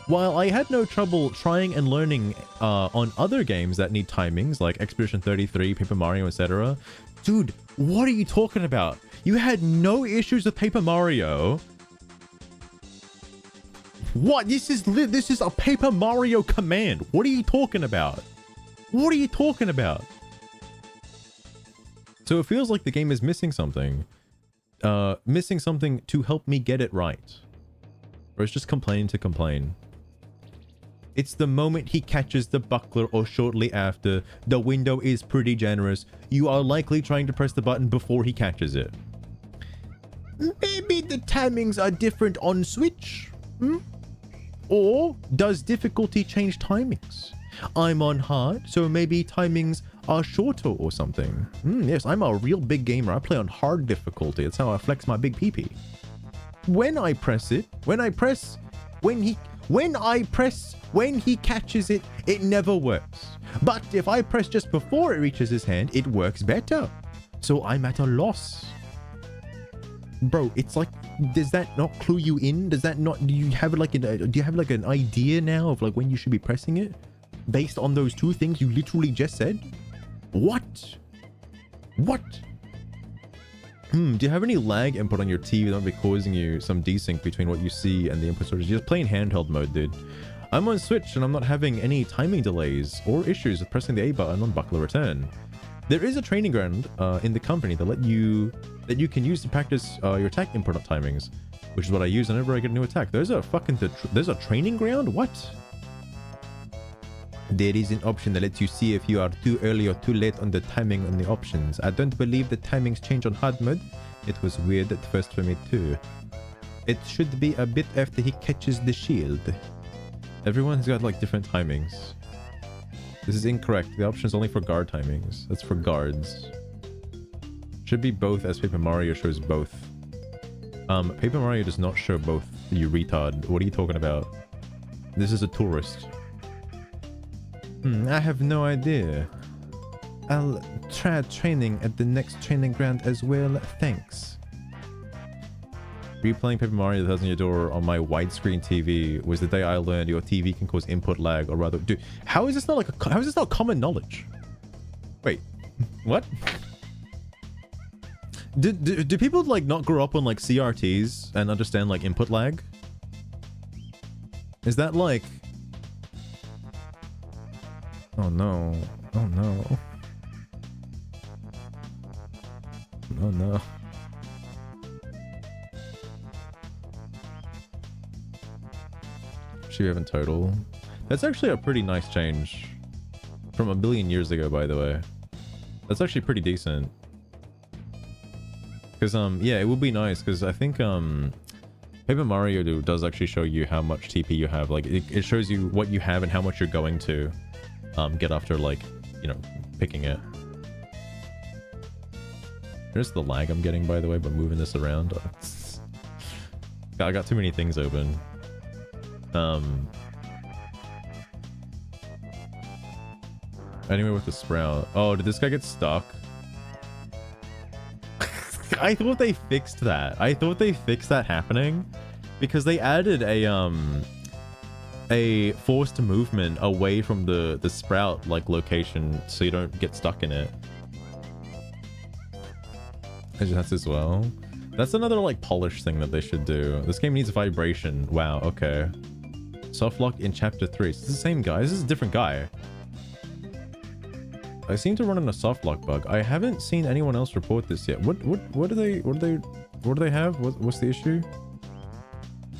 While I had no trouble trying and learning on other games that need timings like Expedition 33, Paper Mario, etc. Dude, what are you talking about? You had no issues with Paper Mario. What? This is a Paper Mario command. What are you talking about? What are you talking about? So it feels like the game is missing something. Missing something to help me get it right. Or it's just complaining to complain. It's the moment he catches the buckler or shortly after. The window is pretty generous. You are likely trying to press the button before he catches it. Maybe the timings are different on Switch? Or does difficulty change timings? I'm on hard, so maybe timings are shorter or something. Yes, I'm a real big gamer. I play on hard difficulty. That's how I flex my big peepee. When When he catches it, it never works. But if I press just before it reaches his hand, it works better. So I'm at a loss. Bro, it's like, does that not clue you in? Does that not, do you have like an idea now of like when you should be pressing it? Based on those two things you literally just said? What? What? Do you have any lag input on your TV that might be causing you some desync between what you see and the input sources? You're just playing handheld mode, dude. I'm on Switch and I'm not having any timing delays or issues with pressing the A button on Buckler Return. There is a training ground in the company that you can use to practice your attack input timings, which is what I use whenever I get a new attack. There's a training ground? What? There is an option that lets you see if you are too early or too late on the timing on the options. I don't believe the timings change on hard mode. It was weird at first for me too. It should be a bit after he catches the shield. Everyone's got like different timings. This is incorrect. The option is only for guard timings. That's for guards. Should be both, as Paper Mario shows both. Paper Mario does not show both, you retard. What are you talking about? This is a tourist. I have no idea. I'll try training at the next training ground as well, thanks. Replaying Paper Mario: The Thousand Year Door on my widescreen TV was the day I learned your TV can cause input lag, or rather, dude, how is this not common knowledge? Wait, what? Do people like not grow up on like CRTs and understand like input lag? Is that like... Oh no. Oh no. Oh no. Should we have in total? That's actually a pretty nice change. From a billion years ago, by the way. That's actually pretty decent. Because, yeah, it would be nice, because I think, Paper Mario does actually show you how much TP you have. Like, it shows you what you have and how much you're going to, get after, like, you know, picking it. Here's the lag I'm getting, by the way, by moving this around. I got too many things open. Anyway, with the sprout. Oh, did this guy get stuck? I thought they fixed that. I thought they fixed that happening because they added a forced movement away from the sprout like location so you don't get stuck in it. That's as well. That's another like polish thing that they should do. This game needs vibration. Wow, okay. Softlock in chapter 3. It's the same guy. This is a different guy. I seem to run into a softlock bug. I haven't seen anyone else report this yet. What do they have? What's the issue?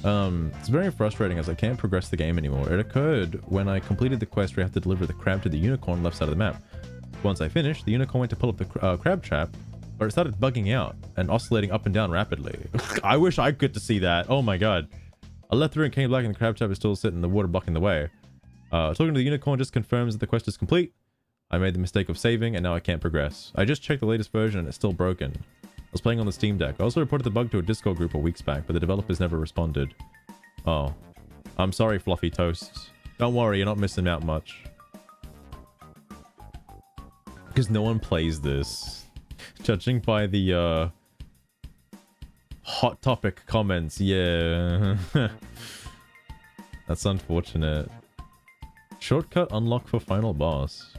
It's very frustrating as I can't progress the game anymore. It occurred when I completed the quest where I have to deliver the crab to the unicorn left side of the map. Once I finished, the unicorn went to pull up the crab trap, but it started bugging out and oscillating up and down rapidly. I wish I could to see that. Oh my god. I left through and came back and the crab trap is still sitting in the water blocking the way. Talking to the unicorn just confirms that the quest is complete. I made the mistake of saving and now I can't progress. I just checked the latest version and it's still broken. I was playing on the Steam Deck. I also reported the bug to a Discord group a weeks back, but the developers never responded. Oh. I'm sorry, Fluffy Toasts. Don't worry, you're not missing out much. Because no one plays this. Judging by the, Hot Topic comments, yeah. That's unfortunate. Shortcut unlock for final boss.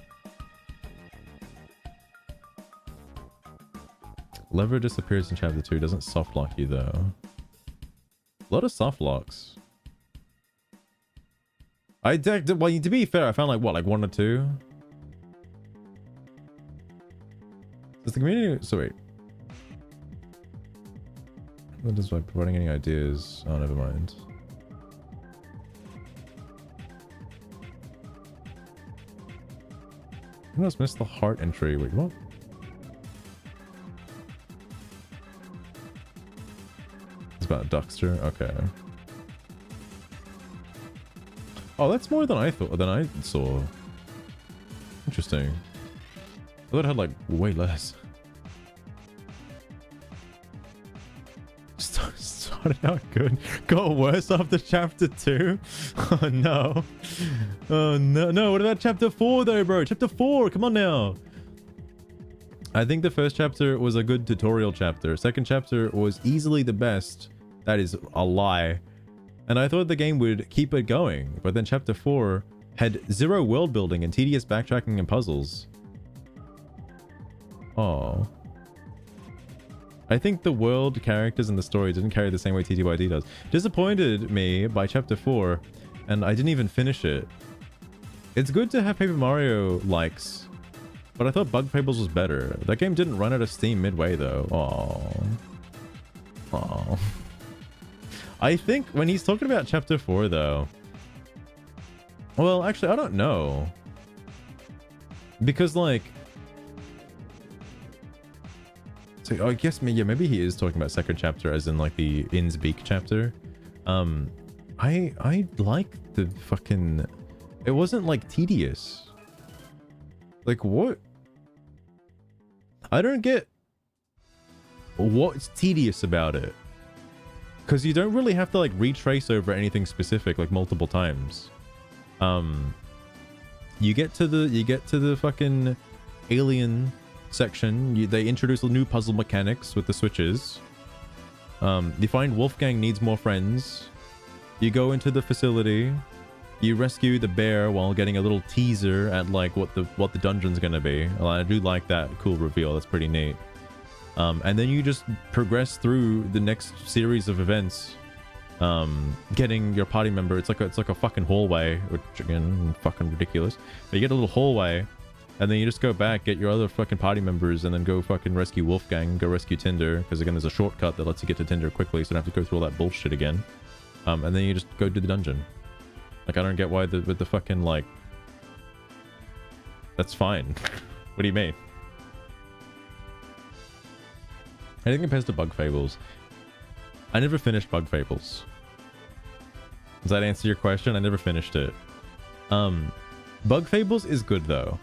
Lever disappears in chapter 2. Doesn't softlock you though. A lot of softlocks. Well, to be fair, I found like what, like 1 or 2? Does the community... So wait. That is by providing any ideas. Oh, never mind. I must miss the heart entry. Wait, what? It's about Duckster. Okay. Oh, that's more than I thought. Than I saw. Interesting. I thought it had like way less. Started out good, got worse after chapter 2. Oh no. Oh no. What about chapter 4 though, bro? Chapter 4, come on now. I think the first chapter was a good tutorial chapter. Second chapter was easily the best. That is a lie. And I thought the game would keep it going, but then chapter 4 had zero world building and tedious backtracking and puzzles. Oh. I think the world, characters, and the story didn't carry the same way TTYD does. Disappointed me by chapter 4, and I didn't even finish it. It's good to have Paper Mario likes, but I thought Bug Fables was better. That game didn't run out of steam midway though. Aww. I think when he's talking about chapter 4 though, well, actually, I don't know. Because like, so I guess maybe he is talking about second chapter as in like the Innsbeek chapter. I like the fucking, it wasn't like tedious. Like what? I don't get what's tedious about it. Because you don't really have to like retrace over anything specific like multiple times. You get to the fucking alien section. They introduce new puzzle mechanics with the switches. You find Wolfgang needs more friends. You go into the facility. You rescue the bear while getting a little teaser at like what the dungeon's gonna be. Well, I do like that cool reveal. That's pretty neat. And then you just progress through the next series of events, getting your party member. It's like a fucking hallway, which again, fucking ridiculous. But you get a little hallway, and then you just go back, get your other fucking party members, and then go fucking rescue Wolfgang, go rescue Tinder, because again, there's a shortcut that lets you get to Tinder quickly, so you don't have to go through all that bullshit again. And then you just go do the dungeon. Like, I don't get why with the fucking, like... That's fine. What do you mean? I think compares to Bug Fables. I never finished Bug Fables. Does that answer your question? I never finished it. Bug Fables is good though.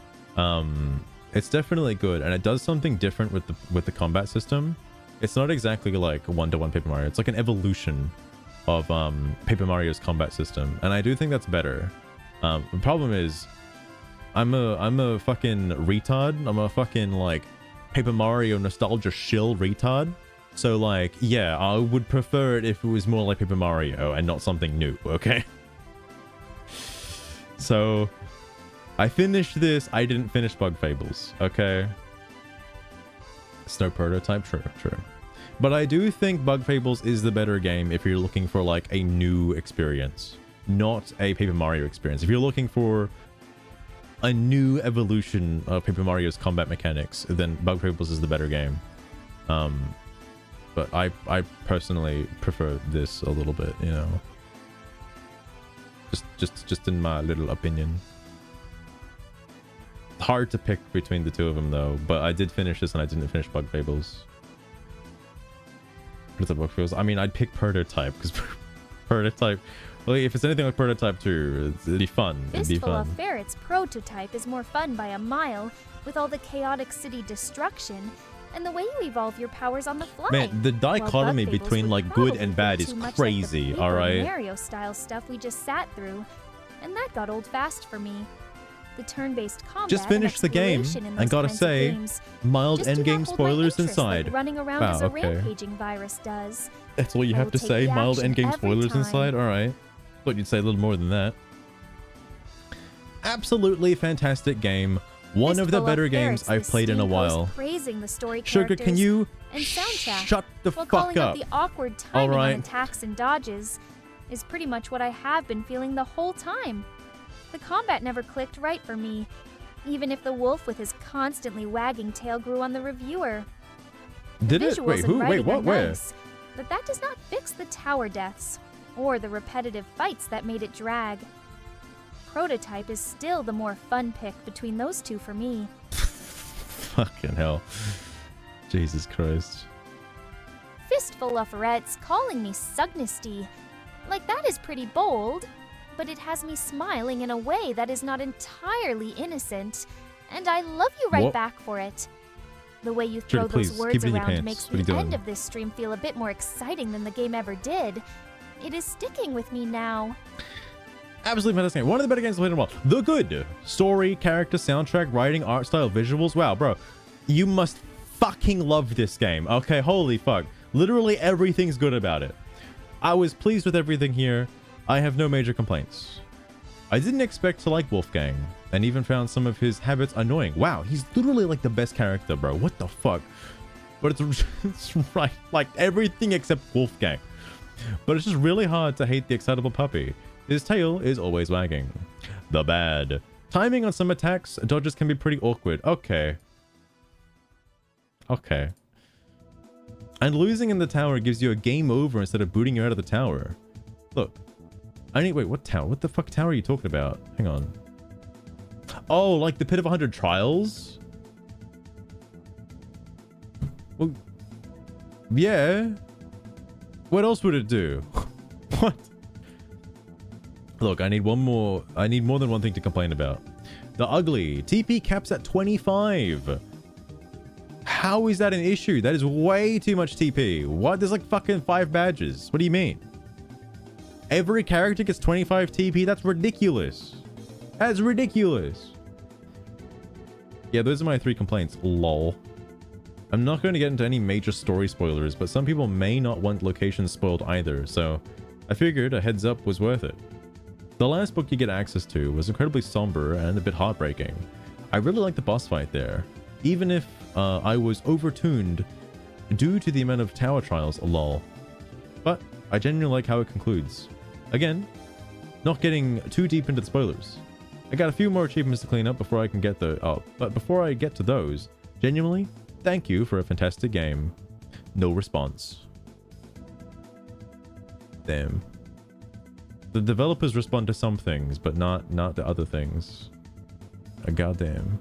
It's definitely good, and it does something different with the combat system. It's not exactly like one-to-one Paper Mario. It's like an evolution of Paper Mario's combat system, and I do think that's better. The problem is, I'm a fucking retard. I'm a fucking like Paper Mario nostalgia shill retard. So like, yeah, I would prefer it if it was more like Paper Mario and not something new, okay? So I finished this. I didn't finish Bug Fables, okay? Snow Prototype, true. But I do think Bug Fables is the better game if you're looking for like a new experience, not a Paper Mario experience. If you're looking for a new evolution of Paper Mario's combat mechanics, then Bug Fables is the better game. But I personally prefer this a little bit, you know. Just in my little opinion. Hard to pick between the two of them though, but I did finish this and I didn't finish Bug Fables. Bug Fables. I mean, I'd pick Prototype because Prototype. Well, if it's anything like Prototype 2, it'd be fun. Fistful of Ferrets Prototype is more fun by a mile, with all the chaotic city destruction and the way you evolve your powers on the fly. Man, the dichotomy between like good and bad is crazy, like alright? Mario style stuff we just sat through, and that got old fast for me. The turn-based combat Just finished the game, and gotta say, mild endgame spoilers inside. Like running around wow, as a okay. rampaging virus does. That's all you have to say? Mild endgame spoilers inside? Alright. Thought you'd say a little more than that. Absolutely fantastic game. One of the better games I've played in a while. Praising the story Sugar, can you and soundtrack, shut the while fuck calling up? out the awkward timing on attacks and dodges is pretty much what I have been feeling the whole time. The combat never clicked right for me, even if the wolf with his constantly wagging tail grew on the reviewer. Did it? Visuals Wait, and who? Wait, writing what? are Where? nice, but that does not fix the tower deaths or the repetitive fights that made it drag. Prototype is still the more fun pick between those two for me. Fucking hell. Jesus Christ. Fistful of Reds calling me Sugnesty. Like, that is pretty bold, but it has me smiling in a way that is not entirely innocent, and I love you right What? back for it. The way you throw please, those keep words it in your around pants. makes What are you the doing? end of this stream feel a bit more exciting than the game ever did. It is sticking with me now. Absolutely fantastic game. One of the better games I've played in a while. The good story, character, soundtrack, writing, art style, visuals. Wow, bro, you must fucking love this game. Okay, holy fuck. Literally everything's good about it. I was pleased with everything here. I have no major complaints. I didn't expect to like Wolfgang, and even found some of his habits annoying. Wow, he's literally like the best character, bro. What the fuck? But it's right, like everything except Wolfgang. But it's just really hard to hate the excitable puppy. His tail is always wagging. The bad. Timing on some attacks, dodges can be pretty awkward. Okay. Okay. And losing in the tower gives you a game over instead of booting you out of the tower. Look. Wait, what tower? What the fuck tower are you talking about? Hang on. Oh, like the Pit of 100 Trials? Well, yeah. What else would it do? What? Look, I need more than one thing to complain about. The ugly. TP caps at 25. How is that an issue? That is way too much TP. What? There's like fucking 5 badges. What do you mean? Every character gets 25 TP? That's ridiculous. That's ridiculous. Yeah, those are my 3 complaints. Lol. I'm not going to get into any major story spoilers, but some people may not want locations spoiled either, so I figured a heads up was worth it. The last book you get access to was incredibly somber and a bit heartbreaking. I really liked the boss fight there, even if I was overtuned due to the amount of tower trials, lol. But I genuinely like how it concludes. Again, not getting too deep into the spoilers. I got a few more achievements to clean up before I can get but before I get to those, genuinely, thank you for a fantastic game. No response. Damn. The developers respond to some things, but not the other things. Goddamn.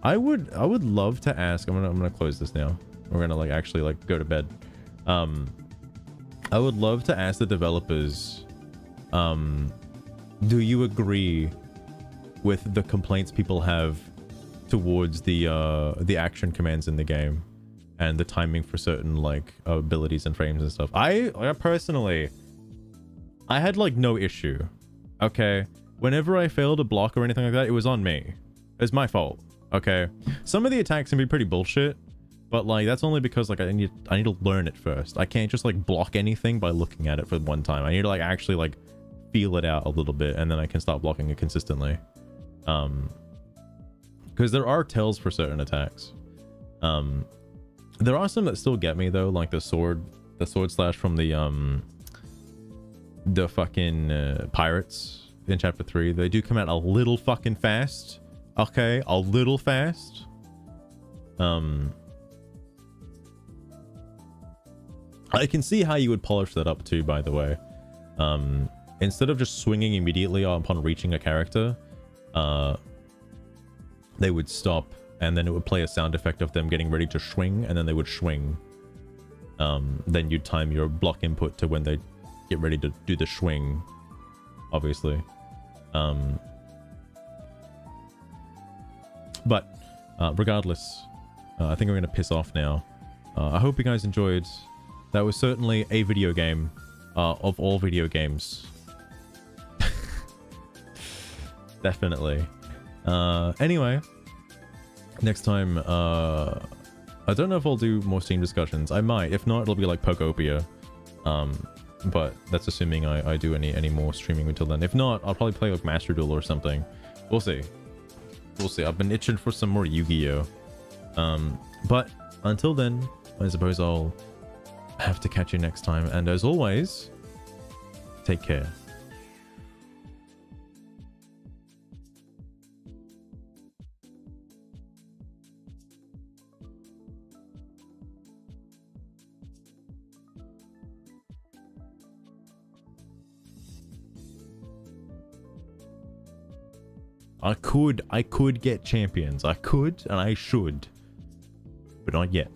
I would love to ask. I'm gonna close this now. We're gonna actually go to bed. I would love to ask the developers. Do you agree with the complaints people have towards the action commands in the game and the timing for certain abilities and frames and stuff? I personally, I had no issue. Okay, whenever I failed a block or anything like that, it was on me. It's my fault. Okay, some of the attacks can be pretty bullshit, but that's only because I need to learn it first. I can't just block anything by looking at it for one time. I need to actually feel it out a little bit, and then I can start blocking it consistently. Because there are tells for certain attacks. There are some that still get me though, like the sword slash from the fucking pirates in chapter 3. They do come out a little fucking fast. Okay, a little fast. I can see how you would polish that up too, by the way. Instead of just swinging immediately upon reaching a character, they would stop, and then it would play a sound effect of them getting ready to swing, and then they would swing. Then you'd time your block input to when they get ready to do the swing, obviously. But regardless, I think we're going to piss off now. I hope you guys enjoyed. That was certainly a video game of all video games. Definitely. Anyway, next time, I don't know if I'll do more Steam discussions. I might. If not, it'll be like Pokopia. But that's assuming I do any more streaming until then. If not, I'll probably play Master Duel or something. We'll see. We'll see. I've been itching for some more Yu-Gi-Oh! But until then, I suppose I'll have to catch you next time. And as always, take care. I could get champions. I could and I should, but not yet.